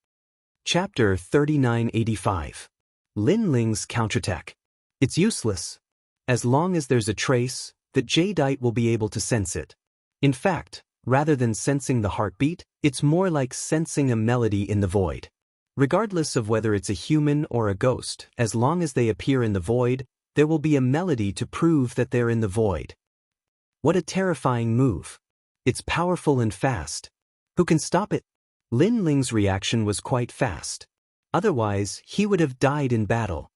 Chapter 3985. Lin Ling's counterattack. It's useless. As long as there's a trace, the jadeite will be able to sense it. In fact, rather than sensing the heartbeat, it's more like sensing a melody in the void. Regardless of whether it's a human or a ghost, as long as they appear in the void, there will be a melody to prove that they're in the void. What a terrifying move. It's powerful and fast. Who can stop it? Lin Ling's reaction was quite fast. Otherwise, he would have died in battle.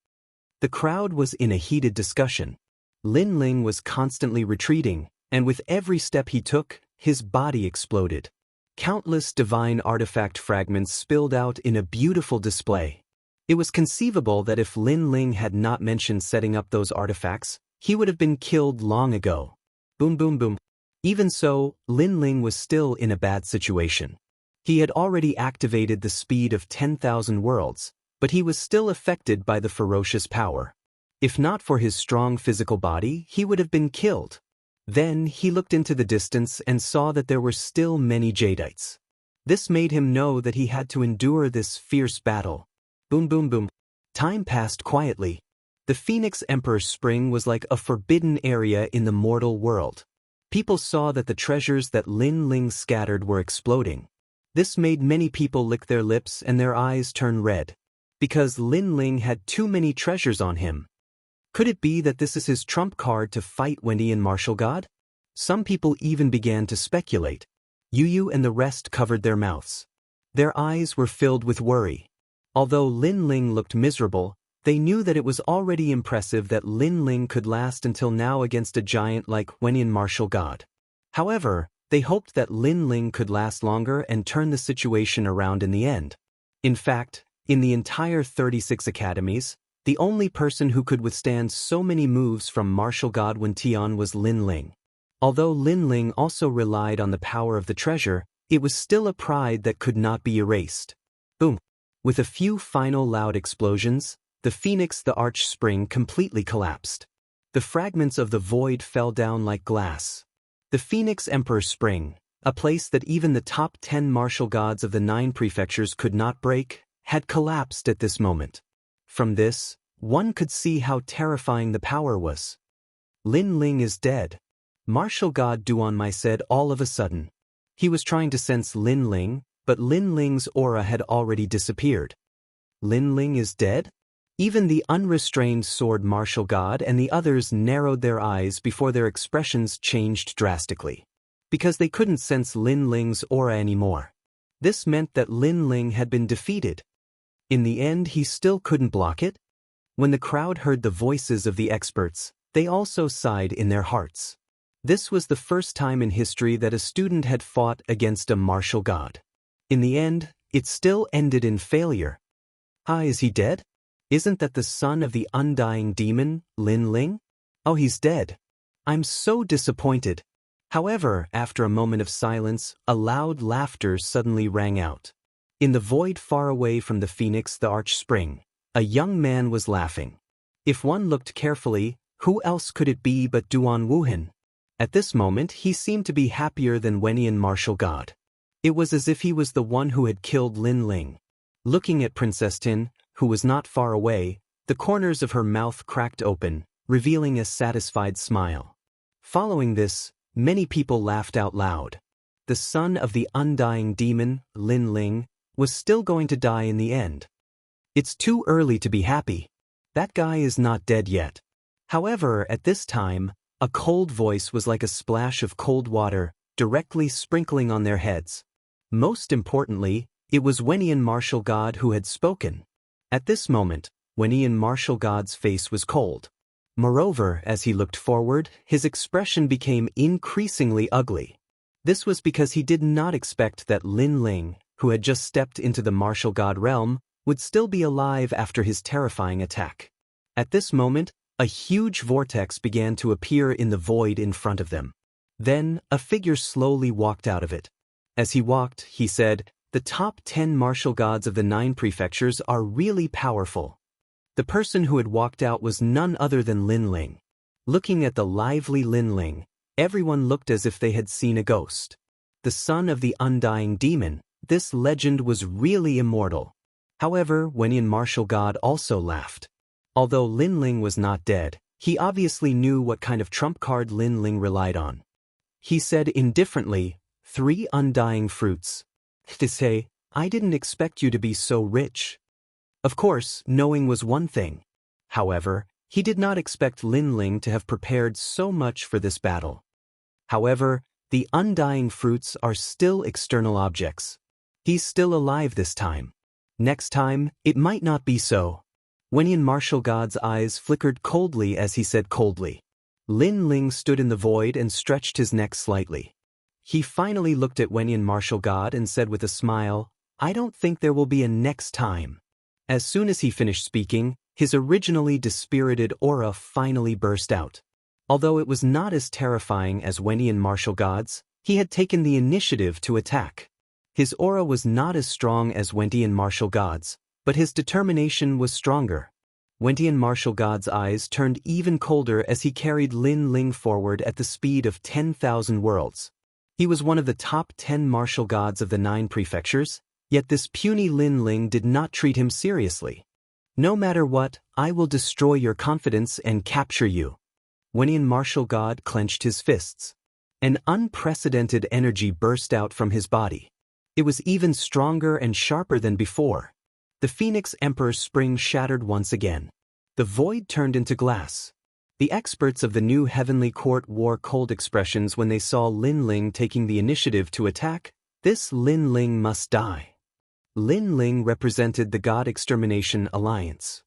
The crowd was in a heated discussion. Lin Ling was constantly retreating, and with every step he took, his body exploded. Countless divine artifact fragments spilled out in a beautiful display. It was conceivable that if Lin Ling had not mentioned setting up those artifacts, he would have been killed long ago. Boom boom boom. Even so, Lin Ling was still in a bad situation. He had already activated the speed of 10,000 worlds, but he was still affected by the ferocious power. If not for his strong physical body, he would have been killed. Then he looked into the distance and saw that there were still many Jadites. This made him know that he had to endure this fierce battle. Boom boom boom. Time passed quietly. The Phoenix Emperor's Spring was like a forbidden area in the mortal world. People saw that the treasures that Lin Ling scattered were exploding. This made many people lick their lips and their eyes turn red. Because Lin Ling had too many treasures on him. Could it be that this is his trump card to fight Wendian Martial God? Some people even began to speculate. Yu and the rest covered their mouths. Their eyes were filled with worry. Although Lin Ling looked miserable, they knew that it was already impressive that Lin Ling could last until now against a giant like Wendian Martial God. However, they hoped that Lin Ling could last longer and turn the situation around in the end. In fact, in the entire 36 academies, the only person who could withstand so many moves from Martial God Wen Tian was Lin Ling. Although Lin Ling also relied on the power of the treasure, it was still a pride that could not be erased. Boom! With a few final loud explosions, the Phoenix the Arch Spring completely collapsed. The fragments of the void fell down like glass. The Phoenix Emperor Spring, a place that even the top 10 martial gods of the 9 prefectures could not break, had collapsed at this moment. From this, one could see how terrifying the power was. Lin Ling is dead. Martial God Duan Mai said all of a sudden. He was trying to sense Lin Ling, but Lin Ling's aura had already disappeared. Lin Ling is dead? Even the unrestrained sword martial god and the others narrowed their eyes before their expressions changed drastically. Because they couldn't sense Lin Ling's aura anymore. This meant that Lin Ling had been defeated. In the end, he still couldn't block it? When the crowd heard the voices of the experts, they also sighed in their hearts. This was the first time in history that a student had fought against a martial god. In the end, it still ended in failure. Ah, is he dead? Isn't that the son of the undying demon, Lin Ling? Oh, he's dead. I'm so disappointed. However, after a moment of silence, a loud laughter suddenly rang out. In the void far away from the Phoenix the Arch Spring, a young man was laughing. If one looked carefully, who else could it be but Duan Wuhan? At this moment, he seemed to be happier than Wendian Martial God. It was as if he was the one who had killed Lin Ling. Looking at Princess Tin, who was not far away, the corners of her mouth cracked open, revealing a satisfied smile. Following this, many people laughed out loud. The son of the undying demon, Lin Ling, was still going to die in the end. It's too early to be happy. That guy is not dead yet. However, at this time, a cold voice was like a splash of cold water, directly sprinkling on their heads. Most importantly, it was Wendian Martial God who had spoken. At this moment, Wendian Martial God's face was cold. Moreover, as he looked forward, his expression became increasingly ugly. This was because he did not expect that Lin Ling, who had just stepped into the Martial God realm, would still be alive after his terrifying attack. At this moment, a huge vortex began to appear in the void in front of them. Then, a figure slowly walked out of it. As he walked, he said, "The top 10 martial gods of the 9 prefectures are really powerful." The person who had walked out was none other than Lin Ling. Looking at the lively Lin Ling, everyone looked as if they had seen a ghost. The son of the undying demon, this legend was really immortal. However, Wendian Martial God also laughed. Although Lin Ling was not dead, he obviously knew what kind of trump card Lin Ling relied on. He said indifferently, 3 undying fruits. To say, I didn't expect you to be so rich. Of course, knowing was one thing. However, he did not expect Lin Ling to have prepared so much for this battle. However, the undying fruits are still external objects. He's still alive this time. Next time, it might not be so. Wendian Martial God's eyes flickered coldly as he said coldly. Lin Ling stood in the void and stretched his neck slightly. He finally looked at Wendian Martial God and said with a smile, "I don't think there will be a next time." As soon as he finished speaking, his originally dispirited aura finally burst out. Although it was not as terrifying as Wentian martial gods, he had taken the initiative to attack. His aura was not as strong as Wentian martial gods, but his determination was stronger. Wentian martial god's eyes turned even colder as he carried Lin Ling forward at the speed of 10,000 worlds. He was one of the top 10 martial gods of the 9 prefectures, yet this puny Lin Ling did not treat him seriously. No matter what, I will destroy your confidence and capture you. Wentian martial god clenched his fists. An unprecedented energy burst out from his body. It was even stronger and sharper than before. The Phoenix Emperor's spring shattered once again. The void turned into glass. The experts of the new heavenly court wore cold expressions when they saw Lin Ling taking the initiative to attack. This Lin Ling must die. Lin Ling represented the God Extermination Alliance.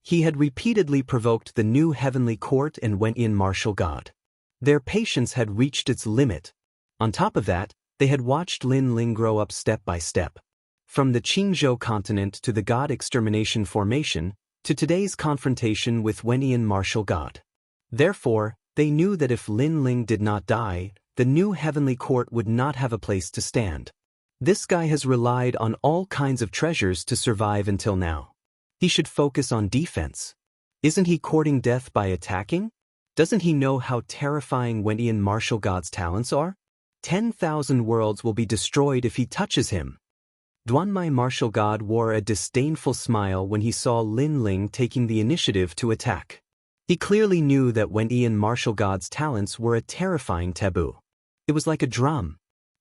He had repeatedly provoked the new heavenly court and Wentian martial god. Their patience had reached its limit. On top of that, they had watched Lin Ling grow up step by step. From the Qingzhou continent to the God Extermination Formation, to today's confrontation with Wentian martial god. Therefore, they knew that if Lin Ling did not die, the new heavenly court would not have a place to stand. This guy has relied on all kinds of treasures to survive until now. He should focus on defense. Isn't he courting death by attacking? Doesn't he know how terrifying Wentian martial god's talents are? 10,000 worlds will be destroyed if he touches him. Duanmai martial god wore a disdainful smile when he saw Lin Ling taking the initiative to attack. He clearly knew that Wentian martial god's talents were a terrifying taboo. It was like a drum.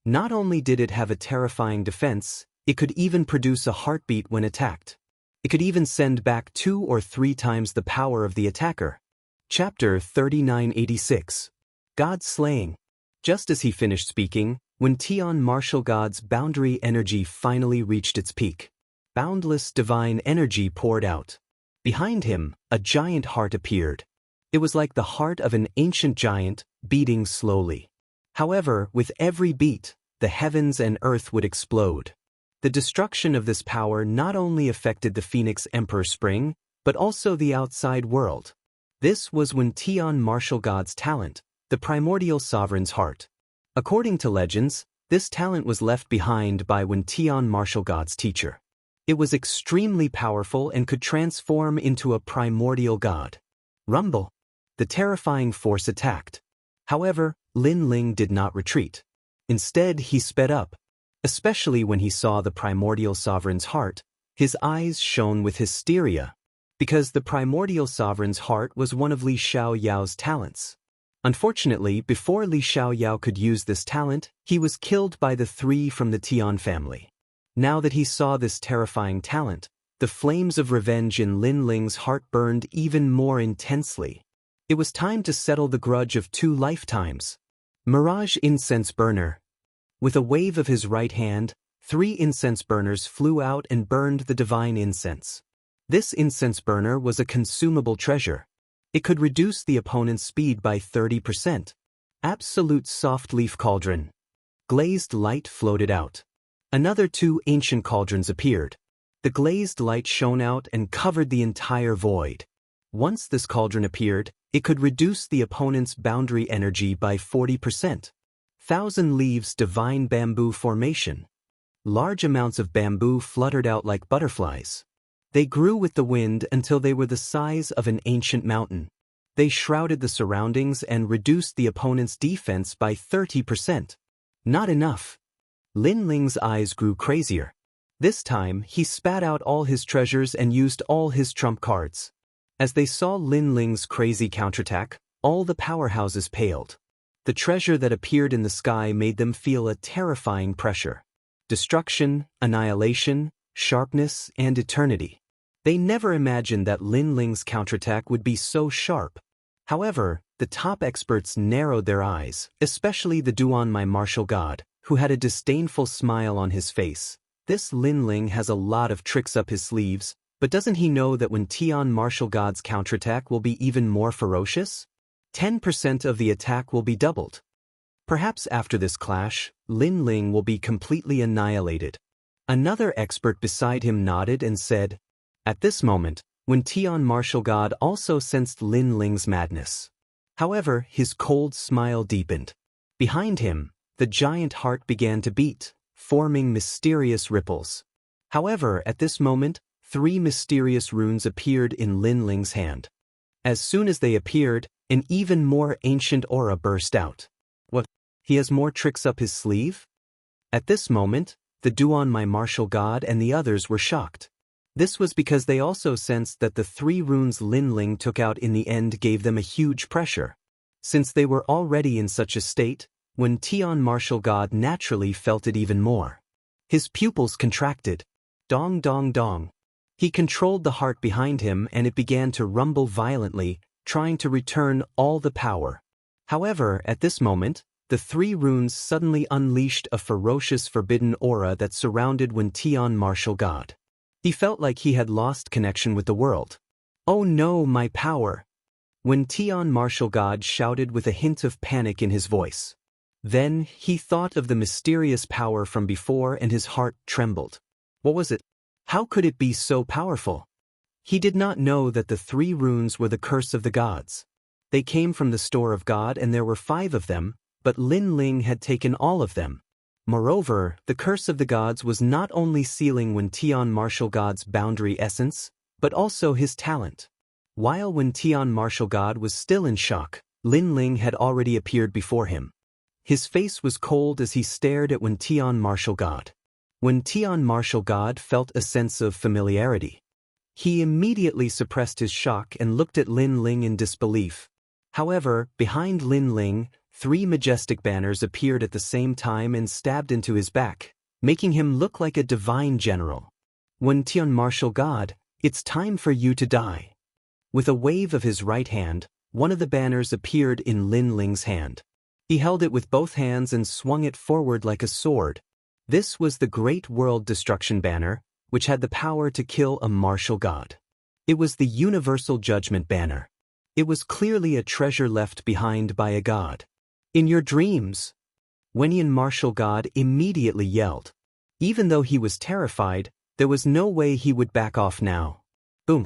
Not only did it have a terrifying defense, it could even produce a heartbeat when attacked. It could even send back 2 or 3 times the power of the attacker. Chapter 3986. God Slaying. Just as he finished speaking, Wentian martial god's boundary energy finally reached its peak. Boundless divine energy poured out. Behind him, a giant heart appeared. It was like the heart of an ancient giant, beating slowly. However, with every beat, the heavens and earth would explode. The destruction of this power not only affected the Phoenix Emperor Spring, but also the outside world. This was Wentian martial god's talent, the primordial sovereign's heart. According to legends, this talent was left behind by Wentian martial god's teacher. It was extremely powerful and could transform into a primordial god. Rumble. The terrifying force attacked. However, Lin Ling did not retreat. Instead, he sped up. Especially when he saw the primordial sovereign's heart, his eyes shone with hysteria. Because the primordial sovereign's heart was one of Li Xiaoyao's talents. Unfortunately, before Li Xiaoyao could use this talent, he was killed by the 3 from the Tian family. Now that he saw this terrifying talent, the flames of revenge in Lin Ling's heart burned even more intensely. It was time to settle the grudge of 2 lifetimes. Mirage Incense Burner. With a wave of his right hand, 3 incense burners flew out and burned the divine incense. This incense burner was a consumable treasure. It could reduce the opponent's speed by 30%. Absolute soft leaf cauldron. Glazed light floated out. Another 2 ancient cauldrons appeared. The glazed light shone out and covered the entire void. Once this cauldron appeared, it could reduce the opponent's boundary energy by 40%. 1,000 leaves divine bamboo formation. Large amounts of bamboo fluttered out like butterflies. They grew with the wind until they were the size of an ancient mountain. They shrouded the surroundings and reduced the opponent's defense by 30%. Not enough. Lin Ling's eyes grew crazier. This time, he spat out all his treasures and used all his trump cards. As they saw Lin Ling's crazy counterattack, all the powerhouses paled. The treasure that appeared in the sky made them feel a terrifying pressure. Destruction, annihilation, sharpness, and eternity. They never imagined that Lin Ling's counterattack would be so sharp. However, the top experts narrowed their eyes, especially the Duanmai martial god, who had a disdainful smile on his face. This Lin Ling has a lot of tricks up his sleeves, but doesn't he know that Wentian martial god's counterattack will be even more ferocious? 10% of the attack will be doubled. Perhaps after this clash, Lin Ling will be completely annihilated. Another expert beside him nodded and said, at this moment, Wentian martial god also sensed Lin Ling's madness. However, his cold smile deepened. Behind him, the giant heart began to beat, forming mysterious ripples. However, at this moment, 3 mysterious runes appeared in Lin Ling's hand. As soon as they appeared, an even more ancient aura burst out. What? He has more tricks up his sleeve? At this moment, the Duan, my martial god, and the others were shocked. This was because they also sensed that the 3 runes Lin Ling took out in the end gave them a huge pressure. Since they were already in such a state, when Tian martial god naturally felt it even more. His pupils contracted. Dong dong dong. He controlled the heart behind him and it began to rumble violently, trying to return all the power. However, at this moment, the 3 runes suddenly unleashed a ferocious forbidden aura that surrounded Wen Tian martial god. He felt like he had lost connection with the world. Oh no, my power! Wen Tian martial god shouted with a hint of panic in his voice. Then, he thought of the mysterious power from before and his heart trembled. What was it? How could it be so powerful? He did not know that the 3 runes were the curse of the gods. They came from the store of God and there were 5 of them, but Lin Ling had taken all of them. Moreover, the curse of the gods was not only sealing Wen Tian martial god's boundary essence, but also his talent. While Wen Tian martial god was still in shock, Lin Ling had already appeared before him. His face was cold as he stared at Wen Tian martial god. Wen Tian martial god felt a sense of familiarity. He immediately suppressed his shock and looked at Lin Ling in disbelief. However, behind Lin Ling, 3 majestic banners appeared at the same time and stabbed into his back, making him look like a divine general. Wen Tian martial god, it's time for you to die. With a wave of his right hand, one of the banners appeared in Lin Ling's hand. He held it with both hands and swung it forward like a sword. This was the Great World Destruction Banner, which had the power to kill a martial god. It was the Universal Judgment Banner. It was clearly a treasure left behind by a god. In your dreams, Wenian martial god immediately yelled. Even though he was terrified, there was no way he would back off now. Boom!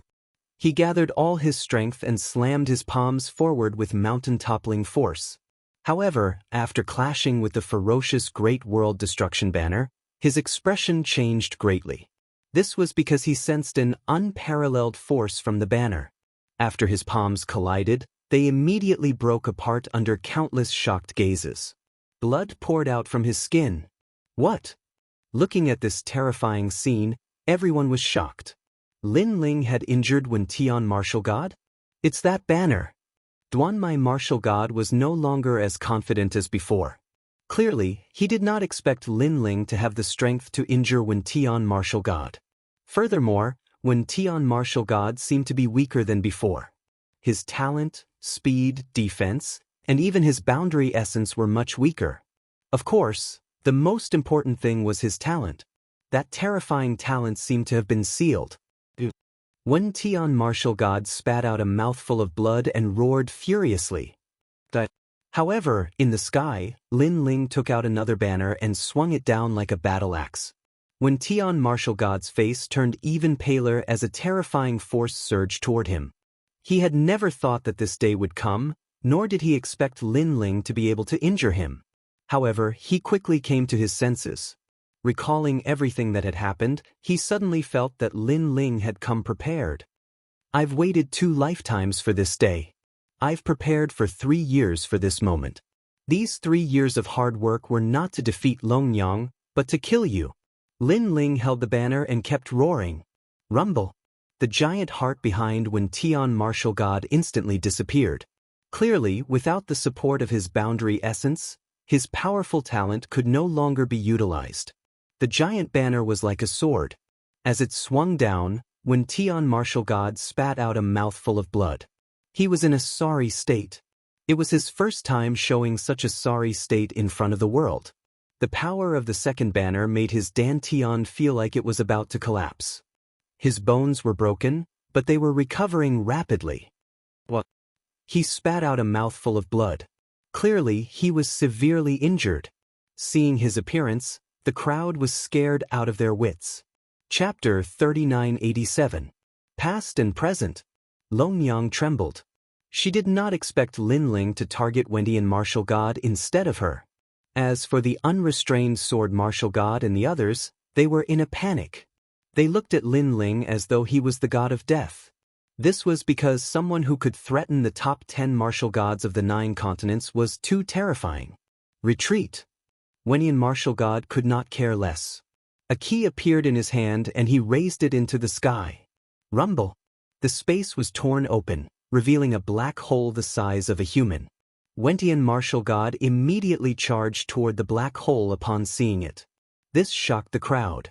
He gathered all his strength and slammed his palms forward with mountain-toppling force. However, after clashing with the ferocious Great World Destruction Banner, his expression changed greatly. This was because he sensed an unparalleled force from the banner. After his palms collided, they immediately broke apart under countless shocked gazes. Blood poured out from his skin. What? Looking at this terrifying scene, everyone was shocked. Lin Ling had injured Wen Tian martial god? It's that banner. Duan Mai martial god was no longer as confident as before. Clearly, he did not expect Lin Ling to have the strength to injure Wen Tian martial god. Furthermore, Wen Tian martial god seemed to be weaker than before. His talent, speed, defense, and even his boundary essence were much weaker. Of course, the most important thing was his talent. That terrifying talent seemed to have been sealed. Wen Tian martial god spat out a mouthful of blood and roared furiously. However, in the sky, Lin Ling took out another banner and swung it down like a battle axe. Wen Tian martial god's face turned even paler as a terrifying force surged toward him. He had never thought that this day would come, nor did he expect Lin Ling to be able to injure him. However, he quickly came to his senses. Recalling everything that had happened, he suddenly felt that Lin Ling had come prepared. I've waited 2 lifetimes for this day. I've prepared for 3 years for this moment. These 3 years of hard work were not to defeat Longyang, but to kill you. Lin Ling held the banner and kept roaring. Rumble. The giant heart behind Wen Tian martial god instantly disappeared. Clearly, without the support of his boundary essence, his powerful talent could no longer be utilized. The giant banner was like a sword. As it swung down, Wen Tian martial god spat out a mouthful of blood. He was in a sorry state. It was his first time showing such a sorry state in front of the world. The power of the second banner made his dantian feel like it was about to collapse. His bones were broken, but they were recovering rapidly. What? He spat out a mouthful of blood. Clearly, he was severely injured. Seeing his appearance, the crowd was scared out of their wits. Chapter 3987. Past and Present. Longyang trembled. She did not expect Lin Ling to target Wendian martial god instead of her. As for the unrestrained sword martial god and the others, they were in a panic. They looked at Lin Ling as though he was the god of death. This was because someone who could threaten the top 10 martial gods of the 9 continents was too terrifying. Retreat. Wendian martial god could not care less. A key appeared in his hand and he raised it into the sky. Rumble. The space was torn open, revealing a black hole the size of a human. Wendian martial god immediately charged toward the black hole upon seeing it. This shocked the crowd.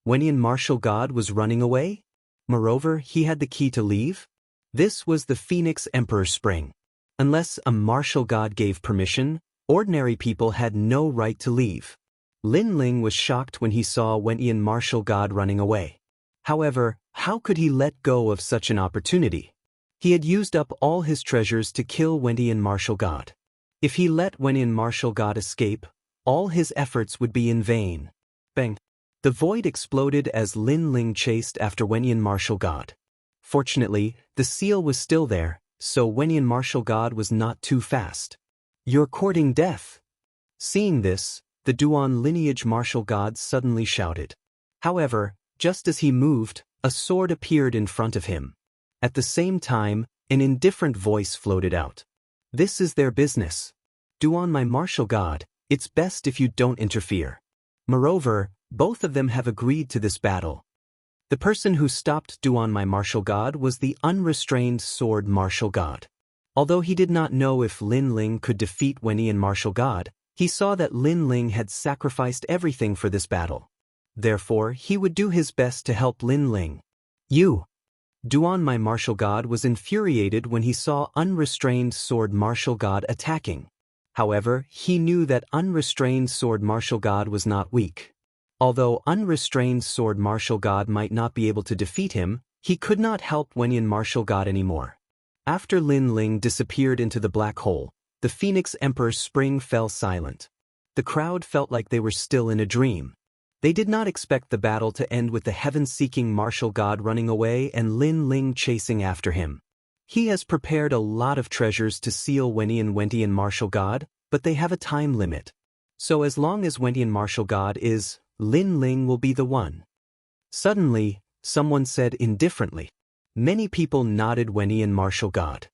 Wendian martial god was running away? Moreover, he had the key to leave? This was the Phoenix Emperor Spring. Unless a martial god gave permission, ordinary people had no right to leave. Lin Ling was shocked when he saw Wendian martial god running away. However, how could he let go of such an opportunity? He had used up all his treasures to kill Wendian martial god. If he let Wendian martial god escape, all his efforts would be in vain. Bang! The void exploded as Lin Ling chased after Wendian martial god. Fortunately, the seal was still there, so Wendian martial god was not too fast. You're courting death. Seeing this, the Duan lineage martial god suddenly shouted. However, just as he moved, a sword appeared in front of him. At the same time, an indifferent voice floated out. This is their business. Duan my martial god, it's best if you don't interfere. Moreover, both of them have agreed to this battle. The person who stopped Duan my martial god was the unrestrained sword martial god. Although he did not know if Lin Ling could defeat Wendian martial god, he saw that Lin Ling had sacrificed everything for this battle. Therefore, he would do his best to help Lin Ling. Duan my martial god was infuriated when he saw unrestrained sword martial god attacking. However, he knew that unrestrained sword martial god was not weak. Although unrestrained sword martial god might not be able to defeat him, he could not help Wendian martial god anymore. After Lin Ling disappeared into the black hole, the Phoenix Emperor Spring fell silent. The crowd felt like they were still in a dream. They did not expect the battle to end with the heaven-seeking martial god running away and Lin Ling chasing after him. He has prepared a lot of treasures to seal Wendian martial god, but they have a time limit. So as long as Wendian martial god is, Lin Ling will be the one. Suddenly, someone said indifferently. Many people nodded Wendian martial god.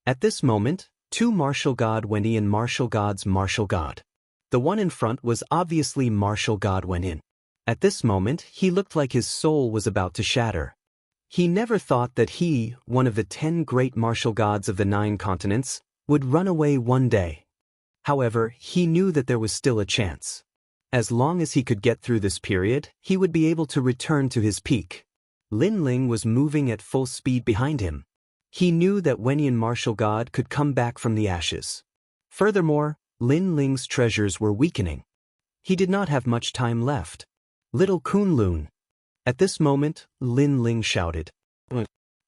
At this moment, 2 martial god Wendian martial god's martial god. The one in front was obviously martial god Wendian. At this moment, he looked like his soul was about to shatter. He never thought that he, one of the 10 great martial gods of the 9 continents, would run away one day. However, he knew that there was still a chance. As long as he could get through this period, he would be able to return to his peak. Lin Ling was moving at full speed behind him. He knew that Wendian martial god could come back from the ashes. Furthermore, Lin Ling's treasures were weakening. He did not have much time left. Little Kunlun. At this moment, Lin Ling shouted.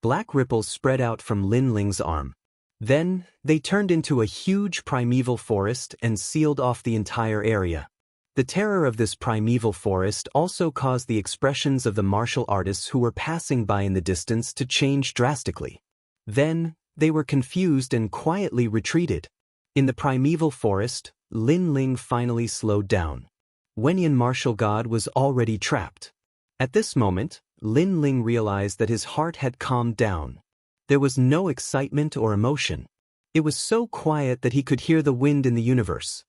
Black ripples spread out from Lin Ling's arm. Then, they turned into a huge primeval forest and sealed off the entire area. The terror of this primeval forest also caused the expressions of the martial artists who were passing by in the distance to change drastically. Then, they were confused and quietly retreated. In the primeval forest, Lin Ling finally slowed down. Wendian martial god was already trapped. At this moment, Lin Ling realized that his heart had calmed down. There was no excitement or emotion. It was so quiet that he could hear the wind in the universe.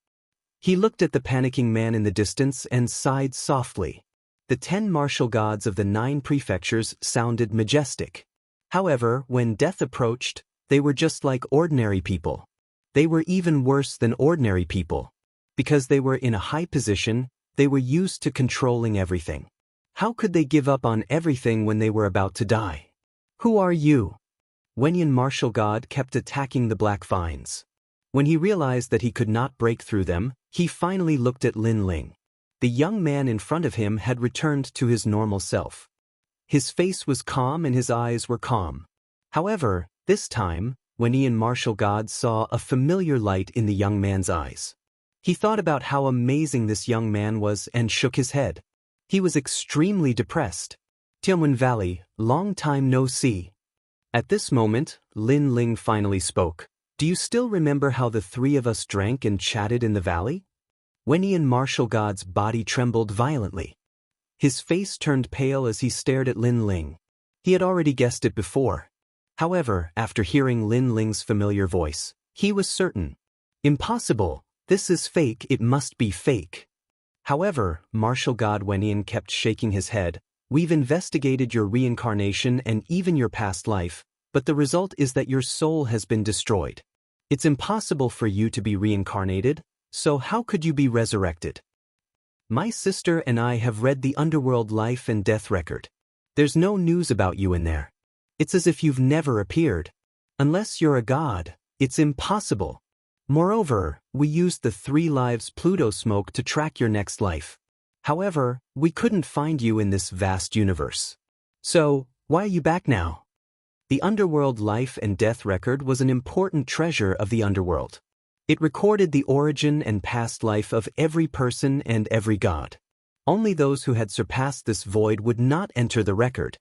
He looked at the panicking man in the distance and sighed softly. The 10 martial gods of the 9 prefectures sounded majestic. However, when death approached, they were just like ordinary people. They were even worse than ordinary people. Because they were in a high position, they were used to controlling everything. How could they give up on everything when they were about to die? Who are you? Wendian martial god kept attacking the black vines. When he realized that he could not break through them, he finally looked at Lin Ling. The young man in front of him had returned to his normal self. His face was calm and his eyes were calm. However, this time, Wendian martial god saw a familiar light in the young man's eyes. He thought about how amazing this young man was and shook his head. He was extremely depressed. Tianwen Valley, long time no see. At this moment, Lin Ling finally spoke. Do you still remember how the three of us drank and chatted in the valley? Wenian Martial God's body trembled violently. His face turned pale as he stared at Lin Ling. He had already guessed it before. However, after hearing Lin Ling's familiar voice, he was certain. Impossible. This is fake, it must be fake. However, Martial God Wenian kept shaking his head. We've investigated your reincarnation and even your past life, but the result is that your soul has been destroyed. It's impossible for you to be reincarnated, so how could you be resurrected? My sister and I have read the underworld life and death record. There's no news about you in there. It's as if you've never appeared. Unless you're a god, it's impossible. Moreover, we used the 3 lives Pluto smoke to track your next life. However, we couldn't find you in this vast universe. So, why are you back now? The underworld life and death record was an important treasure of the underworld. It recorded the origin and past life of every person and every god. Only those who had surpassed this void would not enter the record.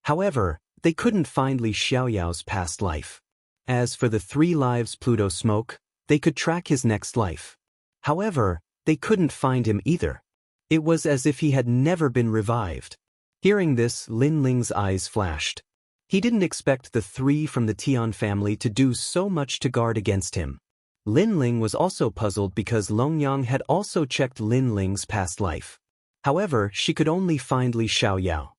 However, they couldn't find Li Xiaoyao's past life. As for the 3 lives Pluto smoke, they could track his next life. However, they couldn't find him either. It was as if he had never been revived. Hearing this, Lin Ling's eyes flashed. He didn't expect the 3 from the Tian family to do so much to guard against him. Lin Ling was also puzzled because Longyang had also checked Lin Ling's past life. However, she could only find Li Xiaoyao.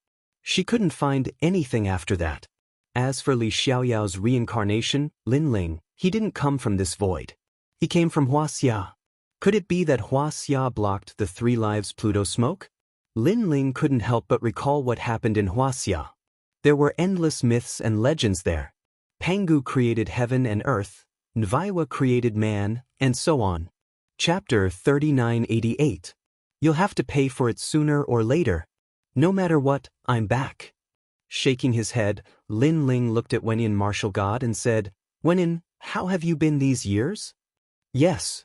She couldn't find anything after that. As for Li Xiaoyao's reincarnation, Lin Ling, he didn't come from this void. He came from Wuxia. Could it be that Wuxia blocked the 3 lives Pluto smoke? Lin Ling couldn't help but recall what happened in Wuxia. There were endless myths and legends there. Pangu created heaven and earth, Nviwa created man, and so on. Chapter 3988. You'll have to pay for it sooner or later. No matter what, I'm back. Shaking his head, Lin Ling looked at Wenian Martial God and said, Wenian, how have you been these years? Yes.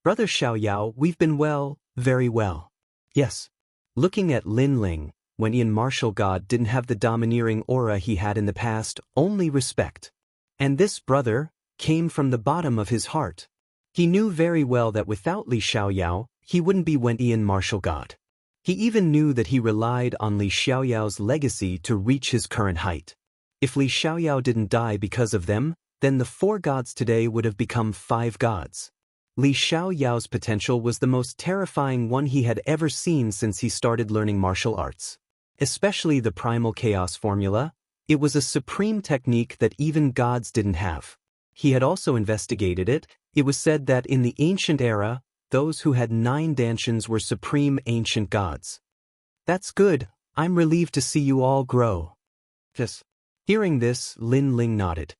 Brother Xiaoyao, we've been well, very well. Yes. Looking at Lin Ling, Wenian Martial God didn't have the domineering aura he had in the past, only respect. And this brother came from the bottom of his heart. He knew very well that without Li Xiaoyao, he wouldn't be Wenian Martial God. He even knew that he relied on Li Xiaoyao's legacy to reach his current height. If Li Xiaoyao didn't die because of them, then the 4 gods today would have become 5 gods. Li Xiaoyao's potential was the most terrifying one he had ever seen since he started learning martial arts. Especially the primal chaos formula, it was a supreme technique that even gods didn't have. He had also investigated it. It was said that in the ancient era, those who had 9 dantians were supreme ancient gods. That's good, I'm relieved to see you all grow. Yes. Hearing this, Lin Ling nodded.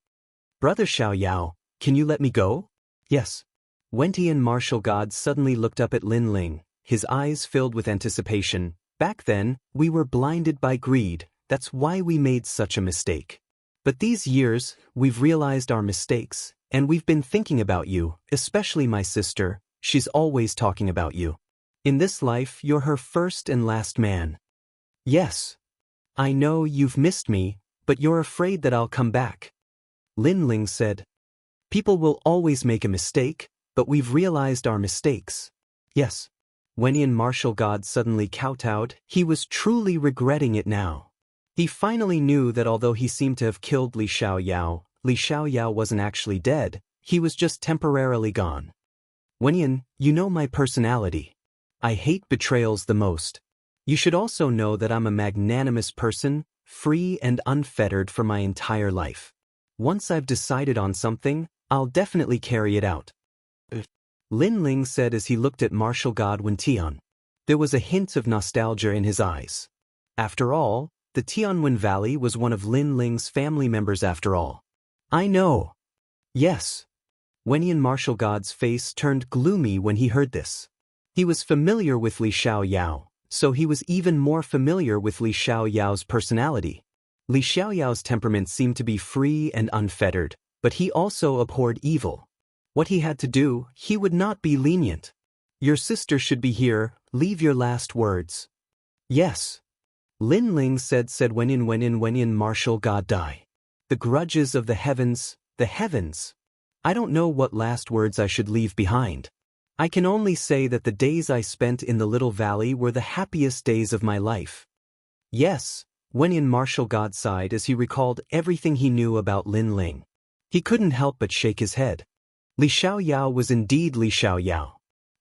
Brother Xiaoyao, can you let me go? Yes. Wentian Martial God suddenly looked up at Lin Ling, his eyes filled with anticipation. Back then, we were blinded by greed, that's why we made such a mistake. But these years, we've realized our mistakes, and we've been thinking about you, especially my sister. She's always talking about you. In this life, you're her first and last man. Yes. I know you've missed me, but you're afraid that I'll come back. Lin Ling said. People will always make a mistake, but we've realized our mistakes. Yes. Wenian Martial God suddenly kowtowed. He was truly regretting it now. He finally knew that although he seemed to have killed Li Xiaoyao wasn't actually dead, he was just temporarily gone. Wenian, you know my personality. I hate betrayals the most. You should also know that I'm a magnanimous person, free and unfettered for my entire life. Once I've decided on something, I'll definitely carry it out. Lin Ling said as he looked at Martial God Wentian. There was a hint of nostalgia in his eyes. After all, the Tianwen Valley was one of Lin Ling's family members after all. I know. Yes. Wenian Martial God's face turned gloomy when he heard this. He was familiar with Li Xiaoyao, so he was even more familiar with Li Xiaoyao's personality. Li Xiaoyao's temperament seemed to be free and unfettered, but he also abhorred evil. What he had to do, he would not be lenient. Your sister should be here, leave your last words. Yes. Lin Ling said Wenian Martial God die. The grudges of the heavens, the heavens. I don't know what last words I should leave behind. I can only say that the days I spent in the little valley were the happiest days of my life. Yes, Wenyan martial God sighed as he recalled everything he knew about Lin Ling. He couldn't help but shake his head. Li Xiaoyao was indeed Li Xiaoyao.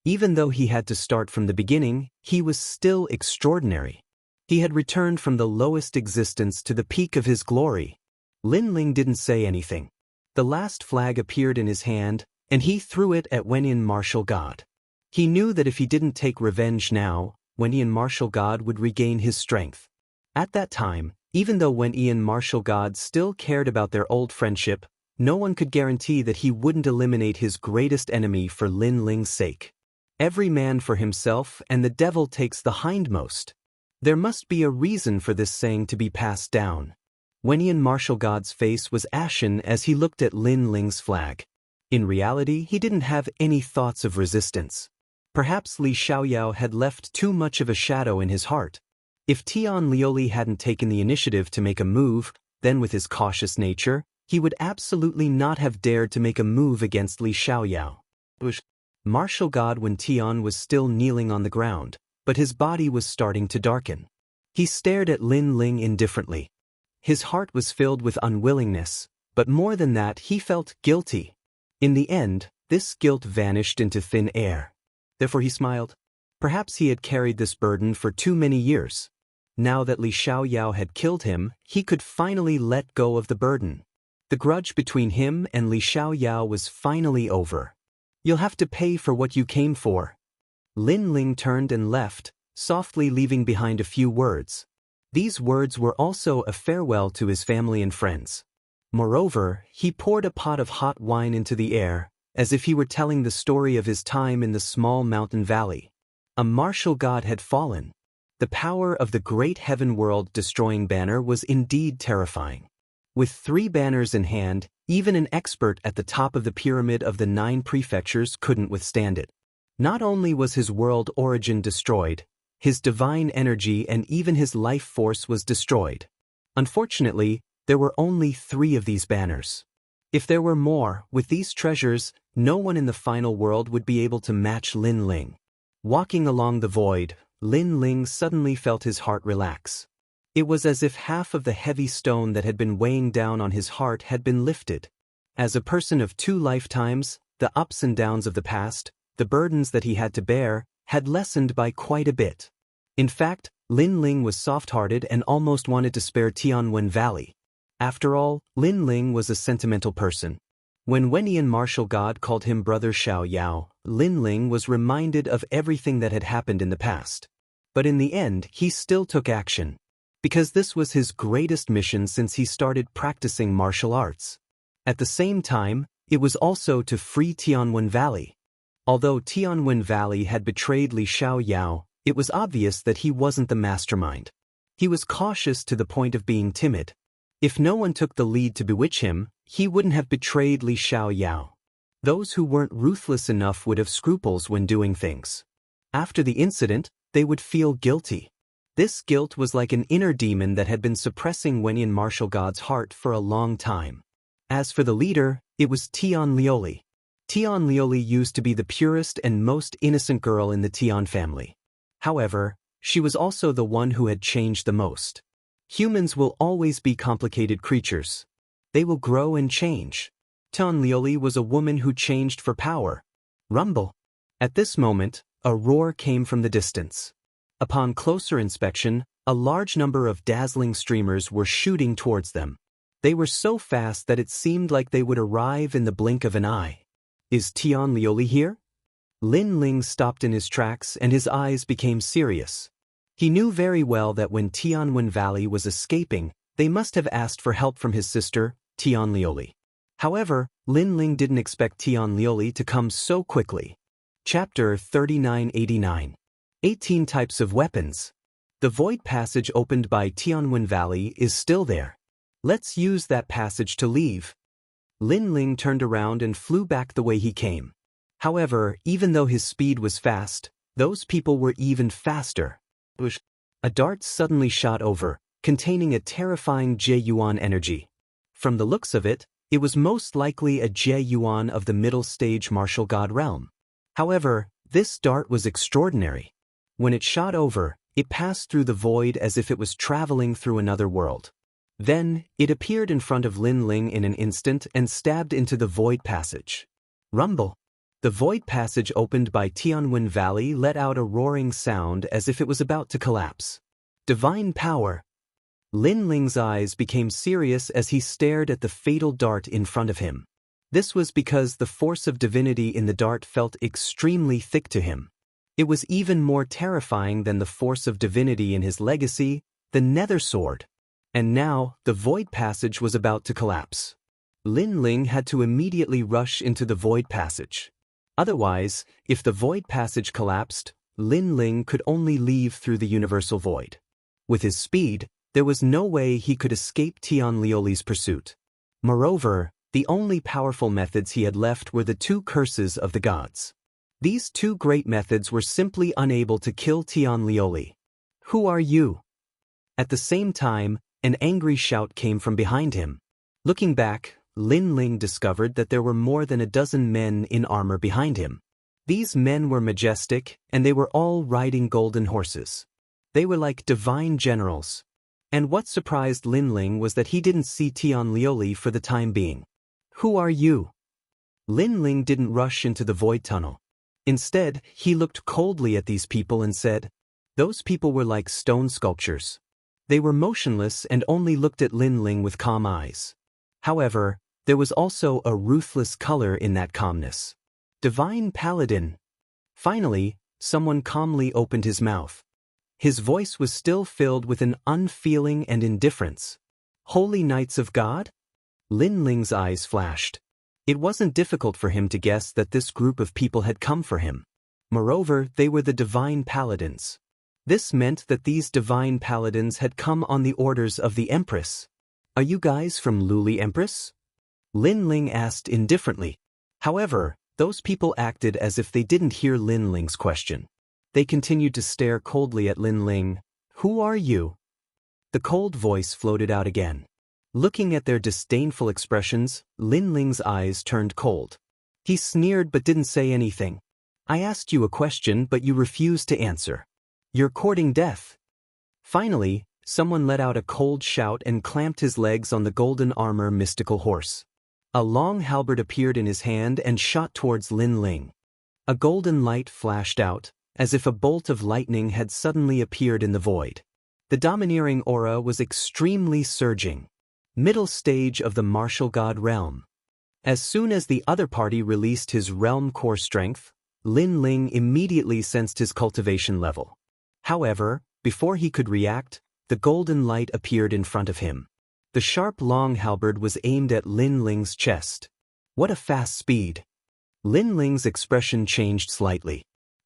Even though he had to start from the beginning, he was still extraordinary. He had returned from the lowest existence to the peak of his glory. Lin Ling didn't say anything. The last flag appeared in his hand, and he threw it at Wenyan martial God. He knew that if he didn't take revenge now, Wenyan martial God would regain his strength. At that time, even though Wenyan martial God still cared about their old friendship, no one could guarantee that he wouldn't eliminate his greatest enemy for Lin Ling's sake. Every man for himself, and the devil takes the hindmost. There must be a reason for this saying to be passed down. Wenyan martial God's face was ashen as he looked at Lin Ling's flag. In reality, he didn't have any thoughts of resistance. Perhaps Li Xiaoyao had left too much of a shadow in his heart. If Tian Lioli hadn't taken the initiative to make a move, then with his cautious nature, he would absolutely not have dared to make a move against Li Xiaoyao. Martial God when Tian was still kneeling on the ground, but his body was starting to darken. He stared at Lin Ling indifferently. His heart was filled with unwillingness, but more than that he felt guilty. In the end, this guilt vanished into thin air. Therefore he smiled. Perhaps he had carried this burden for too many years. Now that Li Xiaoyao had killed him, he could finally let go of the burden. The grudge between him and Li Xiaoyao was finally over. You'll have to pay for what you came for. Lin Ling turned and left, softly leaving behind a few words. These words were also a farewell to his family and friends. Moreover, he poured a pot of hot wine into the air, as if he were telling the story of his time in the small mountain valley. A martial god had fallen. The power of the great heaven world-destroying banner was indeed terrifying. With 3 banners in hand, even an expert at the top of the pyramid of the 9 prefectures couldn't withstand it. Not only was his world origin destroyed, his divine energy and even his life force was destroyed. Unfortunately, there were only 3 of these banners. If there were more, with these treasures, no one in the final world would be able to match Lin Ling. Walking along the void, Lin Ling suddenly felt his heart relax. It was as if half of the heavy stone that had been weighing down on his heart had been lifted. As a person of 2 lifetimes, the ups and downs of the past, the burdens that he had to bear, had lessened by quite a bit. In fact, Lin Ling was soft-hearted and almost wanted to spare Tianwen Valley. After all, Lin Ling was a sentimental person. When Wenyan martial God called him Brother Xiaoyao, Lin Ling was reminded of everything that had happened in the past. But in the end, he still took action. Because this was his greatest mission since he started practicing martial arts. At the same time, it was also to free Tianwen Valley. Although Tianwen Valley had betrayed Li Xiaoyao, it was obvious that he wasn't the mastermind. He was cautious to the point of being timid. If no one took the lead to bewitch him, he wouldn't have betrayed Li Xiaoyao. Those who weren't ruthless enough would have scruples when doing things. After the incident, they would feel guilty. This guilt was like an inner demon that had been suppressing Wenyan martial God's heart for a long time. As for the leader, it was Tian Lioli. Tian Lioli used to be the purest and most innocent girl in the Tian family. However, she was also the one who had changed the most. Humans will always be complicated creatures. They will grow and change. Tian Lioli was a woman who changed for power. Rumble. At this moment, a roar came from the distance. Upon closer inspection, a large number of dazzling streamers were shooting towards them. They were so fast that it seemed like they would arrive in the blink of an eye. Is Tian Lioli here? Lin Ling stopped in his tracks and his eyes became serious. He knew very well that when Tianwen Valley was escaping, they must have asked for help from his sister, Tian Lioli. However, Lin Ling didn't expect Tian Lioli to come so quickly. Chapter 3989. 18 Types of Weapons. The void passage opened by Tianwen Valley is still there. Let's use that passage to leave. Lin Ling turned around and flew back the way he came. However, even though his speed was fast, those people were even faster. A dart suddenly shot over, containing a terrifying Jie Yuan energy. From the looks of it, it was most likely a Jie Yuan of the middle stage martial god realm. However, this dart was extraordinary. When it shot over, it passed through the void as if it was traveling through another world. Then, it appeared in front of Lin Ling in an instant and stabbed into the void passage. Rumble. The void passage opened by Tianwen Valley let out a roaring sound as if it was about to collapse. Divine power. Lin Ling's eyes became serious as he stared at the fatal dart in front of him. This was because the force of divinity in the dart felt extremely thick to him. It was even more terrifying than the force of divinity in his legacy, the Nether Sword. And now, the void passage was about to collapse. Lin Ling had to immediately rush into the void passage. Otherwise, if the void passage collapsed, Lin Ling could only leave through the universal void. With his speed, there was no way he could escape Tian Lioli's pursuit. Moreover, the only powerful methods he had left were the two curses of the gods. These two great methods were simply unable to kill Tian Lioli. Who are you? At the same time, an angry shout came from behind him. Looking back, Lin Ling discovered that there were more than a dozen men in armor behind him. These men were majestic, and they were all riding golden horses. They were like divine generals. And what surprised Lin Ling was that he didn't see Tian Lioli for the time being. Who are you? Lin Ling didn't rush into the void tunnel. Instead, he looked coldly at these people and said, those people were like stone sculptures. They were motionless and only looked at Lin Ling with calm eyes. However, there was also a ruthless color in that calmness. Divine Paladin. Finally, someone calmly opened his mouth. His voice was still filled with an unfeeling and indifference. Holy Knights of God? Lin Ling's eyes flashed. It wasn't difficult for him to guess that this group of people had come for him. Moreover, they were the Divine Paladins. This meant that these Divine Paladins had come on the orders of the Empress. Are you guys from Luli Empress? Lin Ling asked indifferently. However, those people acted as if they didn't hear Lin Ling's question. They continued to stare coldly at Lin Ling. Who are you? The cold voice floated out again. Looking at their disdainful expressions, Lin Ling's eyes turned cold. He sneered but didn't say anything. I asked you a question but you refused to answer. You're courting death. Finally, someone let out a cold shout and clamped his legs on the golden armor mystical horse. A long halberd appeared in his hand and shot towards Lin Ling. A golden light flashed out, as if a bolt of lightning had suddenly appeared in the void. The domineering aura was extremely surging. Middle stage of the martial god realm. As soon as the other party released his realm core strength, Lin Ling immediately sensed his cultivation level. However, before he could react, the golden light appeared in front of him. The sharp long halberd was aimed at Lin Ling's chest. What a fast speed! Lin Ling's expression changed slightly.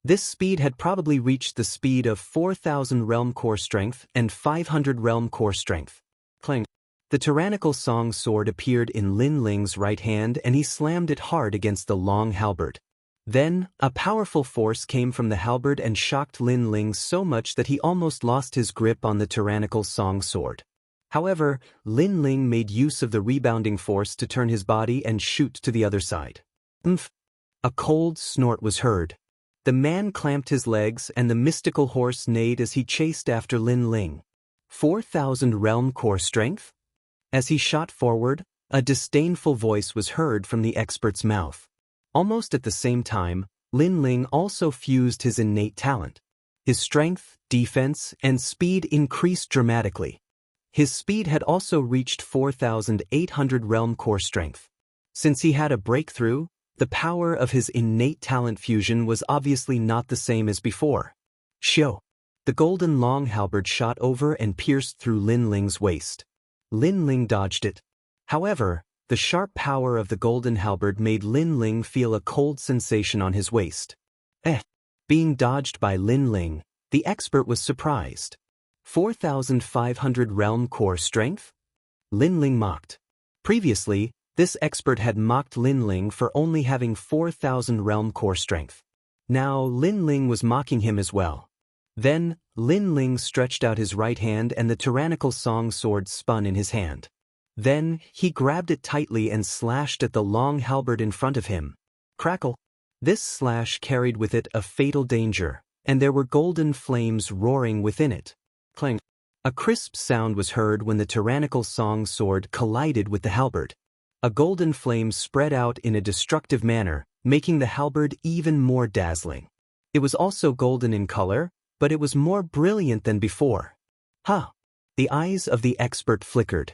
This speed had probably reached the speed of 4,000 realm core strength and 500 realm core strength. Clang. The tyrannical song sword appeared in Lin Ling's right hand and he slammed it hard against the long halberd. Then, a powerful force came from the halberd and shocked Lin Ling so much that he almost lost his grip on the tyrannical song sword. However, Lin Ling made use of the rebounding force to turn his body and shoot to the other side. Umph! A cold snort was heard. The man clamped his legs and the mystical horse neighed as he chased after Lin Ling. 4,000 realm core strength? As he shot forward, a disdainful voice was heard from the expert's mouth. Almost at the same time, Lin Ling also fused his innate talent. His strength, defense, and speed increased dramatically. His speed had also reached 4,800 realm core strength. Since he had a breakthrough, the power of his innate talent fusion was obviously not the same as before. Shio! The golden long halberd shot over and pierced through Lin Ling's waist. Lin Ling dodged it. However, the sharp power of the golden halberd made Lin Ling feel a cold sensation on his waist. Being dodged by Lin Ling, the expert was surprised. 4,500 realm core strength? Lin Ling mocked. Previously, this expert had mocked Lin Ling for only having 4,000 realm core strength. Now Lin Ling was mocking him as well. Then, Lin Ling stretched out his right hand and the tyrannical song sword spun in his hand. Then, he grabbed it tightly and slashed at the long halberd in front of him. Crackle! This slash carried with it a fatal danger, and there were golden flames roaring within it. Clang! A crisp sound was heard when the tyrannical song sword collided with the halberd. A golden flame spread out in a destructive manner, making the halberd even more dazzling. It was also golden in color, but it was more brilliant than before. Ha! The eyes of the expert flickered.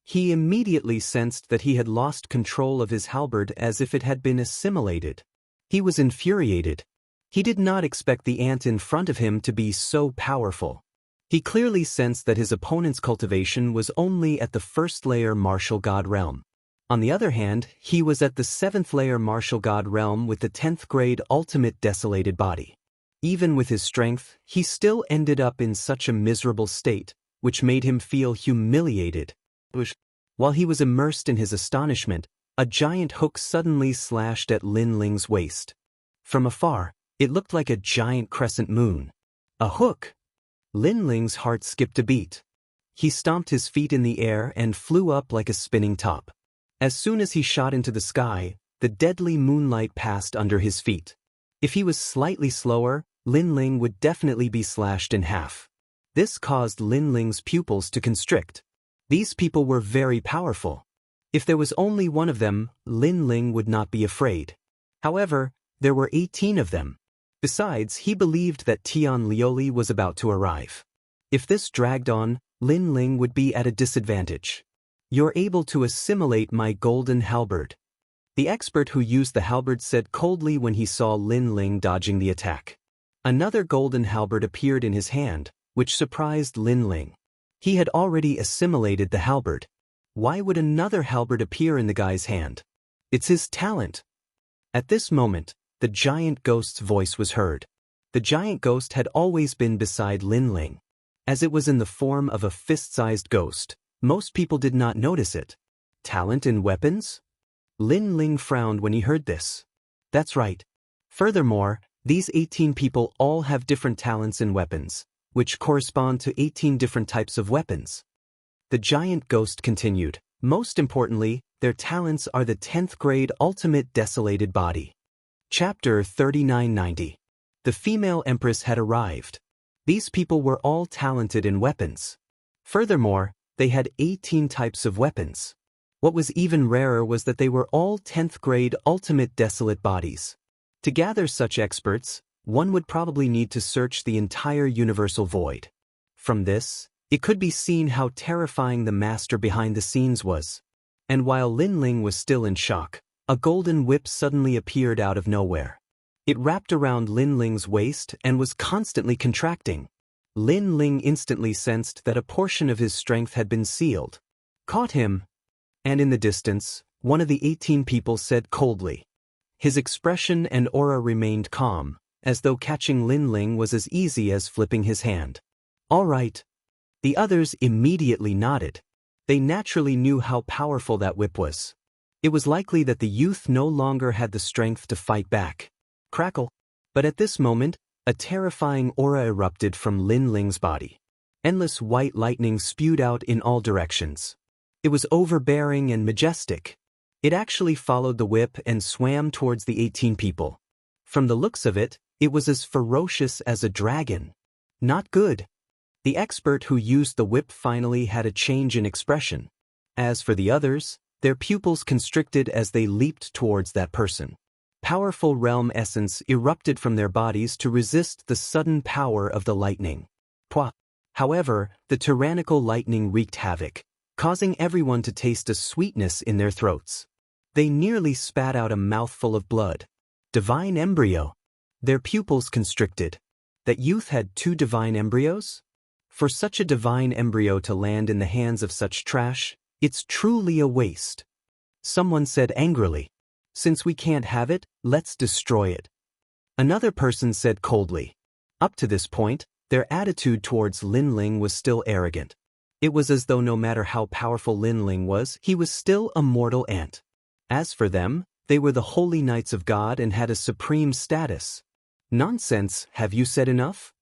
He immediately sensed that he had lost control of his halberd as if it had been assimilated. He was infuriated. He did not expect the ant in front of him to be so powerful. He clearly sensed that his opponent's cultivation was only at the first layer martial god realm. On the other hand, he was at the 7th layer martial god realm with the 10th grade ultimate desolated body. Even with his strength, he still ended up in such a miserable state, which made him feel humiliated. While he was immersed in his astonishment, a giant hook suddenly slashed at Lin Ling's waist. From afar, it looked like a giant crescent moon. A hook! Lin Ling's heart skipped a beat. He stomped his feet in the air and flew up like a spinning top. As soon as he shot into the sky, the deadly moonlight passed under his feet. If he was slightly slower, Lin Ling would definitely be slashed in half. This caused Lin Ling's pupils to constrict. These people were very powerful. If there was only one of them, Lin Ling would not be afraid. However, there were 18 of them. Besides, he believed that Tian Lioli was about to arrive. If this dragged on, Lin Ling would be at a disadvantage. "You're able to assimilate my golden halberd," the expert who used the halberd said coldly when he saw Lin Ling dodging the attack. Another golden halberd appeared in his hand, which surprised Lin Ling. He had already assimilated the halberd. Why would another halberd appear in the guy's hand? It's his talent. At this moment, the giant ghost's voice was heard. The giant ghost had always been beside Lin Ling. As it was in the form of a fist-sized ghost, most people did not notice it. Talent in weapons? Lin Ling frowned when he heard this. That's right. Furthermore, these 18 people all have different talents in weapons, which correspond to 18 different types of weapons. The giant ghost continued. Most importantly, their talents are the 10th grade ultimate desolated body. Chapter 3990. The female empress had arrived. These people were all talented in weapons. Furthermore, they had 18 types of weapons. What was even rarer was that they were all 10th grade ultimate desolate bodies. To gather such experts, one would probably need to search the entire universal void. From this, it could be seen how terrifying the master behind the scenes was. And while Lin Ling was still in shock, a golden whip suddenly appeared out of nowhere. It wrapped around Lin Ling's waist and was constantly contracting. Lin Ling instantly sensed that a portion of his strength had been sealed. Caught him! And in the distance, one of the 18 people said coldly. His expression and aura remained calm, as though catching Lin Ling was as easy as flipping his hand. All right. The others immediately nodded. They naturally knew how powerful that whip was. It was likely that the youth no longer had the strength to fight back. Crackle! But at this moment, a terrifying aura erupted from Lin Ling's body. Endless white lightning spewed out in all directions. It was overbearing and majestic. It actually followed the whip and swam towards the 18 people. From the looks of it, it was as ferocious as a dragon. Not good. The expert who used the whip finally had a change in expression. As for the others, their pupils constricted as they leaped towards that person. Powerful realm essence erupted from their bodies to resist the sudden power of the lightning. Pwah! However, the tyrannical lightning wreaked havoc, causing everyone to taste a sweetness in their throats. They nearly spat out a mouthful of blood. Divine embryo. Their pupils constricted. That youth had 2 divine embryos? For such a divine embryo to land in the hands of such trash, it's truly a waste. Someone said angrily. Since we can't have it, let's destroy it. Another person said coldly. Up to this point, their attitude towards Lin Ling was still arrogant. It was as though no matter how powerful Lin Ling was, he was still a mortal ant. As for them, they were the holy knights of God and had a supreme status. Nonsense, have you said enough?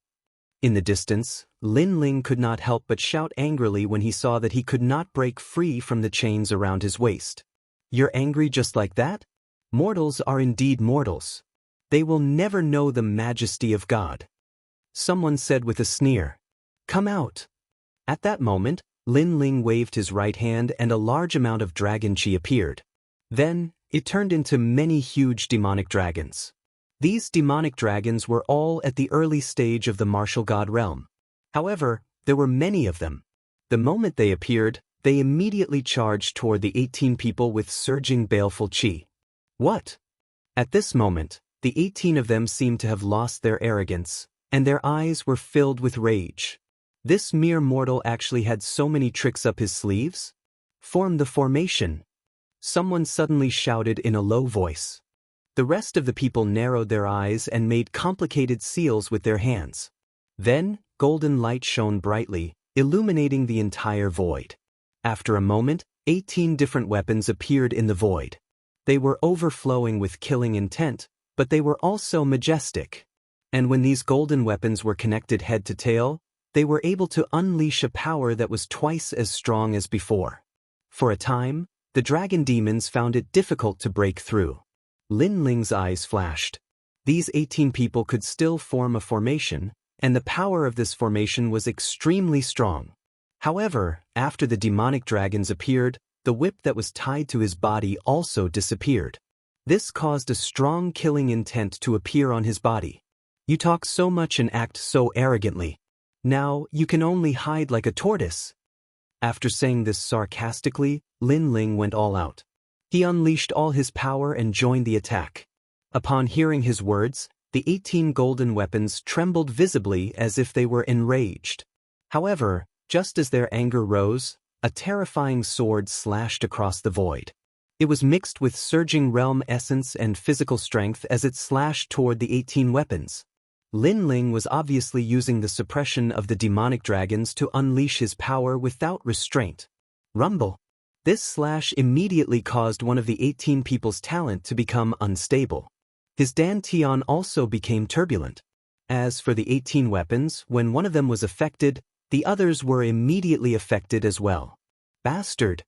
In the distance, Lin Ling could not help but shout angrily when he saw that he could not break free from the chains around his waist. "You're angry just like that? Mortals are indeed mortals. They will never know the majesty of God," someone said with a sneer. "Come out." At that moment, Lin Ling waved his right hand and a large amount of dragon chi appeared. Then, it turned into many huge demonic dragons. These demonic dragons were all at the early stage of the martial god realm. However, there were many of them. The moment they appeared, they immediately charged toward the 18 people with surging baleful chi. What? At this moment, the 18 of them seemed to have lost their arrogance, and their eyes were filled with rage. This mere mortal actually had so many tricks up his sleeves? Form the formation. Someone suddenly shouted in a low voice. The rest of the people narrowed their eyes and made complicated seals with their hands. Then, golden light shone brightly, illuminating the entire void. After a moment, 18 different weapons appeared in the void. They were overflowing with killing intent, but they were also majestic. And when these golden weapons were connected head to tail, they were able to unleash a power that was twice as strong as before. For a time, the dragon demons found it difficult to break through. Lin Ling's eyes flashed. These 18 people could still form a formation, and the power of this formation was extremely strong. However, after the demonic dragons appeared, the whip that was tied to his body also disappeared. This caused a strong killing intent to appear on his body. "You talk so much and act so arrogantly. Now you can only hide like a tortoise." After saying this sarcastically, Lin Ling went all out. He unleashed all his power and joined the attack. Upon hearing his words, the 18 golden weapons trembled visibly as if they were enraged. However, just as their anger rose, a terrifying sword slashed across the void. It was mixed with surging realm essence and physical strength as it slashed toward the 18 weapons. Lin Ling was obviously using the suppression of the demonic dragons to unleash his power without restraint. Rumble. This slash immediately caused one of the 18 people's talent to become unstable. His dantian also became turbulent. As for the 18 weapons, when one of them was affected, the others were immediately affected as well. Bastard!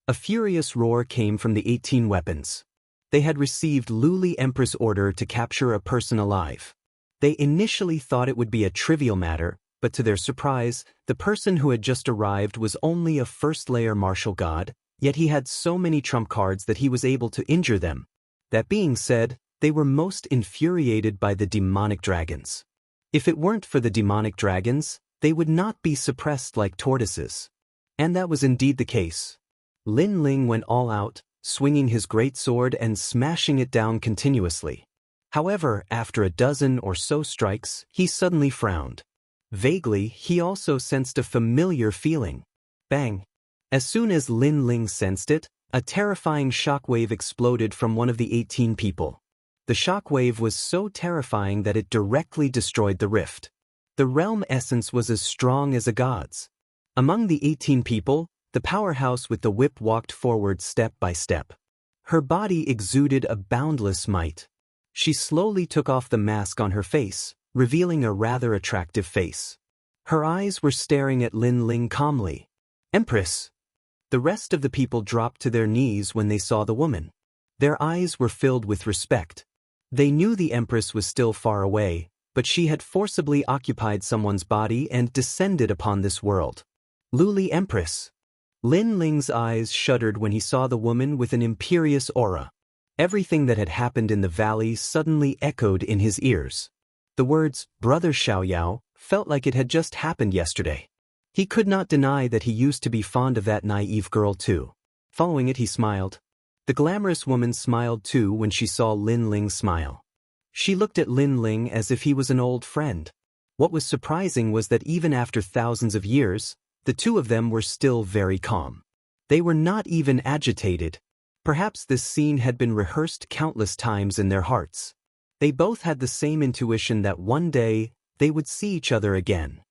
A furious roar came from the 18 weapons. They had received Luli Empress' order to capture a person alive. They initially thought it would be a trivial matter, but to their surprise, the person who had just arrived was only a first-layer martial god, yet he had so many trump cards that he was able to injure them. That being said, they were most infuriated by the demonic dragons. If it weren't for the demonic dragons, they would not be suppressed like tortoises. And that was indeed the case. Lin Ling went all out, swinging his great sword and smashing it down continuously. However, after a dozen or so strikes, he suddenly frowned. Vaguely, he also sensed a familiar feeling. Bang! As soon as Lin Ling sensed it, a terrifying shockwave exploded from one of the 18 people. The shockwave was so terrifying that it directly destroyed the rift. The realm essence was as strong as a god's. Among the 18 people, the powerhouse with the whip walked forward step by step. Her body exuded a boundless might. She slowly took off the mask on her face, revealing a rather attractive face. Her eyes were staring at Lin Ling calmly. "Empress!" The rest of the people dropped to their knees when they saw the woman. Their eyes were filled with respect. They knew the Empress was still far away, but she had forcibly occupied someone's body and descended upon this world. Luli Empress! Lin Ling's eyes shuddered when he saw the woman with an imperious aura. Everything that had happened in the valley suddenly echoed in his ears. The words, "Brother Xiaoyao," felt like it had just happened yesterday. He could not deny that he used to be fond of that naive girl too. Following it, he smiled. The glamorous woman smiled too when she saw Lin Ling smile. She looked at Lin Ling as if he was an old friend. What was surprising was that even after thousands of years, the two of them were still very calm. They were not even agitated. Perhaps this scene had been rehearsed countless times in their hearts. They both had the same intuition that one day, they would see each other again.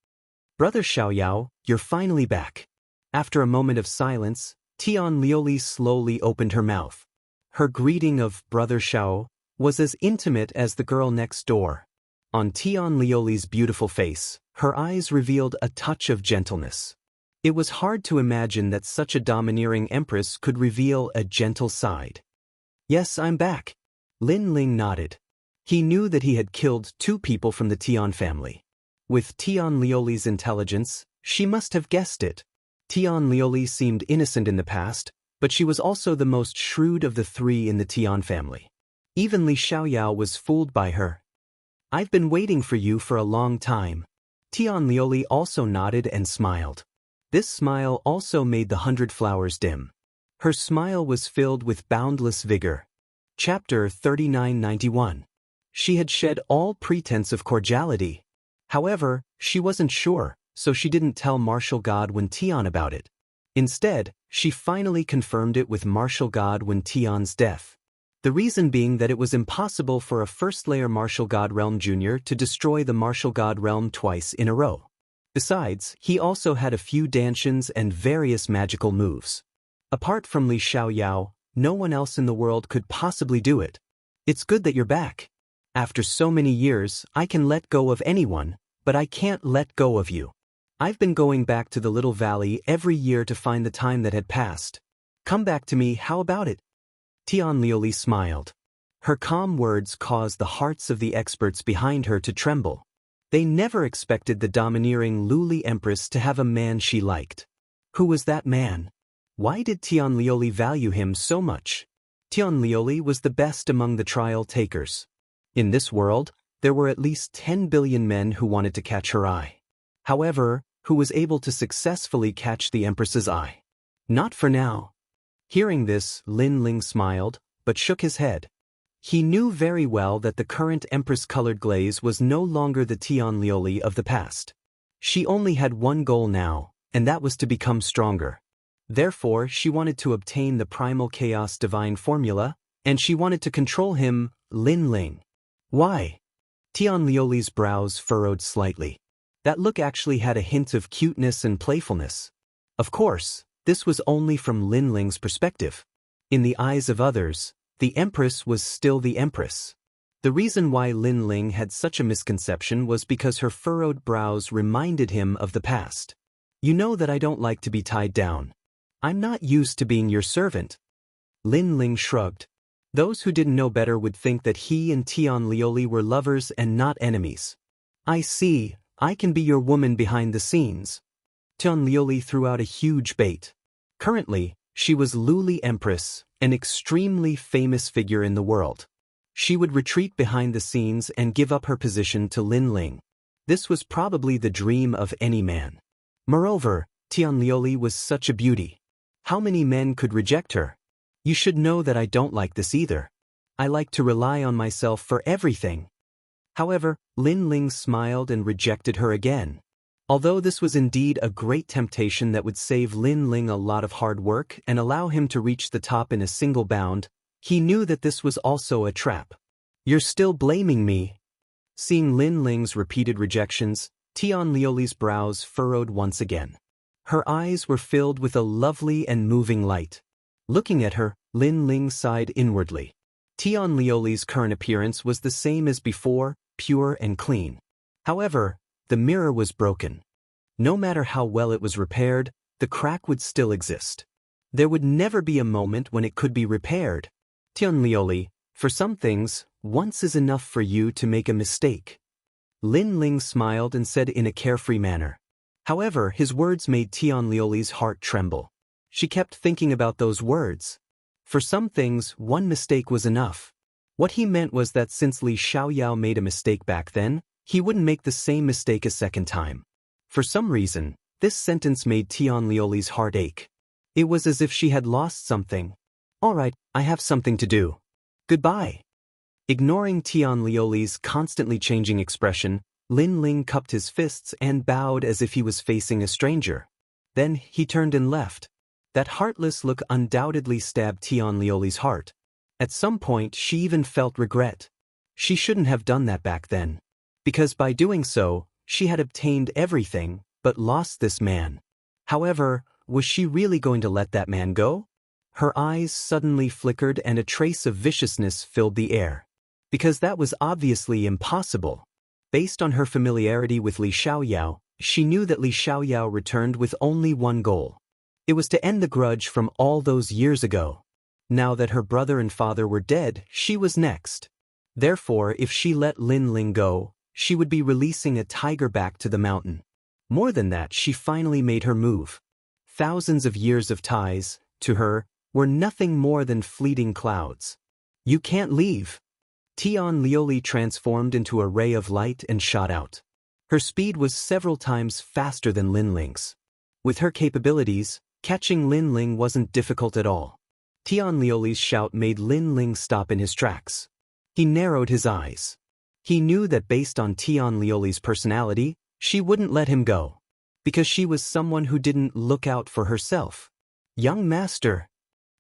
"Brother Xiaoyao, you're finally back." After a moment of silence, Tian Liuli slowly opened her mouth. Her greeting of "Brother Xiao" was as intimate as the girl next door. On Tian Lioli's beautiful face, her eyes revealed a touch of gentleness. It was hard to imagine that such a domineering empress could reveal a gentle side. "Yes, I'm back." Lin Ling nodded. He knew that he had killed 2 people from the Tian family. With Tian Lioli's intelligence, she must have guessed it. Tian Lioli seemed innocent in the past, but she was also the most shrewd of the 3 in the Tian family. Even Li Xiaoyao was fooled by her. "I've been waiting for you for a long time." Tian Lioli also nodded and smiled. This smile also made the 100 flowers dim. Her smile was filled with boundless vigor. Chapter 3991. She had shed all pretense of cordiality. However, she wasn't sure, so she didn't tell Martial Godwin Tian about it. Instead, she finally confirmed it with Martial Godwin Tian's death. The reason being that it was impossible for a first-layer Martial God Realm Jr. to destroy the Martial God Realm twice in a row. Besides, he also had a few dantians and various magical moves. Apart from Li Xiaoyao, no one else in the world could possibly do it. "It's good that you're back. After so many years, I can let go of anyone, but I can't let go of you. I've been going back to the little valley every year to find the time that had passed. Come back to me, how about it?" Tian Lioli smiled. Her calm words caused the hearts of the experts behind her to tremble. They never expected the domineering Luli Empress to have a man she liked. Who was that man? Why did Tian Lioli value him so much? Tian Lioli was the best among the trial takers. In this world, there were at least 10 billion men who wanted to catch her eye. However, who was able to successfully catch the Empress's eye? Not for now. Hearing this, Lin Ling smiled, but shook his head. He knew very well that the current Empress-colored glaze was no longer the Tian Lioli of the past. She only had one goal now, and that was to become stronger. Therefore, she wanted to obtain the Primal Chaos Divine Formula, and she wanted to control him, Lin Ling. Why? Tian Lioli's brows furrowed slightly. That look actually had a hint of cuteness and playfulness. Of course, this was only from Lin Ling's perspective. In the eyes of others, the Empress was still the Empress. The reason why Lin Ling had such a misconception was because her furrowed brows reminded him of the past. "You know that I don't like to be tied down. I'm not used to being your servant." Lin Ling shrugged. Those who didn't know better would think that he and Tian Lioli were lovers and not enemies. "I see, I can be your woman behind the scenes." Tian Lioli threw out a huge bait. Currently, she was Luli Empress, an extremely famous figure in the world. She would retreat behind the scenes and give up her position to Lin Ling. This was probably the dream of any man. Moreover, Tian Lioli was such a beauty. How many men could reject her? You should know that I don't like this either. I like to rely on myself for everything. However, Lin Ling smiled and rejected her again. Although this was indeed a great temptation that would save Lin Ling a lot of hard work and allow him to reach the top in a single bound, he knew that this was also a trap. "You're still blaming me." Seeing Lin Ling's repeated rejections, Tian Lioli's brows furrowed once again. Her eyes were filled with a lovely and moving light. Looking at her, Lin Ling sighed inwardly. Tian Lioli's current appearance was the same as before, pure and clean. However, the mirror was broken. No matter how well it was repaired, the crack would still exist. There would never be a moment when it could be repaired. "Tian Lioli, for some things, once is enough for you to make a mistake." Lin Ling smiled and said in a carefree manner. However, his words made Tian Lioli's heart tremble. She kept thinking about those words. For some things, one mistake was enough. What he meant was that since Li Xiaoyao made a mistake back then, he wouldn't make the same mistake a second time. For some reason, this sentence made Tian Lioli's heart ache. It was as if she had lost something. "All right, I have something to do. Goodbye." Ignoring Tian Lioli's constantly changing expression, Lin Ling cupped his fists and bowed as if he was facing a stranger. Then he turned and left. That heartless look undoubtedly stabbed Tian Lioli's heart. At some point, she even felt regret. She shouldn't have done that back then. Because by doing so, she had obtained everything, but lost this man. However, was she really going to let that man go? Her eyes suddenly flickered and a trace of viciousness filled the air. Because that was obviously impossible. Based on her familiarity with Li Xiaoyao, she knew that Li Xiaoyao returned with only one goal. It was to end the grudge from all those years ago. Now that her brother and father were dead, she was next. Therefore, if she let Lin Ling go, she would be releasing a tiger back to the mountain. More than that, she finally made her move. Thousands of years of ties, to her, were nothing more than fleeting clouds. You can't leave. Tian Lioli transformed into a ray of light and shot out. Her speed was several times faster than Lin Ling's. With her capabilities, catching Lin Ling wasn't difficult at all. Tian Lioli's shout made Lin Ling stop in his tracks. He narrowed his eyes. He knew that based on Tian Lioli's personality, she wouldn't let him go. Because she was someone who didn't look out for herself. Young master.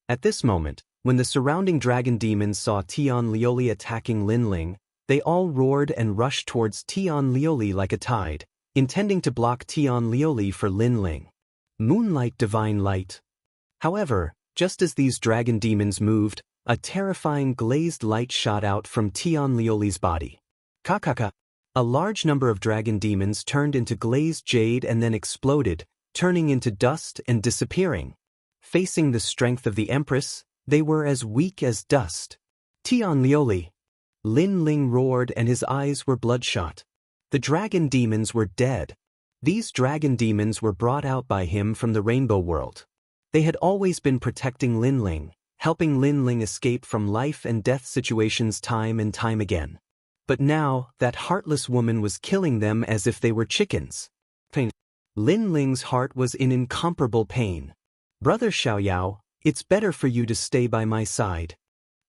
At this moment, when the surrounding dragon demons saw Tian Lioli attacking Lin Ling, they all roared and rushed towards Tian Lioli like a tide, intending to block Tian Lioli for Lin Ling. Moonlight divine light. However, just as these dragon demons moved, a terrifying glazed light shot out from Tian Lioli's body. Kakaka. A large number of dragon demons turned into glazed jade and then exploded, turning into dust and disappearing. Facing the strength of the Empress, they were as weak as dust. Tian Lioli. Lin Ling roared and his eyes were bloodshot. The dragon demons were dead. These dragon demons were brought out by him from the Rainbow World. They had always been protecting Lin Ling, helping Lin Ling escape from life and death situations time and time again. But now, that heartless woman was killing them as if they were chickens. Pain. Lin Ling's heart was in incomparable pain. Brother Xiaoyao, it's better for you to stay by my side.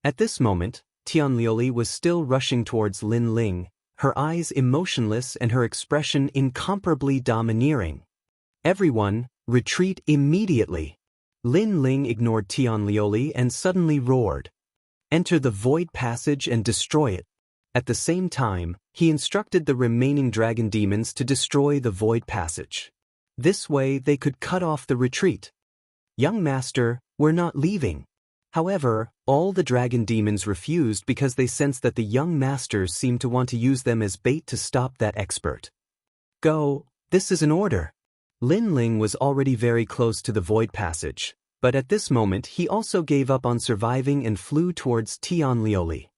At this moment, Tian Lioli was still rushing towards Lin Ling, her eyes emotionless and her expression incomparably domineering. Everyone, retreat immediately. Lin Ling ignored Tian Lioli and suddenly roared. Enter the void passage and destroy it. At the same time, he instructed the remaining dragon demons to destroy the void passage. This way they could cut off the retreat. Young master, we're not leaving. However, all the dragon demons refused because they sensed that the young masters seemed to want to use them as bait to stop that expert. Go, this is an order. Lin Ling was already very close to the void passage, but at this moment he also gave up on surviving and flew towards Tian Lioli.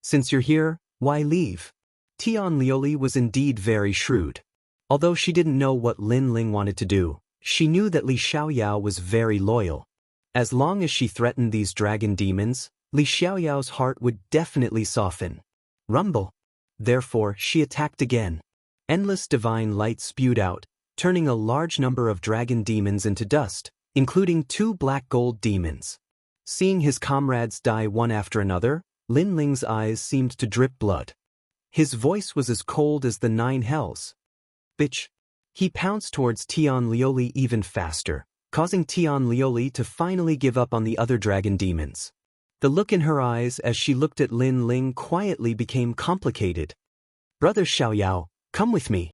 Since you're here, why leave? Tian Lioli was indeed very shrewd. Although she didn't know what Lin Ling wanted to do, she knew that Li Xiaoyao was very loyal. As long as she threatened these dragon demons, Li Xiaoyao's heart would definitely soften. Rumble. Therefore, she attacked again. Endless divine light spewed out, turning a large number of dragon demons into dust, including 2 black gold demons. Seeing his comrades die one after another, Lin Ling's eyes seemed to drip blood. His voice was as cold as the 9 hells. Bitch. He pounced towards Tian Lioli even faster, causing Tian Lioli to finally give up on the other dragon demons. The look in her eyes as she looked at Lin Ling quietly became complicated. Brother Xiaoyao, come with me.